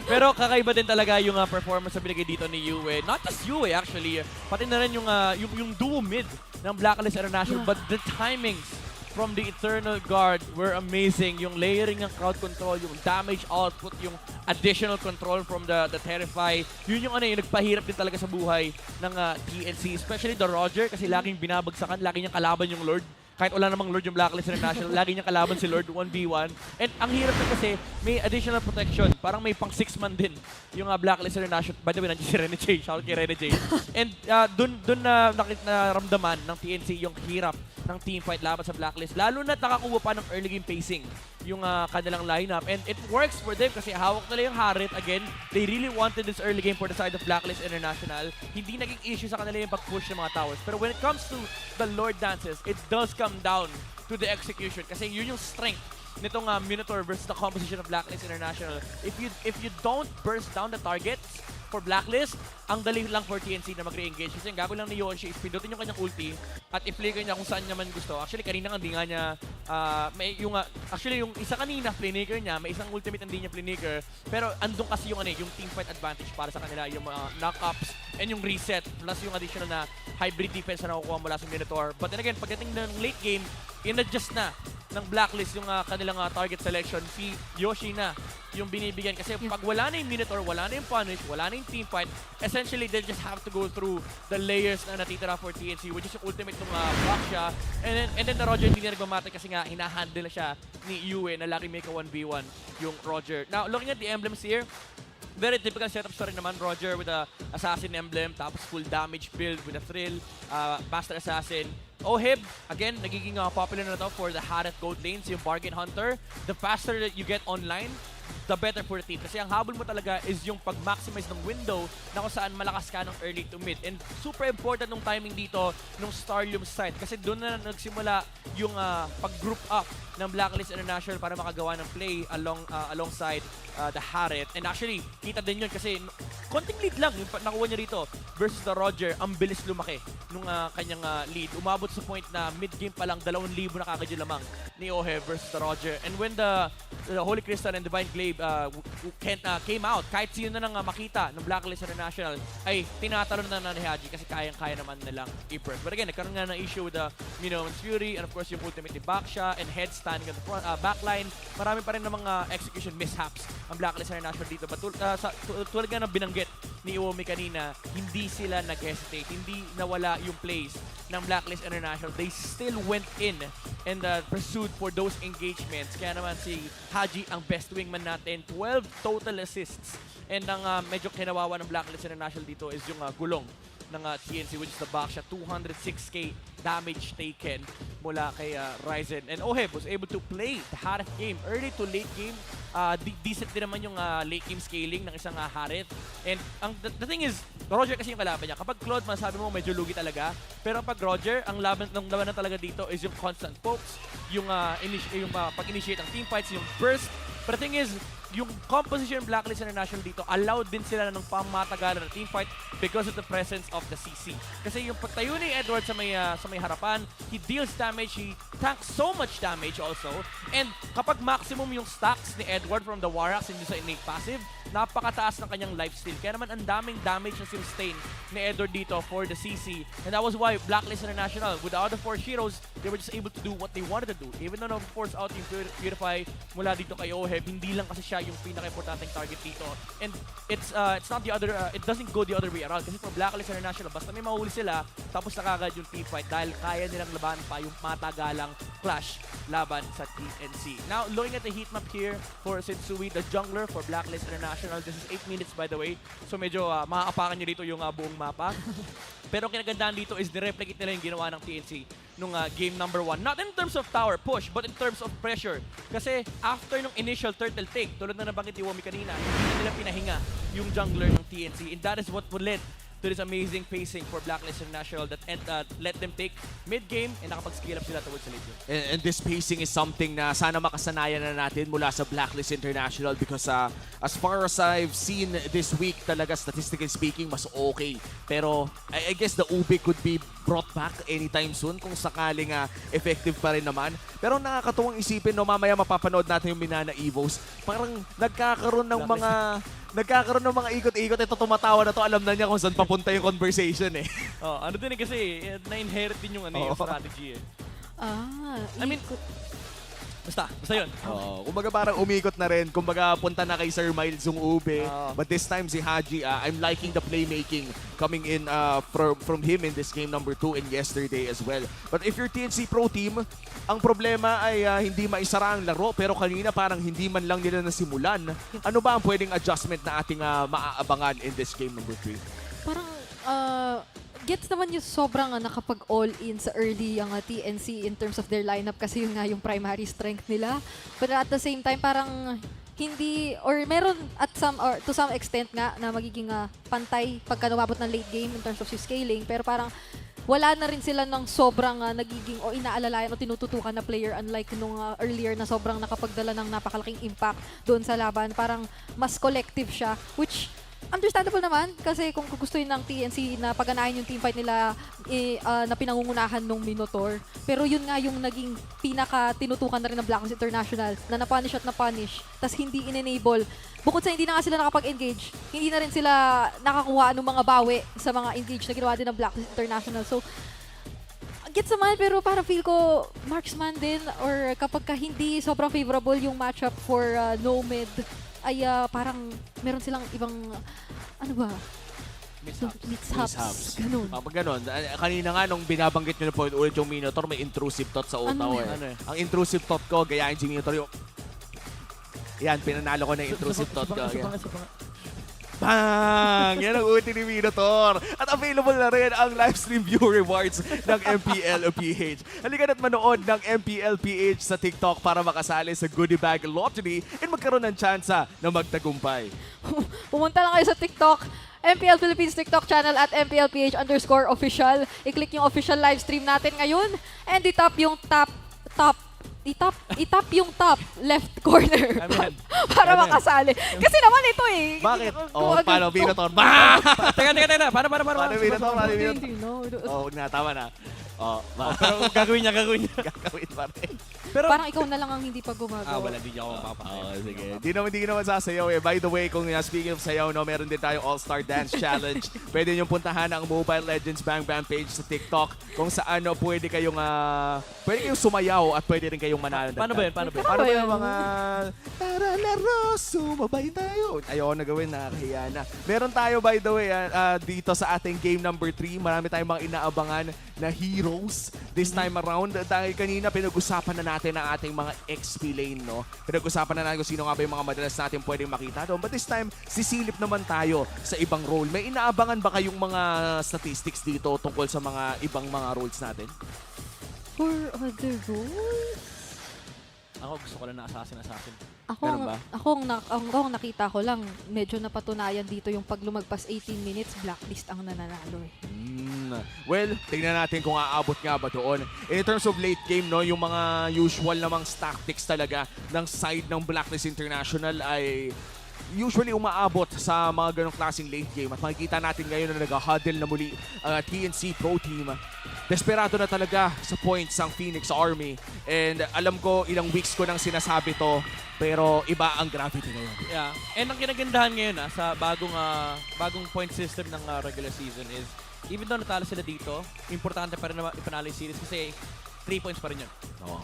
Pero kakaiba din talaga yung performance na binigay dito ni Yue. Not just Yue actually, pati na rin yung duo mid ng Blacklist International. But the timings from the Eternal Guard were amazing. Yung layering ng crowd control, yung damage output, yung additional control from the Terrify. Yun yung yung nagpahirap din talaga sa buhay ng TNC. Especially the Roger kasi laging binabagsakan, lagi niyang kalaban yung Lord. Kahit wala namang Lord yung Blacklist International, lagi niyang kalaban si Lord 1v1. And ang hirap na kasi may additional protection. Parang may pang 6 man din yung Blacklist International. By the way, nandiyan si Rene J. Shout out kay Rene J. And dun na naramdaman ng TNC yung hirap ng teamfight laban sa Blacklist. Lalo na nakakuha pa ng early game pacing yung kanilang lineup. And it works for them kasi hawak nila yung Harit. Again, they really wanted this early game for the side of Blacklist International. Hindi naging issue sa kanila yung pag-push ng mga towers. Pero when it comes to the Lord dances, it does come down to the execution. Kasi yun yung strength nitong Minotaur versus the composition of Blacklist International. If you don't burst down the targets for Blacklist, ang dali lang for TNC na mag-re-engage. Kasi yung gagawin lang ni Yoshi is pindutin yung kanyang ulti at i-flicker niya kung saan niya man gusto. Actually, kanina nga hindi nga niya, yung isa kanina, playmaker niya, may isang ultimate hindi niya playmaker, pero andun kasi yung yung teamfight advantage para sa kanila, yung knock-ups and yung reset, plus yung additional na hybrid defense na nakukuha mula sa Minotaur. But then again, pagdating ng late game, in-adjust na ng Blacklist yung kanilang target selection. Si Yoshi na yung binibigyan kasi pag wala na yung Minotaur, wala na yung punish, wala na yung teamfight, essentially they just have to go through the layers na natitira for TNC, which is yung ultimate nung block siya. And then the Roger hindi na nagmamata kasi nga hinahandle siya ni Yue na laki make a 1v1 yung Roger. Now, looking at the emblems here, very typical setup story naman. Roger with a assassin emblem, tapos full damage build with a thrill, master assassin. Oheb, again, nagiging popular na to for the Harat gold lanes, yung bargain hunter. The faster that you get online, the better for the team. Kasi ang habol mo talaga is yung pag-maximize ng window na kung saan malakas ka ng early to mid. And super important nung timing dito nung Starlium side. Kasi doon na nagsimula yung pag-group up ng Blacklist International para makagawa ng play alongside the Harit. And actually, kita din yun kasi konting lead lang yung nakuha niya rito versus the Roger. Ang bilis lumaki nung kanyang lead. Umabot sa point na mid-game pa lang 2,000 na kagad yung lamang ni Ohe versus the Roger. And when the Holy Crystal and Divine Glaive came out, kahit sino na nang makita ng Blacklist International ay tinatalon na ni Haji kasi kayang-kaya naman nilang i-burst. But again, nagkaroon nga ng issue with the Minoan's Fury and of course yung ultimate ni Baksha and head standing on the front, backline. Marami pa rin ng mga execution mishaps ang Blacklist International dito. But tulad nga ng binanggit ni Uomi kanina, hindi sila nag-hesitate. Hindi nawala yung plays ng Blacklist International. They still went in and pursued for those engagements. Kaya naman si Haji ang best wingman natin. 12 total assists. And ang medyo kinawawa ng Blacklist International dito is yung gulong ng TNC, which is the Baksha. 206k damage taken mula kay Ryzen. And Oheb was able to play the Harith game. Early to late game, decent din naman yung late game scaling ng isang Harith. And the thing is, Roger kasi yung kalaban niya. Kapag Claude, masabi mo medyo lugi talaga. Pero pag Roger, ang laban na talaga dito is yung constant pokes, yung pag-initiate ng teamfights, yung burst. But the thing is, yung composition Blacklist International dito, allowed din sila ng pamatagalan ng teamfight because of the presence of the CC. Kasi yung pagtayo ni Edward sa may harapan, he deals damage, he tanks so much damage also. And kapag maximum yung stacks ni Edward from the Warracks hindi sa innate passive, napakataas ng kanyang lifesteal. Kaya naman ang daming damage na sustain ni Edward dito for the CC. And that was why Blacklist International, without the 4 heroes, they were just able to do what they wanted to do. Even though force out yung Purify mula dito kay Oheb, hindi lang kasi siya yung pinaka-importanting target dito. And it's not the other, it doesn't go the other way around. Kasi for Blacklist International, basta may mahuli sila, tapos nakagad yung team fight dahil kaya nilang labanan pa yung matagalang clash laban sa TNC. Now, looking at the heat map here for Sensui, the jungler for Blacklist International. This is 8 minutes by the way. So medyo makakapakan niyo dito yung buong mapa. Pero kinagandaan dito is nireplicate nila yung ginawa ng TNC nung game number 1. Not in terms of tower push, but in terms of pressure. Kasi after nung initial turtle take, tulad na nabanggit ni Womi kanina, hindi nila pinahinga yung jungler ng TNC. And that is what led to this amazing pacing for Blacklist International that let them take mid-game and nakapag-scale up sila towards the late game. And this pacing is something na sana makasanayan na natin mula sa Blacklist International because as far as I've seen this week talaga, statistically speaking, mas okay. Pero I guess the UBI could be brought back anytime soon kung sakaling effective pa rin naman. Pero nakakatuwang isipin, no, mamaya mapapanood natin yung Manana Evos. Parang nagkakaroon ng mga ikot-ikot. Ito tumatawa na to, alam na niya kung saan papunta yung conversation eh. Ano din kasi, na-inherit din yung yung strategy eh. I mean, basta yun. Kumbaga parang umikot na rin. Kumbaga punta na kay Sir Miles yung ube. But this time si Haji, I'm liking the playmaking coming in from him in this game number 2 and yesterday as well. But if you're TNC Pro Team, ang problema ay hindi maisara ang laro pero kanina parang hindi man lang nila nasimulan. Ano ba ang pwedeng adjustment na ating maaabangan in this game number 3? Parang gets naman yung sobrang nakapag-all-in sa early ang TNC in terms of their lineup kasi yun nga yung primary strength nila. But at the same time, parang hindi, or meron to some extent nga na magiging pantay pagka lumabot ng late game in terms of scaling. Pero parang wala na rin sila ng sobrang nagiging o inaalalayan o tinututukan na player unlike nung earlier na sobrang nakapagdala ng napakalaking impact doon sa laban. Parang mas collective siya, which understandable naman kasi kung gustuin ng TNC na paganahin yung teamfight nila na pinangungunahan nung Minotaur. Pero yun nga yung naging pinaka-tinutukan na rin ng Blacklist International na napunish at napunish tas hindi in-enable. Bukod sa hindi na nga sila nakapag-engage, hindi na rin sila nakakuha ng mga bawi sa mga engage na ginawa din ng Blacklist International. So, gets naman pero parang feel ko marksman din or kapag hindi sobrang favorable yung matchup for no mid, ay parang meron silang ibang, mishaps. Ganun. Pag ganun, kanina nga nung binabanggit nyo na po ulit yung Minotaur, may intrusive thought sa utak ko eh. Ang intrusive thought ko, gayahin si Minotaur yung... Yan, pinanalo ko na yung intrusive thought ko. Bang! Yan ang ulti ni Minotaur. At available na rin ang live stream view rewards ng MPL PH. Halika na't manood ng MPL PH sa TikTok para makasali sa goodie bag lottery and magkaroon ng tsansa na magtagumpay. Pumunta lang kayo sa TikTok, MPL Philippines TikTok channel at MPL PH_official. I-click yung official live stream natin ngayon and itap yung top itap yung top left corner Amen. para Amen. makasali. Kasi naman ito eh. Bakit? Paano Binator? Teka. Paano? Paano Binator? Huwag na, tama na. Pero gagawin niya. Gagawin pa rin. Pero, Parang ikaw na lang ang hindi pa gumagawa. wala, di ako mapapakita. Sige. Di naman sasayaw eh. By the way, kung speaking of sayaw, no, meron din tayong All-Star Dance Challenge. Pwede niyong puntahan ang Mobile Legends Bang Bang page sa TikTok kung saan pwede kayong sumayaw at pwede rin kayong manalo. Paano ba yun? Paano ba yung mga tara laro, sumabay tayo? Ayoko na gawin, nakakahiya na. Meron tayo by the way dito sa ating game number 3. Marami tayong mga inaabangan na heroes this time around. Dahil kanina pinag-usapan na natin ang ating mga XP lane, no? Pinag-usapan na natin kung sino nga ba yung mga madalas natin pwedeng makita doon. But this time, sisilip naman tayo sa ibang role. May inaabangan ba kayong mga statistics dito tungkol sa mga ibang mga roles natin? For other roles? Ako gusto ko lang na assassin. Ako ang nakita ko lang, medyo napatunayan dito yung pag lumagpas 18 minutes, blacklist ang nananalo eh. Well, tingnan natin kung aabot nga ba doon. In terms of late game, no, yung mga usual namang tactics talaga ng side ng Blacklist International ay usually umaabot sa mga ganong klaseng late game. At makikita natin ngayon na nag-huddle na muli TNC Pro Team. Desperado na talaga sa points ang Phoenix Army. And alam ko, ilang weeks ko nang sinasabi to, pero iba ang gravity ngayon. Yeah. And ang kinagandahan ngayon sa bagong point system ng regular season is even though natalo sila dito, importante pa rin na ipanalo yung series kasi 3 points pa rin yun.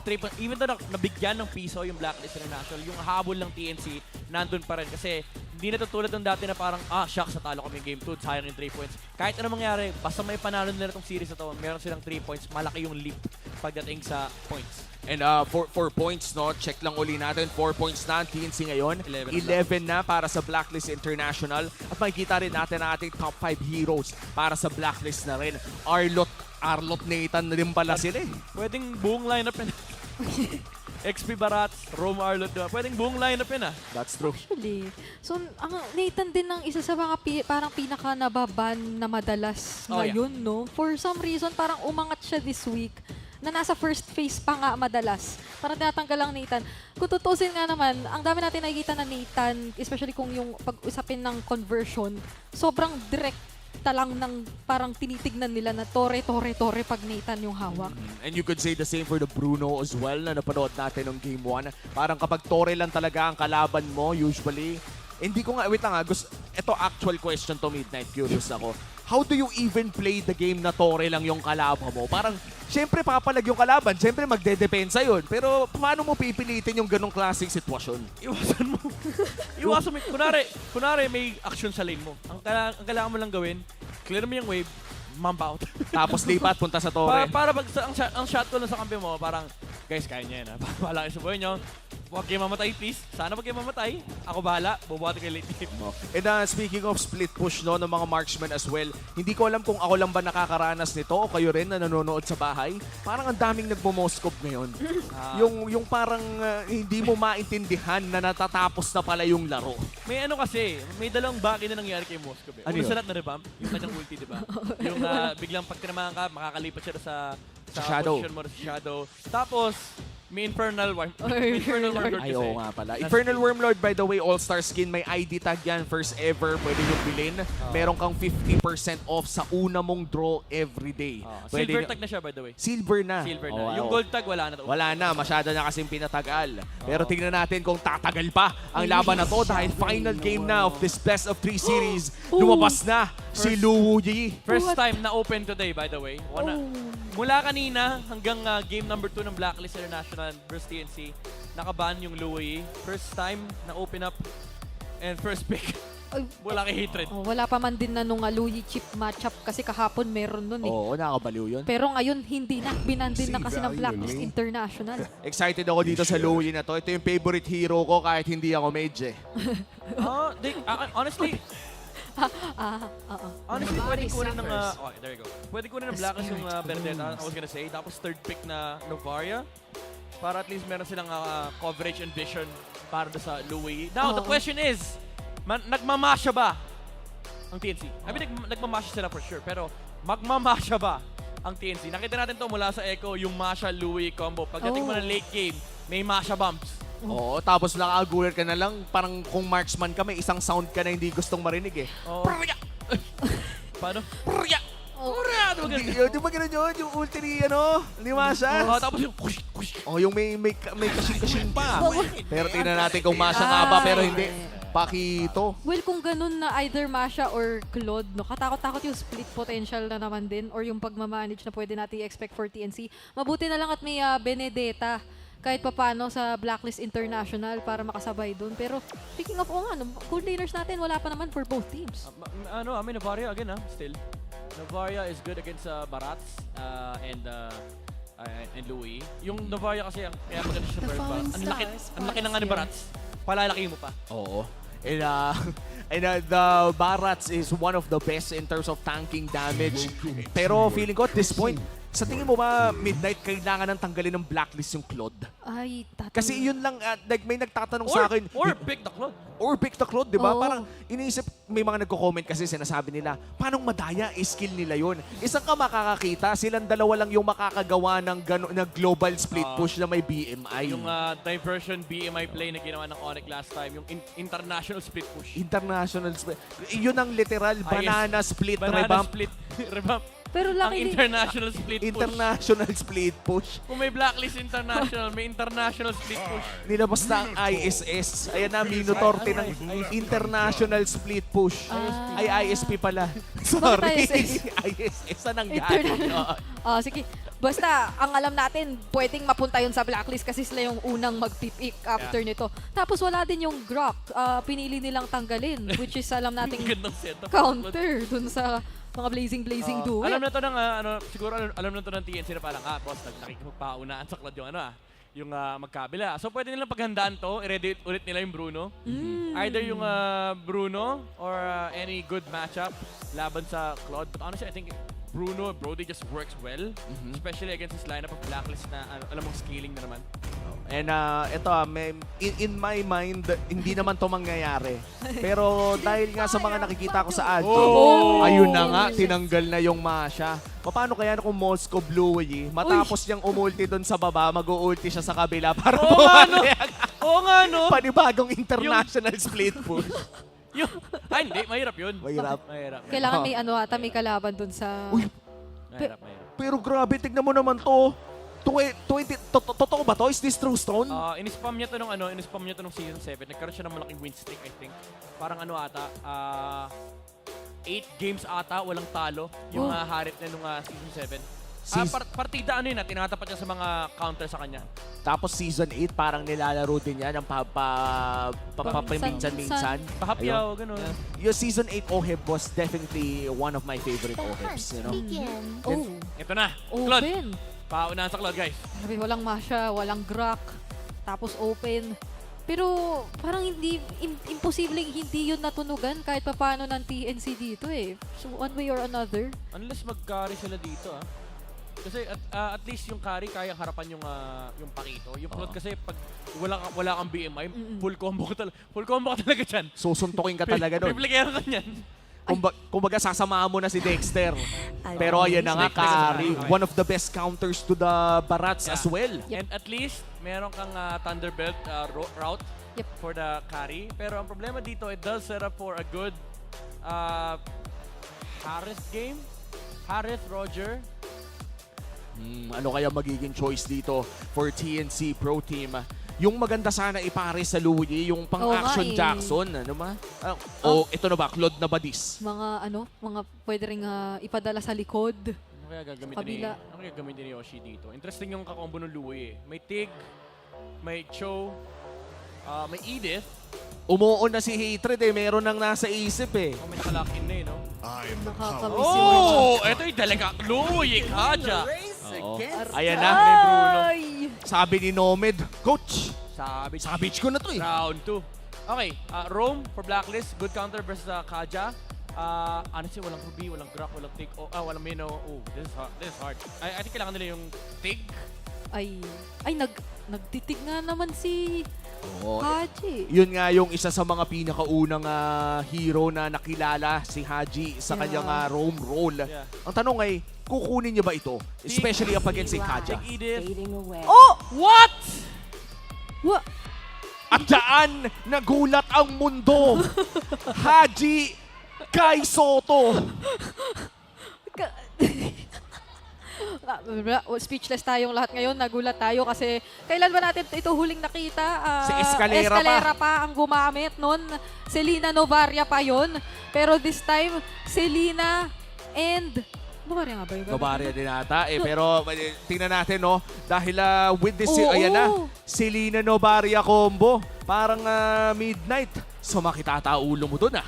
3 points. Even though nabigyan ng piso yung Blacklist International, yung habol ng TNC, nandun pa rin. Kasi hindi na tutulad ng dati na parang, shucks, natalo kami game 2, sayang yung 3 points. Kahit ano mangyari, basta may panalo nila itong series na to, meron silang 3 points, malaki yung leap pagdating sa points. And for points, no, check lang uli natin. 4 points na ang TNC ngayon. 11 na para sa Blacklist International. At makikita rin natin ang ating top 5 heroes para sa Blacklist na rin. Arlot Nathan na rin pala sila eh. Pwedeng buong lineup yun. XP Barats, Rome Arlot, pwedeng buong lineup yun That's true. Actually, so ang Nathan din ang isa sa mga parang pinaka nababan na madalas ngayon, no? For some reason, parang umangat siya this week na nasa first phase pa nga madalas. Parang tinatanggal lang Nathan. Kung tutusin nga naman, ang dami natin nakikita na Nathan, especially kung yung pag-usapin ng conversion, sobrang direct lang ng parang tinitignan nila na tore pag Nathan yung hawak. And you could say the same for the Bruno as well na napanood natin ng Game 1. Parang kapag tore lang talaga ang kalaban mo, usually, hindi ko nga, wait lang ito actual question to Midnight, curious ako. How do you even play the game na tore lang yung kalaban mo? Parang, syempre papalag yung kalaban, syempre magdedepensa yun. Pero paano mo pipilitin yung ganong klaseng sitwasyon? Iwasan mo. Kunwari may action sa lane mo. Ang kailangan mo lang gawin, clear mo yung wave, mamba out. Tapos lipat, punta sa tore. Para pag ang shot ko lang sa kampi mo, parang, guys, kaya niya yan. Bahala kayo sa buhay nyo. Huwag kayo mamatay, please. Sana huwag kayo mamatay. Ako bahala. Bubuhati kayo late game. And speaking of split push no, ng mga marksmen as well, hindi ko alam kung ako lang ba nakakaranas nito o kayo rin na nanonood sa bahay. Parang ang daming nagmo-moscow ngayon. Yung parang hindi mo maintindihan na natatapos na pala yung laro. May may dalawang bagay na nangyari kay Moscow. Ano Una yun? sa lahat na revamp, yung kanyang ulti, di ba? Yung biglang pag tinamahan ka, makakalipat siya sa shadow. position mo sa shadow. Tapos, may Infernal Worm. Ay, oo nga pala. Infernal Wormlord, by the way, all-star skin. May ID tag yan. First ever. Pwede yung bilhin. Meron kang 50% off sa una mong draw every day. Silver tag na siya, by the way. Silver na. Silver na. Yung gold tag, wala na. Wala na. Masyado na kasing pinatagal. Pero tingnan natin kung tatagal pa ang laban na to dahil final game na of this best of 3 series. Lumabas na si Luwu Yi. First time na open today, by the way. Mula kanina hanggang game number 2 ng Blacklist International versus TNC, nakaban yung Louis. First time na open up and first pick. Wala kay hatred. Wala pa man din na nung Louis chip matchup kasi kahapon meron nun eh. Oo, nakabaliw yun. Pero ngayon hindi na. Binandin na kasi ng Blacklist International. Excited ako dito sa Louis na to. Ito yung favorite hero ko kahit hindi ako mage eh. Honestly, honestly, pwede kunin ng there you go. Pwede kunin ng Blacklist yung Benedetta, I was gonna say. Tapos third pick na Novaria. Para at least meron silang coverage and vision para sa Louis. Now, the question is, nagmamasya ba ang TNC? I mean, nagmamasya sila for sure. Pero magmamasya ba ang TNC. Nakita natin to mula sa Echo, yung Masha Louie combo. Pagdating mo ng late game, may Masha bumps. Oo, tapos nakagulat ka na lang, parang kung marksman ka, may isang sound ka na hindi gustong marinig eh. Paano? Di ba ganun yun? Yung ulti ni Masha? Tapos yung yung may kasing-kasing pa. Pero tingnan natin kung Masha nga ba, pero hindi. Pakito. Well, kung ganun na either Masha or Claude, no, katakot-takot yung split potential na naman din or yung pagmamanage na pwede natin i-expect for TNC. Mabuti na lang at may Benedetta kahit papano sa Blacklist International para makasabay doon. Pero speaking of, cool laners natin, wala pa naman for both teams. May Navaria again, still. Navaria is good against Barats and Louie. Yung Navaria kasi, kaya maganda siya sa bird. Ang laki ng Barats. Palalaki mo pa. Oo. And the Barats is one of the best in terms of tanking damage. Pero feeling ko at this point, sa tingin mo ba, Midnight, kailangan nang tanggalin ng blacklist yung Claude? Ay, Kasi yun lang, may nagtatanong sa akin. Or pick the Claude. Or pick the Claude, di ba? Oo. Parang iniisip, may mga nagko-comment kasi sinasabi nila, paano madaya, skill nila yun. Isang ka makakakita, silang dalawa lang yung makakagawa ng global split push na may BMI. Yung diversion BMI play na ginawa ng Onyx last time, yung international split push. International split. Yun ang literal, banana split Banana revamp. split revamp. Pero Ang international split push. International split push. Kung may Blacklist International, may international split push. Nilabas na ang ISS. Ayan na, Minotaurte ng international split push. Ay, ISP pala. Sorry. ISS na nang galing. Sige. Basta, ang alam natin, pwedeng mapunta yun sa Blacklist kasi sila yung unang mag-pick after nito. Tapos wala din yung Grok. Pinili nilang tanggalin, which is alam nating counter dun sa mga blazing duo. Alam na to ng, siguro alam na to ng TNC na parang, boss, nakikipagpaunaan sa Claude yung magkabila. So pwede nilang paghandaan to, i-ready ulit nila yung Bruno. Either yung Bruno or any good matchup laban sa Claude. But honestly, I think Bruno, Brody just works well, especially against this lineup of Blacklist na alam mong scaling na naman. And ito, in my mind, hindi naman to mangyayari. Pero dahil nga sa mga nakikita ko sa ads, ayun na nga, tinanggal na yung Masha. Paano kaya kung Moscow Bluey, matapos niyang umulti doon sa baba, mag-uulti siya sa kabila para Oo nga, no? panibagong international split push. Hindi, mahirap yun. Mahirap. Kailangan may kalaban dun sa... Mahirap. Pero grabe, tignan mo naman to. Totoo ba to? Is this true, Stone? In-spam niya to nung season 7. Nagkaroon siya ng malaking win streak, I think. Parang 8 games ata, walang talo. Yung harit na nung season 7. Partida tinatapat niya sa mga counter sa kanya. Tapos season 8, parang nilalaro din yan ng paminsan-minsan. Pahapyaw, gano'n. Yung season 8 OHEB was definitely one of my favorite OHEBs. Ito na, Claude. Paunahan sa Claude, guys. Walang Masha, walang Grok, tapos open. Pero parang imposibleng hindi yun natunugan kahit paano ng TNC dito eh. So one way or another. Unless mag-carry sila dito Kasi at least yung carry kaya harapan yung Pakito. Yung Claude kasi pag wala kang BMI, full combo ka talaga dyan. Susuntukin ka talaga doon. Piplikero ka niyan. Kumbaga sasamahan mo na si Dexter. Pero ayan na nga, carry. One of the best counters to the Barats as well. And at least, meron kang Thunderbelt route for the carry. Pero ang problema dito, it does set up for a good Harris game. Harris, Roger. Ano kaya magiging choice dito for TNC Pro Team? Yung maganda sana ipares sa Louie, yung pang-action Jackson. Ano ba? Ito na ba? Claude na ba this? Mga pwede rin ipadala sa likod. Ano kaya gagamitin ni Yoshi dito? Interesting yung kakombo ng Louie. May Tig, may Cho, may Edith. Umuon na si Hatred Meron nang nasa isip May nakalakin na no? Nakakamiss ito yung talaga. Louie, Kaja. Ayan na. Bruno. Sabi ni Nomad, Coach, Savage ko na to Round 2. Okay, Rome for Blacklist. Good counter versus Kaja. Honestly, walang Ruby, walang Grok, walang Tig. Walang Mino. This is hard. I think kailangan nila yung Tig. Nagtitig nga naman si Oo. Haji. Yun nga yung isa sa mga pinakaunang hero na nakilala si Haji sa kanyang Rome role. Ang tanong ay, kukunin niya ba ito? Especially up against si Kaja. Oh! What? What? At daan, nagulat ang mundo. Haji kay Soto. Speechless tayong lahat ngayon. Nagulat tayo kasi kailan ba natin ito huling nakita? Si Escalera pa ang gumamit nun. Selena Novaria pa yon. Pero this time, Selena and... Novaria nga ba yun? Novaria din ata. Pero tingnan natin, no? Dahil with this, ayan na, Selena Novaria combo. Parang midnight. So makitataulo mo dun,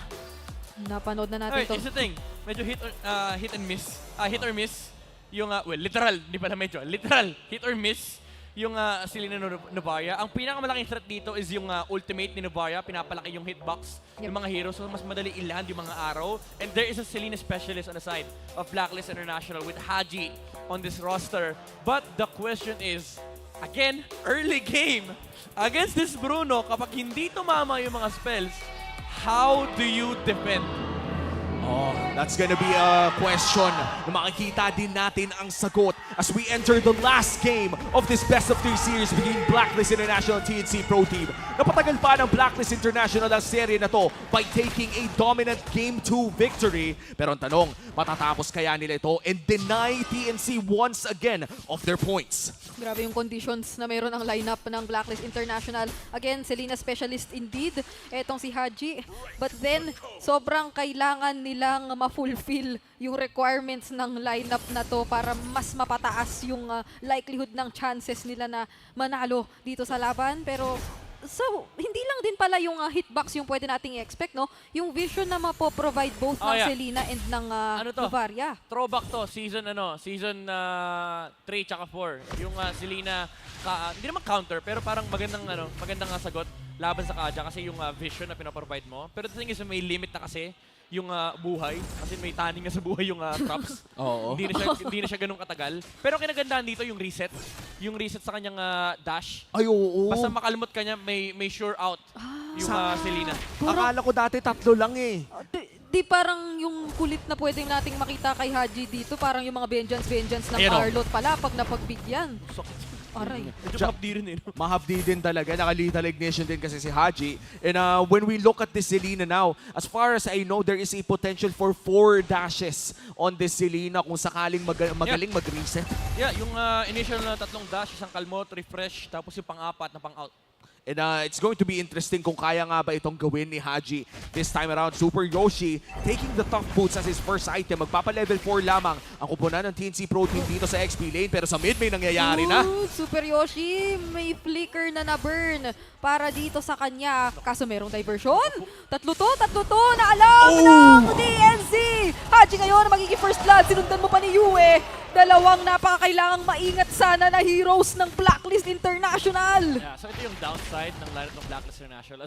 Napanood na natin to. It's the thing. Medyo hit and miss. Hit or miss. Yung, literal, di pala medyo. Literal, hit or miss yung Selena Novaria. Ang pinakamalaking threat dito is yung ultimate ni Novaria. Pinapalaki yung hitbox ng mga heroes. So mas madali iland yung mga araw. And there is a Selena specialist on the side of Blacklist International with Haji on this roster. But the question is, again, early game. Against this Bruno, kapag hindi tumama yung mga spells, how do you defend? Oh, that's gonna be a question na makikita din natin ang sagot as we enter the last game of this best-of-3 series between Blacklist International and TNC Pro Team. Napatagal pa ng Blacklist International ang serye na to by taking a dominant Game 2 victory. Pero ang tanong, matatapos kaya nila ito and deny TNC once again of their points? Grabe yung conditions na mayroon ang lineup ng Blacklist International. Again, Selena specialist indeed. Etong si Haji. But then, sobrang kailangan nilang ma-fulfill yung requirements ng lineup na to para mas mapataas yung likelihood ng chances nila na manalo dito sa laban. Pero so, hindi lang din pala yung hitbox yung pwede nating i-expect, no? Yung vision na mapoprovide both ng Selena and ng Novaria. Throwback to, season 3 tsaka 4. Yung Selena, hindi naman counter, pero parang magandang sagot laban sa Kaja kasi yung vision na pinaprovide mo. Pero the thing is, may limit na kasi yung buhay. Kasi may tanning na sa buhay yung props. Oo. Hindi na siya ganun katagal. Pero kinagandaan dito yung reset. Yung reset sa kanyang dash. Ay, oo. Basta makalmot ka niya, may sure out yung Selena. Akala ko dati 3 lang eh. Di parang yung kulit na pwedeng nating makita kay Haji dito, parang yung mga vengeance ng Carlot pala pag napagbigyan. Aray. Medyo mahapdi rin eh. Mahapdi din talaga. Naka-lethal ignition din kasi si Haji. And when we look at this Selena now, as far as I know, there is a potential for 4 dashes on this Selena kung sakaling magaling mag-reset. Yeah, yung initial na 3 dash, isang kalmot, refresh, tapos yung pang-4 na pang-out. And it's going to be interesting kung kaya nga ba itong gawin ni Haji this time around. Super Yoshi taking the tough boots as his first item. Magpapa-level 4 lamang ang kupunan ng TNC Pro Team dito sa XP lane. Pero sa mid may nangyayari na. Super Yoshi, may flicker na na-burn para dito sa kanya. Kaso merong diversion. Tatlo to na alam ng TNC. Haji ngayon magiging first blood. Sinundan mo pa ni Yue. Dalawang napakakailangang maingat sana na heroes ng Blacklist International. Yeah, so ito yung downside ng lineup ng Blacklist International.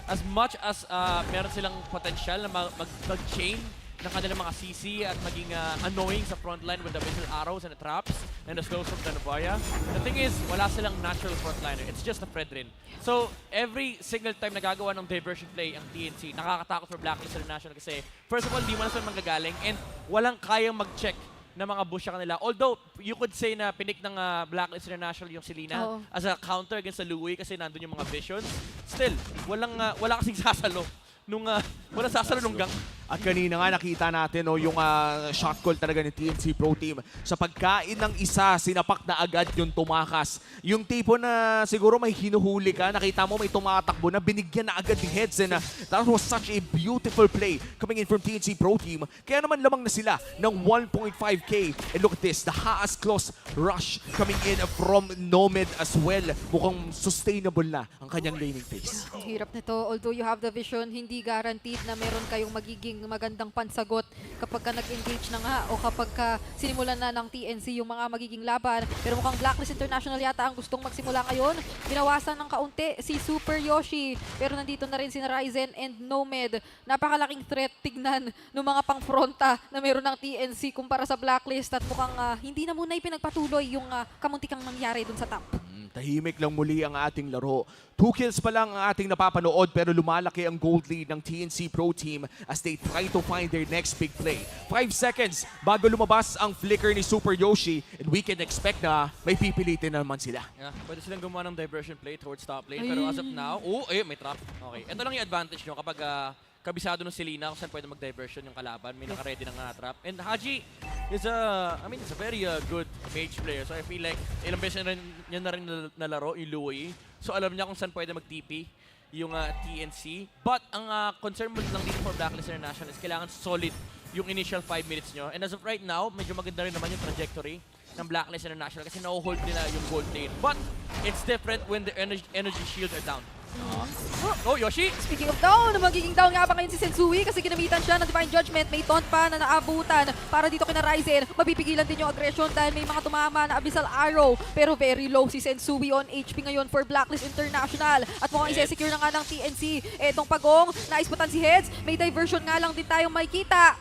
As much as meron silang potential na mag-chain ng kanilang mga CC at maging annoying sa frontline with the missile arrows and the traps and the slows from the Novaria. The thing is, wala silang natural frontliner. It's just a Fredrin. So, every single time nagagawa ng diversion play ang TNC, nakakatakot for Blacklist International kasi first of all, di mo na sila manggagaling and walang kayang mag-check na mga bush sa kanila. Although, you could say na pinik ng Blacklist International yung Selena as a counter against sa Louis kasi nandun yung mga visions. Still, wala kasing sasalo walang sasalo nung gang. At kanina nga nakita natin yung shot call talaga ni TNC Pro Team. Sa pagkain ng isa, sinapak na agad yung tumakas. Yung tipo na siguro may hinuhuli ka, nakita mo may tumatakbo na binigyan na agad ni Heads. And that was such a beautiful play coming in from TNC Pro Team. Kaya naman lamang na sila ng 1.5k. And look at this, the Haas Close rush coming in from Nomad as well. Mukhang sustainable na ang kanyang laning phase. Ang hirap nito. Although you have the vision, hindi guaranteed na meron kayong magiging magandang pansagot kapag ka nag-engage na nga o kapag ka sinimulan na ng TNC yung mga magiging laban. Pero mukhang Blacklist International yata ang gustong magsimula ngayon. Binawasan ng kaunti si Super Yoshi. Pero nandito na rin si Ryzen and Nomad. Napakalaking threat tignan ng mga pang-fronta na meron ng TNC kumpara sa Blacklist at mukhang hindi na muna ipinagpatuloy yung kamuntikang nangyari dun sa top. Tahimik lang muli ang ating laro. 2 kills pa lang ang ating napapanood pero lumalaki ang gold lead ng TNC Pro Team as they try to find their next big play. 5 seconds bago lumabas ang flicker ni Super Yoshi and we can expect na may pipilitin naman sila. Yeah, pwede silang gumawa ng diversion play towards top lane pero as of now, may trap. Okay, ito lang yung advantage nyo kapag kabisado ng Selena kung saan pwede mag-diversion yung kalaban. May naka-ready ng trap. And Haji is it's a very good mage player. So I feel like ilang beses niya na rin nalaro yung Louie. So alam niya kung saan pwede mag-TP yung TNC. But ang concern mo lang dito for Blacklist International is kailangan solid yung initial 5 minutes nyo. And as of right now, medyo maganda rin naman yung trajectory ng Blacklist International kasi na-hold nila yung gold lane. But it's different when the energy shields are down. Oh, Yoshi! Speaking of down, magiging down nga ba ngayon si Sensui kasi ginamitan siya ng Divine Judgment. May taunt pa na naabutan para dito kina Ryzen. Mapipigilan din yung aggression dahil may mga tumama na Abyssal Arrow. Pero very low si Sensui on HP ngayon for Blacklist International. At mukhang i-secure na nga ng TNC. Etong pagong, naisputan si Heads. May diversion nga lang din tayong makikita.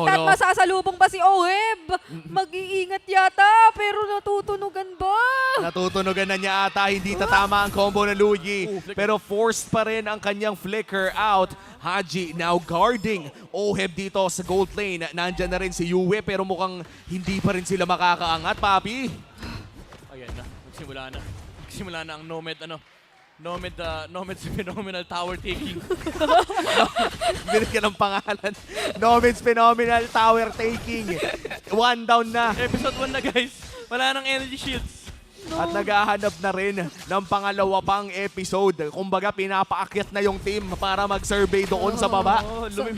At masasalubong ba si Oheb? Mag-iingat yata pero natutunugan ba? Natutunugan na niya ata, hindi tatama ang combo ng Luigi. Pero forced pa rin ang kanyang flicker out. Haji now guarding Oheb dito sa gold lane. Nandyan na rin si Yue pero mukhang hindi pa rin sila makakaangat, Papi. Ayan na, nagsimula na ang Nomad Nomad's Phenomenal Tower Taking. Binigyan ng pangalan. Nomad's Phenomenal Tower Taking. 1 down na. Episode 1 na guys. Wala nang energy shields. At naghahanap na rin ng pangalawa pang episode. Kumbaga, pinapaakyat na yung team para mag-survey doon sa baba.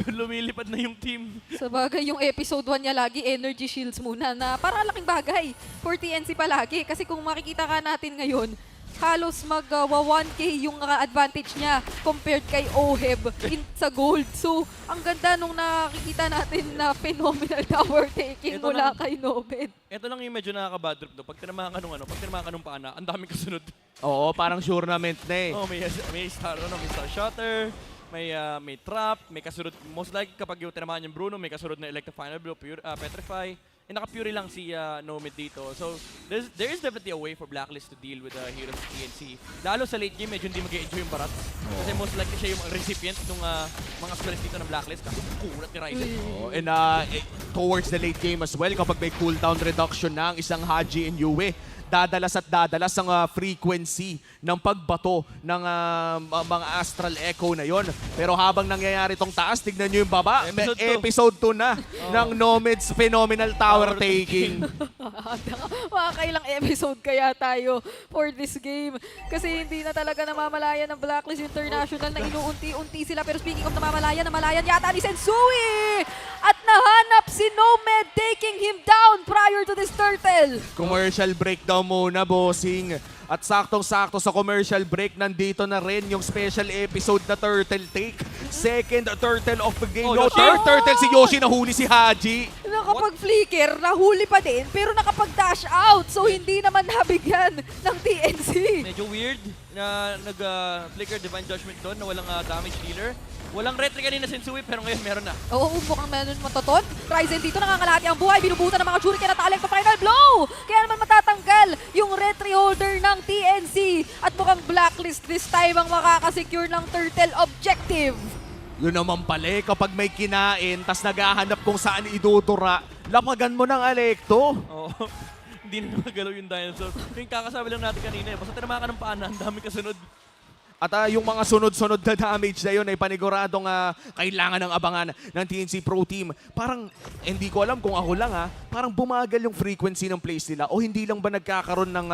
Lumilipad na yung team. Sa bagay, yung episode 1 niya lagi, energy shields muna na para laking bagay for TNC palagi. Kasi kung makikita ka natin ngayon, halos mag-1K yung advantage niya compared kay Oheb sa gold. So, ang ganda nung nakikita natin na phenomenal tower taking mula kay Nomad. Ito lang yung medyo nakaka-bad trip do. Pag tinamaan ka nung pana, ang daming kasunod. Oo, parang tournament na eh. May star shotter, may trap, may kasunod. Most likely kapag yung tinamaan yung Bruno, may kasunod na Electro Final Blow, Petrify. And naka-Fury lang si Nomad dito. So, there is definitely a way for Blacklist to deal with the heroes of TNC. Lalo sa late game, medyo hindi mag-enjoy yung barat. Kasi most likely siya yung recipient ng mga spells dito ng Blacklist. Kasi kulat ni Ryzen. And towards the late game as well, kapag may cooldown reduction na ang isang Haji and Yue, dadalas ang frequency ng pagbato ng mga Astral Echo na yon. Pero habang nangyayari itong taas, tignan nyo yung baba. Episode 2 na ng Nomad's Phenomenal Tower Taking. Makakailang episode kaya tayo for this game. Kasi hindi na talaga namamalayan ng Blacklist International na inuunti-unti sila. Pero speaking of namamalayan yata ni Sensui! At nahanap si Nomad taking him down prior to this turtle. Commercial breakdown muna, bossing. At saktong-sakto sa commercial break, nandito na rin yung special episode na Turtle Take. Second turtle of the game. Third turtle si Yoshi, nahuli si Haji. Nakapag-flicker, nahuli pa din, pero nakapag-dash out. So hindi naman nabigyan ng TNC. Medyo weird na nag-flicker Divine Judgment doon na walang damage dealer. Walang retry kanina Sensui, pero ngayon meron na. Oo, mukhang meron matotot. Ryzen dito nangangalati ang buhay. Binubutan ng mga Shuriken at Alec pa final blow. Kaya naman matatanggal yung retry holder ng TNC. At mukhang Blacklist this time ang makakasecure ng turtle objective. Yun naman pala, kapag may kinain, tas naghahanap kung saan idudura, lapagan mo ng Alecto. Oo. Hindi na magalaw yung dinosaur. Yung kakasabi lang natin kanina, basta tinamaan ka ng paana, ang dami kasunod. At yung mga sunod-sunod na damage na yun ay paniguradong kailangan ng abangan ng TNC Pro Team. Parang, hindi ko alam kung ako lang parang bumagal yung frequency ng plays nila o hindi lang ba nagkakaroon ng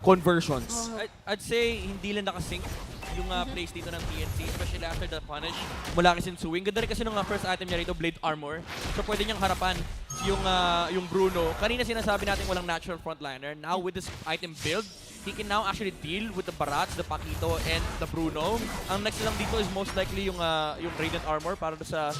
conversions? I'd say hindi lang nakasync yung plays dito ng TNC, especially after the punish mula kay Sensui. Ganda rin kasi nung first item niya rito, Blade Armor. So pwede niyang harapan yung Bruno. Kanina sinasabi natin walang natural frontliner. Now with this item build, he can now actually deal with the Barats, the Pakito, and the Bruno. Ang next lang dito is most likely yung Radiant Armor para sa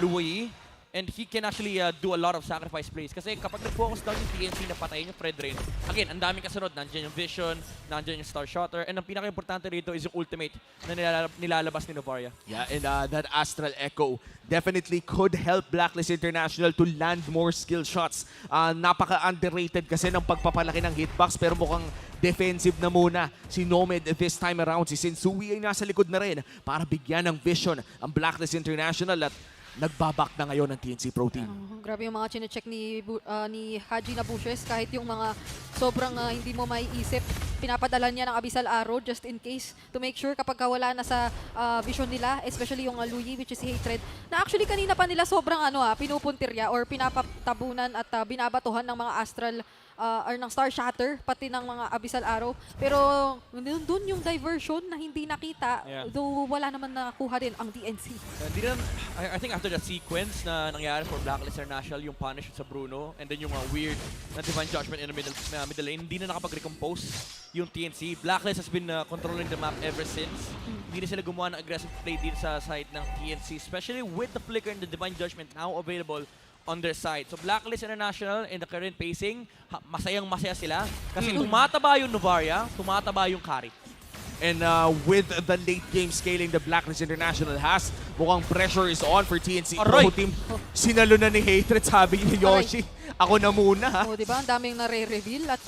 Louie. And he can actually do a lot of sacrifice plays. Kasi kapag nag-focus down yung TNC na patayin yung Fred Rain, again, ang daming kasunod. Nandiyan yung Vision, nandiyan yung Star Shotter, and ang pinaka-importante rito is yung ultimate na nilalabas ni Novaria. Yeah, and that Astral Echo definitely could help Blacklist International to land more skill shots. Napaka-underrated kasi ng pagpapalaki ng hitbox, pero mukhang defensive na muna si Nomad this time around. Si Sensui ay nasa likod na rin para bigyan ng vision ang Blacklist International at nagbabak na ngayon ng TNC Pro Team. Grabe yung mga chinecheck ni Haji na bushes. Kahit yung mga sobrang hindi mo maiisip, pinapadala niya ng Abyssal Arrow just in case to make sure kapag wala na sa vision nila, especially yung Luyi, which is Hatred, na actually kanina pa nila sobrang pinupuntirya or pinapatabunan at binabatuhan ng mga Astral or ng Star Shatter, pati ng mga Abyssal Arrow. Pero doon yung diversion na hindi nakita, though wala naman nakuha din ang DNC. I think after that sequence na nangyari for Blacklist International, yung punish sa Bruno, and then yung weird na Divine Judgment in the middle lane, hindi na nakapag-recompose yung TNC. Blacklist has been controlling the map ever since. Hindi na sila gumawa ng aggressive play dito sa side ng TNC, especially with the Flicker and the Divine Judgment now available on their side. So Blacklist International in the current pacing, masayang-masaya sila kasi tumataba yung Novaria, tumataba yung carry. And with the late game scaling the Blacklist International has, mukhang pressure is on for TNC Pro Team. Sinalo na ni Hatred, sabi ni Yoshi. Ako na muna, ha? O, diba? Ang daming nare-reveal at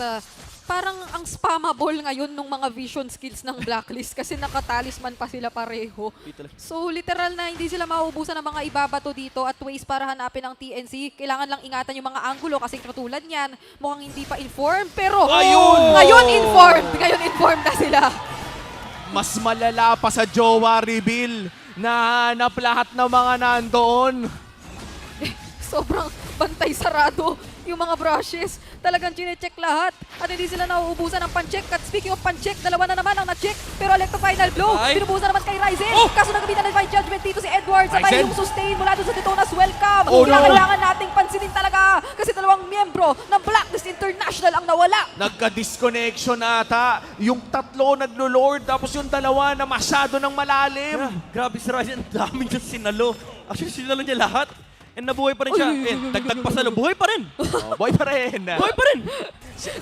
parang ang spammable ngayon ng mga vision skills ng Blacklist kasi nakatalisman pa sila pareho. So literal na hindi sila mauubusan ng mga ibabato dito at ways para hanapin ang TNC. Kailangan lang ingatan yung mga angulo kasi katulad niyan, mukhang hindi pa informed. Pero ngayon informed na sila. Mas malala pa sa Jowa reveal na hanap lahat ng mga nandoon. Sobrang bantay sarado yung mga brushes. Talagang chinecheck lahat at hindi sila nauubusan ng pan-check. At speaking of pan-check, dalawa na naman ang na-check. Pero Electro Final Blow, pinubusan naman kay Ryzen. Kaso nagamitan ng Divine Judgment dito si Edward. Sabay yung sustain mula doon sa Detonas. Welcome! Kailangan nating pansinin talaga kasi dalawang miyembro ng Blacklist International ang nawala. Nagka-disconnection ata. Yung tatlo naglo-lord tapos yung dalawa na masyado ng malalim. Grabe si Ryzen, ang daming niya sinalo. Actually, sinalo niya lahat. And nabuhay pa rin siya. Dagdag pa salo, buhay pa rin. Buhay pa rin. Buhay pa rin.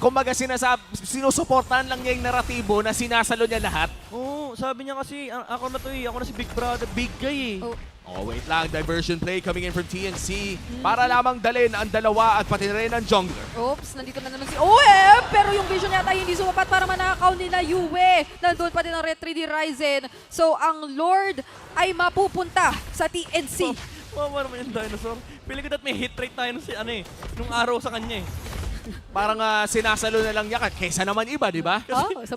Kumbaga sinusuportahan lang niya yung naratibo na sinasalo niya lahat. Oo, sabi niya kasi, ako na to ako na si Big Brother, big guy Oh, wait lang. Diversion play coming in from TNC para lamang dalhin ang dalawa at pati rin ang jungler. Oops, nandito na naman si OM, pero yung vision yata hindi sumapat para manakaw nila Yue. Nandun pa din ang retry ni Ryzen. So, ang Lord ay mapupunta sa TNC. Wawa naman yung dinosaur. Feeling ko that may hit rate tayo nung araw sa kanya Parang sinasalo na lang niya kaysa naman iba, di ba? Kasi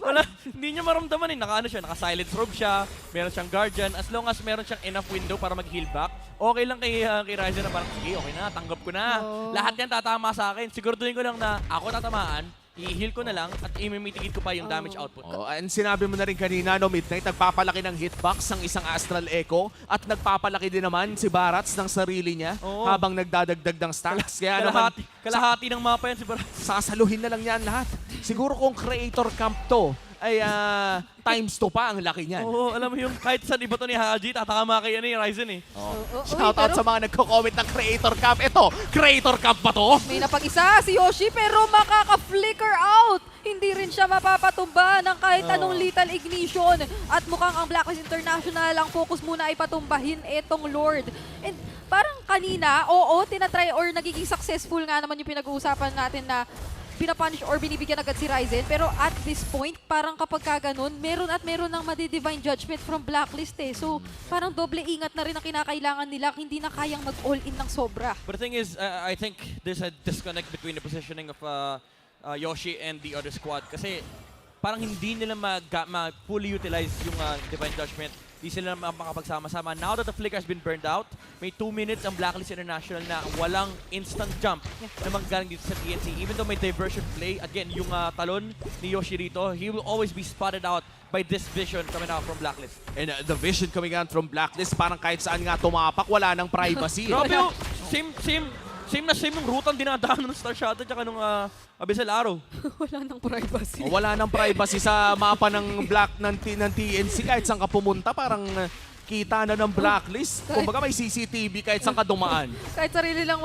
hindi niya maramdaman Naka-ano siya, naka-silent robe siya, meron siyang guardian. As long as meron siyang enough window para mag-heal back, okay lang kay Ryzen na parang, sige, okay na, tanggap ko na. Lahat yan tatama sa akin. Siguraduhin ko lang na ako tatamaan, i-heal ko na lang at i-mitigate ko pa yung damage output. And sinabi mo na rin kanina, no, Midnight, nagpapalaki ng hitbox ng isang Astral Echo at nagpapalaki din naman si Barats ng sarili niya habang nagdadagdag ng stacks. Kaya kalahati ng mapa yan si Barats. Sasaluhin na lang yan lahat. Siguro kung creator camp to, ay times 2 pa ang laki niyan. Oo, alam mo yung kahit saan iba to ni Haji, tatakama kay Ryzen Shoutout sa mga nagko-comment ng creator camp. Ito, creator camp ba to? May napag-isa si Yoshi pero makaka-flicker out. Hindi rin siya mapapatumba ng kahit anong lethal ignition. At mukhang ang Blacklist International ang focus muna ay patumbahin itong Lord. And parang kanina, tinatry or nagiging successful nga naman yung pinag-uusapan natin na pinapunish or binibigyan agad si Ryzen. Pero at this point, parang kapag ganun, meron ng madi-divine judgment from Blacklist So, parang doble ingat na rin ang kinakailangan nila. Hindi na kayang mag-all-in ng sobra. But the thing is, I think there's a disconnect between the positioning of Yoshi and the other squad. Kasi parang hindi nila fully utilize yung divine judgment. Di sila makapagsama-sama. Now that the flicker has been burned out, may 2 minutes ang Blacklist International na walang instant jump na magagaling dito sa TNC. Even though may diversion play, again, yung talon ni Yoshi rito, he will always be spotted out by this vision coming out from Blacklist. And the vision coming out from Blacklist, parang kahit saan nga tumapak, wala nang privacy. Grabe yung same yung route ang dinadaanan ng Star Shadow at nung Abyssal Arrow. Wala nang privacy. Wala nang privacy sa mapa ng TNC. Kahit saan ka pumunta, parang kita na ng blacklist. Kumbaga may CCTV kahit saan ka dumaan. Kahit sarili lang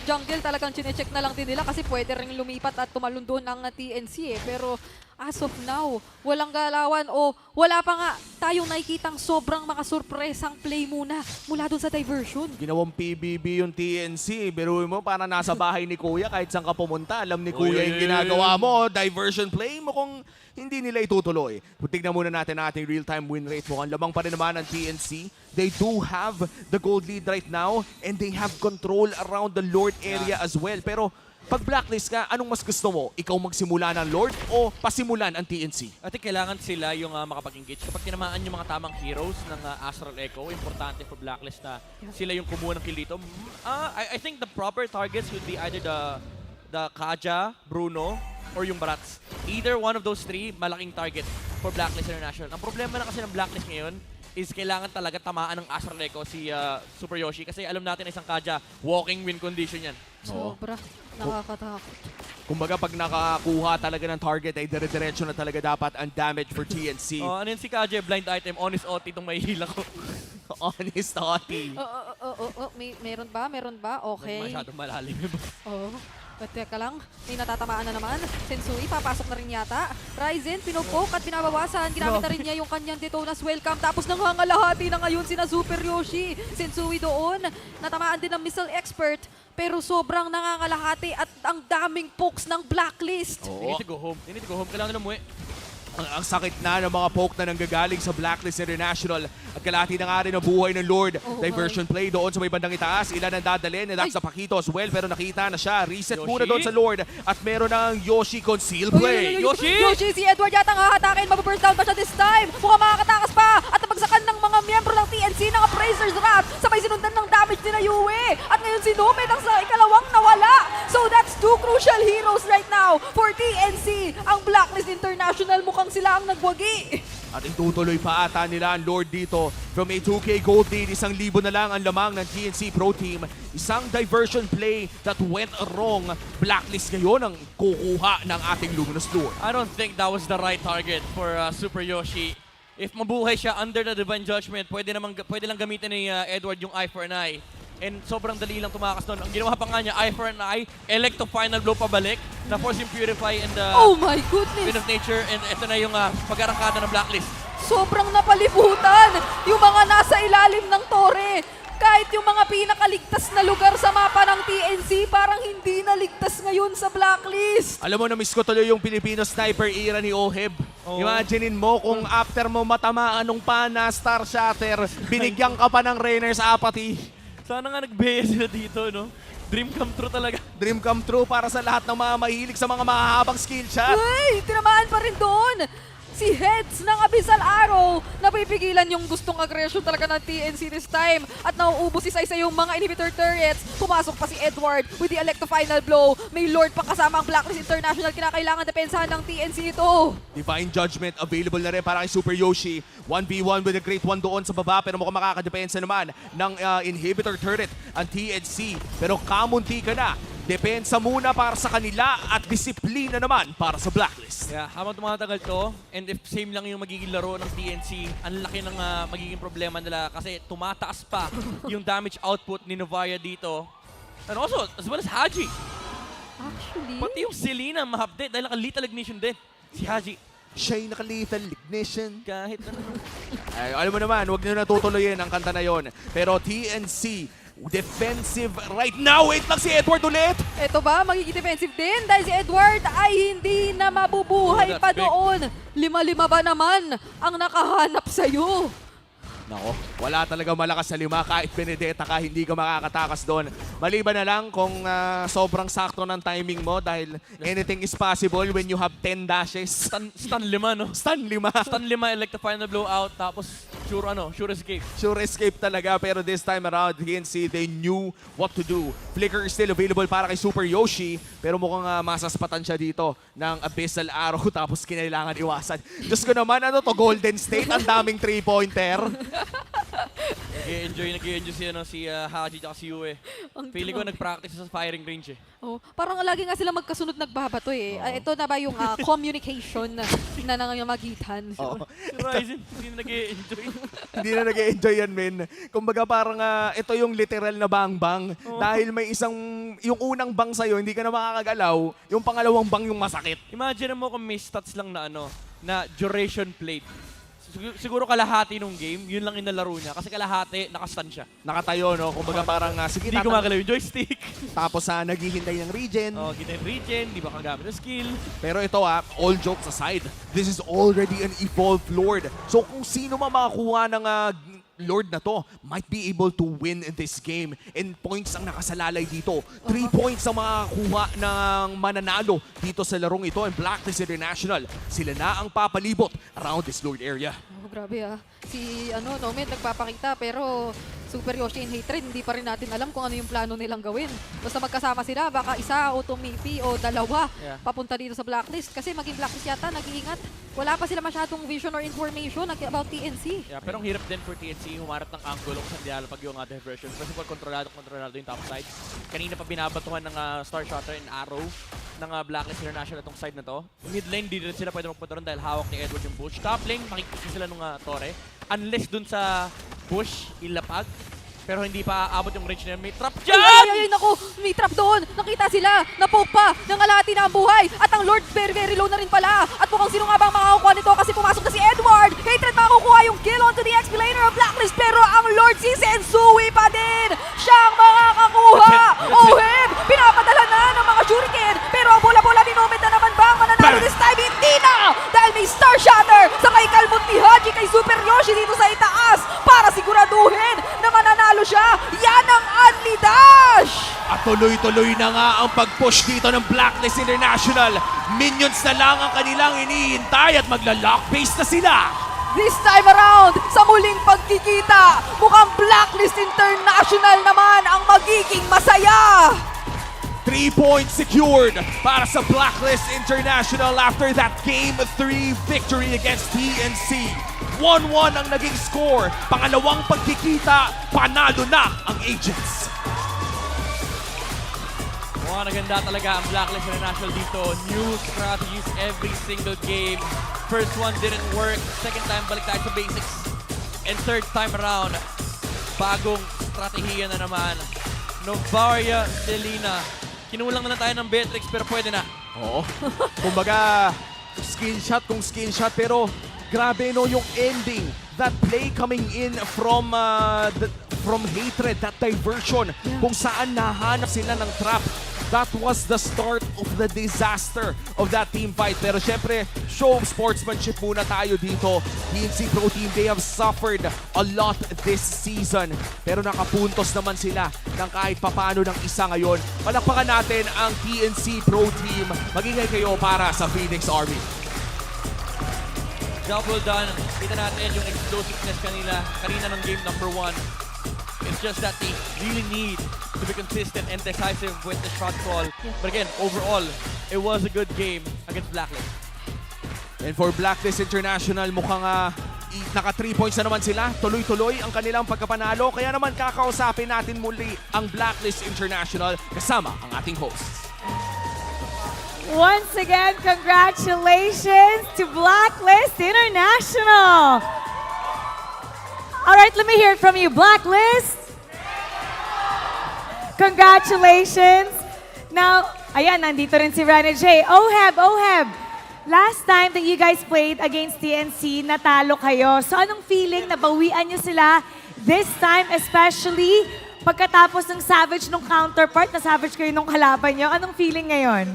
jungle, talagang chinecheck na lang din nila kasi pwede rin lumipat at tumalon doon ng TNC eh. Pero as of now, walang galawan o wala pa nga tayong nakikitang sobrang makasurpresang play muna mula doon sa diversion. Ginawang PBB yung TNC. Biruin mo, para nasa bahay ni Kuya kahit saan ka pumunta. Alam ni Kuya yung ginagawa mo. Diversion play mo kung hindi nila itutuloy. Tignan muna natin ang ating real-time win rate. Mukhang lamang pa rin naman ang TNC. They do have the gold lead right now and they have control around the Lord area as well. Pero pag blacklist ka, anong mas gusto mo? Ikaw magsimula ng Lord o pasimulan ang TNC? At kailangan sila yung makapag-engage. Kapag tinamaan yung mga tamang heroes ng Astral Echo, importante for blacklist na sila yung kumuha ng kill dito. I think the proper targets would be either the Kaja, Bruno, or yung Barats. Either one of those three, malaking target for Blacklist International. Ang problema na kasi ng Blacklist ngayon is kailangan talaga tamaan ng Astral Echo si Super Yoshi kasi alam natin isang Kaja, walking win condition yan. Sobra. Nakakatakot. Kumbaga pag nakakuha talaga ng target ay dire-diretso na talaga dapat ang damage for TNC. Ano yun si Kaja, blind item, honest OT itong mahihila ko. Honest OT. Meron ba? Meron ba? Okay. Masyadong malalim. Oo. Teka lang, may natatamaan na naman. Sensui, papasok na rin yata. Ryzen, pinopoke at binabawasan. Ginamit na rin niya yung kanyang Detona's welcome. Tapos nangangalahati na ngayon sina Super Yoshi. Sensui doon. Natamaan din ng missile expert. Pero sobrang nangangalahati at ang daming pokes ng blacklist. They need to go home. They need to go home. Kailangan na umuwi. Ang sakit na ng mga poke na nanggagaling sa Blacklist International. At kalahati na nga rin ang buhay ng Lord. Diversion play doon sa may bandang itaas. Ilan ang dadalhin. That's sa Pakito as well. Pero nakita na siya. Reset muna doon sa Lord. At meron ng Yoshi conceal play. Yoshi! Si Edward yata nga hatakin. Mababurst down pa siya this time. Mukhang makakatakas pa. At nabagsakan ng mga miyembro ng TNC ng Appraiser's Wrath. Sabay sinundan ng damage nila Yue. At ngayon si Numid ang sa ikalawang nawala. So that's two crucial heroes right now for TNC. Ang Blacklist International mukhang sila ang nagwagi. At itutuloy pa ata nila ang Lord dito. From a 2K gold lead, 1,000 na lang ang lamang ng TNC Pro Team. Isang diversion play that went wrong. Blacklist ngayon ang kukuha ng ating Luminous Lord. I don't think that was the right target for Super Yoshi. If mabuhay siya under the Divine Judgment, pwede lang gamitin ni Edward yung Eye for an Eye. And sobrang dali lang tumakas doon. Ang ginawa pa nga niya, Eye for an Eye, elect to final blow pabalik, na force yung Purify and oh my goodness! Wind of Nature, and ito na yung pag-arangkada ng Blacklist. Sobrang napalibutan yung mga nasa ilalim ng tore. Kahit yung mga pinakaligtas na lugar sa mapa ng TNC, parang hindi naligtas ngayon sa Blacklist. Alam mo, na-miss ko tuloy yung Filipino sniper era ni Oheb. Imaginein mo kung after mo matamaan nung pana Star Shatter, binigyan ka pa ng Rainer's Apathy. Sana nga nagbeya sila dito, no? Dream come true talaga. Dream come true para sa lahat ng mga mahilig sa mga mahahabang skill shot. Uy, tinamaan pa rin doon. Si Heads ng Abyssal Arrow, napipigilan yung gustong aggression talaga ng TNC this time. At nauubos isa-isa yung mga inhibitor turrets. Pumasok pa si Edward with the elect to final blow. May Lord pa kasama ang Blacklist International. Kinakailangan depensahan ng TNC ito. Divine Judgment available na rin para kay Super Yoshi. 1v1 with a Great One doon sa baba, pero mukhang makakadepensa naman ng inhibitor turret ang TNC. Pero kamunti ka na. Depensa muna para sa kanila at disiplina naman para sa Blacklist. Yeah, habang tumatagal to, and if same lang yung magiging laro ng TNC, ang laki ng magiging problema nila kasi tumataas pa yung damage output ni Novaya dito. And also, as well as Haji. Actually? Pati yung Selena ma-update dahil naka-lethal ignition din. Si Haji. Siya yung naka-lethal ignition. Kahit ano. Ay, alam mo naman, huwag nyo natutuloyin ang kanta na yon. Pero TNC, defensive right now. Wait lang si Edward ulit. Ito ba, magiging defensive din dahil si Edward ay hindi na mabubuhay pa doon. 5-5 ba naman ang nakahanap sa'yo? Nako, wala talaga malakas sa 5. Kahit Benedetta ka, hindi ka makakatakas doon. Maliban na lang kung sobrang sakto ng timing mo dahil anything is possible when you have 10 dashes. Stun 5, no? Stun 5. Stun 5, elect to final blowout, tapos sure escape. Sure escape talaga, pero this time around, TNC, they knew what to do. Flicker is still available para kay Super Yoshi, pero mukhang masaspatan siya dito ng Abyssal Arrow, tapos kinailangan iwasan. Diyos ko naman, ano to, Golden State, ang daming 3-pointer. Nag-i-enjoy si Haji at si Yue. Feeling ko nag-practice sa firing range eh. Oh, parang lagi nga sila magkasunod nagbabato eh. Ito na ba yung communication na nangangagitan? Oo. Si Ryzen, hindi na nag-i-enjoy. Hindi na nag-enjoy yan, men. Kumbaga parang ito yung literal na bang-bang. Dahil may yung unang bang sa'yo, hindi ka na makakagalaw. Yung pangalawang bang yung masakit. Imagine mo kung may stats lang na na duration played. Siguro kalahati nung game, yun lang inalaro niya. Kasi kalahati, nakastan siya. Nakatayo, no? Kumbaga parang, sige, hindi gumagalaw yung joystick. Tapos naghihintay ng regen. Hintay ng regen, di ba kagamit ng skill. Pero ito all jokes aside, this is already an evolved Lord. So kung sino man makakuha ng Lord na to, might be able to win this game. And points ang nakasalalay dito. 3 points ang makakuha ng mananalo dito sa larong ito. And Blacklist International, sila na ang papalibot around this Lord area. Oh, grabe ah. Si Nomed nagpapakita pero Super Yoshi and Hatred, hindi pa rin natin alam kung ano yung plano nilang gawin. Basta magkasama sila, baka isa o tumipi o dalawa papunta dito sa Blacklist. Kasi maging Blacklist yata, nag-iingat. Wala pa sila masyadong vision or information about TNC. Yeah, pero ang hirap din for TNC, humarap ng angulo kung saan dialapag yung diversion. Kasi pag kontrolado yung top side. Kanina pa binabatuhan ng Star Shotter and Arrow ng Blacklist International itong side na to. Mid lane, di rin sila pwede magpunta rin dahil hawak ni Edward yung bush. Top lane, makikita sila nung Torre. Unless dun sa bush, ilapag. Pero hindi pa aabot yung range na may trap dyan! Ay, naku! May trap doon! Nakita sila! Napoke pa! Nangalati na ang buhay! At ang Lord very, very low na rin pala! At mukhang sino nga bang makakukuha nito kasi pumasok na si Edward! Hatred makakukuha yung kill onto the XP laner of Blacklist pero ang Lord si Sensui pa din! Siyang makakakuha! Oheb! Pinapadala na ng mga shuriken! Pero ang bola-bola ni Nomed na naman ba ang mananalo this time? Hindi na! Dahil may Star Shatter sa kay Kalmut ni Haji kay Super Yoshi dito sa itaas para siguraduhin na mananalo siya. Yan ang Unli Dash! At tuloy-tuloy na nga ang pag-push dito ng Blacklist International. Minions na lang ang kanilang iniintay at magla-lock base na sila. This time around, sa muling pagkikita, mukhang Blacklist International naman ang magiging masaya. 3 points secured para sa Blacklist International after that Game 3 victory against TNC. 1-1 ang naging score. Pangalawang pagkikita, panalo na ang Agents. Mukhang naganda talaga ang Blacklist International dito. New strategies every single game. First one didn't work. Second time, balik tayo sa basics. And third time around, bagong strategiya na naman. Novaria, Selena. Kinulang na tayo ng Beatrix pero pwede na. Oo. Kumbaga, skill shot pero grabe no yung ending. That play coming in from Hatred, that diversion. Kung saan nahanap sila ng trap. That was the start of the disaster of that team fight. Pero syempre, show of sportsmanship muna tayo dito. TNC Pro Team, they have suffered a lot this season. Pero nakapuntos naman sila ng kahit papano ng isa ngayon. Palakpakan natin ang TNC Pro Team. Magingay kayo para sa Phoenix Army. Double done. Kita natin yung explosiveness kanina ng game number 1. It's just that they really need to be consistent and decisive with the shot call. But again, overall, it was a good game against Blacklist. And for Blacklist International, mukhang naka 3 points na naman sila. Tuloy-tuloy ang kanilang pagkapanalo. Kaya naman kakausapin natin muli ang Blacklist International kasama ang ating hosts. Once again, congratulations to Blacklist International. All right, let me hear it from you, Blacklist. Congratulations. Now, ayan, nandito rin si Rana J. Oheb. Last time that you guys played against TNC, natalo kayo. So anong feeling na bawian nyo sila this time, especially pagkatapos ng savage nung counterpart, na savage kayo nung kalaban nyo? Anong feeling ngayon?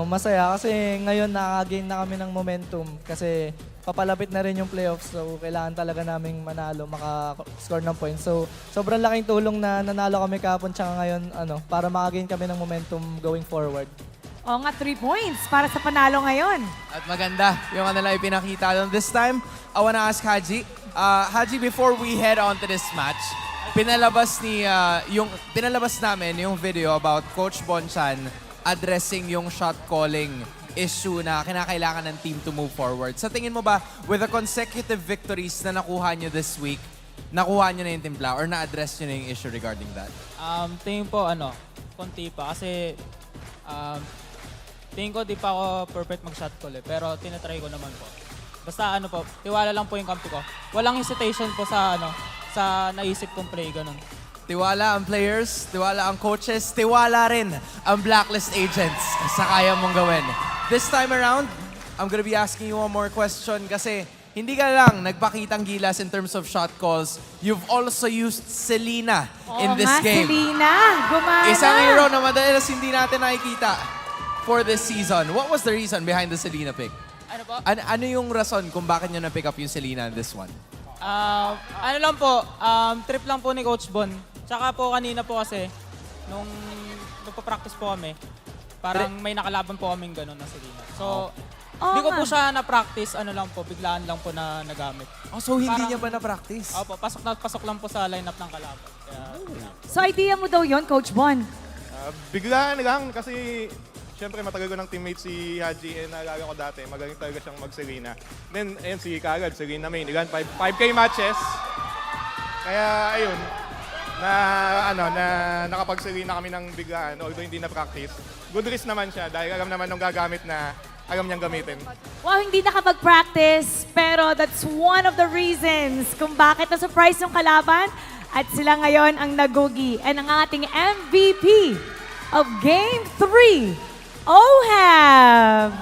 Masaya kasi ngayon nakagain na kami ng momentum kasi papalapit na rin yung playoffs, so kailangan talaga naming manalo, maka-score ng points. So sobrang laking tulong na nanalo kami kahapon tsaka ngayon para makagain kami ng momentum going forward. Oo nga, 3 points para sa panalo ngayon. At maganda yung kanila ipinakita doon. This time, I wanna ask Haji. Haji, before we head on to this match, pinalabas namin yung video about Coach Bonchan addressing yung shot calling issue na kinakailangan ng team to move forward. Sa tingin mo ba, with the consecutive victories na nakuha nyo this week, nakuha nyo na yung timpla or na-address nyo na yung issue regarding that? Tingin po, konti pa. Kasi, tingin ko di pa ako perfect mag-shot call pero tinatry ko naman po. Basta po, tiwala lang po yung kampi ko. Walang hesitation po sa sa naisip kong play, ganun. Tiwala ang players, tiwala ang coaches, tiwala rin ang blacklist agents sa kaya mong gawin. This time around, I'm gonna be asking you one more question kasi hindi ka lang nagpakitang gilas in terms of shot calls. You've also used Selena in this game. Selena, gumana. Isang hero na madalas hindi natin nakikita for this season. What was the reason behind the Selena pick? Ano po? Ano yung rason kung bakit nyo na-pick up yung Selena in this one? Trip lang po ni Coach Bon. Tsaka po kanina po kasi, nung nagpa-practice po kami, parang may nakalaban po kaming gano'n na Selena. So, hindi ko po siya na-practice, biglaan lang po na nagamit. So hindi niya ba na-practice? Opo, pasok lang po sa lineup ng kalaban. Kaya, So idea mo daw yon, Coach Bon? Biglaan lang kasi syempre matagal ko ng teammate si Haji naalala ko dati, magaling talaga siyang mag-Selena. Then, ayun si Karl, Selena main, ilan 5K matches. Kaya ayun, nakapag-Selena kami ng biglaan, although hindi na-practice. Good risk naman siya dahil alam naman nung gagamit na alam niyang gamitin. Wow, hindi nakapag-practice, pero that's one of the reasons kung bakit na-surprise yung kalaban at sila ngayon ang nagugi. And ang ating MVP of Game 3, Oheb!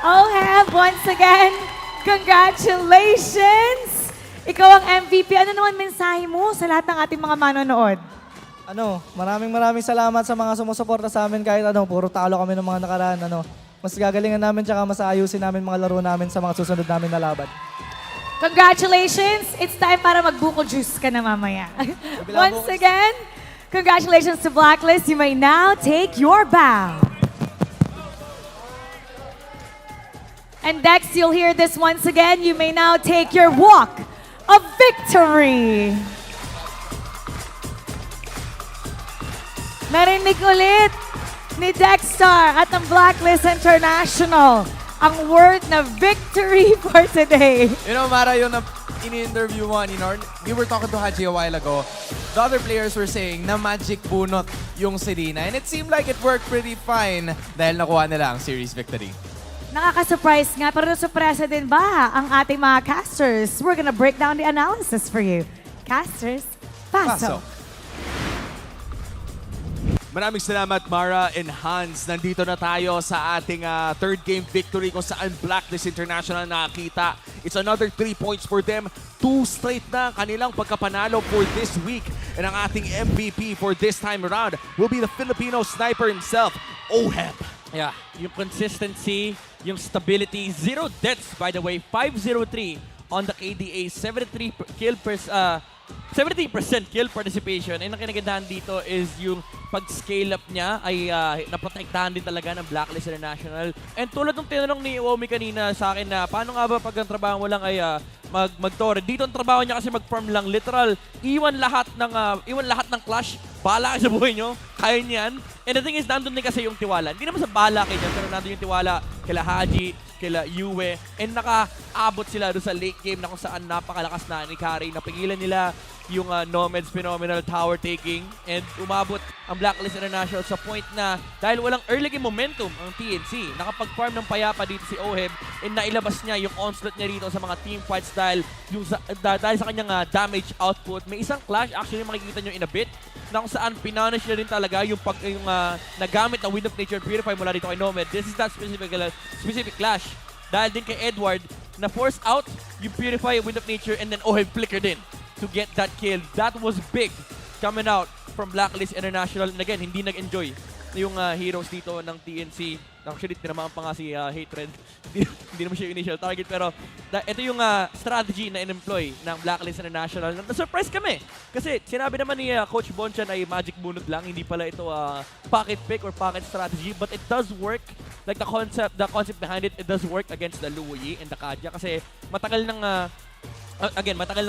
Oheb, once again, congratulations! Ikaw ang MVP. Ano naman mensahe mo sa lahat ng ating mga manonood? Maraming salamat sa mga sumusuporta sa amin kahit puro talo kami ng mga nakaraan. Mas gagalingan namin tsaka mas ayusin namin mga laro namin sa mga susunod namin na laban. Congratulations! It's time para magbuko juice ka na mamaya. Once again, congratulations to Blacklist. You may now take your bow. And Dex, you'll hear this once again. You may now take your walk of victory. Narinig ulit ni Dexstar at ng Blacklist International ang word na victory for today. Mara, yun na in-interview mo, we were talking to Haji a while ago. The other players were saying na magic bunot yung Selena. And it seemed like it worked pretty fine dahil nakuha nila ang series victory. Nakaka-surprise nga, pero surpresa din ba ang ating mga casters? We're gonna break down the analysis for you. Casters, paso. Maraming salamat, Mara and Hans. Nandito na tayo sa ating third game victory kung saan Blacklist International nakakita. It's another 3 points for them. 2 straight na kanilang pagkapanalo for this week. And ang ating MVP for this time around will be the Filipino sniper himself, Oheb. Yeah, yung consistency, yung stability, 0 deaths by the way, 503 on the KDA, 73% kill participation. And ang kinagandahan dito is yung pag-scale up niya ay naprotektahan din talaga ng Blacklist International. And tulad ng tinanong ni Omi kanina sa akin na paano nga ba pag ang trabaho mo lang ay mag-torrent. Dito ang trabaho niya kasi mag-farm lang. Literal, iwan lahat ng clash. Bahala kayo sa buhay nyo. Kaya niyan. And the thing is, nandun din kasi yung tiwala. Hindi naman sa bahala kayo dyan, pero nandun yung tiwala kila Haji, kila Yue. And nakaabot sila doon sa late game na kung saan napakalakas na ni Kari. Napigilan nila yung Nomad's phenomenal tower taking. And umabot ang Blacklist International sa point na dahil walang early game momentum ang TNC, nakapag-farm ng payapa dito si Oheb and nailabas niya yung onslaught niya rito sa mga team fights dahil sa kanyang damage output. May isang clash, actually makikita nyo in a bit, na kung saan pinunish niya rin talaga yung nagamit na Wind of Nature Purify mula dito kay Nomad. This is that specific clash. Dahil din kay Edward, na force out yung Purify, Wind of Nature, and then Oheb flickered in to get that kill. That was big coming out from Blacklist International. And again, hindi nag-enjoy yung heroes dito ng TNC. Actually, tinamaan pa nga si Hatred. Hindi naman siya yung initial target. Pero ito yung strategy na in-employ ng Blacklist International. Na-surprise kami. Kasi sinabi naman ni Coach Bonchan ay magic bunot lang. Hindi pala ito pocket pick or pocket strategy. But it does work. Like the concept behind it does work against the Luoyi and the Kaja. Kasi matagal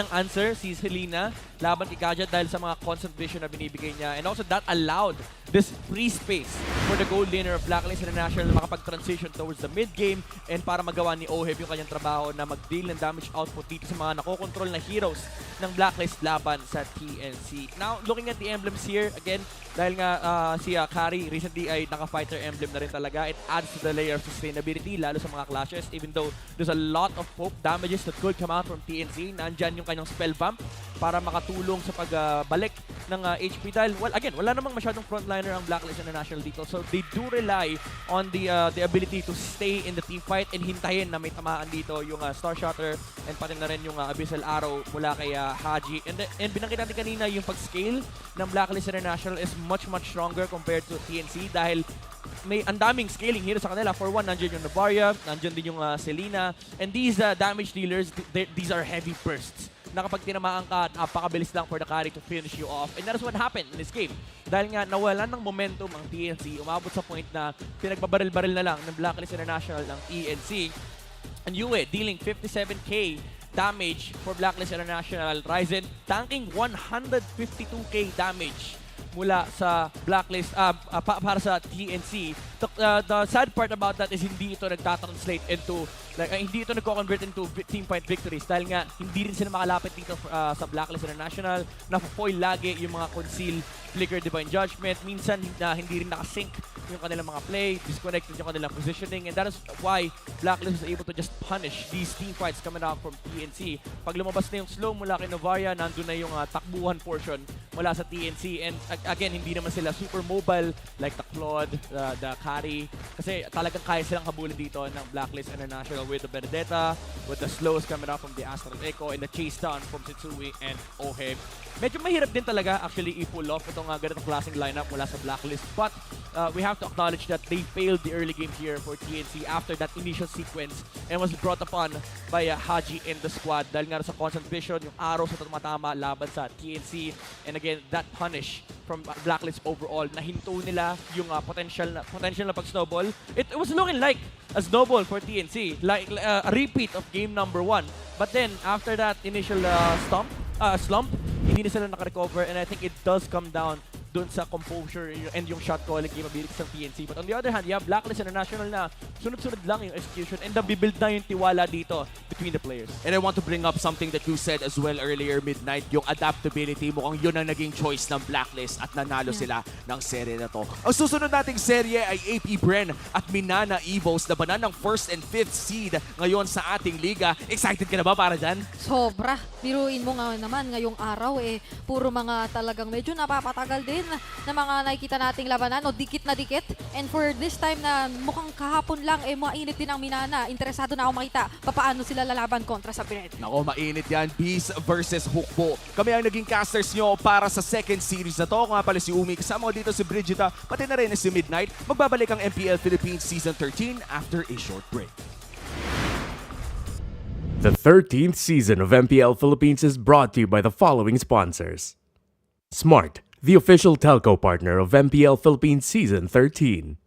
ng answer si Selena laban kay Kaja dahil sa mga constant vision na binibigay niya. And also that allowed this free space for the gold laner of Blacklist International na makapag-transition towards the mid-game and para magawa ni Oheb yung kanyang trabaho na mag-deal ng damage output dito sa mga nakokontrol na heroes ng Blacklist laban sa TNC. Now, looking at the emblems here, again, dahil nga si Kari recently ay naka-fighter emblem na rin talaga, it adds to the layer of sustainability, lalo sa mga clashes, even though there's a lot of poke damages that could come out from TNC. Nandyan yung kanyang spell bump para makatulong sa pagbalik ng HP dahil, well, again, wala namang masyadong frontliner ang Blacklist International dito. So they do rely on the ability to stay in the team fight and hintayin na may tamaan dito yung Star Shotter and pati na rin yung Abyssal Arrow mula kay Haji. And binanggit natin kanina yung pag-scale ng Blacklist International is much stronger compared to TNC dahil may andaming scaling here sa kanila. For one, nandiyan yung Navaria, nandiyan din yung Selena, and these damage dealers, these are heavy bursts na kapag tinamaan ka, napakabilis lang for the carry to finish you off. And that is what happened in this game. Dahil nga nawalan ng momentum ang TNC, umabot sa point na pinagbabaril-baril na lang ng Blacklist International ng TNC. And Yue dealing 57k damage for Blacklist International. Ryzen tanking 152k damage mula sa Blacklist para sa TNC. The sad part about that is hindi ito nagtatranslate into hindi ito nagko-convert into team point victories dahil nga hindi rin sila makalapit dito sa Blacklist International. Na-foil lagi yung mga conceal, flicker, divine judgment. Minsan hindi rin nakasync yung kanilang mga play, disconnected yung kanilang positioning, and that is why Blacklist was able to just punish these team fights coming out from TNC. Pag lumabas na yung slow mula kay Novaria, nandun na yung takbuhan portion mula sa TNC, and again, hindi naman sila super mobile like the Claude, the Carry, kasi talagang kaya silang habulin dito ng Blacklist International with the Benedetta, with the slows coming out from the Astral Echo, and the chase down from Setsui and Oheb. Medyo mahirap din talaga actually i-pull off itong ganitong klaseng lineup mula sa Blacklist, but we have to acknowledge that they failed the early game here for TNC after that initial sequence and was brought upon by Haji and the squad dahil nga sa constant vision, yung araw sa tumatama laban sa TNC, and again, that punish from Blacklist overall, nahinto nila yung potential na pag-snowball. It was looking like a snowball for TNC, like a repeat of game number 1. But then, after that initial slump, hindi na sila nakarecover, and I think it does come down dun sa composure and yung shot calling capabilities ng TNC. But on the other hand, Blacklist International na sunod-sunod lang yung execution and nabibuild na yung tiwala dito between the players. And I want to bring up something that you said as well earlier, Midnight, yung adaptability. Mukhang yun ang naging choice ng Blacklist at nanalo sila ng serye na to. Ang susunod nating serye ay APBR at Manana Evos, labanan ng 1st and 5th seed ngayon sa ating liga. Excited ka na ba para dyan? Sobra. Biruin mo nga naman ngayong araw puro mga talagang medyo napapatagal din na mga nakikita nating labanan o dikit na dikit. And for this time na mukhang kahapon lang mainit din ang Manana. Interesado na ako makita paano sila lalaban kontra sa Bred. Nako, mainit yan. Beast versus Hukbo. Kami ang naging casters nyo para sa second series na to. Kung nga pala si Umi, kasama ko dito si Brigida, pati na rin si Midnight. Magbabalik ang MPL Philippines Season 13 after a short break. The 13th season of MPL Philippines is brought to you by the following sponsors. Smart, the official telco partner of MPL Philippines Season 13.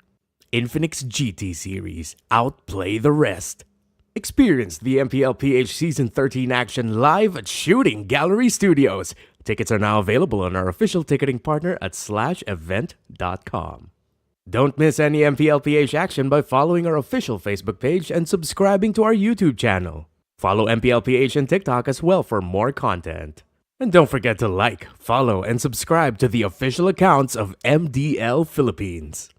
Infinix GT Series, outplay the rest. Experience the MPL PH Season 13 action live at Shooting Gallery Studios. Tickets are now available on our official ticketing partner at /event.com. Don't miss any MPL PH action by following our official Facebook page and subscribing to our YouTube channel. Follow MPL PH on TikTok as well for more content. And don't forget to like, follow, and subscribe to the official accounts of MDL Philippines.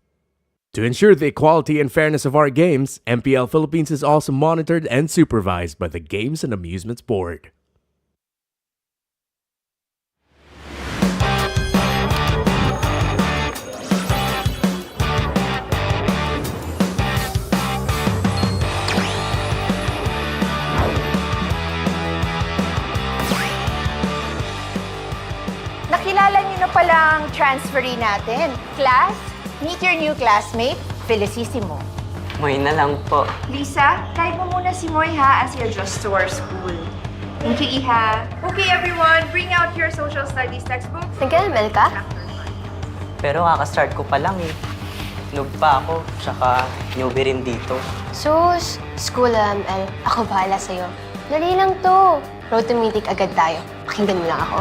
To ensure the equality and fairness of our games, MPL Philippines is also monitored and supervised by the Games and Amusements Board. Nakilala niyo na pala ang transferee natin. Class, meet your new classmate, Felicissimo. Moy na lang po. Lisa, guide mo muna si Moy ha as he adjusts to our school. Thank you, Iha. Okay, everyone, bring out your social studies textbooks. Nag-ML ka? Pero kaka-start ko pa lang Noob pa ako, tsaka newbie rin dito. Sus, school ML. Ako bahala sa'yo. Dali lang to. Road to Mythic agad tayo. Pakinggan mo lang ako.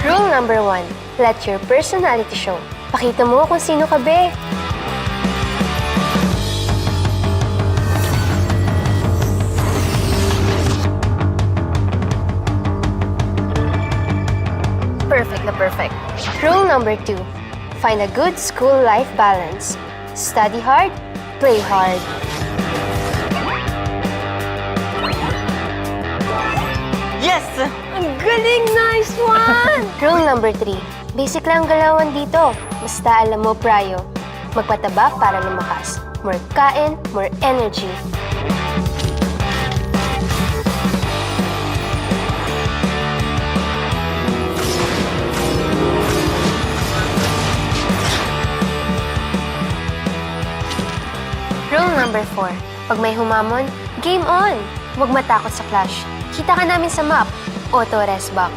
Rule number 1, let your personality show. Pakita mo kung sino ka, be. Perfect na perfect. Rule number 2, find a good school-life balance. Study hard, play hard. Yes! Ang galing! Nice one! Rule number 3, basic lang galawan dito. Basta alam mo, Prayo, magpataba para lumakas. More kain, more energy. Rule number 4, pag may humamon, game on! Huwag matakot sa clash. Kita ka namin sa map, auto-rest back.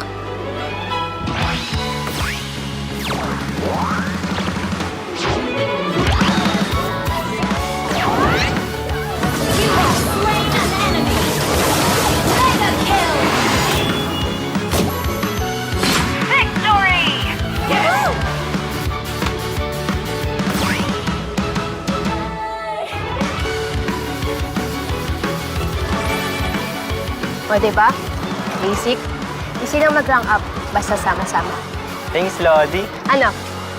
O, diba? Basic. Easy lang mag-rank up, basta sama-sama. Thanks, Lodi. Ano?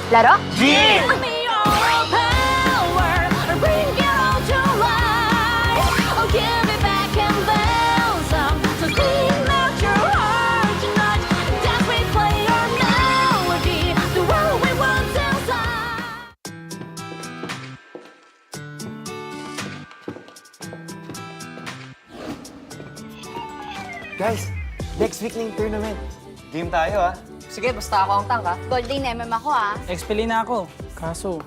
Laro? G! Guys, next week na yung tournament. Game tayo, ah. Sige, basta ako ang tank, ha? Gold din MM ako, ha? XP na ako. Kaso...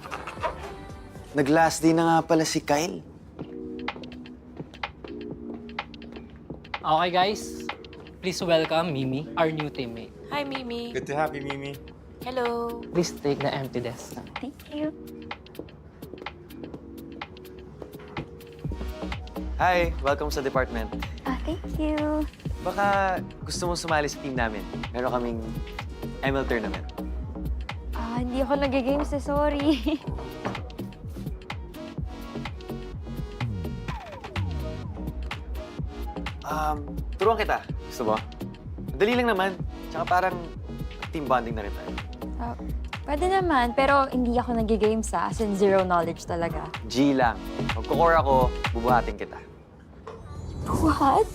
Nag-last day na nga pala si Kyle. Okay, guys. Please welcome Mimi, our new teammate. Hi, Mimi. Good to have you, Mimi. Hello. Please take the empty desk. Thank you. Hi, welcome sa department. Thank you. Baka gusto mong sumali sa team namin. Meron kaming ML tournament. Hindi ako nag-games eh, sorry. Turuan kita. Gusto mo? Dali lang naman. Tsaka parang team bonding na rin tayo. Pwede naman, pero hindi ako nag-games, ha? As in, zero knowledge talaga. G lang. Magkukore ako, bubuhatin kita. What?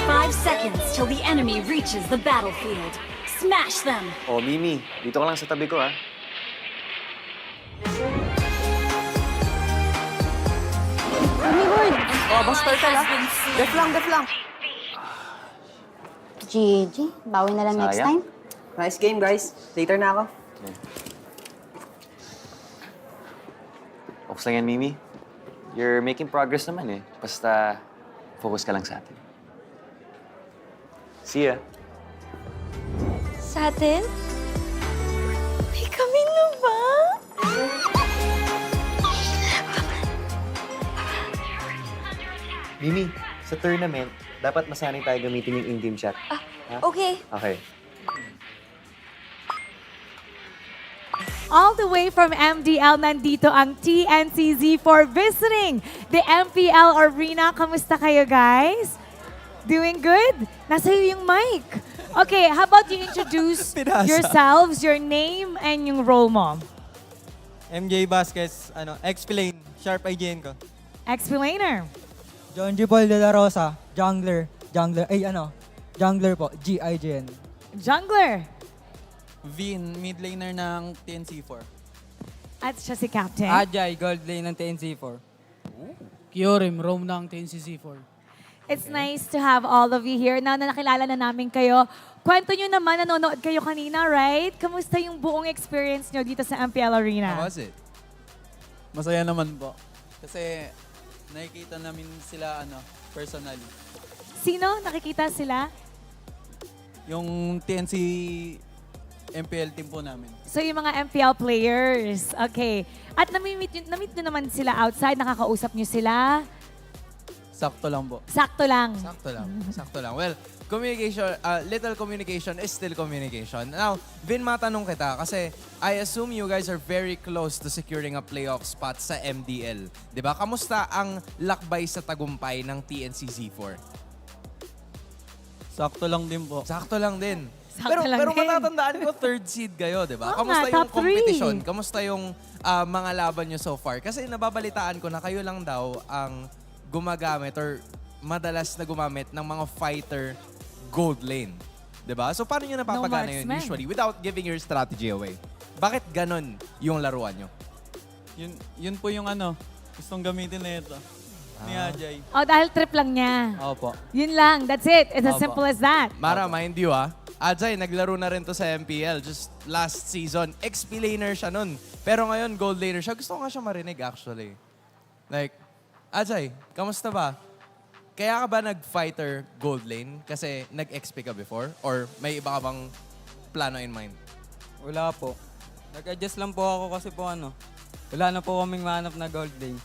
Five seconds till the enemy reaches the battlefield. Smash them! Oh, Mimi, dito ka lang sa tabi ko, ha? Lord! Oh, buster ka lang. Def lang. GG. Bawi na lang next time. Nice game, guys. Later na ako. Focus lang yan, Mimi. You're making progress naman, eh. Basta, focus ka lang sa atin. See ya. Sa atin? May kami na ba? Mimi, sa tournament, dapat masanay tayo gamitin yung in-game chat. Ha? Okay. Okay. All the way from MDL, nandito ang TNCZ for visiting the MPL Arena. Kamusta kayo, guys? Doing good? Nasa iyo yung mic. Okay, how about you introduce yourselves, your name, and yung role mo? MJ Vasquez, explain, sharp IGN ko. Explainer. John G. Paul de la Rosa, jungler, jungler po, GIGN. Jungler. Vin, mid laner ng TNC4. At siya si Captain. Ajay, gold lane ng TNC4. Kiorim, roam ng TNCC4. It's nice to have all of you here. Now na nakilala na namin kayo, kwento nyo naman, nanonood kayo kanina, right? Kamusta yung buong experience nyo dito sa MPL Arena? How was it? Masaya naman po. Kasi nakikita namin sila personally. Sino? Nakikita sila? Yung TNC MPL team po namin. So yung mga MPL players. Okay. At na-meet nyo naman sila outside, nakakausap nyo sila? Sakto lang po. Sakto lang. Sakto lang. Sakto lang. Well, communication, little communication is still communication. Now, Vin, matanong kita kasi I assume you guys are very close to securing a playoff spot sa MDL. 'Di ba? Kamusta ang lakbay sa tagumpay ng TNC Z4? Sakto lang din po. Sakto lang din. Sakto lang pero din. matatandaan ko, third seed kayo, di ba? Oo Kamusta nga, yung top three. competition? Kamusta yung mga laban nyo so far? Kasi nababalitaan ko na kayo lang daw ang gumagamit or madalas na gumamit ng mga fighter gold lane. Di ba? So paano nyo napapagana yun marksman. usually without giving your strategy away? Bakit ganon yung laruan nyo? Yun po yung ano, gustong gamitin na ito. Ni Ajay. Oh, dahil trip lang niya. Opo. Yun lang. That's it. It's as Opo. simple as that. Mara, mind you Ajay, naglaro na rin to sa MPL just last season. XP laner siya nun. Pero ngayon, gold laner siya. Gusto ko nga siya marinig actually. Like, Ajay, kamusta ba? Kaya ka ba nag-fighter gold lane? Kasi nag-XP ka before? Or may iba ka bang plano in mind? Wala po. Nag-adjust lang po ako kasi po ano, wala na po kaming mahanap na gold lane.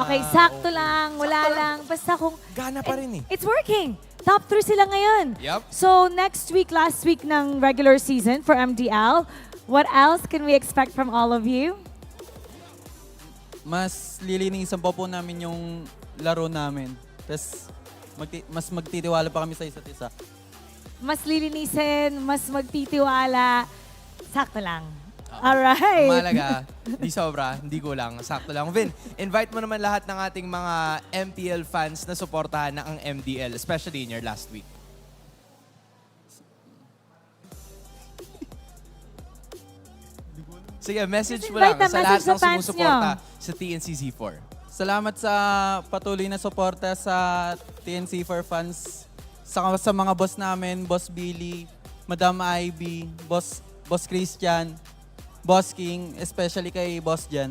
Okay. Sakto lang. Wala lang. Basta kung... Gana pa rin eh. It's working. Top 3 sila ngayon. Yup. So, next week, last week ng regular season for MDL, what else can we expect from all of you? Mas lilinisan po namin yung laro namin. Tapos mas magtitiwala pa kami sa isa't isa. Mas lilinisin, mas magtitiwala. Sakto lang. Alright. Ang mahalaga, di sobra, hindi kulang, sakto lang. Vin, invite mo naman lahat ng ating mga MPL fans na suportahan na ang MDL, especially in your last week. Sige, message mo lang sa lahat ng sumusuporta sa TNC Z4. Salamat sa patuloy na suporta sa TNC4 fans. Sa mga boss namin, Boss Billy, Madam Ivy, Boss Christian, Boss King, especially kay Boss Jan.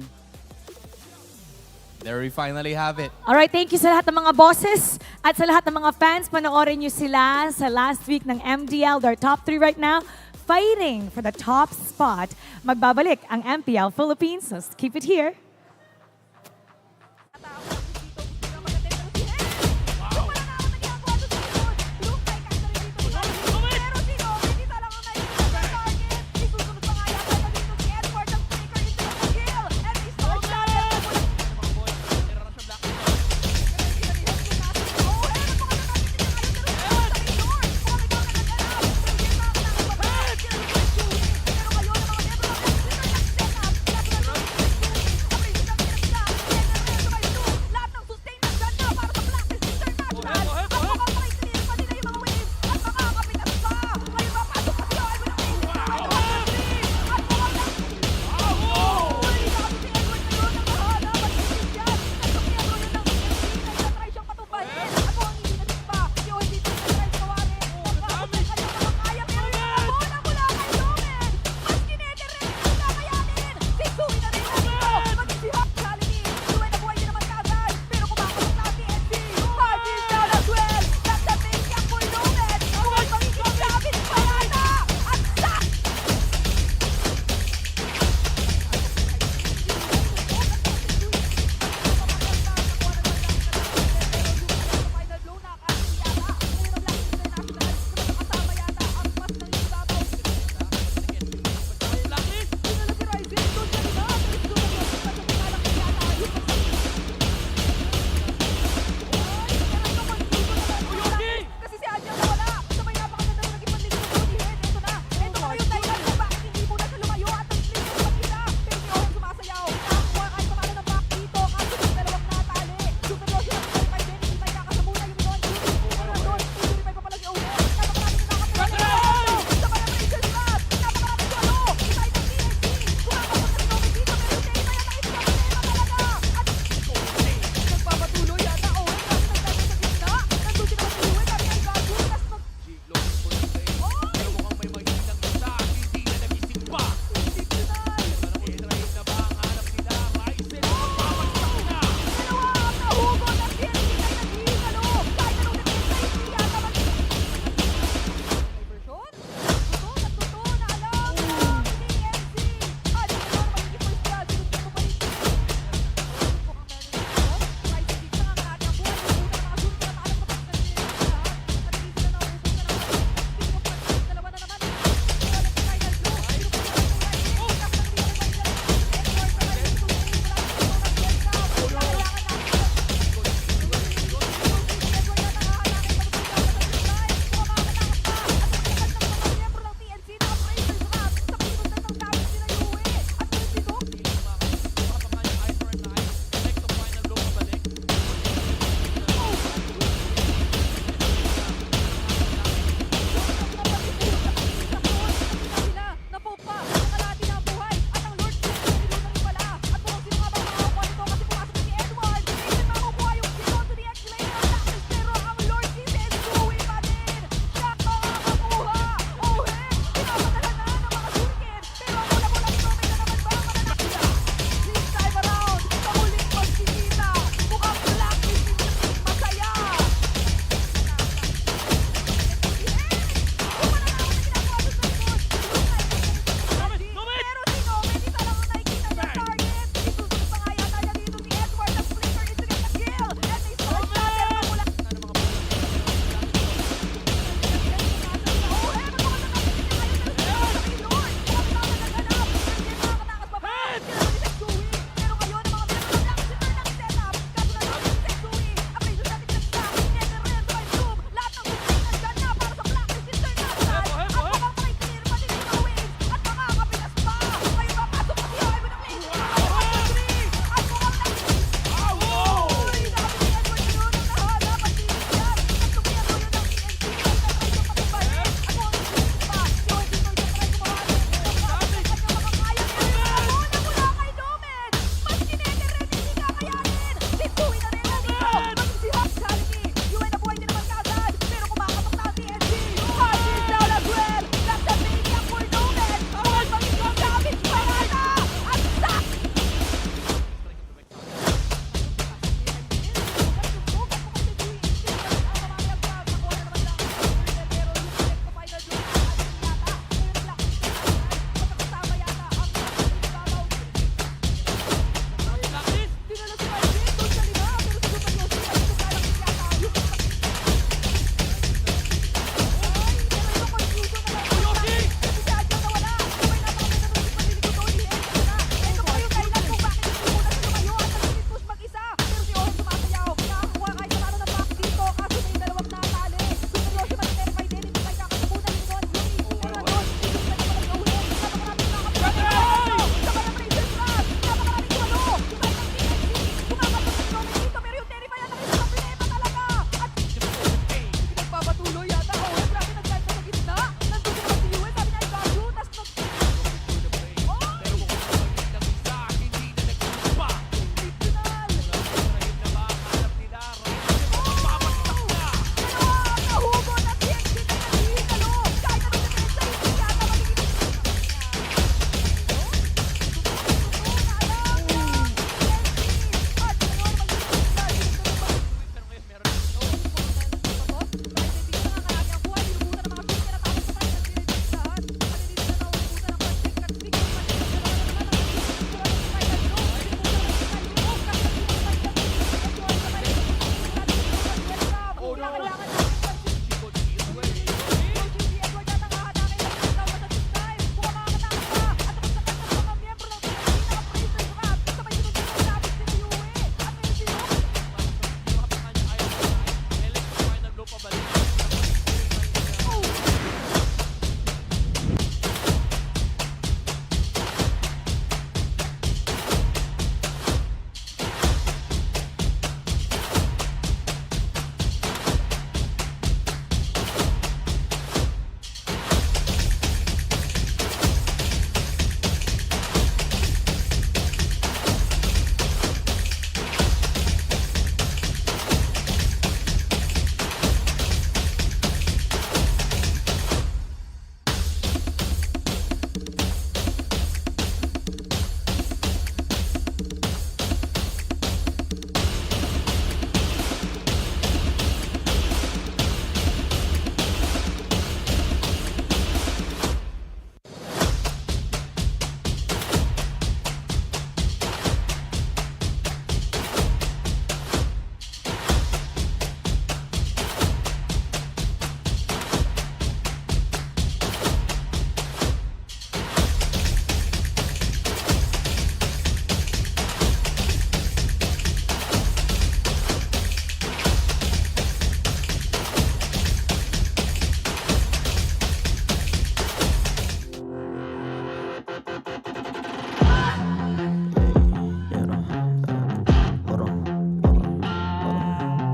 There we finally have it. Alright, thank you sa lahat ng mga bosses at sa lahat ng mga fans. Panoorin nyo sila sa last week ng MDL. They're top 3 right now, fighting for the top spot. Magbabalik ang MPL Philippines, so keep it here.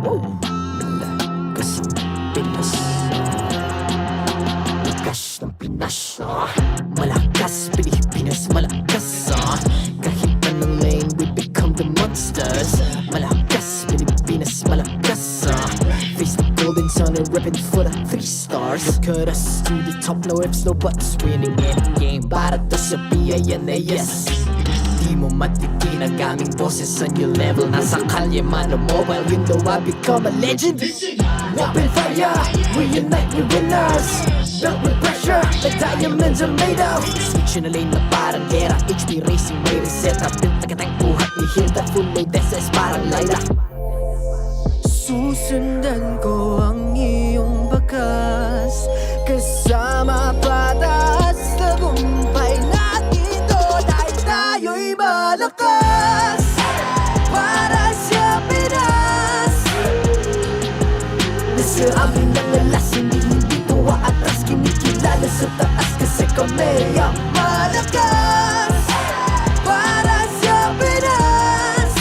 Malakas ang Pinas. Lakas ng Pinas. Malakas, Pilipinas, malakas. Kahit anong lane, we become the monsters. Malakas, Pilipinas, malakas. Face the golden sun and ribbon for the 3 stars. Look at us to the top, no ifs, no buts. Winning any game, para to sa PINAS. Di mo matikin ang aming boses on your level. Nasa kalye man o mobile, you know I become a legend. Open fire, we unite, we winners. Built with pressure, like diamonds are made of. Switch in a lane na parang gera. HP Racing may reset. Built na kitang buhat ni Hilda. Full load SS parang Lyra. Susundan ko ang iyong bakas. Kasama patas. Tagumpay natin to. Dahil tayo'y malakas. Para sa Pinas. Nasa amin ang alas. Hindi tuwa atras. Kinikilala sa taas. Kasi kami ang malakas. Para sa Pinas.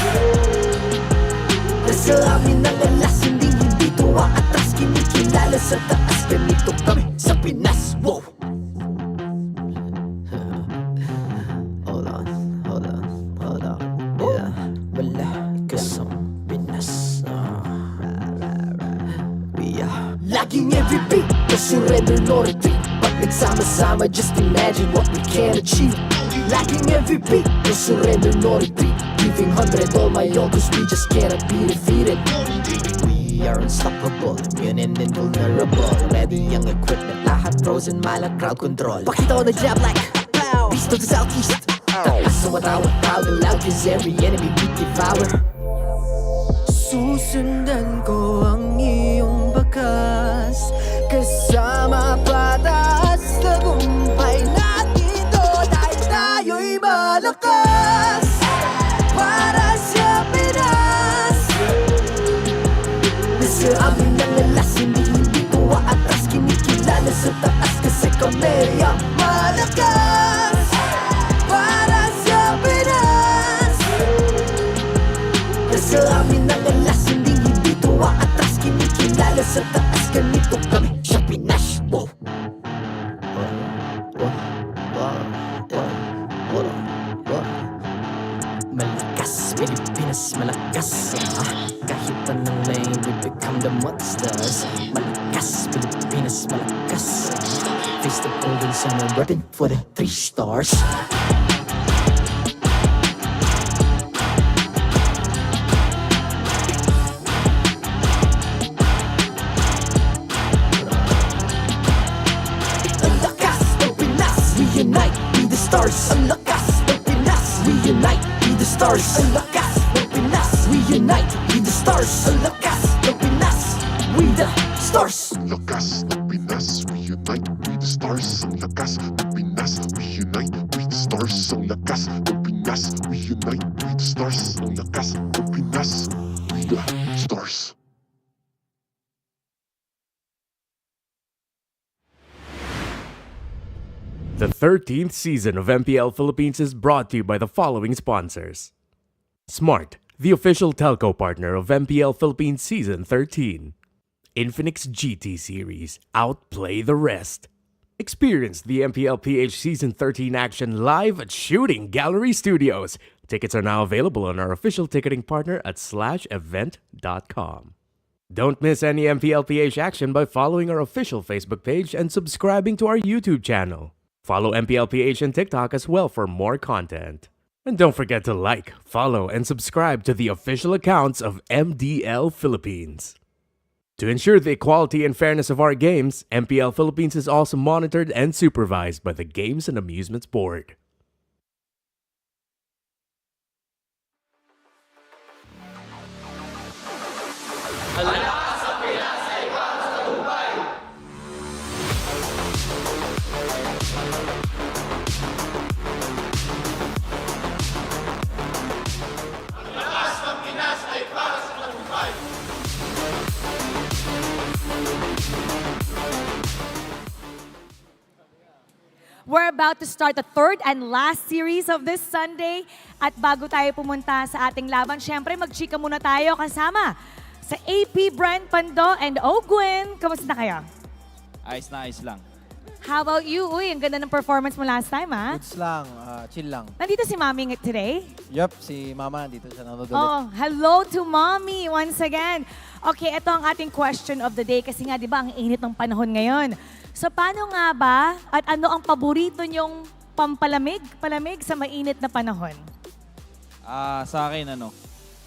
Nasa amin ang alas. Hindi tuwa atras. Kinikilala sa taas. Ganito kami sa Pinas. Wow! Hold on. Yeah, malakas ang Pinas. We are laging MVP, no surrender, no retreat. Pag nagsama-sama, just imagine what we can achieve. Laging MVP, no surrender, no retreat. Giving 100 all my all, cause we just cannot be defeated. We are unstoppable, immune and invulnerable. Ready ang equipment, lahat frozen, malang crowd control. Pakita ko na jab like pow, east to the southeast. Taas sa watawat, proud and loud, cause every enemy we devour. Susundan ko ang iyong bakas. Kasama patas. Tagumpay natin to. Dahil tayo'y malakas. Para sa Pinas. Nasa amin ang alas. Hindi tuwa atras. Kinikilala sa taas. Kasi kami ang malakas. Para sa Pinas. Nasa amin ang alas. Hindi tuwa atras. Kinikilala sa taas. Ganito kami sa Pinas. Wow! Malakas, Pilipinas, malakas. Kahit anong lane, we become the monsters. Malakas, Pilipinas, malakas. Face the golden sun and weapon for the 3 stars. Ang lakas ng Pinas, we unite, be the stars. Ang lakas ng Pinas, we unite, be the stars. Ang lakas ng Pinas, we unite, be the stars. Ang lakas ng Pinas, we the stars. Ang lakas ng Pinas, we unite, we the stars. Ang lakas ng Pinas, we unite, we the stars. Ang lakas ng Pinas, we unite, we the stars. Ang lakas ng Pinas, we the stars. The 13th season of MPL Philippines is brought to you by the following sponsors. Smart, the official telco partner of MPL Philippines Season 13. Infinix GT Series, outplay the rest. Experience the MPL PH Season 13 action live at Shooting Gallery Studios. Tickets are now available on our official ticketing partner at /event.com. Don't miss any MPL PH action by following our official Facebook page and subscribing to our YouTube channel. Follow MPL PH on TikTok as well for more content. And don't forget to like, follow, and subscribe to the official accounts of MDL Philippines. To ensure the equality and fairness of our games, MPL Philippines is also monitored and supervised by the Games and Amusements Board. We're about to start the third and last series of this Sunday. At bago tayo pumunta sa ating laban, syempre magchika muna tayo kasama sa AP, Brent, Pando, and Ogwen. Kamusta kayo? Ayos na ayos lang. How about you? Uy, ang ganda ng performance mo last time, ha? Goods lang, chill lang. Nandito si Mami today. Yup, si Mama dito siya nanonood ulit. Oh, hello to Mommy once again. Okay, ito ang ating question of the day kasi nga, di ba, ang init ng panahon ngayon. So, paano nga ba at ano ang paborito nyong palamig sa mainit na panahon? Sa akin,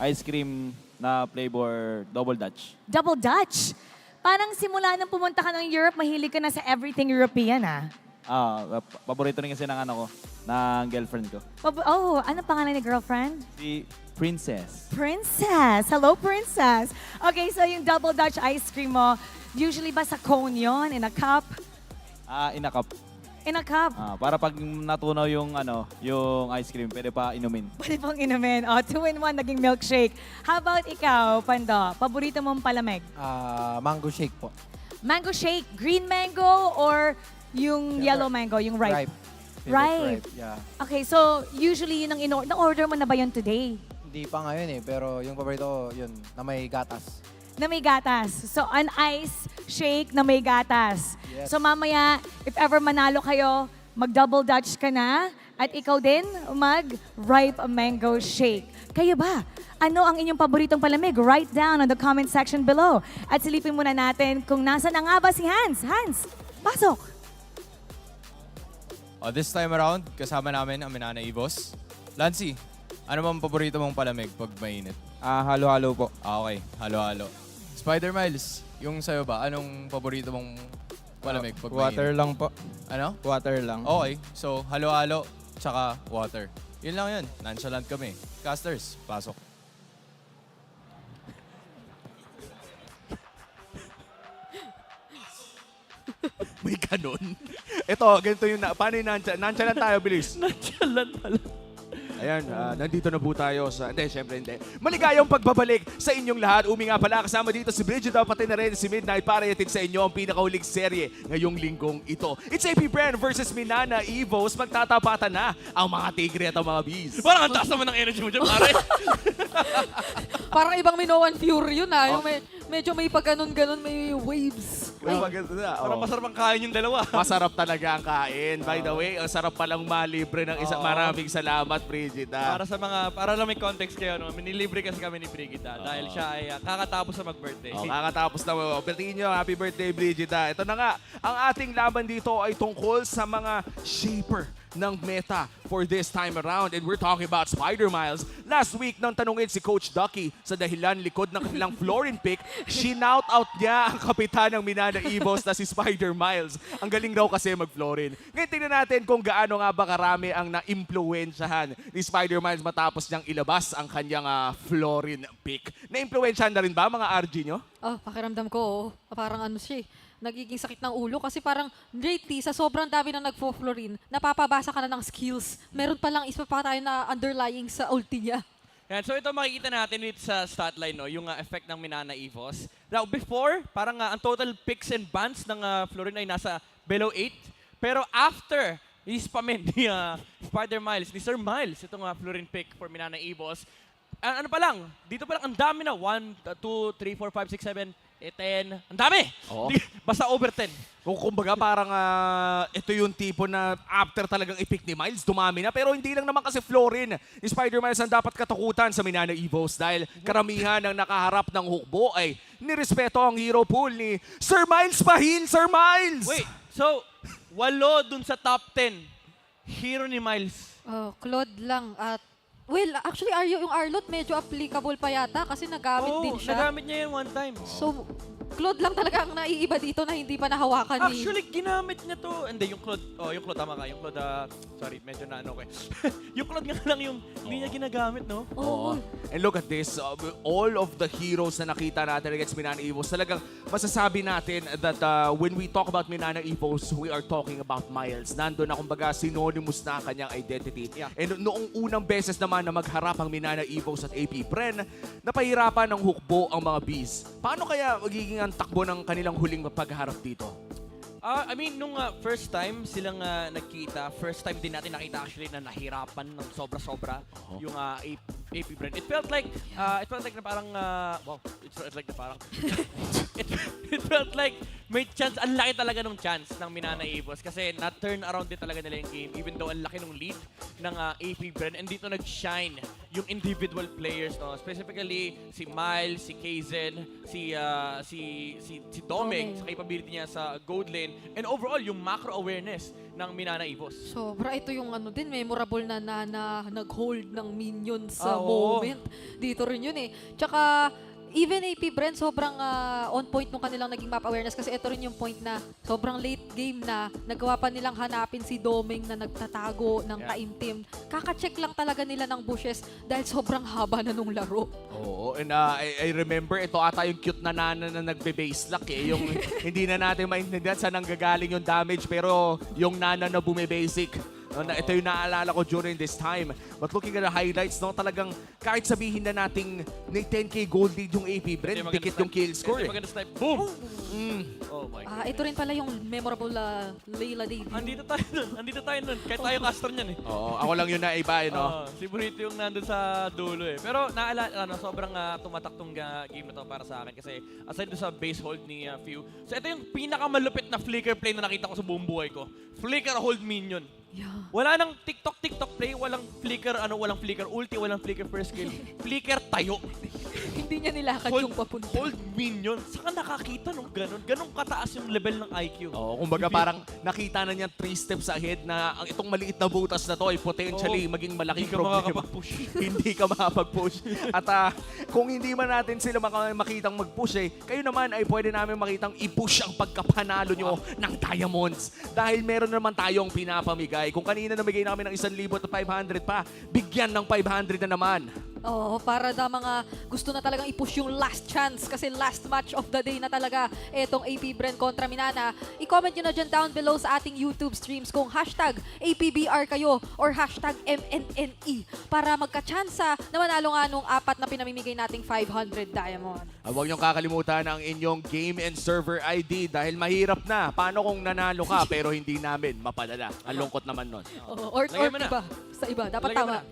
ice cream na flavor Double Dutch. Double Dutch. Parang simula nang pumunta ka ng Europe, mahilig ka na sa everything European, ah. Paborito rin kasi ng ng girlfriend ko. Oh, ano pangalan ni girlfriend? Si Princess. Princess. Hello, Princess. Okay, so yung Double Dutch ice cream mo, usually ba sa cone yon, in a cup? In a cup. In a cup? Para pag natunaw yung ice cream, pwede pa inumin. Pwede pong inumin. Oh, 2-in-1 naging milkshake. How about ikaw, Pando? Paborito mong palamig? Mango shake po. Mango shake, green mango or yung yellow mango, yung ripe? Favorite ripe, yeah. Okay, so usually yun ang na-order mo na ba yun today? Hindi pa ngayon pero yung paborito ko, yun, na may gatas. Na may gatas. So, an ice shake na may gatas. Yes. So, mamaya, if ever manalo kayo, mag-double dutch ka na at ikaw din mag-ripe mango shake. Kayo ba? Ano ang inyong paboritong palamig? Write down on the comment section below. At silipin muna natin kung nasa na nga ba si Hans. Hans, pasok! This time around, kasama namin ang Manana Evos. Lancy, ano bang paborito mong palamig pag mainit? Halo-halo po. Okay, halo-halo. Spider Miles, yung sa'yo ba, anong paborito mong palamig pag mainit? Water lang po. Ano? Water lang. Okay, so halo-halo, tsaka water. Yun lang yun, nonchalant kami. Casters, pasok. May ganun. Ito, ganito yung, paano yung nonchalant tayo, bilis. Nonchalant pala. Ayan, nandito na po tayo sa... Hindi, syempre hindi. Maligayang pagbabalik sa inyong lahat. Umi nga pala, kasama dito si Bridget, pati na rin si Midnight para itin sa inyo ang pinakahuling serye ngayong linggong ito. It's APBR versus Manana Evos. Magtatapatan na ang mga tigre at ang mga bees. Parang ang taas naman ng energy mo dyan, pare. Parang ibang Minoan Fury yun, Yung medyo may pag-ganon-ganon, may waves. Parang masarap ang kain yung dalawa. Masarap talaga ang kain. By the way, ang sarap palang malibre ng isa. Maraming salamat, Bridget. Para lang may context kayo, nilibre kasi kami ni Brigida dahil siya ay kakatapos na mag-birthday. Kakatapos na. Bertingin nyo, happy birthday, Brigida. Ito na nga, ang ating laban dito ay tungkol sa mga shaper ng meta for this time around. And we're talking about Spider Miles. Last week, nang tanungin si Coach Ducky sa dahilan likod ng kanilang Florin pick, shinout out niya ang kapitan ng Manana Evos na si Spider Miles. Ang galing raw kasi mag-Florin. Ngayon tingnan natin kung gaano nga ba karami ang na-impluensyahan ni Spider Miles matapos niyang ilabas ang kanyang Florin pick. Na-impluensyahan na rin ba mga RG nyo? Pakiramdam ko, parang siya nagiging sakit ng ulo kasi parang lately, sa sobrang dami na nagfo-Florin, napapabasa ka na ng skills. Meron palang isa pa tayo na underlying sa ulti niya. Yan, so ito makikita natin dito sa stat line, yung effect ng Manana Evos. Now, before, parang ang total picks and bans ng Florin ay nasa below 8. Pero after i-spamin ni Spider Miles, ni Sir Miles, itong Florin pick for Manana Evos, ano pa lang, dito pa lang ang dami na. 1, 2, 3, 4, 5, 6, 7, 10. Ang dami! Oo. Basta over 10. Kumbaga parang ito yung tipo na after talagang i-pick ni Miles, dumami na. Pero hindi lang naman kasi Florin. Ni Spider Miles ang dapat katakutan sa Manana Evos dahil karamihan ng nakaharap ng hukbo ay nirespeto ang hero pool ni Sir Miles Pahin, Sir Miles! Wait, so 8 dun sa top 10. Hero ni Miles. Claude lang at actually, yung Arlot medyo applicable pa yata kasi nagamit din siya. Nagamit niya yun one time. So, Claude lang talaga ang naiiba dito na hindi pa nahawakan ni... Actually, ginamit niya to. Hindi, yung Claude, tama ka. Yung Claude, sorry, medyo na okay. Yung Claude nga lang yung hindi niya ginagamit, no? Oo. And look at this, all of the heroes na nakita natin against Manana Evos, talagang masasabi natin that when we talk about Manana Evos, we are talking about Miles. Nandun na kumbaga synonymous na ang kanyang identity. Yeah. And noong unang beses naman na magharap ang Manana Evos at AP Bren, napahirapan ng hukbo ang mga bees. Paano kaya magiging ang takbo ng kanilang huling pagharap dito? I mean, nung first time silang nagkita, first time din natin nakita actually na nahirapan ng sobra-sobra yung AP brand. It felt like na parang, wow, it felt like na parang, it felt like may chance, ang laki talaga ng chance ng Manana Evos kasi na-turn around din talaga nila yung game even though ang laki ng lead ng AP brand and dito nag-shine yung individual players, no? Specifically, si Miles, si Kaizen, si Domeng, sa capability niya sa gold lane, and overall, yung macro awareness ng Manana Evos. Sobra, ito yung din, memorable na nag-hold ng minions sa moment. Dito rin yun eh. Tsaka, even AP Brand, sobrang on point nung kanilang naging map awareness kasi ito rin yung point na sobrang late game na nagawa pa nilang hanapin si Domeng na nagtatago ng taimtim. Kaka-check lang talaga nila ng bushes dahil sobrang haba na nung laro. Oo, and I remember ito ata yung cute na nana na nagbe-base lock eh. Yung hindi na natin maintindihan saan nanggagaling yung damage pero yung nana na bumibasic. Ito yung naalala ko during this time. But looking at the highlights, no, talagang kahit sabihin na nating may 10k gold lead yung AP Brand, dikit yung kill score. Maganda snipe. Boom! Oh my God. Ito rin pala yung memorable Layla debut. Andito tayo nun. Kahit tayo caster niyan eh. Oo, ako lang yun na iba, no? Si Burrito yung nandun sa dulo eh. Pero naalala, sobrang tumatak tong game na to para sa akin kasi aside doon sa base hold ni Few. So ito yung pinakamalupit na flicker play na nakita ko sa buong buhay ko. Flicker hold minion. Yeah. Wala nang TikTok play, walang flicker ulti, walang flicker first kill. Flicker tayo. Hindi niya nilakad yung papunta. Hold minion. Saka nakakita nung ganun kataas yung level ng IQ. Oo, kumbaga parang nakita na niya 3 steps ahead na ang itong maliit na butas na to ay potentially maging malaking problema. Hindi ka makakapag-push. At kung hindi man natin sila makitang mag-push kayo naman ay pwede namin makitang i-push ang pagkapanalo nyo ng diamonds. Dahil meron naman tayong pinapamigay. Kung kanina namigay namin ng 1,500 pa, bigyan ng 500 na naman. Oo, para na mga gusto na talagang i-push yung last chance kasi last match of the day na talaga itong AP Brand kontra Manana. I-comment nyo na dyan down below sa ating YouTube streams kung hashtag APBR kayo or hashtag MNNE para magka-chansa na manalo nga nung 4 na pinamimigay nating 500 diamond. Huwag niyong kakalimutan ang inyong game and server ID dahil mahirap na. Paano kung nanalo ka pero hindi namin mapadala? Ang lungkot naman nun. Or iba. Sa iba. Dapat tama.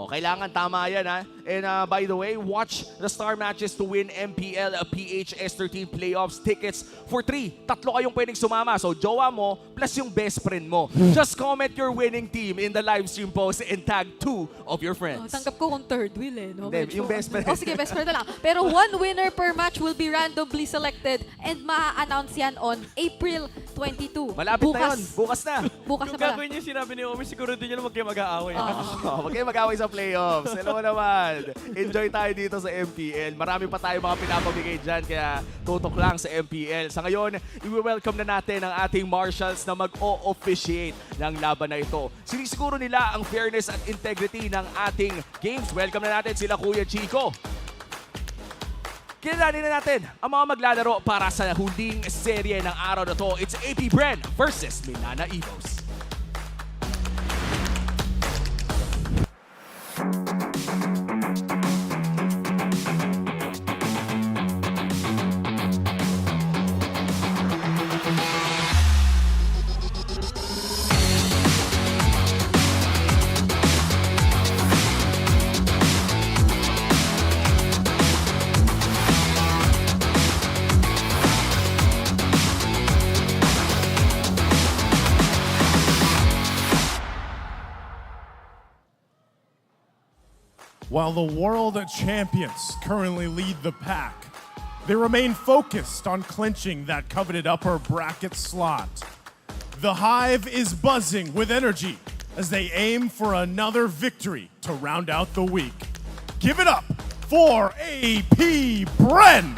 Kailangan tama yan ha. And by the way, watch the star matches to win MPL PH S13 playoffs tickets for 3. 3 kayong pwedeng sumama. So, jowa mo plus yung best friend mo. Just comment your winning team in the live stream post and tag 2 of your friends. Tanggap ko kung third wheel eh. No? Hindi, yung best friend. Sige, best friend na lang. Pero 1 winner per match will be randomly selected and ma-announce yan on April 22. Malapit na yun. Bukas na. Bukas na Yung pala. gagawin niyo sinabi ni Omi, siguro din nyo na kayo mag-aaway. Huwag kayo mag-away sa playoffs. Alam mo naman, enjoy tayo dito sa MPL. Marami pa tayo mga pinapamigay dyan, kaya tutok lang sa MPL. Sa ngayon, i-welcome na natin ang ating marshals na mag-o-officiate ng laban na ito. Sinisiguro nila ang fairness at integrity ng ating games. Welcome na natin sila Kuya Chico. Kilalanin na natin ang mga maglalaro para sa huling serye ng araw na to. It's AP Brand versus Manana Evos. While the world champions currently lead the pack, they remain focused on clinching that coveted upper bracket slot. The Hive is buzzing with energy as they aim for another victory to round out the week. Give it up for AP Bren!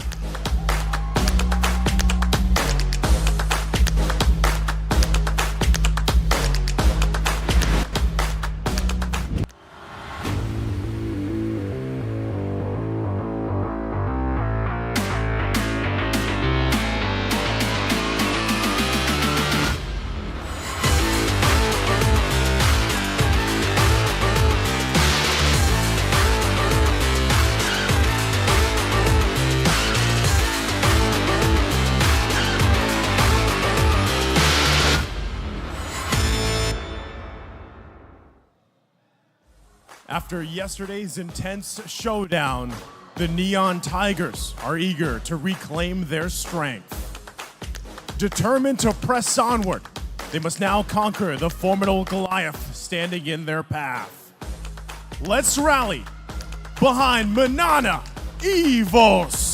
After yesterday's intense showdown, the Neon Tigers are eager to reclaim their strength. Determined to press onward, they must now conquer the formidable Goliath standing in their path. Let's rally behind Manana Evos!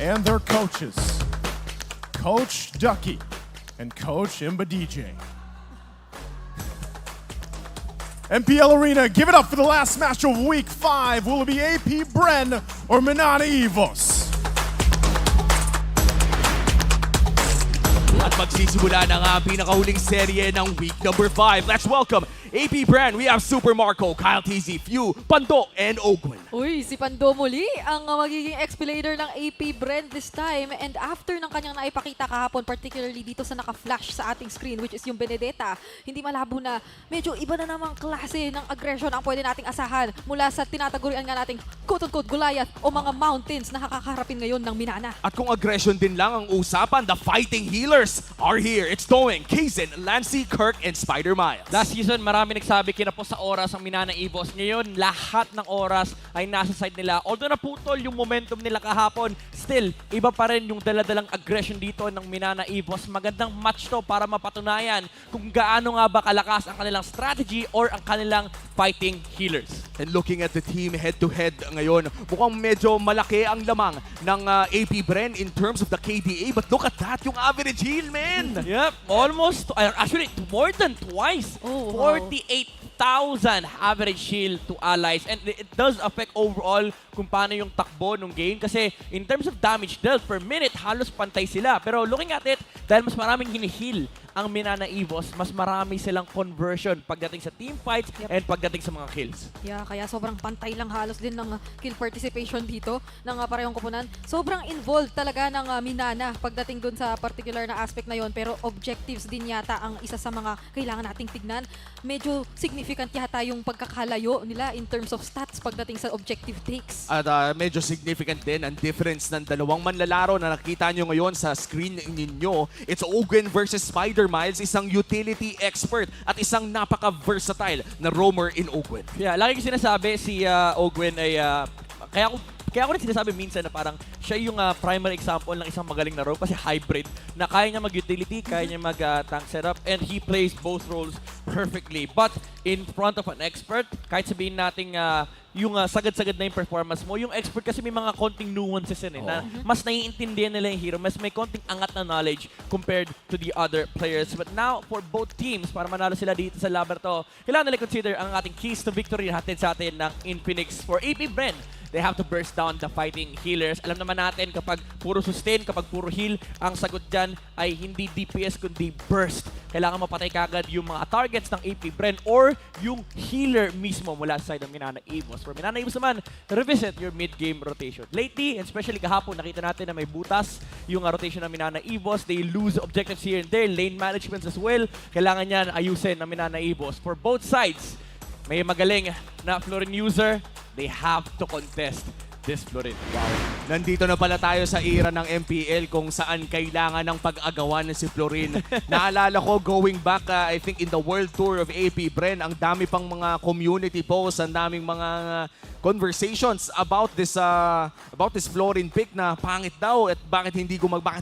And their coaches, Coach Ducky and Coach Imba DJ. MPL Arena, give it up for the last match of Week 5. Will it be AP Bren or Manana Evos? At magsisimula na nga ang pinakahuling serye ng Week number 5. Let's welcome AP Brand. We have Super Marco, KarlTzy, Few, Pando, and Ogwen. Uy, si Pando muli ang magiging ex-player ng AP Brand this time. And after ng kanyang naipakita kahapon, particularly dito sa naka-flash sa ating screen, which is yung Benedetta, hindi malabo na medyo iba na namang klase ng aggression ang pwede nating asahan mula sa tinatagurian nga nating quote-unquote Goliath o mga mountains na kakaharapin ngayon ng Minana. At kung aggression din lang ang usapan, the fighting healers are here. It's Doing, Kaizen, Lancy, Kirk, and Spider Miles. Last season, marami nagsabi kinapos sa oras ang Manana Evos. Ngayon, lahat ng oras ay nasa side nila. Although naputol yung momentum nila kahapon, still, iba pa rin yung daladalang aggression dito ng Manana Evos. Magandang match to para mapatunayan kung gaano nga ba kalakas ang kanilang strategy or ang kanilang fighting healers. And looking at the team head-to-head ngayon, mukhang medyo malaki ang lamang ng AP Bren in terms of the KDA. But look at that, yung average heal, man! Yep, almost, actually, more than twice. 48,000 average shield to allies. And it does affect overall kung paano yung takbo ng game. Kasi in terms of damage dealt per minute, halos pantay sila. Pero looking at it, dahil mas maraming hinihil ang Manana Evos, mas marami silang conversion pagdating sa team fights and pagdating sa mga kills. Yeah, kaya sobrang pantay lang halos din ng kill participation dito ng parehong koponan. Sobrang involved talaga ng Manana pagdating dun sa particular na aspect na yon. Pero objectives din yata ang isa sa mga kailangan nating tignan. Medyo significant yata yung pagkakalayo nila in terms of stats pagdating sa objective takes. At medyo significant din ang difference ng dalawang manlalaro na nakita nyo ngayon sa screen ninyo. It's Ogwen versus Spider Miles, isang utility expert at isang napaka-versatile na roamer in Ogwen. Yeah, lagi ko sinasabi si Ogwen ay kaya ako rin sinasabi minsan na parang siya yung primary example ng isang magaling na rogue kasi hybrid na kaya niya mag-utility, kaya niya mag-tank setup, and he plays both roles perfectly. But in front of an expert, kahit sabihin natin yung sagad-sagad na yung performance mo, yung expert kasi may mga konting nuances yun na mas naiintindihan nila yung hero, mas may konting angat na knowledge compared to the other players. But now, for both teams, para manalo sila dito sa laban to, kailangan nila consider ang ating keys to victory natin sa atin ng Infinix. For AP Bren, they have to burst down the fighting healers. Alam naman natin kapag puro sustain, kapag puro heal, ang sagot dyan ay hindi DPS kundi burst. Kailangan mapatay kagad yung mga targets ng AP Bren or yung healer mismo mula sa side ng Manana Evos. For Manana Evos naman, revisit your mid-game rotation. Lately, and especially kahapon, nakita natin na may butas yung rotation ng Manana Evos. They lose objectives here and there, lane management as well. Kailangan yan ayusin ng Manana Evos. For both sides, may magaling na Florin user, they have to contest this Florin. Wow. Nandito na pala tayo sa era ng MPL kung saan kailangan ng pag-agawan si Florin. Naalala ko going back, I think in the World Tour of AP Bren, ang dami pang mga community posts, ang daming mga conversations about this Florin pick na pangit daw at bakit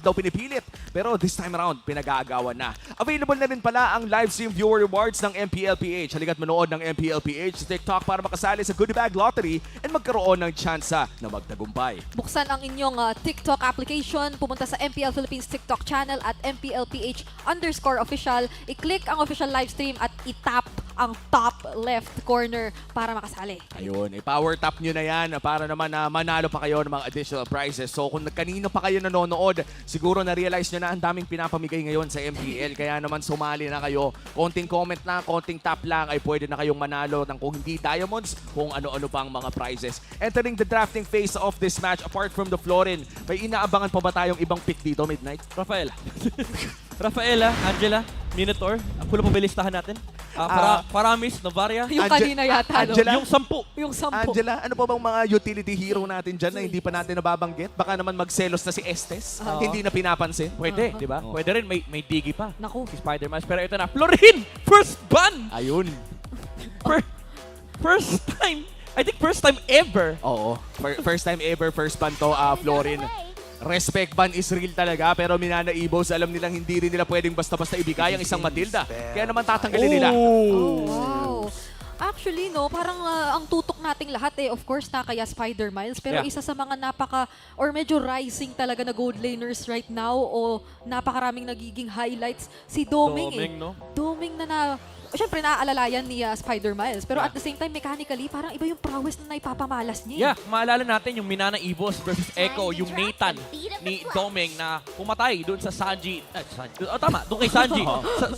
daw pinipilit. Pero this time around, pinag-aagawan na. Available na rin pala ang live stream viewer rewards ng MPL PH. Halika't manood ng MPL PH sa TikTok para makasali sa Goodie Bag Lottery and magkaroon ng tsansa na magtagumpay. Buksan ang inyong TikTok application, pumunta sa MPL Philippines TikTok channel at MPLPH_official. I-click ang official live stream at i-tap ang top left corner para makasali. Ayun, i-power tap nyo na yan para naman manalo pa kayo ng mga additional prizes. So kung kanino pa kayo nanonood, siguro na-realize nyo na ang daming pinapamigay ngayon sa MPL. Kaya naman sumali na kayo. Konting comment lang, konting tap lang ay pwede na kayong manalo ng kung hindi diamonds, kung ano-ano pang mga prizes. Entering the drafting phase of this match, apart from the Florin, may inaabangan pa ba tayong ibang pick dito, Midnight? Rafaela, Angela, Minotaur, kulang pa ba listahan natin? Paramis, Novaria. Yung kanina yata, no? Angela? Yung 10. Yung 10. Angela, ano pa bang mga utility hero natin dyan na hindi pa natin nababanggit? Baka naman magselos na si Estes. Oo. Hindi na pinapansin. Pwede, di ba? Pwede rin, may digi pa. Naku. Si Spider-Man. Pero ito na, Florin! First ban! Ayun. First time. I think first time ever. Oo. First time ever, first ban to, Florin. Respect ban is real talaga, pero Manana Evos, alam nilang hindi rin nila pwedeng basta-basta ibigay ang isang Matilda. Kaya naman tatanggalin nila. Oh, wow. Actually, no, parang ang tutok nating lahat of course, kaya Spider-Miles. Pero isa sa mga or medyo rising talaga na gold laners right now o napakaraming nagiging highlights, si Doming no? Doming na siyempre naaalalayan ni Spider-Miles. Pero at the same time, mechanically, parang iba yung prowess na naipapamalas niya. Yeah, maalala natin yung Manana Evos versus Echo, yung Nathan ni Doming na pumatay doon sa Sanji. Tama, doon kay Sanji.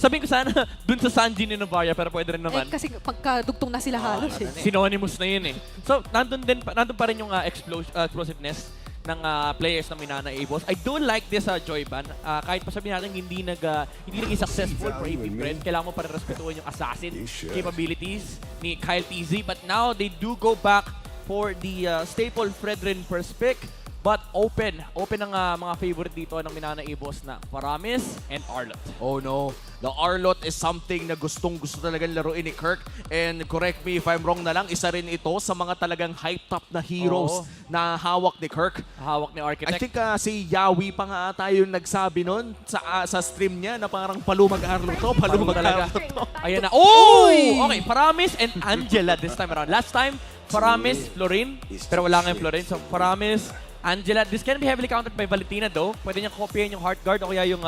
Sabihin ko sana doon sa Sanji ni Novaria, pero pwede rin naman. Kasi pagkadugtong na sila halos Synonymous na yun So, nandun pa rin yung explosiveness ng players ng Manana Evos. I do like this Joy Ban. Kahit pa sabihin natin hindi naging successful for APBR, kailangan mo pa rin respetuhin yung assassin capabilities ni KarlTzy. But now they do go back for the staple Fredrin first pick. But open ang mga favorite dito ng Manana Evos na Paramis and Arlot. Oh no, the Arlot is something na gustong-gusto talagang laruin ni Kirk. And correct me if I'm wrong na lang, isa rin ito sa mga talagang hyped up na heroes na hawak ni Kirk. Hawak ni Architect. I think si Yawi pa nga ata yung nagsabi nun sa stream niya na parang palumag Arlot to, palumag Arlot to. Ayan na. Oh! Okay, Paramis and Angela this time around. Last time, Paramis, Florin. Pero wala nga yung Florin. So Paramis, Angela, this can be heavily countered by Valentina though. Pwede niya kopyahin yung Heart Guard o kaya yung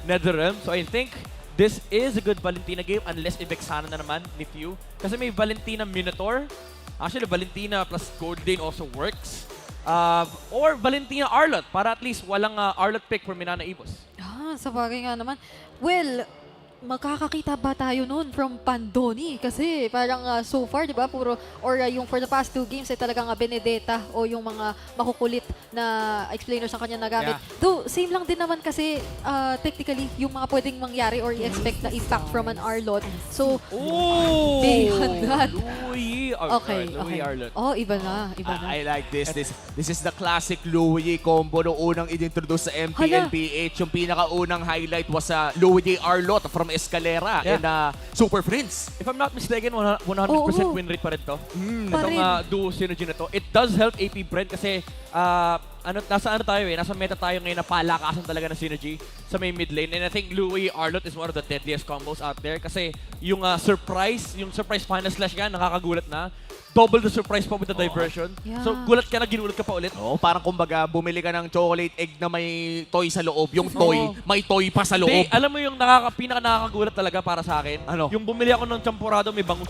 Netherrealm. So I think this is a good Valentina game unless i-Vexana na naman ni Few. Kasi may Valentina Minotaur. Actually, Valentina plus Goldane also works. Or Valentina Arlot para at least walang Arlot pick for Manana Evos. Sa bagay nga naman. Well, makakakita ba tayo nun from Pandoni? Kasi parang so far, di ba, puro, or yung for the past 2 games ay talagang Benedetta o yung mga makukulit na explainers ang kanya nagamit. Though, same lang din naman kasi technically yung mga pwedeng mangyari or i-expect na impact from an Arlot. So, they had that. Louis Arlot. Oh, iba na. I like this. This is the classic Louis combo noong unang in-introduce sa MPL PH. Yung pinakaunang highlight was Louis Arlot from Escalera and Super Friends. If I'm not mistaken, 100% win rate pa rin to. Itong duo synergy na to. It does help APBR kasi nasa tayo nasa meta tayo ngayon na palakasan talaga ng synergy sa may mid lane. And I think Louis Arlot is one of the deadliest combos out there kasi yung surprise final slash nga, nakakagulat na. Double the surprise pa with the diversion. So, gulat ka na, ginulat ka pa ulit. Parang kumbaga, bumili ka ng chocolate egg na may toy sa loob. Yung toy, may toy pa sa loob. Alam mo yung pinaka-nakakagulat talaga para sa akin? Ano? Yung bumili ako ng champurado, may bangus.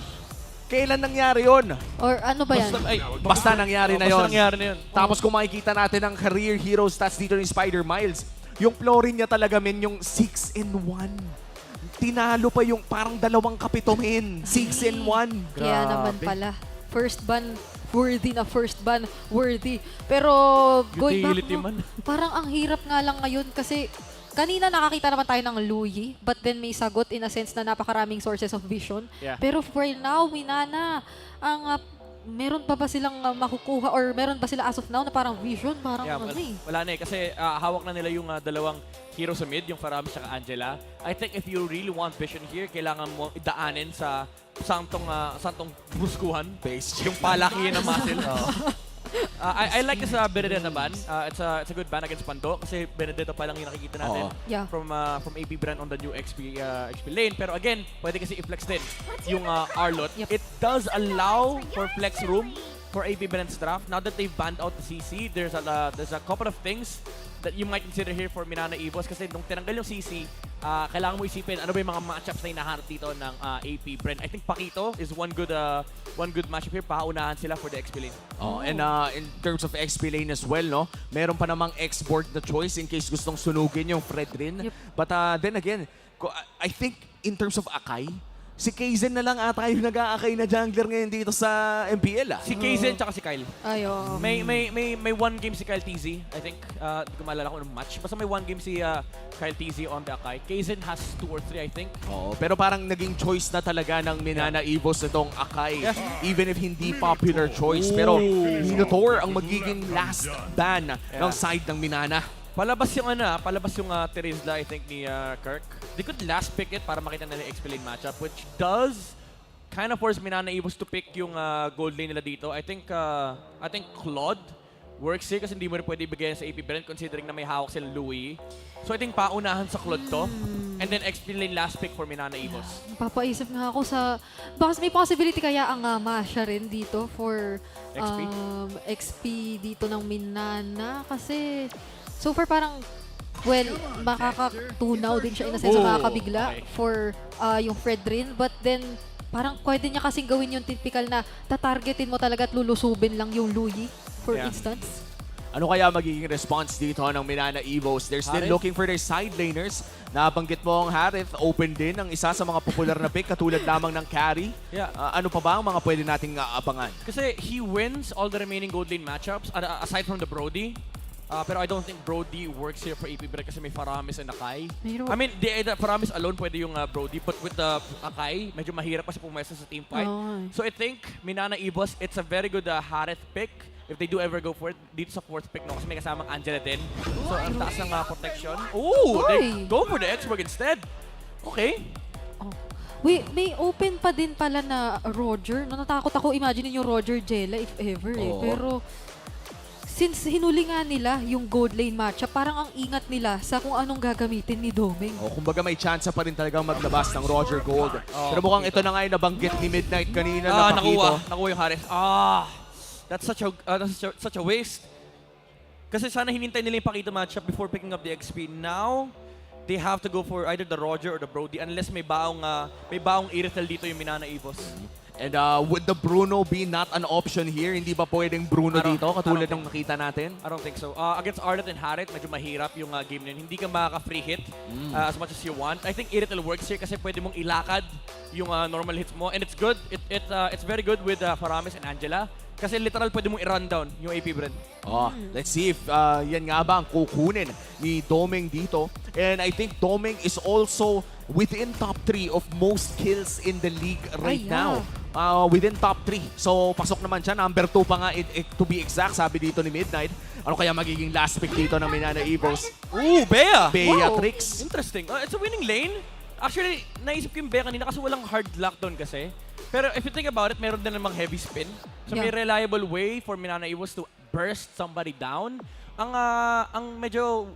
Kailan nangyari yun? Or ano ba yan? Basta nangyari na yun. Basta nangyari na yun. Tapos kung makikita natin ang career hero stats dito ni Spider-Miles, yung Florin niya talaga yung 6-1. Tinalo pa yung parang 2 kapito 6-1. Kaya naman pala. First ban, worthy na first ban, worthy. Pero going back, parang ang hirap nga lang ngayon kasi kanina nakakita naman tayo ng Louis, but then may sagot in a sense na napakaraming sources of vision. Pero for now, Manana, meron pa ba silang makukuha or meron ba sila as of now na parang vision? Parang wala na kasi hawak na nila yung dalawang hero sa mid, yung Paramis at Angela. I think if you really want vision here, kailangan mo idaanin sa santong bruskuhan. Yung palakihan ng muscle. I like this Benedetta ban. It's a good ban against Pando kasi Benedetta pa lang yung nakikita natin from APBR on the new XP lane. Pero again, pwede kasi i-flex din yung Arlot. It does allow for flex room for APBR's draft. Now that they've banned out the CC, there's a couple of things that you might consider here for Manana Evos kasi nung tinanggal yung CC, kailangan mo isipin ano ba yung mga matchups na hinahanap dito ng APBR. I think Pakito is one good matchup here. Paunahan sila for the XP lane. And in terms of XP lane as well, no, meron pa namang export na choice in case gustong sunugin yung Fredrin. But then again, I think in terms of Akai, si Kaizen na lang ata yung nag-aakay na jungler ngayon dito sa MPL. Si Kaizen tsaka si Kyle. Ayo. May one game si KarlTzy, I think. Hindi ko maalala kung anong match. Basta may one game si KarlTzy on the Akai. Kaizen has 2 or 3, I think. Oo, pero parang naging choice na talaga ng Manana Evos itong Akai. Even if hindi popular choice. Pero Minotaur ang magiging last ban ng side ng Manana. Palabas yung Terizla, I think, ni Kirk. They could last pick it para makita nila yung XP lane matchup, which does kind of force Manana Evos to pick yung gold lane nila dito. I think Claude works here kasi hindi mo rin pwede ibigay sa APBR considering na may hawak silang Louis. So I think paunahan sa Claude to. And then XP lane last pick for Manana Evos. Napapaisip nga ako sa... Baka may possibility kaya ang Masha rin dito for XP dito ng Manana. Kasi so far parang, well, makakatunaw din siya in a sense, makakabigla for yung Fred rin. But then, parang pwede niya kasing gawin yung typical na tatargetin mo talaga at lulusubin lang yung Louis, for instance. Ano kaya magiging response dito ng Manana Evos? They're still looking for their side laners. Nabanggit mo ang Harith, open din ang isa sa mga popular na pick katulad lamang ng carry. Ano pa ba ang mga pwede nating abangan? Kasi he wins all the remaining gold lane matchups aside from the Brody. Pero I don't think Brody works here for APBR kasi may Faramis and Akai. I mean, the Faramis alone pwede yung Brody, but with the Akai, medyo mahirap kasi pumesa sa team fight. So I think Manana Evos, it's a very good Harith pick if they do ever go for it. Dito sa 4th pick, no? Kasi may kasamang Angela din. So ang taas ng protection. Ooh! They go for the X-Work instead. Okay. Wait, may open pa din pala na Roger. Natakot ako, imagine yung Roger Jella if ever Pero since hinuli nga nila yung gold lane matchup, parang ang ingat nila sa kung anong gagamitin ni Doming. Kumbaga may chance pa rin talagang maglabas ng Roger Gold. Pero mukhang ito na nga yung nabanggit ni Midnight kanina na Pakito. Nakuha yung Harith. That's such a waste. Kasi sana hinintay nila yung Pakito matchup before picking up the XP. Now, they have to go for either the Roger or the Brody unless may baong Irithel dito yung Manana Evos. And would the Bruno be not an option here? Hindi ba pwedeng Bruno dito katulad ng nakita natin? I don't think so. Against Arlet and Harith, medyo mahirap yung game na yun. Hindi ka makaka-free hit as much as you want. I think Irithel works here kasi pwede mong ilakad yung normal hits mo. And it's good. It's very good with Faramis and Angela. Kasi literal pwede mong i-run down yung AP Brand. Let's see if yan nga ba ang kukunin ni Doming dito. And I think Doming is also within top 3 of most kills in the league right now. Within top 3. So pasok naman siya. Number 2 pa nga to be exact, sabi dito ni Midnight. Ano kaya magiging last pick dito ng Manana Evos? Bea! Beatrix. Interesting. It's a winning lane. Actually, naisip ko yung Bea kanina kasi walang hard lockdown kasi. Pero if you think about it, meron din namang heavy spin. So may reliable way for Manana Evos to burst somebody down. Ang medyo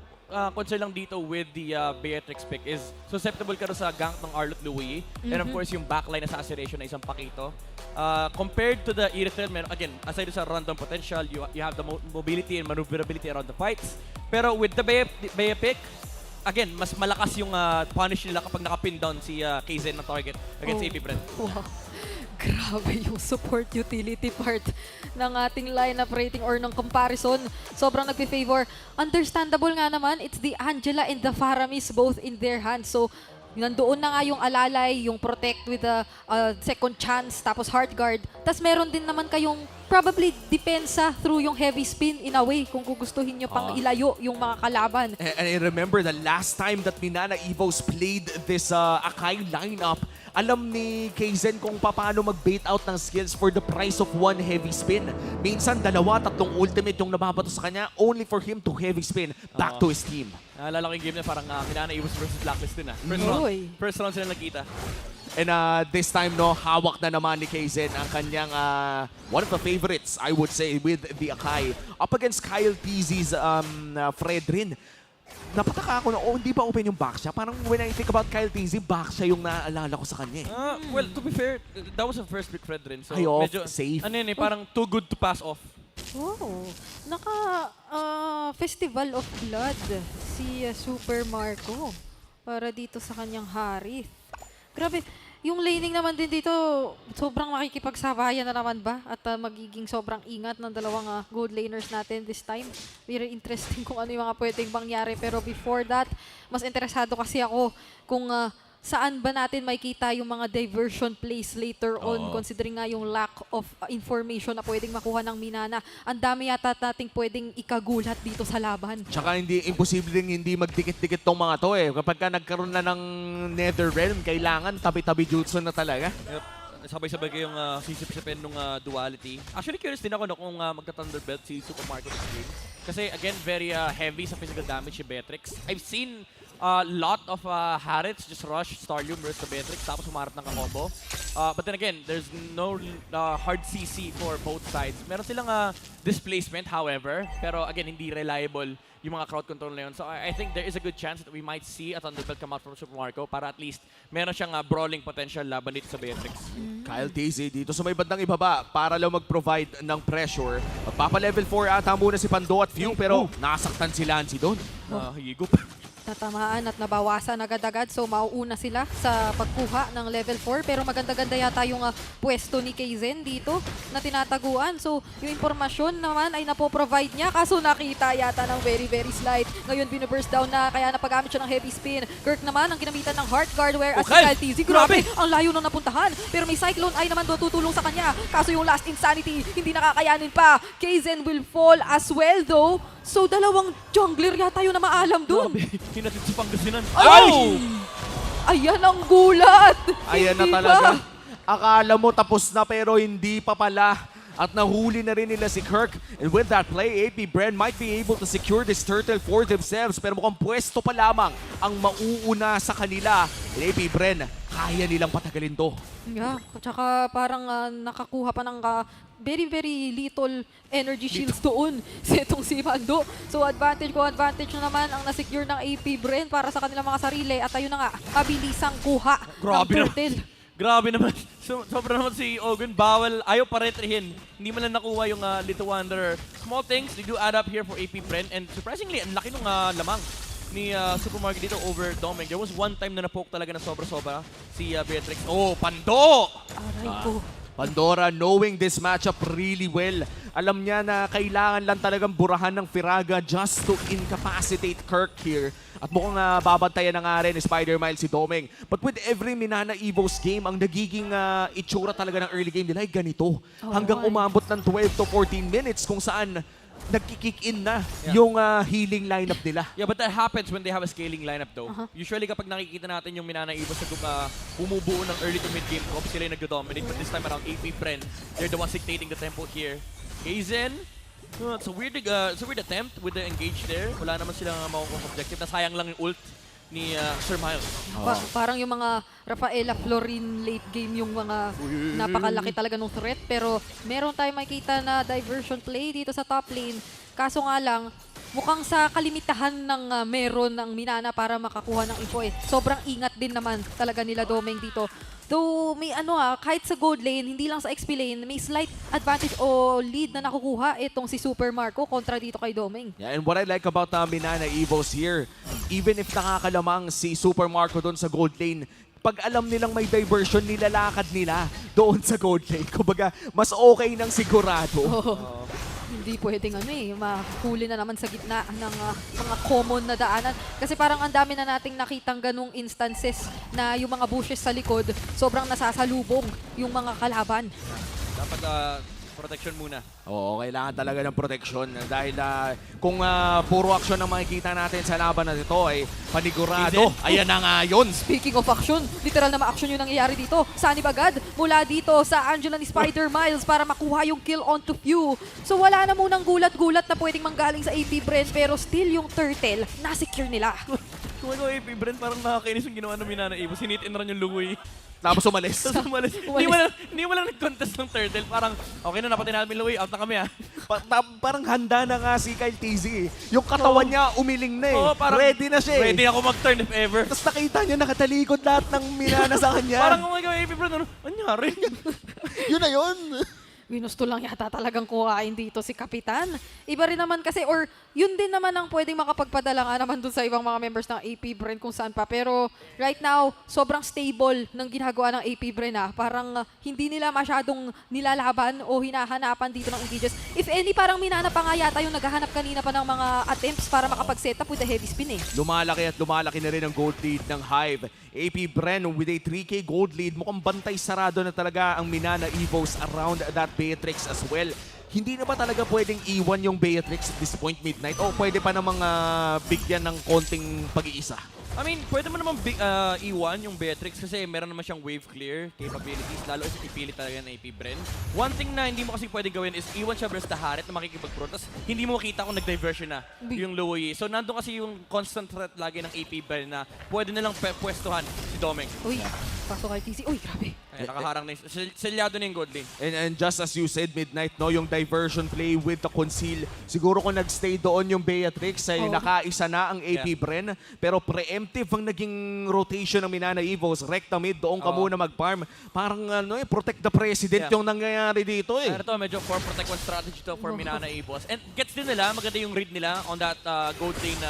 concern lang dito with the Beatrix pick is susceptible ka sa gank ng Arlot Louis. And of course, yung backline assassination na isang Pakito. Compared to the Irithel, again, aside sa rundown potential, you have the mobility and maneuverability around the fights. Pero with the Bea pick, again, mas malakas yung punish nila kapag nakapin down si Kaizen na target against AP Brand. Wow. Grabe yung support utility part ng ating lineup rating or ng comparison. Sobrang nagpi-favor. Understandable nga naman, it's the Angela and the Faramis both in their hands. So, nandoon na nga yung alalay, yung protect with a second chance, tapos heart guard. Tapos meron din naman kayong probably depensa through yung heavy spin in a way kung gugustuhin nyo pang ilayo yung mga kalaban. And I remember the last time that Manana Evos played this Akai lineup, alam ni Kaizen kung paano mag-bait out ng skills for the price of one heavy spin. Minsan, 2-3 ultimate yung nababato sa kanya only for him to heavy spin back to his team. Naalala ko yung game na parang Manana Evos versus Blacklist din First round sila nakita. And this time, no, hawak na naman ni Kaizen ang kanyang one of the favorites, I would say, with the Akai. Up against KarlTzy's Fred rin. Napataka ako na, hindi ba open yung back siya? Parang when I think about KarlTzy, back siya yung naaalala ko sa kanya. Well, to be fair, that was a first pick Fred rin. So medyo safe. Ano yun parang too good to pass off. Festival of Blood si Super Marco para dito sa kanyang Harith. Grabe, yung laning naman din dito, sobrang makikipagsabayan na naman ba? At magiging sobrang ingat ng dalawang gold laners natin this time. Very interesting kung ano yung mga pwedeng mangyari. Pero before that, mas interesado kasi ako kung saan ba natin makikita yung mga diversion plays later on, Oo. considering nga yung lack of information na pwedeng makuha ng Minana. Ang dami yata nating pwedeng ikagulat dito sa laban. Tsaka imposible rin hindi magdikit-dikit tong mga to eh. Kapag ka nagkaroon na ng Nether Realm, kailangan tabi-tabi jutsu na talaga. Yep. Sabay-sabay kayong sisip-sipin nung duality. Actually, curious din ako no, kung magta-Thunderbelt si Super Marco this game. Kasi again, very heavy sa physical damage si Beatrix. I've seen a lot of Harrods just rush Starlium versus Beatrix tapos humarap ng kakombo. But then again, there's no hard CC for both sides. Meron silang displacement, however, pero again, hindi reliable yung mga crowd control na yun. So I think there is a good chance that we might see a Thunderbelt come out from Super Marco para at least meron siyang brawling potential laban dito sa Beatrix. KarlTzy dito sa may bandang ibaba para lang mag-provide ng pressure. Magpapa-level 4 ata muna si Pando at Few pero nasaktan si Lancy doon. Higup. Natamaan at nabawasan agad-agad. So mauuna sila sa pagkuha ng level 4. Pero maganda-ganda yata yung pwesto ni Kaizen dito na tinataguan. So yung impormasyon naman ay napoprovide niya. Kaso nakita yata ng very slight. Ngayon binaburst down na kaya napagamit siya ng heavy spin. Kirk naman ang ginamitan ng Heart Guard whereas si KarlTzy, grabe! Ang layo nung napuntahan. Pero may Cyclone Eye naman doon tutulong sa kanya. Kaso yung last insanity hindi nakakayanin pa. Kaizen will fall as well though. So dalawang jungler yata yun na maalam doon. Hinatid sa Pangasinan. Ay! Ayan ang gulat! Ayan na talaga. Akala mo tapos na pero hindi pa pala. At nahuli na rin nila si Kirk. And with that play, APBR might be able to secure this turtle for themselves. Pero mukhang pwesto pa lamang ang mauuna sa kanila. And APBR, kaya nilang patagalin to. Yeah, tsaka parang nakakuha pa ng very little energy shields doon sa itong si Pando. So advantage na naman ang nasecure ng APBR para sa kanilang mga sarili. At ayun na nga, mabilisang kuha ng turtle. Grabe naman. Sobra naman si Ogun. Bawal. Ayaw pa retrihin. Hindi man lang nakuha yung Little Wanderer. Small things, they do add up here for APBR. And surprisingly, ang laki nung lamang ni Super Marco dito over Doming. There was one time na napoke talaga na sobra-sobra si Beatrix. Oh, Pando! Aray ko. Pandora knowing this matchup really well. Alam niya na kailangan lang talagang burahan ng Firaga just to incapacitate Kirk here. At mukhang babantayan na nga rin ni Spider-Mile si Doming. But with every Manana Evos game, ang nagiging itsura talaga ng early game nila ay ganito. Hanggang umabot ng 12 to 14 minutes kung saan nagkikick in na yung healing lineup nila. Yeah, but that happens when they have a scaling lineup though. Usually kapag nakikita natin yung Manana Evos na bumubuo ng early to mid game co, sila yung nagdo-dominate. But this time around, APBR, they're the ones dictating the tempo here. Kaizen, it's a weird attempt with the engage there. Wala naman silang makukuha objective. Nasayang lang yung ult ni Sir Miles. Parang yung mga Rafaela Florin late game yung mga napakalaki talaga ng threat. Pero meron tayong makikita na diversion play dito sa top lane. Kaso nga lang, mukhang sa kalimitahan ng meron ng Minana para makakuha ng info eh. Sobrang ingat din naman talaga nila Doming dito. Though may kahit sa gold lane, hindi lang sa XP lane, may slight advantage o lead na nakukuha itong si Super Marco kontra dito kay Doming. Yeah, and what I like about Manana Evos here, even if nakakalamang si Super Marco doon sa gold lane, pag alam nilang may diversion, nilalakad nila doon sa gold lane. Kumbaga, mas okay nang sigurado. Hindi pwedeng mahuli na naman sa gitna ng mga common na daanan. Kasi parang ang dami na nating nakitang ganung instances na yung mga bushes sa likod, sobrang nasasalubong yung mga kalaban. Dapat protection muna. Oo, kailangan talaga ng protection. Dahil kung puro action ang makikita natin sa laban na ito ay panigurado. Ayan na nga yun. Speaking of action, literal na ma-action yung nangyayari dito. Sanib agad mula dito sa Angela ni Spider-Miles para makuha yung kill onto Few. So wala na munang gulat-gulat na pwedeng manggaling sa APBR pero still yung turtle na-secure nila. Kung APBR, parang nakakainis yung ginawa ng Manana Evos. Sinit and run yung lugoy. Tapos umalis. Hindi mo lang nag-contest ng turtle. Parang, okay na, napatin namin Louie. Out na kami parang handa na nga si KarlTzy. Yung katawan niya, umiling na eh. Ready na siya eh. Ready ako mag-turn if ever. Tapos nakita niya nakatalikod lahat ng Minana sa kanya. Parang, oh my God, APBR, ano nangyari? Yun na yun. Ginusto lang yata talagang kuhain dito si Kapitan. Iba rin naman kasi, or yun din naman ang pwedeng makapagpadala nga naman dun sa ibang mga members ng AP Brand kung saan pa. Pero right now, sobrang stable ng ginagawa ng AP Brand. Parang hindi nila masyadong nilalaban o hinahanapan dito ng engages. If any, parang Manana pa nga yata yung naghahanap kanina pa ng mga attempts para makapag-set up with the heavy spin eh. Lumalaki at lumalaki na rin ang gold lead ng Hive. AP Bren with a 3K gold lead. Mukhang bantay sarado na talaga ang Manana Evos around that Beatrix as well. Hindi na ba talaga pwedeng iwan yung Beatrix at this point midnight? O pwede pa namang bigyan ng konting pag-iisa? I mean, pwede mo naman iwan yung Beatrix kasi meron naman siyang wave clear capabilities, lalo if ipilit talaga ng AP Bren. One thing na hindi mo kasi pwede gawin is iwan siya versus Taharet na makikipag-pro, tapos hindi mo makita kung nag-diversion na yung Louie. So nandun kasi yung constant threat lagi ng AP Bren na pwede nilang pwestuhan si Domeng. Uy, pasok KarlTzy. Uy, grabe. Ay, nakaharang na yung, selyado na yung gold lane. And just as you said, midnight, no, yung diversion play with the conceal. Siguro kung nagstay doon yung Beatrix ay nakaisa na ang AP Bren, pero preemptive ang naging rotation ng Manana Evos. Recta mid, doon ka muna mag-farm. Parang protect the president yung nangyayari dito eh. Ito, medyo 4-protect 1 strategy to for Manana Evos. And gets din nila, maganda yung read nila on that gold lane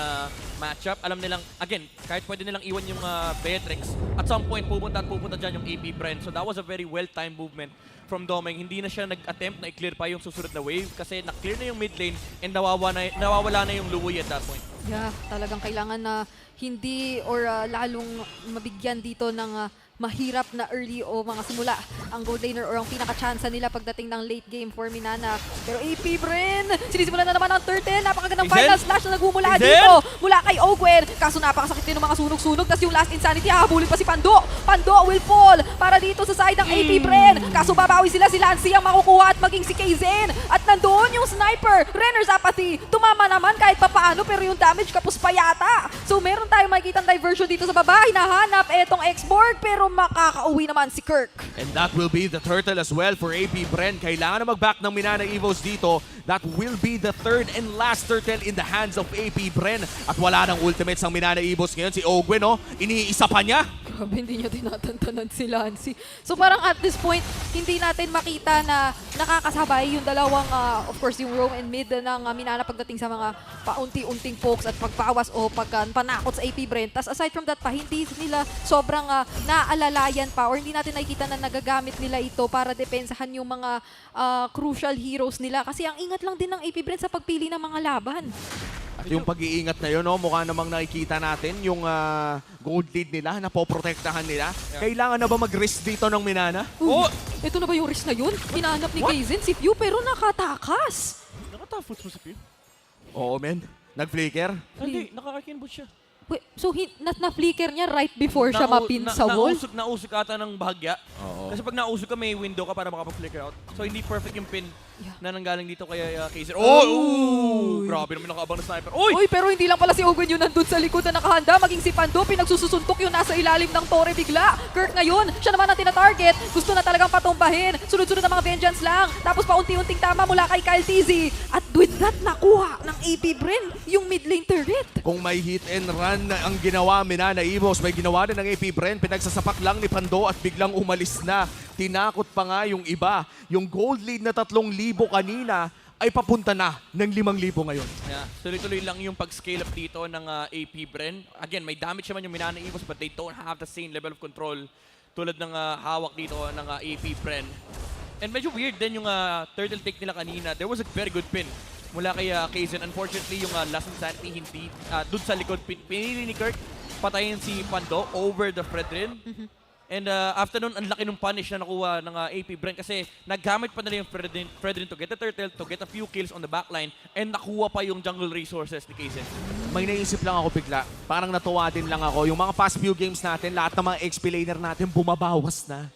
matchup. Alam nilang, again, kahit pwede nilang iwan yung Beatrix, at some point pupunta dyan yung AP Bren. So that was a very well-timed movement from Domeng. Hindi na siya nag-attempt na i-clear pa yung susunod na wave kasi na-clear na yung mid lane and nawawala na yung Louie at that point. Yeah, talagang kailangan na hindi or lalong mabigyan dito ng mahirap na early o mga simula ang gold laner or ang pinaka-chansa nila pagdating ng late game for Manana. Pero AP Bren, sinisimulan na naman ang turtle. Napakagandang final slash na nagmumula dito mula kay Ogwen. Kaso napakasakit din ng mga sunog-sunog. Tapos yung last insanity, hahabulin pa si Pando. Pando will fall para dito sa side ng AP Bren. Kaso babawi sila, si Lancy ang makukuha at maging si Kaizen. At nandoon yung sniper. Renner's apathy. Tumama naman kahit papaano pero yung damage kapos pa yata. So meron tayong makikitang diversion dito sa baba. Hinahanap etong X-Borg pero makakauwi naman si Kirk. And that will be the turtle as well for AP Bren. Kailangan na mag-back ng Manana Evos dito. That will be the third and last turtle in the hands of AP Bren. At wala ng ultimates ang Manana Evos ngayon. Si Ogwen, iniisa pa niya. Grabe, hindi niya tinatantanan si Lancy. So parang at this point, hindi natin makita na nakakasabay yung dalawang, of course, yung roam and mid ng Manana pagdating sa mga paunti-unting pokes at pagpawas o pagpanakot sa AP Bren. Tas aside from that pa, hindi nila sobrang naalalayan pa or hindi natin nakikita na nagagamit nila ito para depensahan yung mga crucial heroes nila. Kasi ang ingat lang din ng AP Bren sa pagpili ng mga laban. At yung pag-iingat na yun, mukha namang nakikita natin yung gold lead nila na poprotektahan nila. Kailangan na ba mag-risk dito ng Manana? Ito na ba yung risk na yun? Hinahanap ni Kaizen si Pew pero nakatakas. Nakatafot mo si Pew? Oo, men. Nag-flicker? Hindi, nakaka-kinbot siya. Wait, so na-flicker niya right before siya mapin sa wall? Nausok ata ng bahagya. Kasi pag nausok ka, may window ka para makapag-flicker out. So hindi perfect yung pin na nanggaling dito kay Kaiser. Grabe naman nakaabang na sniper. Uy, pero hindi lang pala si Ogwen yun nandun sa likod na nakahanda. Maging si Pando, pinagsusuntok yun nasa ilalim ng tore bigla. Kirk ngayon, siya naman ang tina-target. Gusto na talagang patumbahin. Sunod-sunod ang mga vengeance lang. Tapos paunti-unting tama mula kay KarlTzy. At with that, nakuha ng AP Bren yung mid lane turret. Kung may hit and run ang ginawa Manana Evos, may ginawa din ng AP Bren. Pinagsasapak lang ni Pando at biglang umalis na. Tinakot pa nga yung iba. Yung gold lead na 3,000 kanina ay papunta na ng 5,000 ngayon. Yeah, tuloy-tuloy lang yung pag-scale up dito ng AP Bren. Again, may damage naman yung Manana Evos but they don't have the same level of control tulad ng hawak dito ng AP Bren. And medyo weird din yung turtle take nila kanina. There was a very good pin mula kay Kaizen. Unfortunately, yung last insanity hindi dun sa likod. Pinili ni Kirk patayin si Pando over the Fredrin. And after nun, ang laki ng punish na nakuha ng AP Bren kasi naggamit pa nila yung Fredrin to get the turtle, to get a few kills on the backline, and nakuha pa yung jungle resources ni Kaizen. May naisip lang ako bigla. Parang natuwa din lang ako. Yung mga past few games natin, lahat ng mga XP laner natin bumabawas na.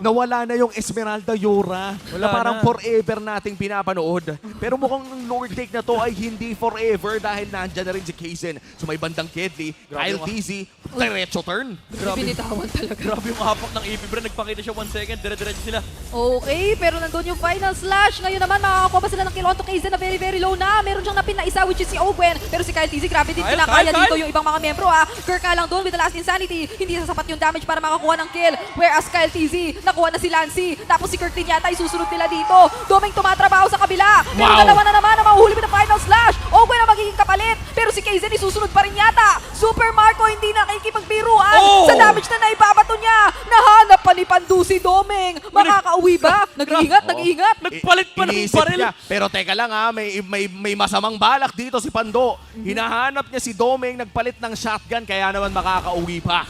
Nawala na yung Esmeralda Yura na parang forever nating pinapanood. Pero mukhang Lord Take na to ay hindi forever dahil nandyan na rin si Kaizen. So may bandang Kedli, KarlTzy, diretso turn. Binitawan talaga. Grabe yung hapak ng AP Bren. Nagpakita siya 1 second, dire-diretso sila. Okay, pero nandun yung final slash. Ngayon naman makakakuha pa sila ng kill onto Kaizen na very, very low na. Meron siyang napin na isa which is si Ogwen. Pero si KarlTzy, grabe din kinakaya dito yung ibang mga membro. Kirk nga lang doon with the last insanity. Hindi sasapat yung damage para makakuha ng kill. Whereas KarlTzy KarlTzy, nakuha na si Lancy, tapos si Kirk din yata ay susunod nila dito. Domeng tumatrabaho sa kabila, pero Wow. dalawa na naman ang mahuhuli with the final slash. Owen ang magiging kapalit, pero si KZ isusunod pa rin yata. Super Marco hindi nakikipagbiruan sa damage na naibabato niya. Nahanap pa ni Pandu si Domeng. Makakauwi ba? Nag-iingat, nag-iingat. Nagpalit pa ng Iniisip baril. niya. Pero teka lang ha, may masamang balak dito si Pando. Hinahanap niya si Domeng, nagpalit ng shotgun, kaya naman makakauwi pa.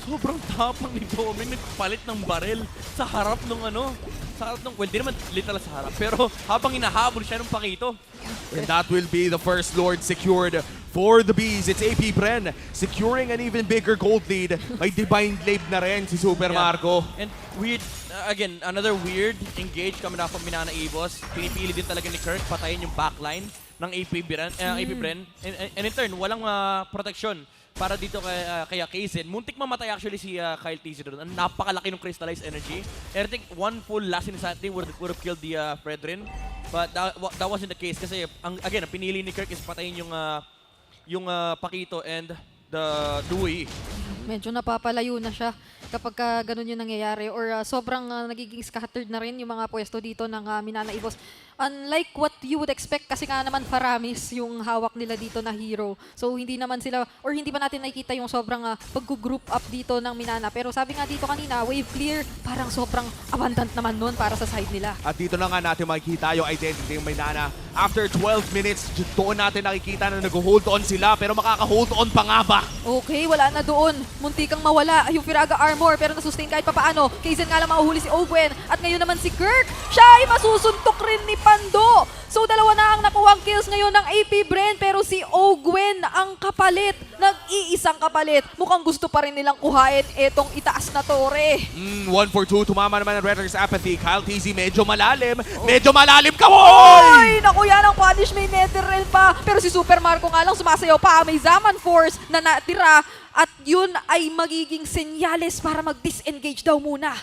Sobrang tapang ni Domeng, nagpalit ng baril sa harap ng well, di naman literal sa harap, pero habang hinahabol siya ng pakito. And that will be the first Lord secured for the Bees. It's AP Bren securing an even bigger gold lead. May Divine Glaive na rin si Super Marco. And weird, again, another weird engage coming off of Manana Evos. Pinipili din talaga ni Kirk patayin yung backline ng AP Bren. And in turn, walang protection para dito kay KZ. Muntik mamatay actually si KarlTzy doon. Ang napakalaki ng crystallized energy. And I think one full last in something would have killed the Fredrin. But that wasn't the case kasi ang pinili ni Kirk is patayin yung Pakito and the Dewey. Medyo napapalayo na siya kapag ganun yung nangyayari or sobrang nagiging scattered na rin yung mga pwesto dito ng Manana Evos. Unlike what you would expect kasi nga naman Faramis yung hawak nila dito na hero. So hindi naman sila or hindi pa natin nakikita yung sobrang pag-group up dito ng Manana. Pero sabi nga dito kanina, wave clear, parang sobrang abundant naman nun para sa side nila. At dito na nga natin makikita yung identity ng Manana. After 12 minutes, doon natin nakikita na nag-hold on sila pero makaka-hold on pa nga ba? Okay, wala na doon. Muntikang mawala yung Firaga armor pero nasustain kahit papaano. Kaysen nga lang mahuhuli si Owen at ngayon naman si Kirk. Siya ay masusuntok rin ni Pando. So dalawa na ang nakuhang kills ngayon ng AP Bren pero si Owen ang kapalit. Nag-iisang kapalit. Mukhang gusto pa rin nilang kuhain etong itaas na tore. 1 for 2, tumama naman ang Redrix Apathy. KarlTzy medyo malalim. Medyo malalim ka, boy! Ay, naku yan ang punish, may netherrealm pa. Pero si Super Marco nga lang sumasayaw pa. May Zaman Force na natira. At yun ay magiging senyales para mag-disengage daw muna.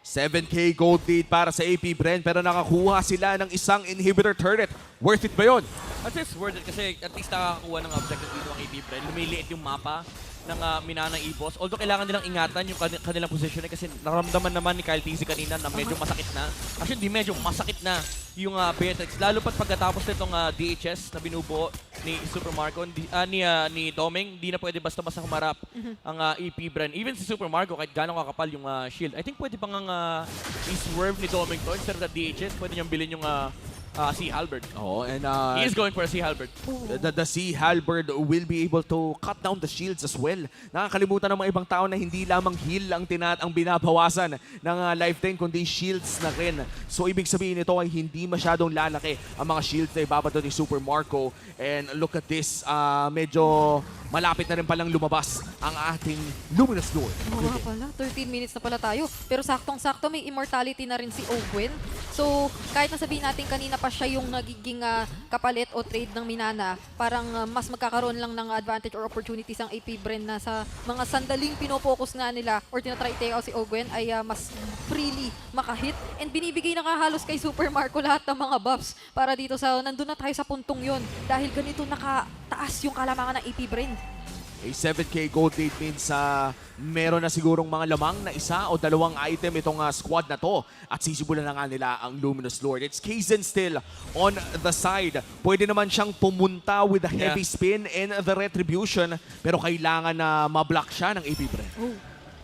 7K gold lead para sa AP Bren pero nakakuha sila ng isang inhibitor turret. Worth it ba yun? At least worth it kasi at least nakakakuha ng objective dito ang AP Bren. Lumiliit yung mapa ng Manana Evos. Although kailangan nilang ingatan yung kanilang position kasi naramdaman naman ni KarlTzy kanina na medyo masakit na. Actually, hindi medyo masakit na yung Beatrix. Lalo pat pagkatapos nitong DHS na binubuo ni Super Marco, ni Domeng, di na pwede basta-basta humarap ang AP Bren. Even si Super Marco, kahit gano'ng kakapal yung shield, I think pwede pang i-swerve ni Domeng to. Instead of the DHS, pwede niyang bilhin yung Sea Halberd. Oh, and he is going for a Sea Halberd. The Sea Halberd will be able to cut down the shields as well. Nakakalimutan ng mga ibang tao na hindi lamang heal ang binabawasan ng life tank, kundi shields na rin. So ibig sabihin nito ay hindi masyadong lalaki ang mga shields na ibabato ni Super Marco. And look at this, medyo malapit na rin palang lumabas ang ating Luminous Lord. Oo nga pala, 13 minutes na pala tayo. Pero saktong-sakto may immortality na rin si Owen. So kahit nasabihin natin kanina pa siya yung nagiging kapalit o trade ng Manana, parang mas magkakaroon lang ng advantage or opportunities ang AP Bren na sa mga sandaling pinopokus nga nila or tinatry take out si Owen ay mas freely makahit. And binibigay na halos kay Super Marco lahat ng mga buffs para dito sa nandun na tayo sa puntong yon dahil ganito nakataas yung kalamangan ng AP Bren. A 7K gold lead means meron na sigurong mga lamang na isa o dalawang item itong squad na to. At sisimulan na nga nila ang Luminous Lord. It's Kaizen still on the side. Pwede naman siyang pumunta with the heavy spin and the retribution. Pero kailangan na mablock siya ng AP Bren. Oh,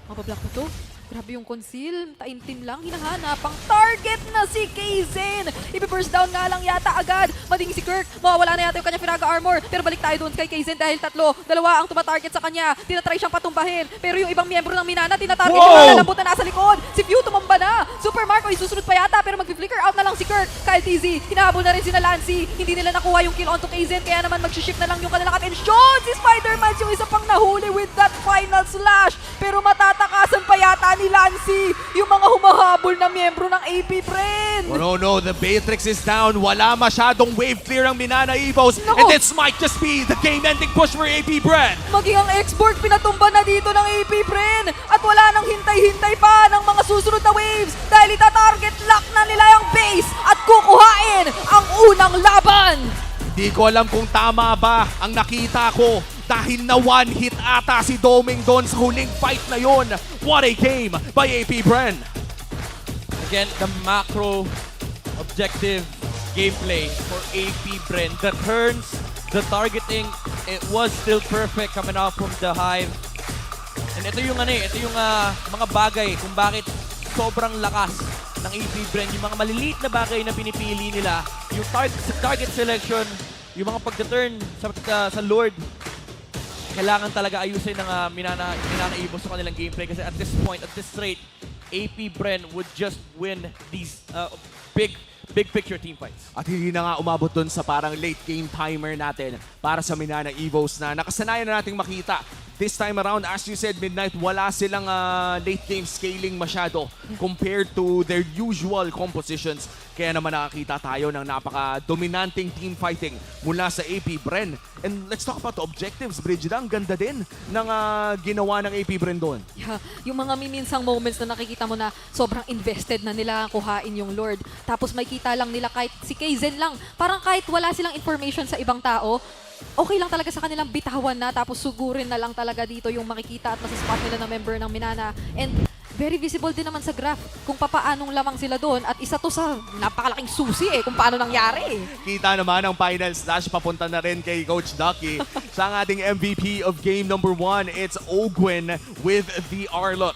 mabablock na to? Grabe yung conceal. Taintim lang. Hinahanap. Ang target na si Kaizen. Ipi-burst down nga lang yata agad. Mading si Kirk. Mawawala na yata yung kanya Firaga armor. Pero balik tayo doon kay Kaizen dahil dalawa ang tumatarget sa kanya. Tinatry siyang patumbahin. Pero yung ibang miyembro ng Manana, tinatarget yung lalambot na nasa likod. Si Few tumamba na. Super Marco isusunod pa yata pero mag-flicker out na lang si Kirk. KarlTzy. Hinahabol na rin si Lancy. Hindi nila nakuha yung kill onto Kaizen. Kaya naman mag-shift na lang yung kanilang atensyon. Si Spider-Man yung isa pang nahuli with that final slash. Pero matatakasan pa yata ni Lancy yung mga humahabol na miyembro ng AP Bren. Oh no, the Beatrix is down. Wala masyadong wave clear ang Manana Evos. And this might just be the game-ending push for AP Bren. Maging ang export pinatumba na dito ng AP Bren. At wala nang hintay-hintay pa ng mga susunod na waves dahil ita-target lock na nila yung base at kukuhain ang unang laban. Di ko alam kung tama ba ang nakita ko. dahil na one hit ata si Doming doon sa huling fight na yon. What a game by APBR. Again, the macro objective gameplay for APBR. The turns, the targeting, it was still perfect coming out from the Hive. And ito yung mga bagay kung bakit sobrang lakas ng APBR. Yung mga maliliit na bagay na pinipili nila, yung target selection, yung mga pagta-turn sa Lord, kailangan talaga ayusin ng Manana Evos sa kanilang gameplay kasi at this point, at this rate, APBR would just win these big picture team fights. At hindi na nga umabot dun sa parang late game timer natin para sa Manana Evos na nakasanayan na nating makita. This time around, as you said, Midnight, wala silang late game scaling masyado compared to their usual compositions. Kaya naman nakakita tayo ng napaka-dominanting team fighting mula sa APBR. And let's talk about the objectives, Brigida. Ang ganda din ng ginawa ng APBR doon. Yeah, yung mga miminsang moments na nakikita mo na sobrang invested na nila kuhain yung Lord. Tapos may kita lang nila kahit si Kaizen lang. Parang kahit wala silang information sa ibang tao, okay lang talaga sa kanilang bitawan na tapos sugurin na lang talaga dito yung makikita at masispot nila na member ng Manana. And very visible din naman sa graph kung papaanong lamang sila doon at isa to sa napakalaking susi kung paano nangyari. Kita naman ang final slash papunta na rin kay Coach Ducky. Sa ating MVP of game number 1, it's Ogwin with the Arlot.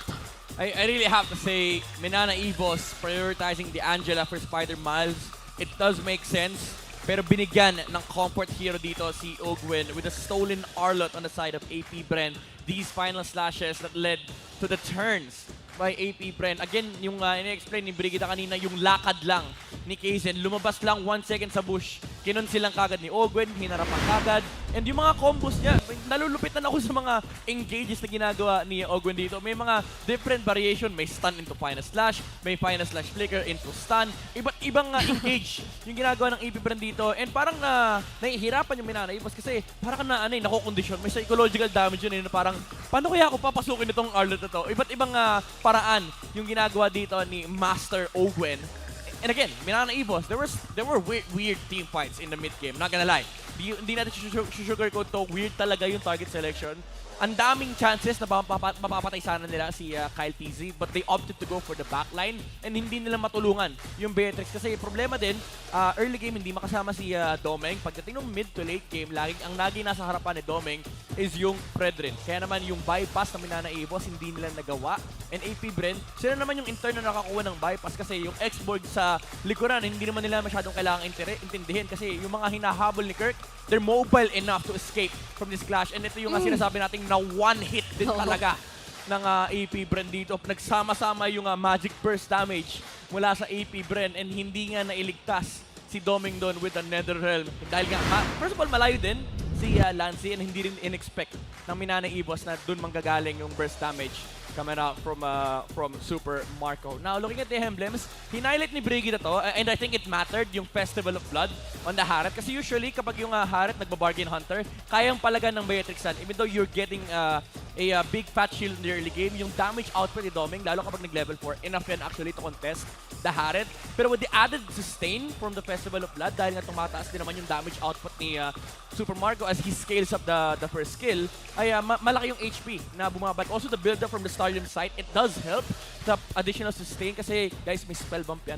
I really have to say, Manana Evos prioritizing the Angela for Spider Miles, it does make sense. Pero binigyan ng comfort hero dito si Ogwin with a stolen Arlot on the side of APBR. These final slashes that led to the turns by APBR. Again, yung ini-explain ni Brigida kanina, yung lakad lang ni Kaizen. Lumabas lang 1 second sa bush. Kinon silang kagad ni Ogwin, hinarapan kagad. And yung mga combos niya, nalulupitan ako sa mga engages na ginagawa ni Ogwin dito. May mga different variation. May stun into final slash, may final slash flicker into stun. Iba't ibang engage yung ginagawa ng APBR dito. And parang nahihirapan yung Manana Evos kasi parang nakokondisyon. May psychological damage yun na parang, paano kaya ako papasukin itong Arlot na to? Iba't ibang paraan yung ginagawa dito ni Master Ogwin. And again, Manana Evos, there were weird team fights in the mid game. Not gonna lie. Hindi natin sugarcoat to. Weird talaga yung target selection. Ang daming chances na mapapatay sana nila si KarlTzy, but they opted to go for the backline and hindi nila matulungan yung Beatrix kasi problema din, early game hindi makasama si Domeng. Pagdating ng mid to late game, ang lagi nasa harapan ni Domeng is yung Fredrin. Kaya naman yung bypass ng Manana Evos hindi nila nagawa. And APBR, sila naman yung intern na nakakuha ng bypass kasi yung X-Borg sa likuran, hindi naman nila masyadong kailangang intindihin kasi yung mga hinahabol ni Kirk, they're mobile enough to escape from this clash. And ito yung sinasabi nating na one hit din talaga ng APBR dito. Nagsama-sama yung magic burst damage mula sa APBR and hindi nga nailigtas si Doming doon with the Netherrealm. Dahil nga, first of all, malayo din si Lancy and hindi rin in-expect ng Manana Evos na doon manggagaling yung burst damage coming out from Super Marco. Now, looking at the emblems, hinighlight ni Brigida to, and I think it mattered yung Festival of Blood on the Haret. Kasi usually, kapag yung Haret nagbabargain hunter, kayang palagan ng Beatrixan. Even though you're getting a big fat shield in the early game, yung damage output ni Doming, lalo kapag nag-level 4, enough yan actually to contest the Haret. Pero with the added sustain from the Festival of Blood, dahil nga tumataas din naman yung damage output ni Super Marco as he scales up the first skill, ay malaki yung HP na bumabalik. Also, the build-up from the Stardom site, it does help the additional sustain kasi, guys, may spell bump yan.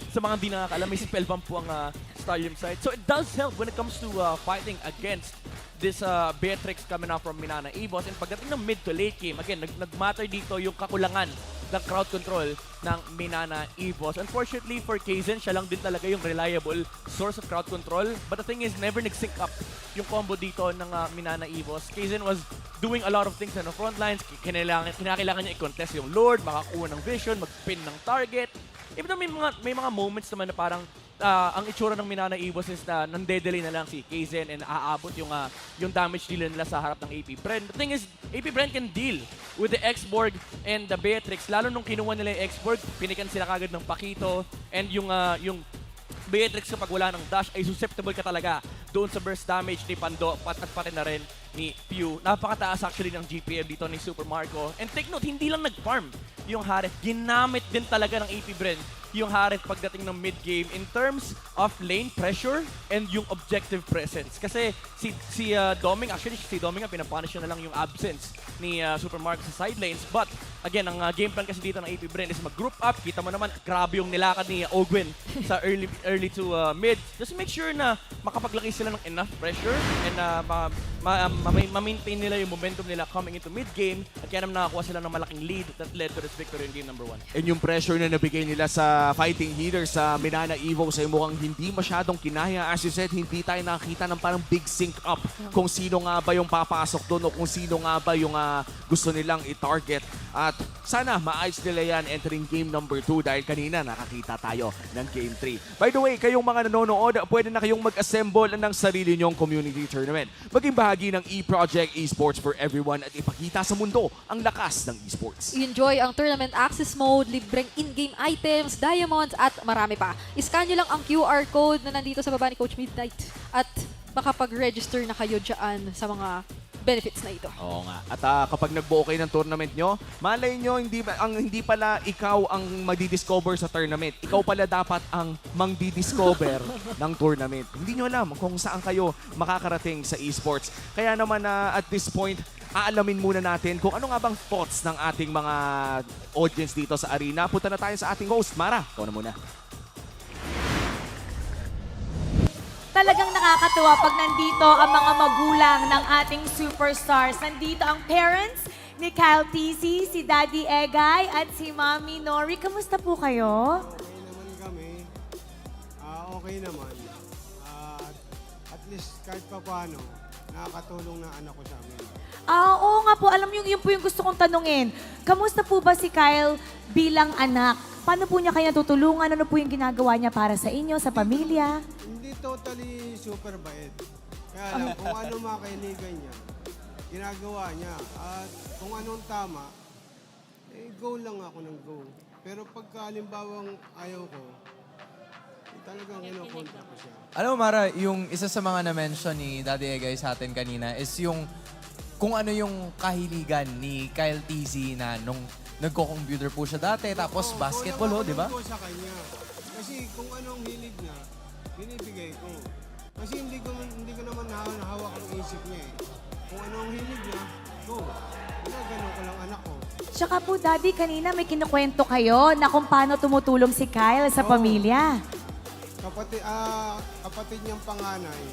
Sa mga hindi nakakaalam, may spell bump po ang Stardom site. So, it does help when it comes to fighting against this Beatrix coming out from Manana Evos. And pagdating ng mid to late game, again, nag-matter dito yung kakulangan ng crowd control ng Manana Evos. Unfortunately for Kaizen, siya lang din talaga yung reliable source of crowd control. But the thing is, never nag-sync up yung combo dito ng Manana Evos. Kaizen was doing a lot of things on the front lines. Kinakailangan niya i-contest yung Lord, makakuha ng vision, mag-pin ng target. Even though may mga moments naman na parang ang itsura ng Manana Evos is na nande-delay na lang si Kaizen and aabot yung damage deal nila sa harap ng APBR. The thing is, APBR can deal with the X-Borg and the Beatrix. Lalo nung kinuha nila yung X-Borg, pinikan sila kagad ng Pakito and yung Beatrix kapag wala ng dash ay susceptible ka talaga doon sa burst damage ni Pando at pati na rin ni Pew. Napakataas actually ng GPM dito ni Super Marco. And take note, hindi lang nag-farm yung Harith. Ginamit din talaga ng AP Brand yung Harith pagdating ng mid-game in terms of lane pressure and yung objective presence. Kasi si Doming, actually si Doming pinapunish na lang yung absence ni Super Marco sa side lanes. But again, ang game plan kasi dito ng AP Brand is mag-group up. Kita mo naman, grabe yung nilakad ni Ogwin sa early to mid. Just make sure na makapaglaki sila ng enough pressure and ma-maintain nila yung momentum nila coming into mid-game at kaya naman nakakuha sila ng malaking lead that led to this victory in game number 1. And yung pressure na nabigay nila sa fighting heater sa Manana Evos ay mukhang hindi masyadong kinaya. As you said, hindi tayo nakakita ng parang big sync up kung sino nga ba yung papasok doon o kung sino nga ba yung gusto nilang i-target. At sana maayos nila yan entering game number 2 dahil kanina nakakita tayo ng game 3. By the way, kayong mga nanonood, pwede na kayong mag-assemble ng sarili nyong community tournament. Maging bahagi ng e-project esports for everyone at ipakita sa mundo ang lakas ng esports. Enjoy ang tournament access mode, libreng in-game items, diamonds, at marami pa. Iscan nyo lang ang QR code na nandito sa baba ni Coach Midnight at makapag-register na kayo dyan sa mga benefits na ito. Oo nga. At kapag nagbuo kayo ng tournament nyo, malay nyo, hindi pala ikaw ang magdi-discover sa tournament. Ikaw pala dapat ang mangdi-discover ng tournament. Hindi nyo alam kung saan kayo makakarating sa esports. Kaya naman at this point, aalamin muna natin kung ano nga bang thoughts ng ating mga audience dito sa arena. Punta na tayo sa ating host. Mara, ikaw na muna. Talagang nakakatuwa pag nandito ang mga magulang ng ating superstars. Nandito ang parents ni KarlTzy, si Daddy Egay, at si Mommy Nori. Kamusta po kayo? Okay naman kami. Okay naman. At least kahit pa paano, nakakatulong na anak ko sa amin. Oo nga po. Alam niyo, yun po yung gusto kong tanungin. Kamusta po ba si Kyle bilang anak? Paano po niya kayo tutulungan? Ano po yung ginagawa niya para sa inyo, sa pamilya? Hindi totally super bait. Kaya lang, kung ano makailigan niya, ginagawa niya. At kung anong tama, go lang ako ng go. Pero pagka halimbawang ayaw ko, talagang kinokontra ko siya. Alam mo, Mara, yung isa sa mga na-mention ni Daddy Egay sa atin kanina is yung kung ano yung kahiligan ni KarlTzy na nung nagko-computer po siya dati, tapos basketball, di ba? Ko sa kanya. Kasi kung anong hilig niya, binibigay ko. Kasi hindi ko naman hawak ang isip niya eh. Kung anong hilig niya, go. Ginagano ko lang anak ko. Tsaka po, Daddy, kanina may kinukwento kayo na kung paano tumutulong si Kyle sa pamilya. Kapatid niyang panganay,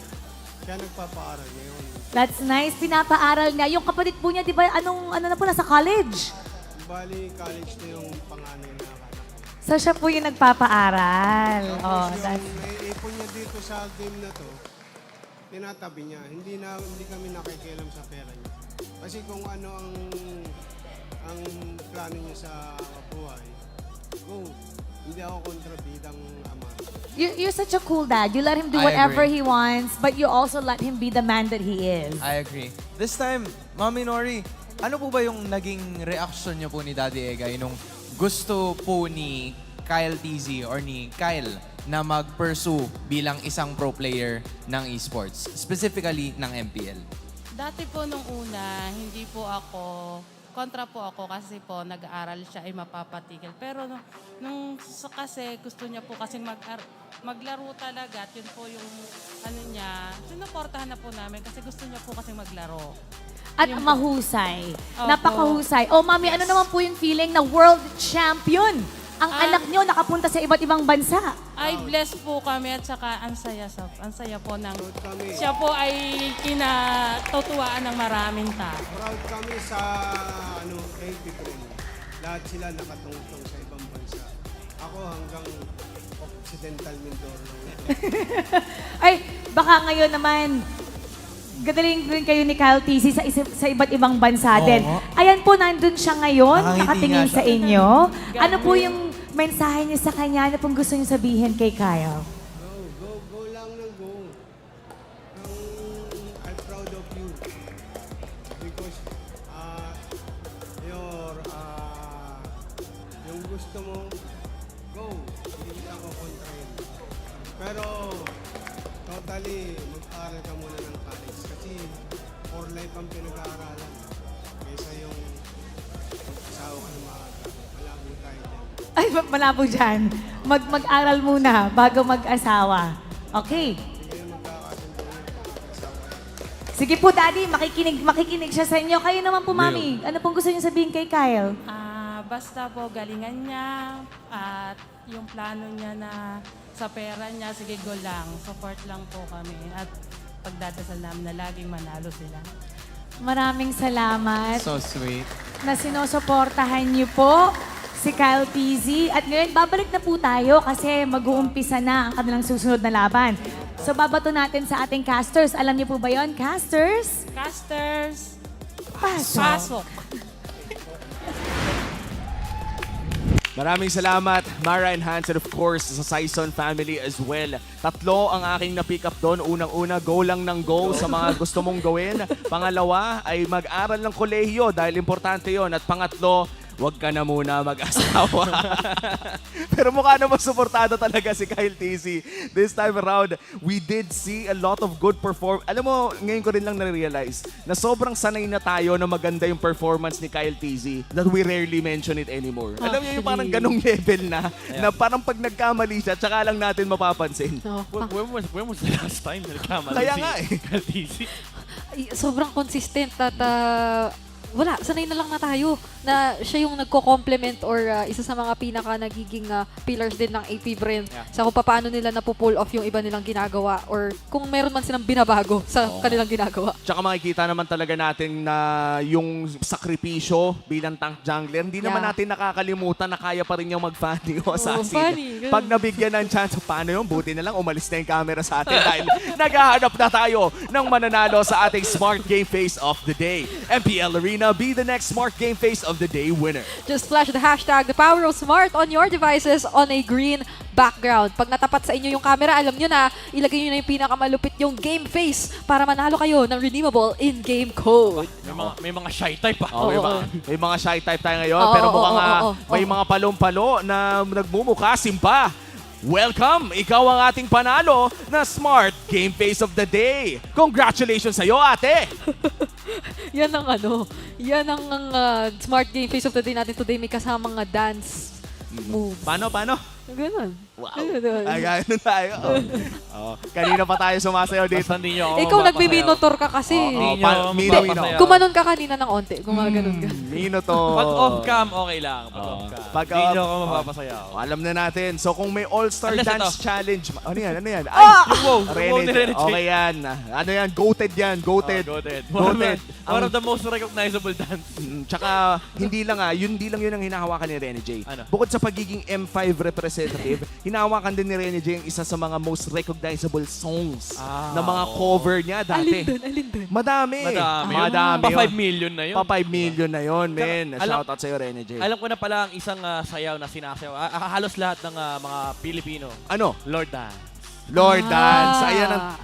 siya nagpapaaral ngayon. That's nice. Pinapaaral niya. Yung kapatid po niya, di ba, ano na po, nasa college? Bali, college na yung panganay na anak ko. So siya po yung nagpapaaral. Tapos yung ipon niya dito sa game na to, tinatabi niya. Hindi kami nakikialam sa pera niya. Kasi kung ano ang plano niya sa buhay, go. Hindi ako kontrabidang ama. You're such a cool dad. You let him do whatever he wants, but you also let him be the man that he is. I agree. This time, Mommy Nori, ano po ba yung naging reaction niyo po ni Daddy Egay nung gusto po ni KarlTzy or ni Kyle na mag-pursue bilang isang pro player ng esports, specifically ng MPL? Dati po nung una, hindi po ako, kontra po ako kasi po nag-aaral siya ay mapapatigil. Pero kasi gusto niya po kasing maglaro talaga at yun po yung ano niya, sinuportahan na po namin kasi gusto niya po kasing maglaro. At mahusay. Napakahusay. Oh, Mami, ano naman po yung feeling na world champion? Ang anak niyo nakapunta sa iba't ibang bansa. Ay, blessed po kami at saka ang saya po ng siya po ay kinatutuwaan ng maraming tao. Proud kami sa AP Brand. Lahat sila nakatungtong sa ibang bansa. Ako hanggang Occidental Mindoro. Ay, baka ngayon naman, gagaling rin kayo ni KarlTzy sa iba't ibang bansa din. Ayan po, nandun siya ngayon, nakatingin sa inyo. Ano po yung mensahe niyo sa kanya? Ano pong gusto niyo sabihin kay Kyle? Go lang ng go. I'm proud of you. Because yung gusto mo, go. Hindi kita ko kontrahin. Pero kang pinag-aaralan kaysa yung asawa ka na maaga. Malabo tayo dyan. Ay, malabo dyan. Mag-aral muna bago mag-asawa. Okay. Sige po, Daddy. Makikinig siya sa inyo. Kayo naman po, Mami. Ano pong gusto niyo sabihin kay Kyle? Basta po galingan niya at yung plano niya na sa pera niya, sige go lang. Support lang po kami at pagdadasal namin na laging manalo sila. Maraming salamat So sweet. na sinusuportahan niyo po si KarlTzy. At ngayon, babalik na po tayo kasi mag-uumpisa na ang kanilang susunod na laban. So, babato natin sa ating casters. Alam niyo po ba yon, casters? Casters, Pasok. Maraming salamat, Mara and Hans, and of course, sa Saison family as well. Tatlo ang aking na-pick up doon. Unang-una, go lang ng go sa mga gusto mong gawin. Pangalawa ay mag-aral ng kolehiyo dahil importante yon. At pangatlo, wag ka na muna mag-asawa. Pero mukha naman suportado talaga si KarlTzy. This time around, we did see a lot of good performance. Alam mo, ngayon ko rin lang na-realize na sobrang sanay na tayo na maganda yung performance ni KarlTzy that we rarely mention it anymore. Alam niyo yung parang ganong level na, na parang pag nagkamali siya, tsaka lang natin mapapansin. When was the last time na nagkamali Kaya nga eh. KarlTzy? Sobrang consistent at wala, sanay na lang na tayo na siya yung nagko-complement or isa sa mga pinaka nagiging pillars din ng APBR sa kung paano nila napupull off yung iba nilang ginagawa or kung meron man silang binabago sa kanilang ginagawa. Tsaka makikita naman talaga natin na yung sakripisyo bilang tank jungler, hindi naman natin nakakalimutan na kaya pa rin yung mag-funny o assassin. Pag nabigyan ng chance, paano yun? Buti na lang umalis na yung camera sa atin dahil naghahanap na tayo ng mananalo sa ating Smart Game Face of the Day. MPL Arena, be the next Smart Game Face of the Day winner. Just flash the hashtag, the power of smart on your devices on a green background. Pag natapat sa inyo yung camera, alam nyo na, ilagay nyo na yung pinakamalupit yung game face para manalo kayo ng redeemable in-game code. May mga shy type pa. May mga shy type tayo ngayon, pero mukhang may mga palong-palo na nagmumukha, simpa. Welcome! Ikaw ang ating panalo na Smart Game Face of the Day. Congratulations sa'yo, ate! Yan ang yan ang Smart Game Face of the Day natin today. May kasamang dance moves. Paano? Ganun. Wow. Ay, ganun tayo. Kanina pa tayo sumasayaw dito. Ikaw nagbi-minotor ka kasi. Kumanon ka kanina ng onte. Gumaganon ka. Minotor. Pag off-cam, okay lang. Pag hindi nyo ako mapapasayaw. Alam na natin. So kung may All-Star Dance Challenge. Ano yan? Ay, yung wow. Okay yan. Ano yan? Goated yan. Goated. One of the most recognizable dance. Tsaka, hindi lang yun ang hinahawakan ni Rene J. Bukod sa pagiging M5 representative, hinahawakan din ni Rene J ang isa sa mga most recognizable songs na mga cover niya dati. Alin dun? Madami. Pa 5 million na yun. Pa 5 million na yun, men. Shoutout sa'yo, Rene J. Alam ko na pala ang isang sayaw na sinasayaw. Halos lahat ng mga Pilipino. Ano? Lord Dance. Lord Dance.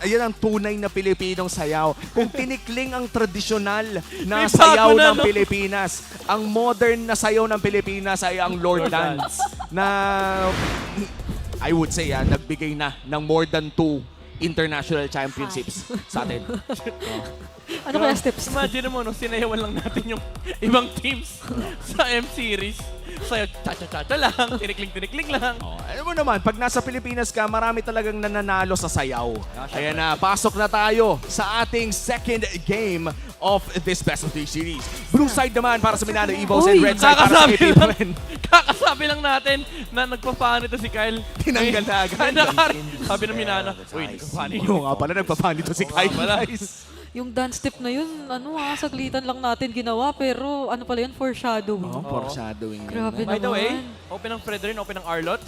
Ayan ang tunay na Pilipinong sayaw. Kung tinikling ang tradisyonal na sayaw ng Pilipinas, ang modern na sayaw ng Pilipinas ay ang Lord Dance. Na, I would say, nagbigay na ng more than 2 international championships sa atin. Ano kaya steps? Imagine mo, sinayawan lang natin yung ibang teams sa M-Series. Sayo, cha-cha-cha lang, tinikling-tinikling lang. Alam mo naman, pag nasa Pilipinas ka, marami talagang nananalo sa sayaw. Ayan na, pasok na tayo sa ating second game of this Best of 3 series. Blue side naman para sa Manana Evos and red side para sa APBR. Kakasabi lang natin na nagpa-fan ito si Kyle. Tinanggal na agad. Sabi ng Manana, uy, nagpa-fan ito. Oo nga pala, nagpa-fan ito si Kyle. Yung dance step na yun, saglitan lang natin ginawa, pero ano pala yun, foreshadowing. Foreshadowing. Grabe naman. By the way, open ng Fredrin, open ng Arlot.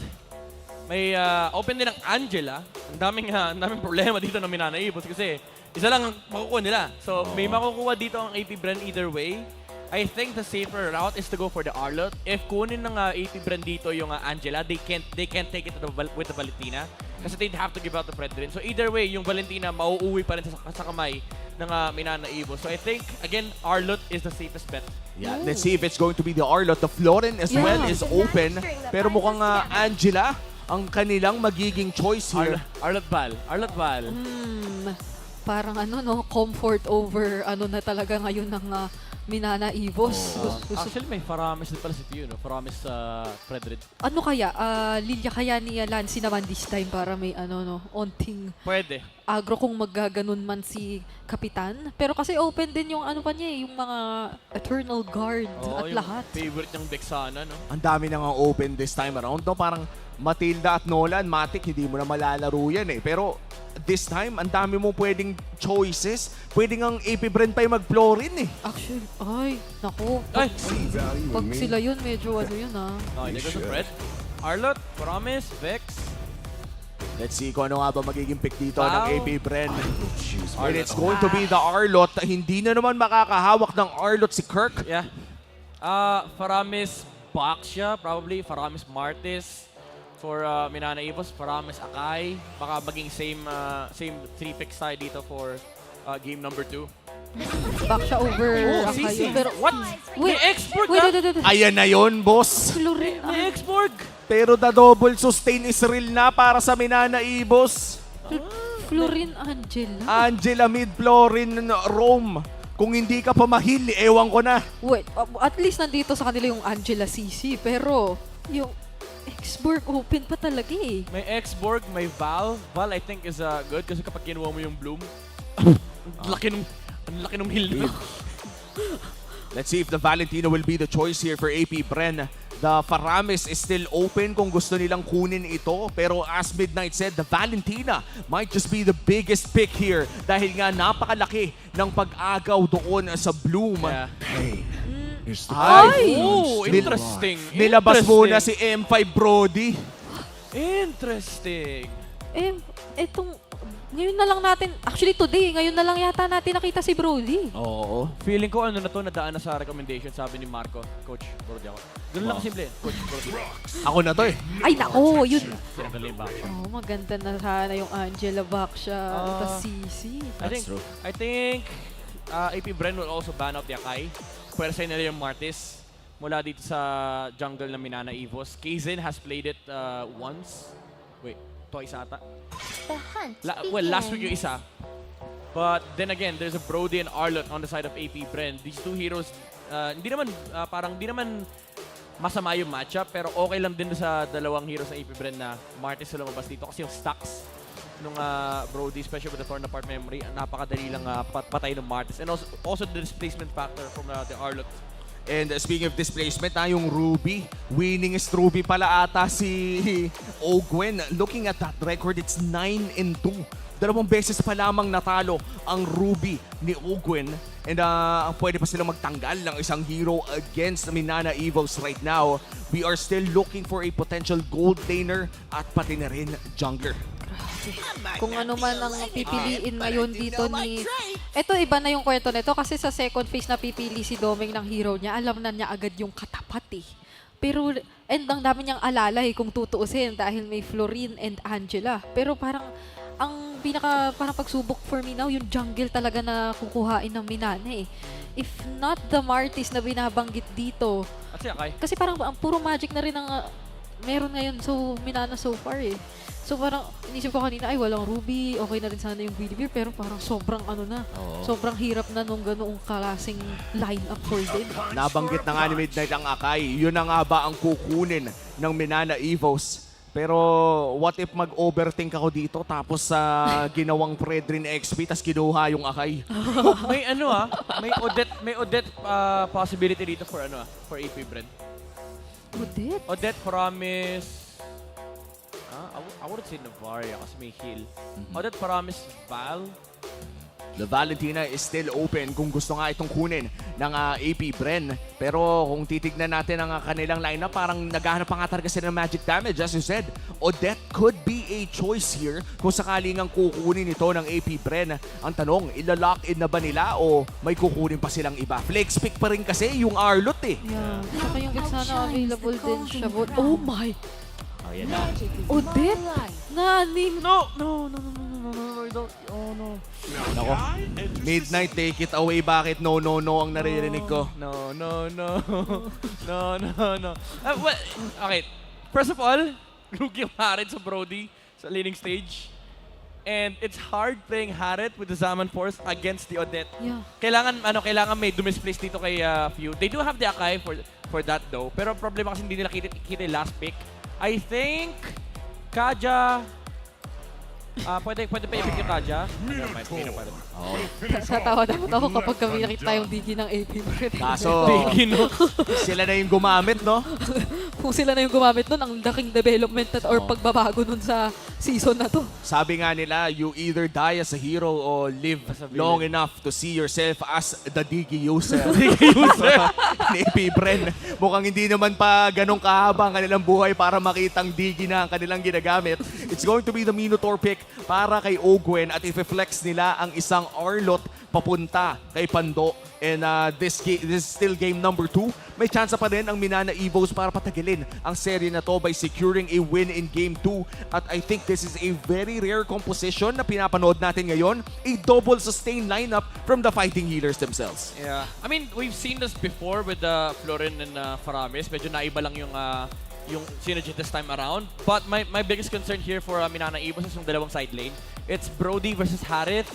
May open din ng Angela. Ang daming problema dito ng Manana Evos kasi isa lang ang makukuha nila. So may makukuha dito ang APBR either way. I think the safer route is to go for the Arlot. If kunin ng APBR dito yung Angela, they can't take it with the Valentina kasi they'd have to give out the Fredrin. So either way, yung Valentina mauuwi pa rin sa kamay ng Manana Evos. So I think, again, Arlot is the safest bet. Yeah, let's see if it's going to be the Arlot. The Florin as well is open. Pero mukhang Angela ang kanilang magiging choice here. Arlot Val. parang comfort over na talaga ngayon ng Manana Evos. Actually, may Faramis din pala si Pio, no? Faramis sa Fredred. Ano kaya? Lilia kaya ni Lancy naman this time para may onting Pwede. agro kung maggaganon man si Kapitan. Pero kasi open din yung yung mga Eternal Guard at yung lahat. favorite niyang deck sana, no? Ang dami nang open this time around. No? Parang Matilda at Nolan, Matic, hindi mo na malalaro yan eh. Pero this time, ang dami mo pwedeng choices. Pwedeng ang AP Brand pa yung mag-florin eh. Actually, naku. Ay! Pag sila yun, medyo yun Okay, there goes the Fred. Arlot, Promise, Vex. Let's see kung ano nga ba magiging pick dito ng AP Brand. And Arlot. it's going to be the Arlot. Hindi na naman makakahawak ng Arlot si Kirk. Yeah. Faramis Baxia, probably. Faramis Martis. For Manana Evos, Faramis Akai. Baka maging same 3 picks tayo dito for game number 2. Back siya over CC. Pero, What? Wait, May X-Borg wait. Ayan na yun, boss. May X-Borg. Pero the double sustain is real na para sa Manana Evos. Florin Angela. Angela mid-Florin Rome. Kung hindi ka pa mahil, ewan ko na. Wait, at least nandito sa kanila yung Angela CC. Pero, yung X-Borg open pa talaga eh. May X-Borg, may Val. Val, I think, is good kasi kapag kinuha mo yung Bloom, ang laki nung heal nito. Let's see if the Valentino will be the choice here for AP Bren. The Faramis is still open kung gusto nilang kunin ito. Pero as Midnight said, the Valentina might just be the biggest pick here dahil nga napakalaki ng pag-agaw doon sa Bloom. Yeah. Interesting. Nilabas muna si M5 Brody. Interesting. Ngayon na lang natin, actually today, ngayon na lang yata natin nakita si Brody. Oo. Feeling ko na to, nadaan na sa recommendation, sabi ni Marco. Coach, Brody ako. Ganun lang kasimple. Coach, Brody. Ako na to eh. Ay nako, yun. Sinagaling back siya. Maganda na sana yung Angela Baxia, tas CC. I think AP Bren will also ban out the Akai. Pwersa nila yung Martis mula dito sa jungle ng Manana Evos. Kaizen has played it once. Wait, twice ata. Last week yung isa. But then again, there's a Brody and Arlot on the side of AP Bren. These two heroes, hindi naman masama yung matchup, pero okay lang din sa dalawang heroes ng AP Bren na Martis sila lumabas dito kasi yung stacks nung Brody, especially with the torn apart memory, napakadali lang patay ng Martis. And also the displacement factor from the Arlot. And speaking of displacement, yung Ruby, winningest Ruby pala ata si Ogwen. Looking at that record, it's 9-2. 2 beses pa lamang natalo ang Ruby ni Ogwen. And pwede pa silang magtanggal ng isang hero against Manana Evos right now. We are still looking for a potential gold laner at pati na rin jungler. Kung ano man ang pipiliin ngayon dito ni... Ito, iba na yung kwento nito kasi sa second phase na pipili si Doming ng hero niya, alam na niya agad yung katapat eh. Pero, and ang dami niyang alalay kung tutuusin dahil may Florin and Angela. Pero parang, ang parang pagsubok for me now, yung jungle talaga na kukuhain ng Manana eh. If not the Martis na binabanggit dito. At si Akai. Kasi parang puro magic na rin ang meron ngayon Manana so far eh. So parang inisip ko kanina, ay walang Ruby, okay na rin sana yung BLCK, pero parang sobrang sobrang hirap na nung ganoong klaseng line-up for them. Nabanggit na nga ni Midnight ang Akai, yun na nga ba ang kukunin ng Manana Evos? Pero what if mag-overthink ako dito tapos sa ginawang Predrin XP tas kinuha yung Akai? may Odette possibility dito for for AP Bren. Odette Promise. I would say Navaria kasi may heal. Odette Promise Val. The Valentina is still open kung gusto nga itong kunin ng AP Bren. Pero kung titignan natin ang kanilang lineup, parang naghahanap pa nga talaga sila ng magic damage. As you said, Odette could be a choice here kung sakaling ang kukunin ito ng AP Bren. Ang tanong, ilalock in na ba nila o may kukunin pa silang iba? Flex pick pa rin kasi yung Arlot eh. Yeah, saka yung sana available din siya. Oh my! Oh, yan na. Odette? Nanin? No, I don't. Oh, no. Nako. Midnight, take it away. Bakit no ang naririnig ko? No. Well, okay. First of all, lugi yung Harid sa Brody sa laning stage. And it's hard playing Harit with the Zaman Force against the Odette. Yeah. Kailangan may dumisplace dito kay Few. They do have the Akai for that though. Pero problema kasi hindi nila kita yung last pick. I think Kaja pwede pa i-pick yung Kaja. Natawa naman ako kapag kami nakita yung digi ng APBR. Kaso, sila na yung gumamit, no? Kung sila na yung gumamit nun, ang laking development or pagbabago nun sa season na to. Sabi nga nila, you either die as a hero or live long enough to see yourself as the Digi user. Ni APBR. Mukhang hindi naman pa ganong kahaba ang kanilang buhay para makitang Digi na ang kanilang ginagamit. It's going to be the Minotaur pick para kay Ogwen at i-flex nila ang isang Arlot papunta kay Pando. And this is still game number 2. May chance pa rin ang Manana Evos para patagilin ang serye na to by securing a win in game 2. At I think this is a very rare composition na pinapanood natin ngayon. A double sustain lineup from the fighting healers themselves. Yeah. I mean, we've seen this before with Florin and Faramis. Medyo naiba lang yung synergy this time around. But my biggest concern here for Manana Evos is yung dalawang side lane. It's Brody versus Harit.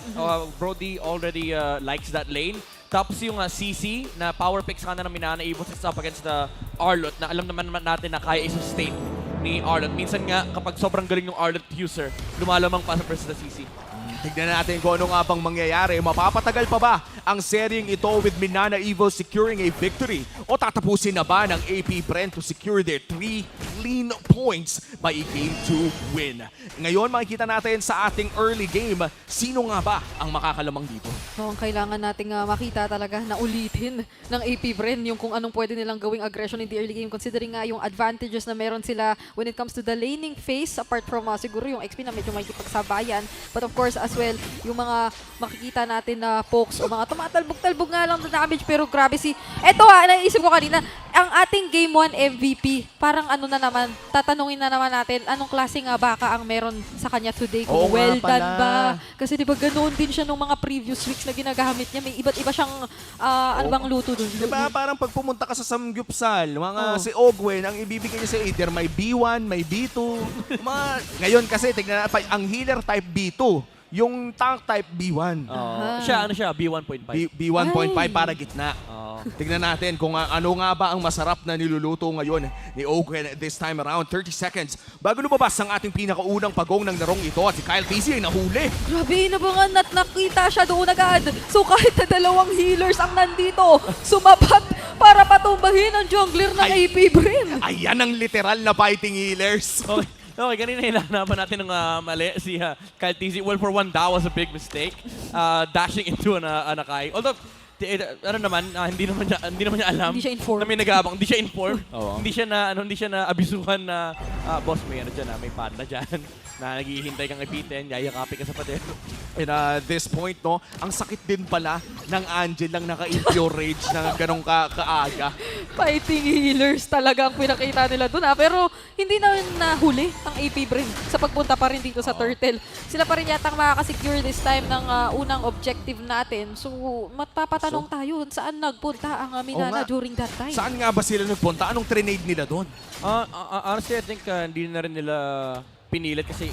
Brody already likes that lane. Tapos yung CC na power pick sa kanan ng Manana Evos is up against the Arlot na alam naman natin na kaya i-sustain ni Arlot. Minsan nga kapag sobrang galing yung Arlot user, lumalamang pa versus the CC. Tignan natin kung ano nga bang mangyayari. Mapapatagal pa ba ang seryeng ito with Manana Evos securing a victory? O tatapusin na ba ng APBR to secure their 3 clean points by a Game 2 win? Ngayon makikita natin sa ating early game, sino nga ba ang makakalamang dito? So, ang kailangan nating makita talaga na ulitin ng APBR yung kung anong pwede nilang gawing aggression in the early game considering nga yung advantages na meron sila when it comes to the laning phase apart from siguro yung XP na medyo may pagsabayan. But of course, as well, yung mga makikita natin na pokes o mga tumatalbog-talbog nga lang na damage pero grabe eto naisip ko kanina, ang ating Game 1 MVP, parang ano na naman, tatanungin na naman natin, anong klaseng baka ang meron sa kanya today? Kung well done ba? Kasi di ba ganoon din siya nung mga previous weeks na ginagamit niya. May iba't iba siyang, ano bang luto dun? Diba parang pag pumunta ka sa Samgyupsal, si Ogwen, ang ibibigay niya sa either may B1, may B2. Ngayon kasi, tignan natin, ang healer type B2. Yung tank type B1. Siya, B1.5. B1.5 para gitna. Tignan natin kung ano nga ba ang masarap na niluluto ngayon ni Ogwen this time around. 30 seconds. Bago lumabas ang ating pinakaunang pagong ng larong ito at si KarlTzy ay nahuli. Grabe, inabangan at nakita siya doon agad. So kahit na dalawang healers ang nandito, sumapat para patumbahin ang jungler ng APBR. Ayan ang literal na fighting healers. Okay, kanina hinahanapan natin ng mali si KarlTzy. Well, for one, that was a big mistake. Dashing into an Akai. Although, ano naman, hindi naman niya alam. Hindi siya informed. Na may nag-aabang. Hindi siya informed. Hindi siya na abisuhan na boss, may ano dyan, may panda dyan na naghihintay kang ipitin, yayakapin ka sa pader. And this point, no, ang sakit din pala ng Angel lang naka-impure rage na ganong kaaga. Fighting healers talaga ang pinakita nila doon pero hindi na nahuli ang APBR sa pagpunta pa rin dito sa Turtle. Sila pa rin yatang makakasecure this time ng unang objective natin. So, magpapatanong tayo, saan nagpunta ang Manana during that time? Saan nga ba sila nagpunta? Anong trinade nila doon? Honestly, I think hindi na rin nila pinilit kasi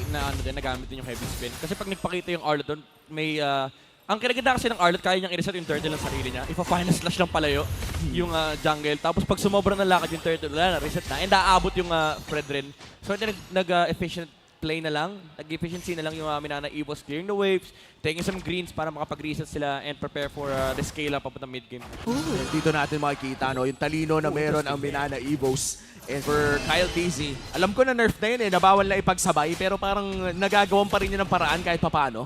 nagamit din yung heavy spin. Kasi pag nagpakita yung Arlot doon, may... ang kinaganda kasi ng Arlot, kaya niyang i-reset yung turtle ng sarili niya. Ipa-final slash ng palayo yung jungle. Tapos pag sumobra ng lakad yung turtle, wala na, reset na. And aabot yung Fred rin. So nag-efficient play na lang, nag-efficiency na lang yung Manana Evos clearing the waves, taking some greens para makapag-reset sila and prepare for the scale-up papunta mid-game. Dito natin makikita yung talino na meron ang Manana Evos. And for KarlTzy, alam ko na nerf na yun nabawal na ipagsabay pero parang nagagawan pa rin yun ng paraan kahit papano.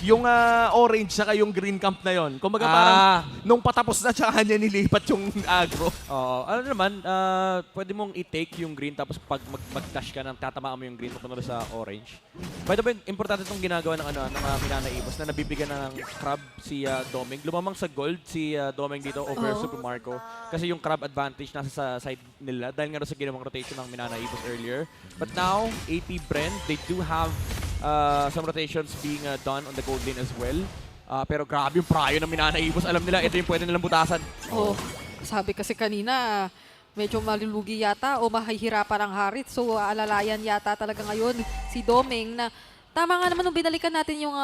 Yung orange saka yung green camp na yun. Kumbaga parang nung patapos na tsaka niya nilipat yung agro. Ano naman, pwede mong i-take yung green tapos pag mag-dash ka nang tatamaan mo yung green papunta sa orange. By the way, importante itong ginagawa ng Manana Evos na nabibigyan ng crab si Doming. Lumamang sa gold si Doming dito over Super Marco. Kasi yung crab advantage nasa sa side nila dahil nga sa ginawang rotation ng Manana Evos earlier. But now, APBR, they do have some rotations being done on the gold lane as well. Pero grabe yung prayo ng Manana Evos. Alam nila, ito yung pwede nilang butasan. Sabi kasi kanina, medyo malulugi yata o mahihirapan ang Harit. So, alalayan yata talaga ngayon si Doming na tama nga naman nung binalikan natin yung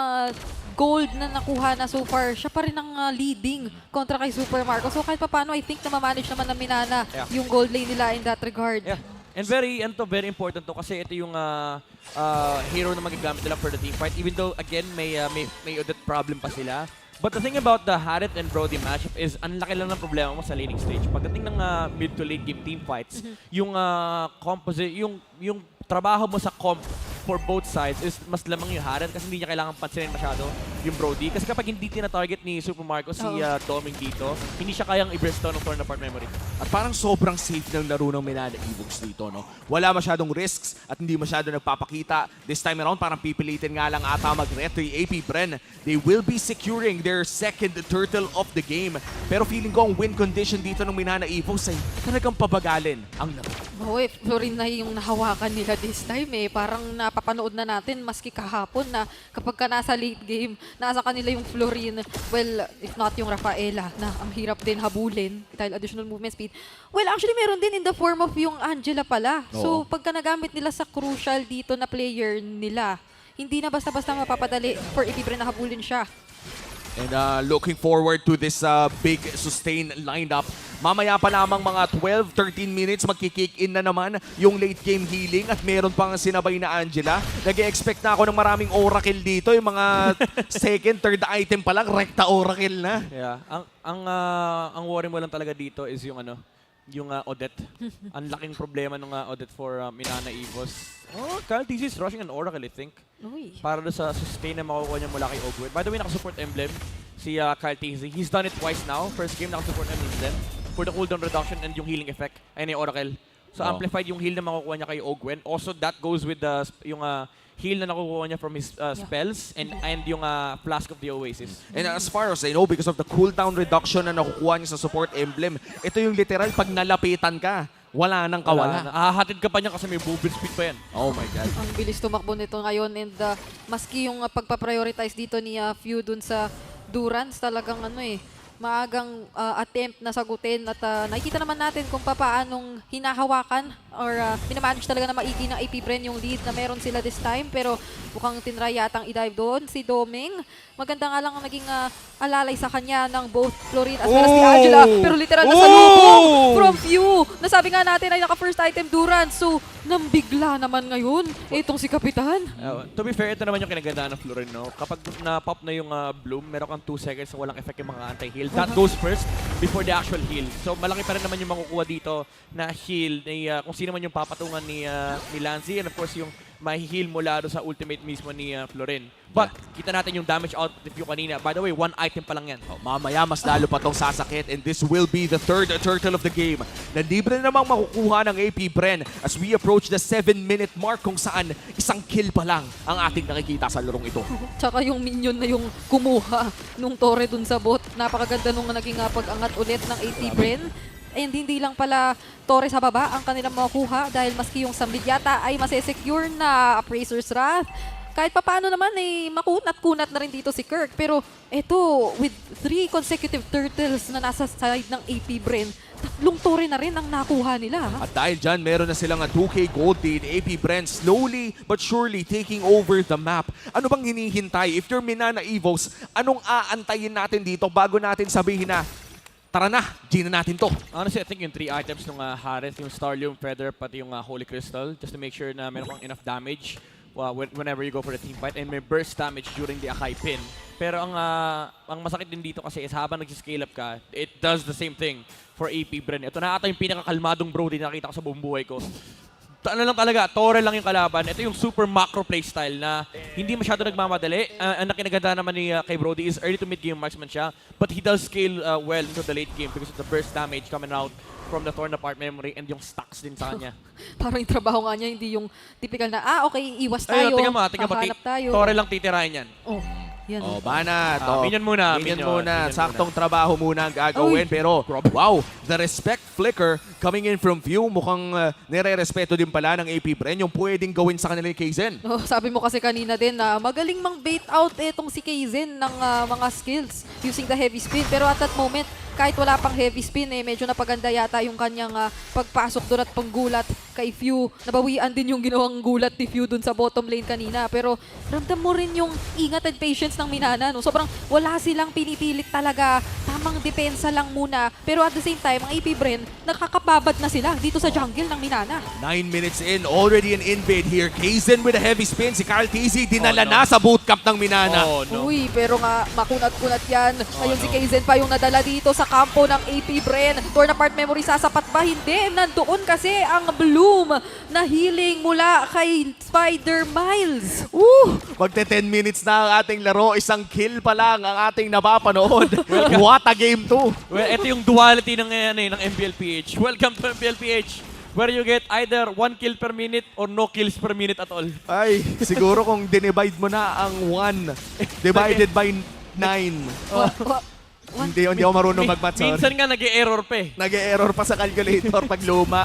gold na nakuha na so far, siya pa rin ang leading kontra kay Super Marco. So kahit paano, I think na ma-manage naman ng Manana yung gold lane nila in that regard. Yeah. And very important to kasi ito yung hero na magagamit nila for the team fight. Even though, again, may audit problem pa sila. But the thing about the Harriet and Brody matchup is ang laki lang ng problema mo sa laning stage. Pagdating ng mid to late game team fights, yung yung trabaho mo sa comp for both sides is mas lamang yung Harriet kasi hindi niya kailangan pansinin masyado yung Brody. Kasi kapag hindi tina-target ni Super Marco si Doming dito, hindi siya kayang i-burst ng torn apart memory. At parang sobrang safe ng laro ng Manana Evos dito, no? Wala masyadong risks at hindi masyado nagpapakita. This time around, parang pipilitin nga lang ata mag-reto yung AP-Bren. They will be securing their second turtle of the game. Pero feeling ko ang win condition dito ng Manana Evos ay talagang pabagalin ang laro. Florin na yung nahawakan nila this time Parang napapanood na natin maski kahapon na kapag ka nasa late game, nasa kanila yung Florin. Well, if not yung Rafaela na ang hirap din habulin dahil additional movement speed. Well, actually meron din in the form of yung Angela pala. So pagka nagamit nila sa crucial dito na player nila, hindi na basta-basta mapapadali for AP-Bren na habulin siya. And looking forward to this big sustain lineup. Mamaya pa lamang mga 12-13 minutes magkikick in na naman yung late game healing at meron pang sinabay na Angela. Nag-expect na ako ng maraming oracle dito. Yung mga second, third item pa lang, rekta oracle na. Yeah. Ang worry mo lang talaga dito is yung Odette. Ang laking problema ng Odette for Manana Evos. KarlTzy is rushing an oracle, I think. Para doon sa sustain na makukuha niya mula kay Ogwen. By the way, nakasupport emblem si KarlTzy. He's done it twice now. First game, nakasupport emblem for the cooldown reduction and yung healing effect. Ayun yung oracle. So amplified yung heal na makukuha niya kay Ogwen. Also, that goes with yung heal na nakukuha niya from his spells and yung Flask of the Oasis. And as far as I know, because of the cooldown reduction na nakukuha niya sa support emblem, ito yung literal pag nalapitan ka, wala nang kawala. Hahatid ka pa niya kasi may movement speed pa yan. Oh my God. Ang bilis tumakbo nito ngayon and maski yung pagpaprioritize dito ni Few dun sa Durance, talagang maagang attempt na sagutin at nakikita naman natin kung paanong hinahawakan or pinamanage talaga na maigi ng AP-Bren yung lead na meron sila this time. Pero mukhang tinry yatang i-dive doon si Doming. Maganda nga lang ang naging alalay sa kanya ng both Florin as well as si Angela. Pero literal na salubong from Few. Nasabi nga natin ay naka-first item Durance. So, nambigla naman ngayon itong si Kapitan. To be fair, ito naman yung kinagandaan ng Florin, no? Kapag na-pop na yung bloom, meron kang 2 seconds na walang effect yung mga anti-heal. That goes first before the actual heal. So, malaki pa rin naman yung makukuha dito na heal kung sino man yung papatungan ni Lanzi and of course yung ma-heal mula sa ultimate mismo ni Florin. But, kita natin yung damage output of Few kanina. By the way, 1 item pa lang yan. Mamaya, mas lalo pa tong sasakit and this will be the third turtle of the game na libre namang makukuha ng AP-Bren as we approach the 7-minute mark kung saan isang kill pa lang ang ating nakikita sa larong ito. Tsaka yung minion na yung kumuha nung Torre dun sa bot. Napakaganda nung naging pag-angat ulit ng AP-Bren. And hindi lang pala Torre sa baba ang kanilang makukuha dahil maski yung Samlid yata ay masesecure na Appraiser's Wrath. Kahit paano naman makunat-kunat na rin dito si Kirk. Pero eto, with 3 consecutive turtles na nasa side ng AP-Bren, 3 Torre na rin ang nakuha nila. At dahil dyan, meron na silang 2K gold lead. AP-Bren slowly but surely taking over the map. Ano bang hinihintay? If you're Manana Evos, anong aantayin natin dito bago natin sabihin na tara na, G na natin to. Honestly, I think yung 3 items ng Harith, yung Starlium, Feather, pati yung Holy Crystal, just to make sure na meron kang enough damage whenever you go for the team fight and may burst damage during the Akai pin. Pero ang masakit din dito kasi is habang nag-scale up ka, it does the same thing for AP-Bren. Ito na ata yung pinakakalmadong Brody na nakita ko sa buong buhay ko. Ano lang talaga, Torre lang yung kalaban. Ito yung super macro playstyle na hindi masyado nagmamadali. Ang nakinaganda naman ni kay Brody is early to mid-game marksman siya, but he does scale well into the late game because of the burst damage coming out from the torn apart memory and yung stacks din sa kanya. Parang yung trabaho nga niya, hindi yung typical na, okay, iwas tayo, tingnan mo, hahanap tayo. Torre lang titirahin yan. Yan. Bana. Minion muna. Saktong trabaho muna ang gagawin. Pero, wow, the respect flicker coming in from Few. Mukhang nire-respeto din pala ng AP-Bren yung pwedeng gawin sa kanila ni Kaizen. Sabi mo kasi kanina din na magaling mang bait out itong si Kaizen ng mga skills using the heavy spin. Pero at that moment, kahit wala pang heavy spin medyo napaganda yata yung kanyang pagpasok doon at panggulat kay Few. Nabawian din yung ginawang gulat ni Few doon sa bottom lane kanina. Pero ramdam mo rin yung ingat and patience ng Manana. No? Sobrang wala silang pinipilit talaga. Tamang depensa lang muna. Pero at the same time, ang APBR nakakababad na sila dito sa jungle ng Manana. 9 minutes in, already an invade here. Kaizen with a heavy spin. Si KarlTzy dinala na sa bootcamp ng Manana. Uy, pero nga makunat-kunat yan. Ngayon si Kaizen pa yung nadala dito sa kampo ng APBR. Torn apart memory, sasapat ba? Hindi. Nandoon kasi ang Bloom na healing mula kay Spider Miles. Magte 10 minutes na ang ating laro. Isang kill pa lang ang ating napapanood. What a game 2. Well, ito yung duality ng MPL PH. Welcome to MPL PH, where you get either 1 kill per minute or no kills per minute at all. Ay, siguro kung dinivide mo na ang 1 divided by 9. Hindi ako marunong mag-math, sorry. Minsan nga nag-e-error pa Nag-e-error pa sa calculator pag luma.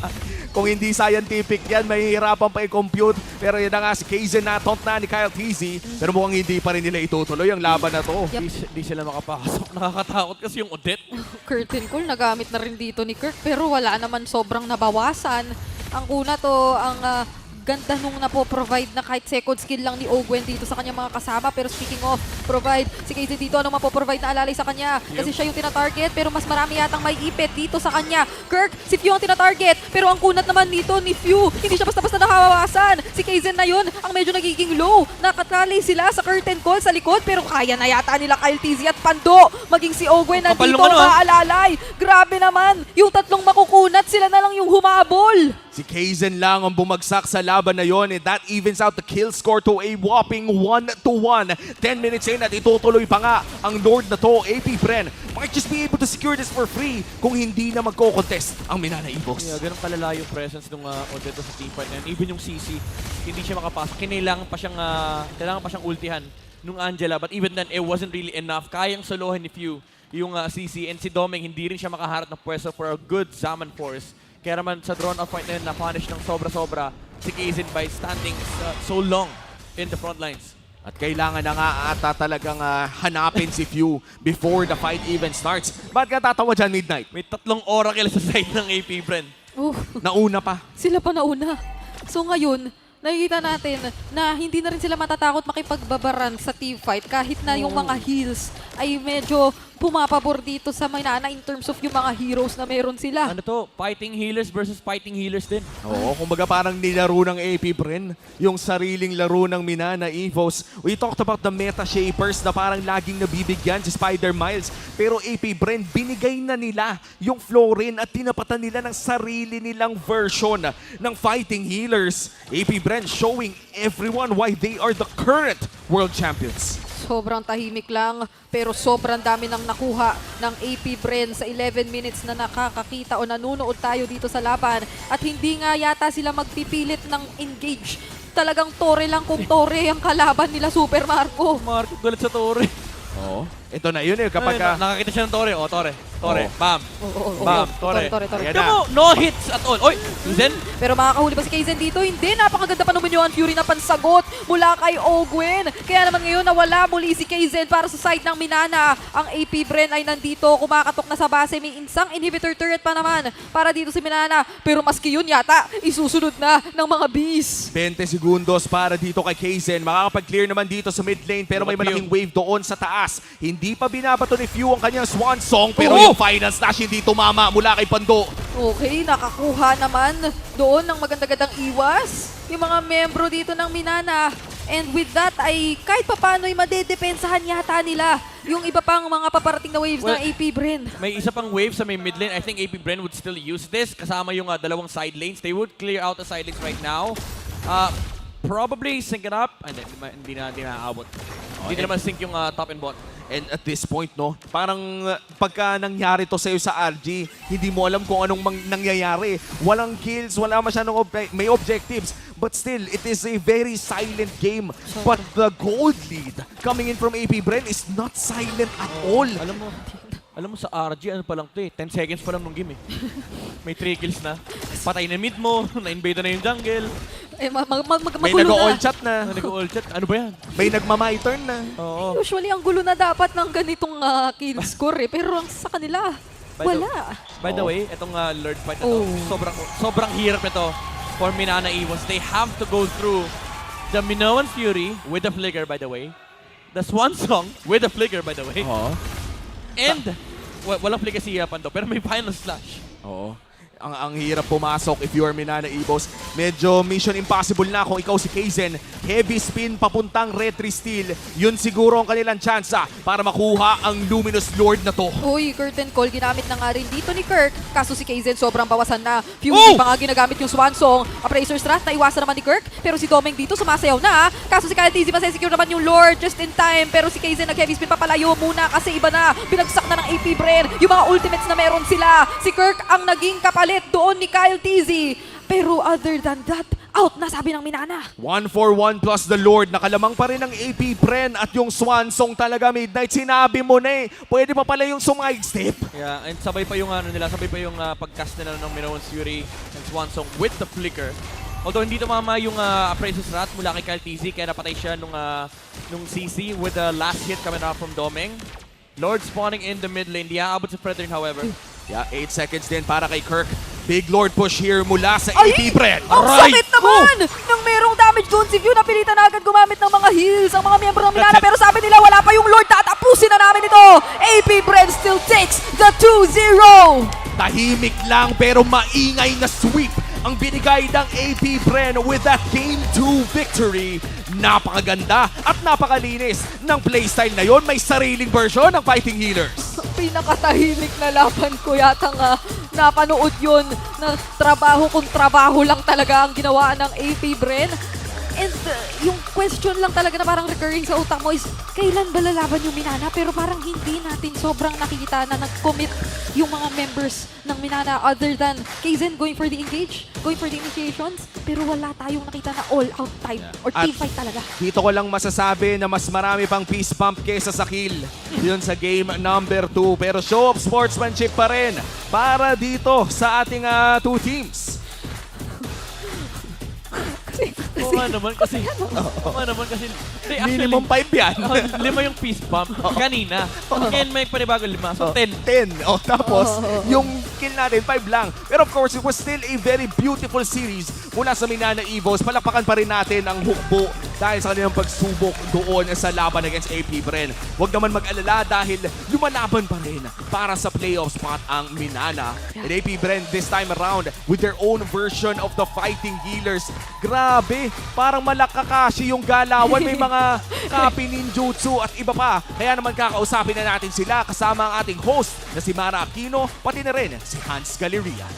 Kung hindi scientific yan, mahihirapan pa i-compute. Pero yun na nga, si Kaizen na-taunt na ni KarlTzy. Pero mukhang hindi pa rin nila itutuloy ang laban na to. Di sila makapasok. Nakakatakot kasi yung Odette. Curtain call, nagamit na rin dito ni Kirk. Pero wala naman sobrang nabawasan. Ang una to, ang ganda nung napo-provide na kahit second skill lang ni Ogwen dito sa kanyang mga kasama. Pero speaking of provide, si Kaizen dito ano mapo-provide na alalay sa kanya. Kasi siya yung tinatarget, pero mas marami yatang may ipit dito sa kanya. Kirk, si Few ang tinatarget, pero ang kunat naman dito ni Few, hindi siya basta-basta nakawawasan. Si Kaizen na yun, ang medyo nagiging low. Nakatali sila sa curtain call sa likod, pero kaya na yata nila KarlTzy at Pando. Maging si Ogwen nandito maalalay. Grabe naman, yung tatlong makukunat, sila na lang yung humabol. Si Kaizen lang ang bumagsak sa laban na yon, and that evens out the kill score to a whopping 1-1. 10 minutes in at itutuloy pa nga ang Lord na to, APBR. Might just be able to secure this for free kung hindi na magko-contest ang Manana Evos. Yeah, ganun kalala yung presence ng Odette sa teamfight na yun. Even yung CC, hindi siya makapasok. Kailangan pa siyang ultihan nung Angela, but even then, it wasn't really enough. Kayang solohin ni Few yung CC, and si Doming, hindi rin siya makaharap ng pwesto for a good Zaman force. Kaya naman sa drone off point na yun, na-punish ng sobra-sobra si Kaizen by standing so long in the front lines. At kailangan na nga ata talagang hanapin si Few before the fight even starts. Ba't ka tatawa dyan, Midnight? May 3 oracle sa side ng APBR. Nauna pa. Sila pa nauna. So ngayon, nakikita natin na hindi na rin sila matatakot makipagbabaran sa team fight kahit na yung mga heals ay medyo pumapabor dito sa Manana in terms of yung mga heroes na meron sila. Ano to? Fighting healers versus fighting healers din. Oo, kumbaga parang nilaro ng APBR yung sariling laro ng Manana Evos. We talked about the meta shapers na parang laging nabibigyan si Spider Miles. Pero APBR, binigay na nila yung Florin at tinapatan nila ng sarili nilang version ng fighting healers. APBR showing everyone why they are the current world champions. Sobrang tahimik lang, pero sobrang dami nang nakuha ng APBR sa 11 minutes na nakakakita o nanunood tayo dito sa laban. At hindi nga yata sila magpipilit ng engage. Talagang tore lang kung tore ang kalaban nila, Super Marco. Marco, galit sa tore. Oo. Ito na yun kapag nakakita siya ng tore. Tore. Bam. Bam. Tore. Tore. No hits at all. Oy, Kaizen. Pero makakahuli ba si Kaizen dito? Hindi. Napakaganda pa naman yung Fury na pansagot mula kay Ogwen. Kaya naman ngayon nawala muli si Kaizen para sa side ng Manana. Ang APBR ay nandito. Kumakatok na sa base. May isang inhibitor turret pa naman para dito si Manana. Pero maski yun yata, isusunod na ng mga bees. 20 segundos para dito kay Kaizen. Makakapag-clear naman dito sa mid lane pero may malaking wave doon sa taas. Hindi pa binabato ni Few ang kanyang swan song pero yung final slash hindi tumama mula kay Pando. Okay, nakakuha naman doon ng maganda-gandang iwas yung mga membro dito ng Manana. And with that ay kahit papano'y madedepensahan yata nila yung iba pang mga paparating na waves ng APBR. May isa pang wave sa may mid lane. I think APBR would still use this kasama yung dalawang side lanes. They would clear out the side lanes right now. Probably sync it up. Hindi na aabot. Hindi naman sync yung top and bot. And at this point, no, parang pagka nangyari to sa'yo sa RG, hindi mo alam kung anong nangyayari. Walang kills, wala masyadong may objectives. But still, it is a very silent game. But the gold lead coming in from APBR is not silent at all. Alam mo sa RG, ano pa lang to 10 seconds pa lang nung game May 3 kills na. Patay na mid mo, na-invade na yung jungle. May nag-all chat na. Nag-all chat. Ano ba yan? May nagma-my turn na. Oo. Usually, ang gulo na dapat ng ganitong kill score Pero ang sa kanila, Wala. By the way, itong Lord fight na to, sobrang hirap ito for Manana Evos. They have to go through the Minoan Fury with the flicker, by the way. The Swan Song with the flicker, by the way. And, walang flicker si Pando, pero may final slash. Oo. Ang hirap pumasok if you are Manana Evos. Medyo mission impossible na kung ikaw si Kaizen. Heavy spin papuntang Retry Steel. Yun siguro ang kanilang tsansa para makuha ang Luminous Lord na to. Uy, curtain call ginamit na nga rin dito ni Kirk. Kaso si Kaizen sobrang bawasan na. Fury pa nga ginagamit yung Swan Song. Appraiser Strat, naiwasan naman ni Kirk. Pero si Domeng dito sumasayaw na. Kaso si KarlTzy masesecure naman yung Lord just in time. Pero si Kaizen nag-heavy spin papalayo muna kasi iba na. Binagsak na ng APBR. Yung mga ultimates na meron sila. Si Kirk ang naging kapalit doon ni KarlTzy. Pero other than that, out na sabi ng Manana. 1-4-1 plus the Lord. Nakalamang pa rin ang AP Bren at yung Swan Song talaga Midnight. Sinabi mo na pwede pa pala yung sumide-step. Yeah, and sabay pa yung sabay pa yung pag-cast nila ng Minoan's Fury and Swan Song with the flicker. Although hindi tumama yung Appraiser Strat mula kay KarlTzy, kaya napatay siya nung CC with the last hit coming out from Domeng. Lord spawning in the mid lane. Di aabot si Fredrin, however. Yeah, 8 seconds din para kay Kirk. Big Lord push here mula sa AP Bren. Ang sakit naman! Nang merong damage doon, si View napilitan na agad gumamit ng mga heals ang mga miyembro ng Manana. Pero sabi nila, wala pa yung Lord. Tatapusin na namin ito! AP Bren still takes the 2-0! Tahimik lang pero maingay na sweep ang binigay ng AP Bren with that Game 2 victory. Napakaganda at napakalinis ng playstyle na yon. May sariling version ng Fighting Healers. Pinakatahimik na laban ko yata nga napanood yun na trabaho kung trabaho lang talaga ang ginawa ng AP Bren. And yung question lang talaga na parang recurring sa utak mo is, kailan ba lalaban yung Manana? Pero parang hindi natin sobrang nakikita na nag-commit yung mga members ng Manana other than Kaizen going for the engage, going for the initiations. Pero wala tayong nakita na all-out type or team fight talaga. Dito ko lang masasabi na mas marami pang peace pump kesa sa kill. Yun sa game number 2. Pero show of sportsmanship pa rin para dito sa ating two teams. Oo nga naman kasi. Minimum 5 yan. 5 yung peace bump. Kanina. Ngayon may panibagong 5. So 10. 10. Tapos, yung kill natin, 5 lang. Pero of course, it was still a very beautiful series mula sa Manana Evos. Palakpakan pa rin natin ang hukbo dahil sa kanilang pagsubok doon sa laban against AP Bren. Huwag naman mag-alala dahil lumalaban pa rin para sa playoff spot ang Manana. And AP Bren this time around with their own version of the Fighting Healers. Grabe, parang malakakashi yung galawan. May mga copy ninjutsu at iba pa. Kaya naman kakausapin na natin sila kasama ang ating host na si Mara Aquino, pati na rin si Hans Galerian.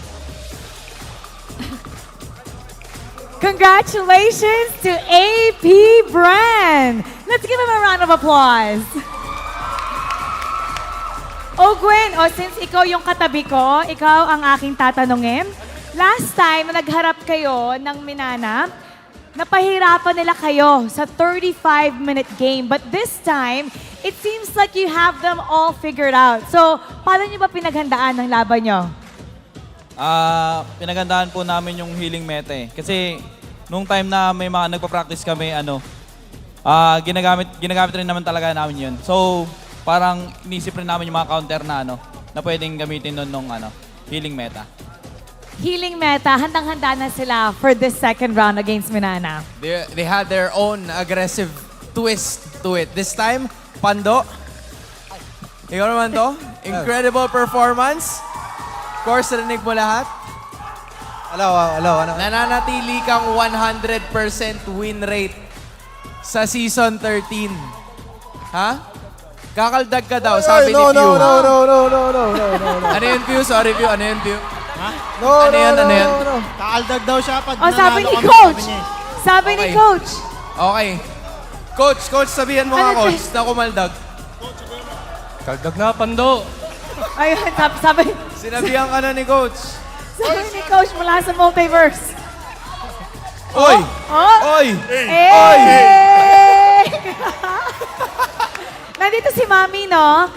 Congratulations to AP Bren! Let's give him a round of applause. Oh, Gwen, since ikaw yung katabi ko, ikaw ang aking tatanungin. Last time na nagharap kayo ng Manana, napahirapan nila kayo sa 35-minute game. But this time, it seems like you have them all figured out. So, paano nyo ba pinaghandaan ng laban nyo? Pinagandaan po namin yung healing meta Kasi nung time na may mga nagpa-practice kami, ginagamit rin naman talaga namin yun. So, parang inisip rin namin yung mga counter na pwedeng gamitin nun nung healing meta. Healing meta, handang-handa na sila for this second round against Manana. They had their own aggressive twist to it. This time, Pando. Ikaw naman to. Incredible performance. Of course, rinig mo lahat. Hello. Nananatili kang 100% win rate sa Season 13. Ha? Kakaldag ka daw, sabi ni Pew. No. Ano yun, Pew? Sorry, Pew. Ano yun, Pew? Ha? Ano yan? Kakaldag daw siya pag sabi ni nanalo kami, Coach. sabi niya. Sabi ni Coach. Okay. Coach, sabihan mo nga, Coach, na kumaldag. Kaldag na, Pando. Ayun, sabi. Sinabihan ka na ni Coach. Sabi ni Coach mula sa multiverse. Oy! Oh! Oy! Oy! Nandito si Mami, no?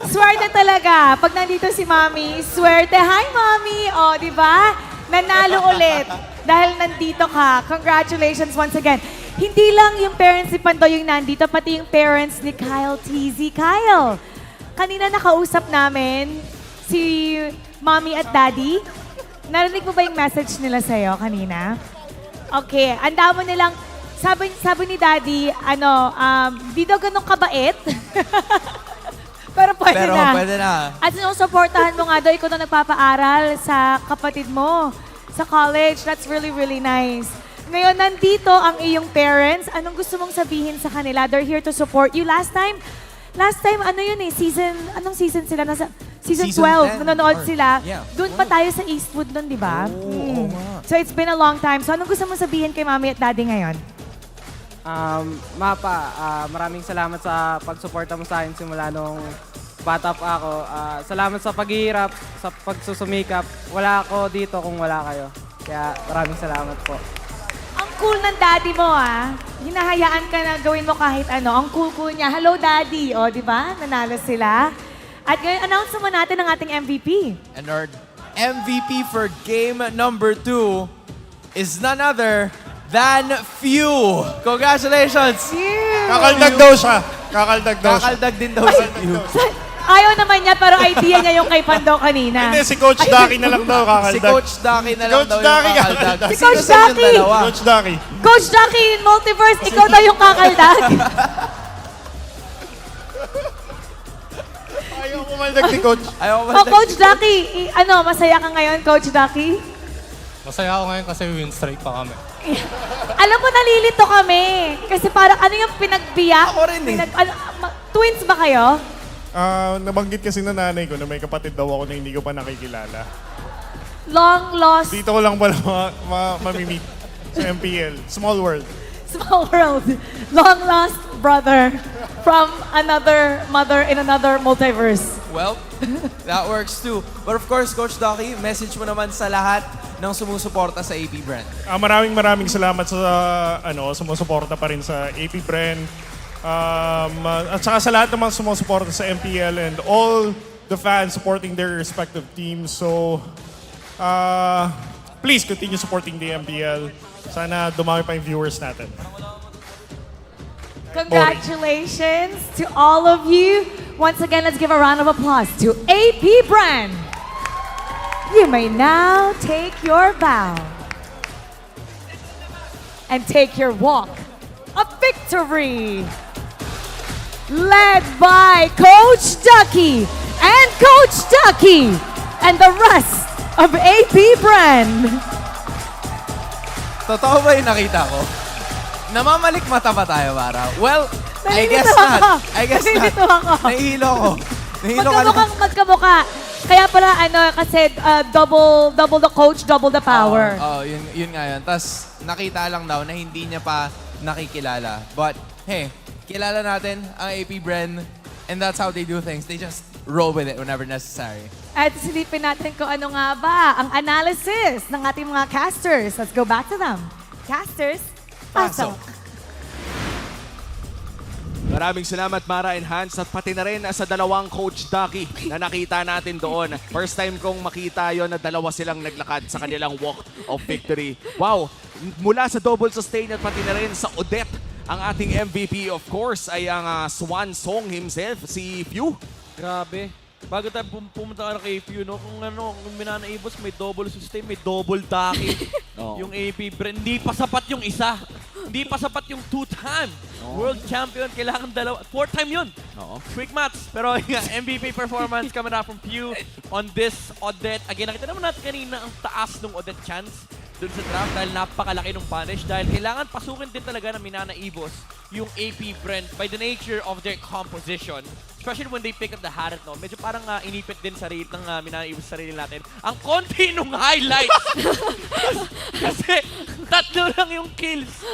Swerte talaga. Pag nandito si Mami, swerte. Hi, Mami! O, di ba? Nanalo ulit dahil nandito ka. Congratulations once again. Hindi lang yung parents ni Pando yung nandito, pati yung parents ni KarlTzy. Kyle, kanina nakausap namin si Mommy at Daddy. Narinig mo ba yung message nila sa'yo kanina? Okay, ang damo nilang, sabi ni Daddy, di daw ganun kabait. Pero pwede na. At sinusuportahan mo nga daw, ikaw na nagpapaaral sa kapatid mo sa college. That's really, really nice. Ngayon, nandito ang iyong parents. Anong gusto mong sabihin sa kanila? They're here to support you. Last time, anong season sila? Season 12, nanonood sila. Yeah. Doon pa tayo sa Eastwood nun, di ba? So it's been a long time. So anong gusto mong sabihin kay Mommy at Daddy ngayon? Maraming salamat sa pagsuporta mo sa akin simula nung bata pa ako. Salamat sa paghihirap, sa pagsusumikap. Wala ako dito kung wala kayo. Kaya maraming salamat po. Ang cool ng daddy mo, hinahayaan ka na gawin mo kahit ano. Ang cool niya. Hello, Daddy. O, di ba? Nanalo sila. At ngayon, announce naman natin ang ating MVP. And our MVP for game number 2 is none other than Few. Congratulations! Kakaldag daw siya. Kakaldag din daw si Few. Ayaw naman niya, pero idea niya yung kay Pando kanina. Hindi, si Coach Daki na lang daw kakaldag. Si Coach Daki na lang daw yung kakaldag. Si Coach Daki! Coach Daki. Coach Daki in Multiverse, ikaw daw yung kakaldag. Ayaw kumaldag si Coach. Coach Daki, masaya ka ngayon, Coach Daki? Masaya ako ngayon kasi win streak pa kami. Alam mo, nalilito kami. Kasi parang ano yung pinagbiyak? Ako rin twins ba kayo? Nabanggit kasi na nanay ko na may kapatid daw ako na hindi ko pa nakikilala. Long lost. Dito ko lang pala mamimit sa MPL. Small world. Small world. Long lost brother from another mother in another multiverse. Well, that works too. But of course, Coach Daki, message mo naman sa lahat ng sumusuporta sa AP Brand. Maraming salamat sa sumusuporta pa rin sa AP Brand. At saka sa lahat naman sumusuporta sa MPL and all the fans supporting their respective teams. So, please continue supporting the MPL. Sana dumami pa yung viewers natin. Congratulations to all of you. Once again, let's give a round of applause to AP Brand. You may now take your bow and take your walk of victory. Led by Coach Ducky and Coach Ducky and the rest of AP Brand. Totoo ba yung nakita ko? Namamalik mata ba tayo, Mara? Well, I guess Nalilito not. ako. I guess Nalilito not. ako. Nahihilo ko. Nahihilo ka na. Magkamukha. Kaya pala, kasi double the coach, double the power. Yun nga yun. Tapos, nakita lang daw na hindi niya pa nakikilala. But, hey, kilala natin ang AP Brand and that's how they do things. They just roll with it whenever necessary. At silipin natin kung ano nga ba ang analysis ng ating mga casters. Let's go back to them. Casters, pasok. Maraming salamat, Mara and Hans, at pati na rin sa dalawang Coach Ducky na nakita natin doon. First time kong makita yon na dalawa silang naglakad sa kanilang walk of victory. Wow! Mula sa double sustain at pati na rin sa Odette, ang ating MVP, of course, ay ang swan song himself, si Few. Grabe. Bago tayo pumunta ka kay Few, kung Manana Evos may double sustain, may double Ducky. Yung AP Brand, hindi pa sapat yung isa. Hindi pa sapat yung two-time world champion. Kailangan dalawa. Fourth time yun. Quick maths. Pero MVP performance coming out from Few on this Odette. Again, nakita naman natin kanina ang taas ng Odette chance dun sa draft dahil napakalaki ng punish. Dahil kailangan pasukin din talaga ng Manana Evos yung AP Brand by the nature of their composition. Especially when they pick up the Harat, medyo parang inipit din sa rate ng Manana Evos sa sarili natin. Ang konti nung highlight! Kasi tatlo lang yung kills.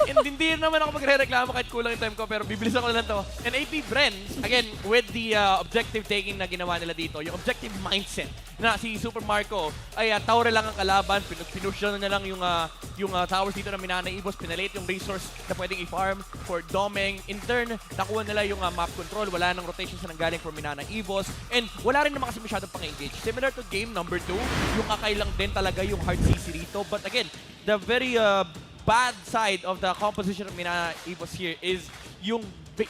And hindi naman ako magre-reklamo kahit kulang yung time ko, pero bibilisan ko na lang to. And AP Brand, again, with the objective taking na ginawa nila dito, yung objective mindset na si Super Marco ay tower lang ang kalaban, pinush na lang yung towers dito ng Manana Evos, pinalit yung resource na pwedeng i-farm for Domeng. In turn, nakuha nila yung map control, wala nang rotations na nanggaling from Manana Evos, and wala rin naman kasi masyadong pang-engage. Similar to game number 2, yung akay lang din talaga yung hard CC dito, but again, the very bad side of the composition of Manana Evos here is yung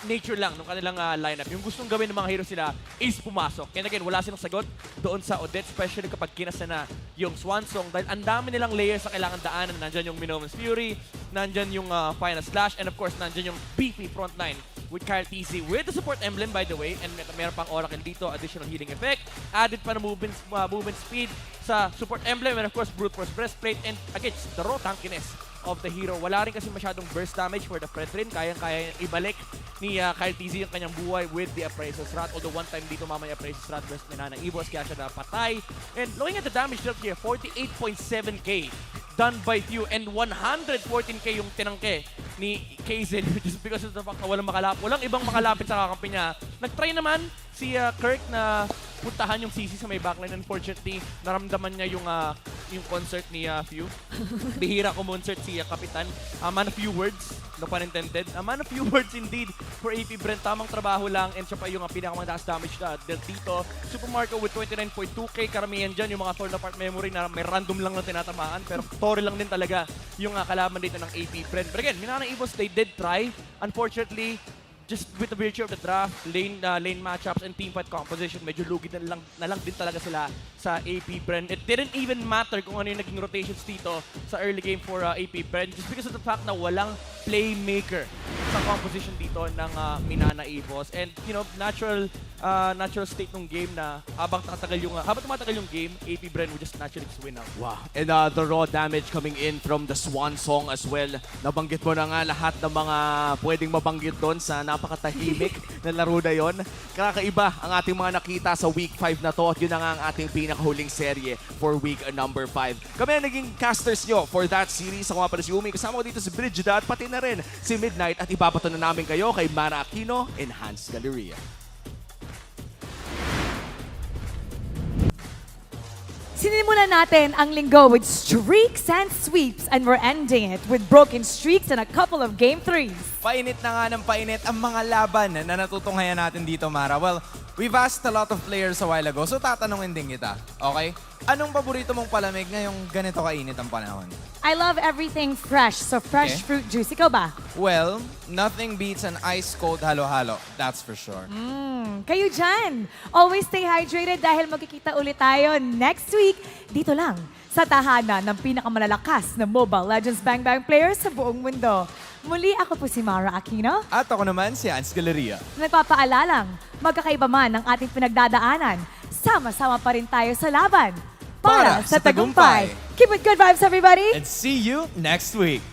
nature lang ng kanilang lineup. Yung gustong gawin ng mga heroes sila is pumasok. And again, wala silang sagot doon sa Odette, especially kapag kinasa na yung Swan Song dahil ang dami nilang layers na kailangan daanan. Nandyan yung Minoman's Fury, nandyan yung Final Slash, and of course, nandyan yung beefy frontline with KarlTzy with the support emblem, by the way, and meron pang Oracle dito, additional healing effect, added pa na movement speed sa support emblem, and of course, brute force breastplate, and again, the raw tankiness of the hero. Wala rin kasi masyadong burst damage for the Fredrin. Kayang-kaya ibalik ni KarlTzy yung kanyang buhay with the Appraiser's Wrath. Although one time dito mamaya Appraiser's Wrath versus Manana Evos, kaya siya napatay. And looking at the damage dealt here, 48.7k done by Few and 114k yung tinangke ni Kazen just because of the fact na walang ibang makalapit sa kakampi niya. Nag-try naman si Kirk na puntahan yung CC sa may backline. Unfortunately, naramdaman niya yung concert ni Few. Bihira kumonsert si Kapitan. A man of few words, no pun intended. A man of few words indeed for AP Brent. Tamang trabaho lang and siya pa yung pinakamataas damage na dealt dito. Supermarco with 29.2k. Karamihan dyan yung mga torn apart memory na may random lang na tinatamaan. Pero Tori lang din talaga yung kalaban dito ng AP Brent. But again, Manana Evos, they did try. Unfortunately, just with the virtue of the draft, lane matchups, and teamfight composition, medyo lugi na lang din talaga sila sa AP Brent. It didn't even matter kung ano yung naging rotations dito sa early game for AP Brent just because of the fact na walang playmaker sa composition dito ng Manana Evos. And, you know, natural state ng game na habang tumatagal yung game, AP Brent would just naturally win out. Wow. And the raw damage coming in from the Swan Song as well. Nabanggit mo na nga lahat ng mga pwedeng mabanggit doon sa napakatahimik na laro na yun. Kakaiba ang ating mga nakita sa Week 5 na to. At yun na nga ang ating pinakahuling serye for Week number 5. Kami ang naging casters nyo for that series. Ako nga pala si Umi. Kasama ko dito si Brigida at pati na rin si Midnight. At ibabato na namin kayo kay Mara Aquino and Hans Galleria. Sinimulan natin ang linggo with streaks and sweeps and we're ending it with broken streaks and a couple of game threes. Painit na nga ng painit ang mga laban na natutunghayan natin dito, Mara. Well, we've asked a lot of players a while ago, so tatanungin din kita, okay? Anong paborito mong palamig ngayong ganito kainit ang panahon? I love everything fresh, so fresh fruit juice. Ikaw ba? Well, nothing beats an ice-cold halo-halo, that's for sure. Kayo dyan. Always stay hydrated dahil magkikita ulit tayo next week dito lang sa tahanan ng pinakamalalakas na Mobile Legends Bang Bang players sa buong mundo. Muli, ako po si Mara Aquino. At ako naman si Hans Galleria. Nagpapaalalang, magkakaiba man ang ating pinagdadaanan, sama-sama pa rin tayo sa laban para sa tagumpay. Keep it good vibes, everybody! And see you next week!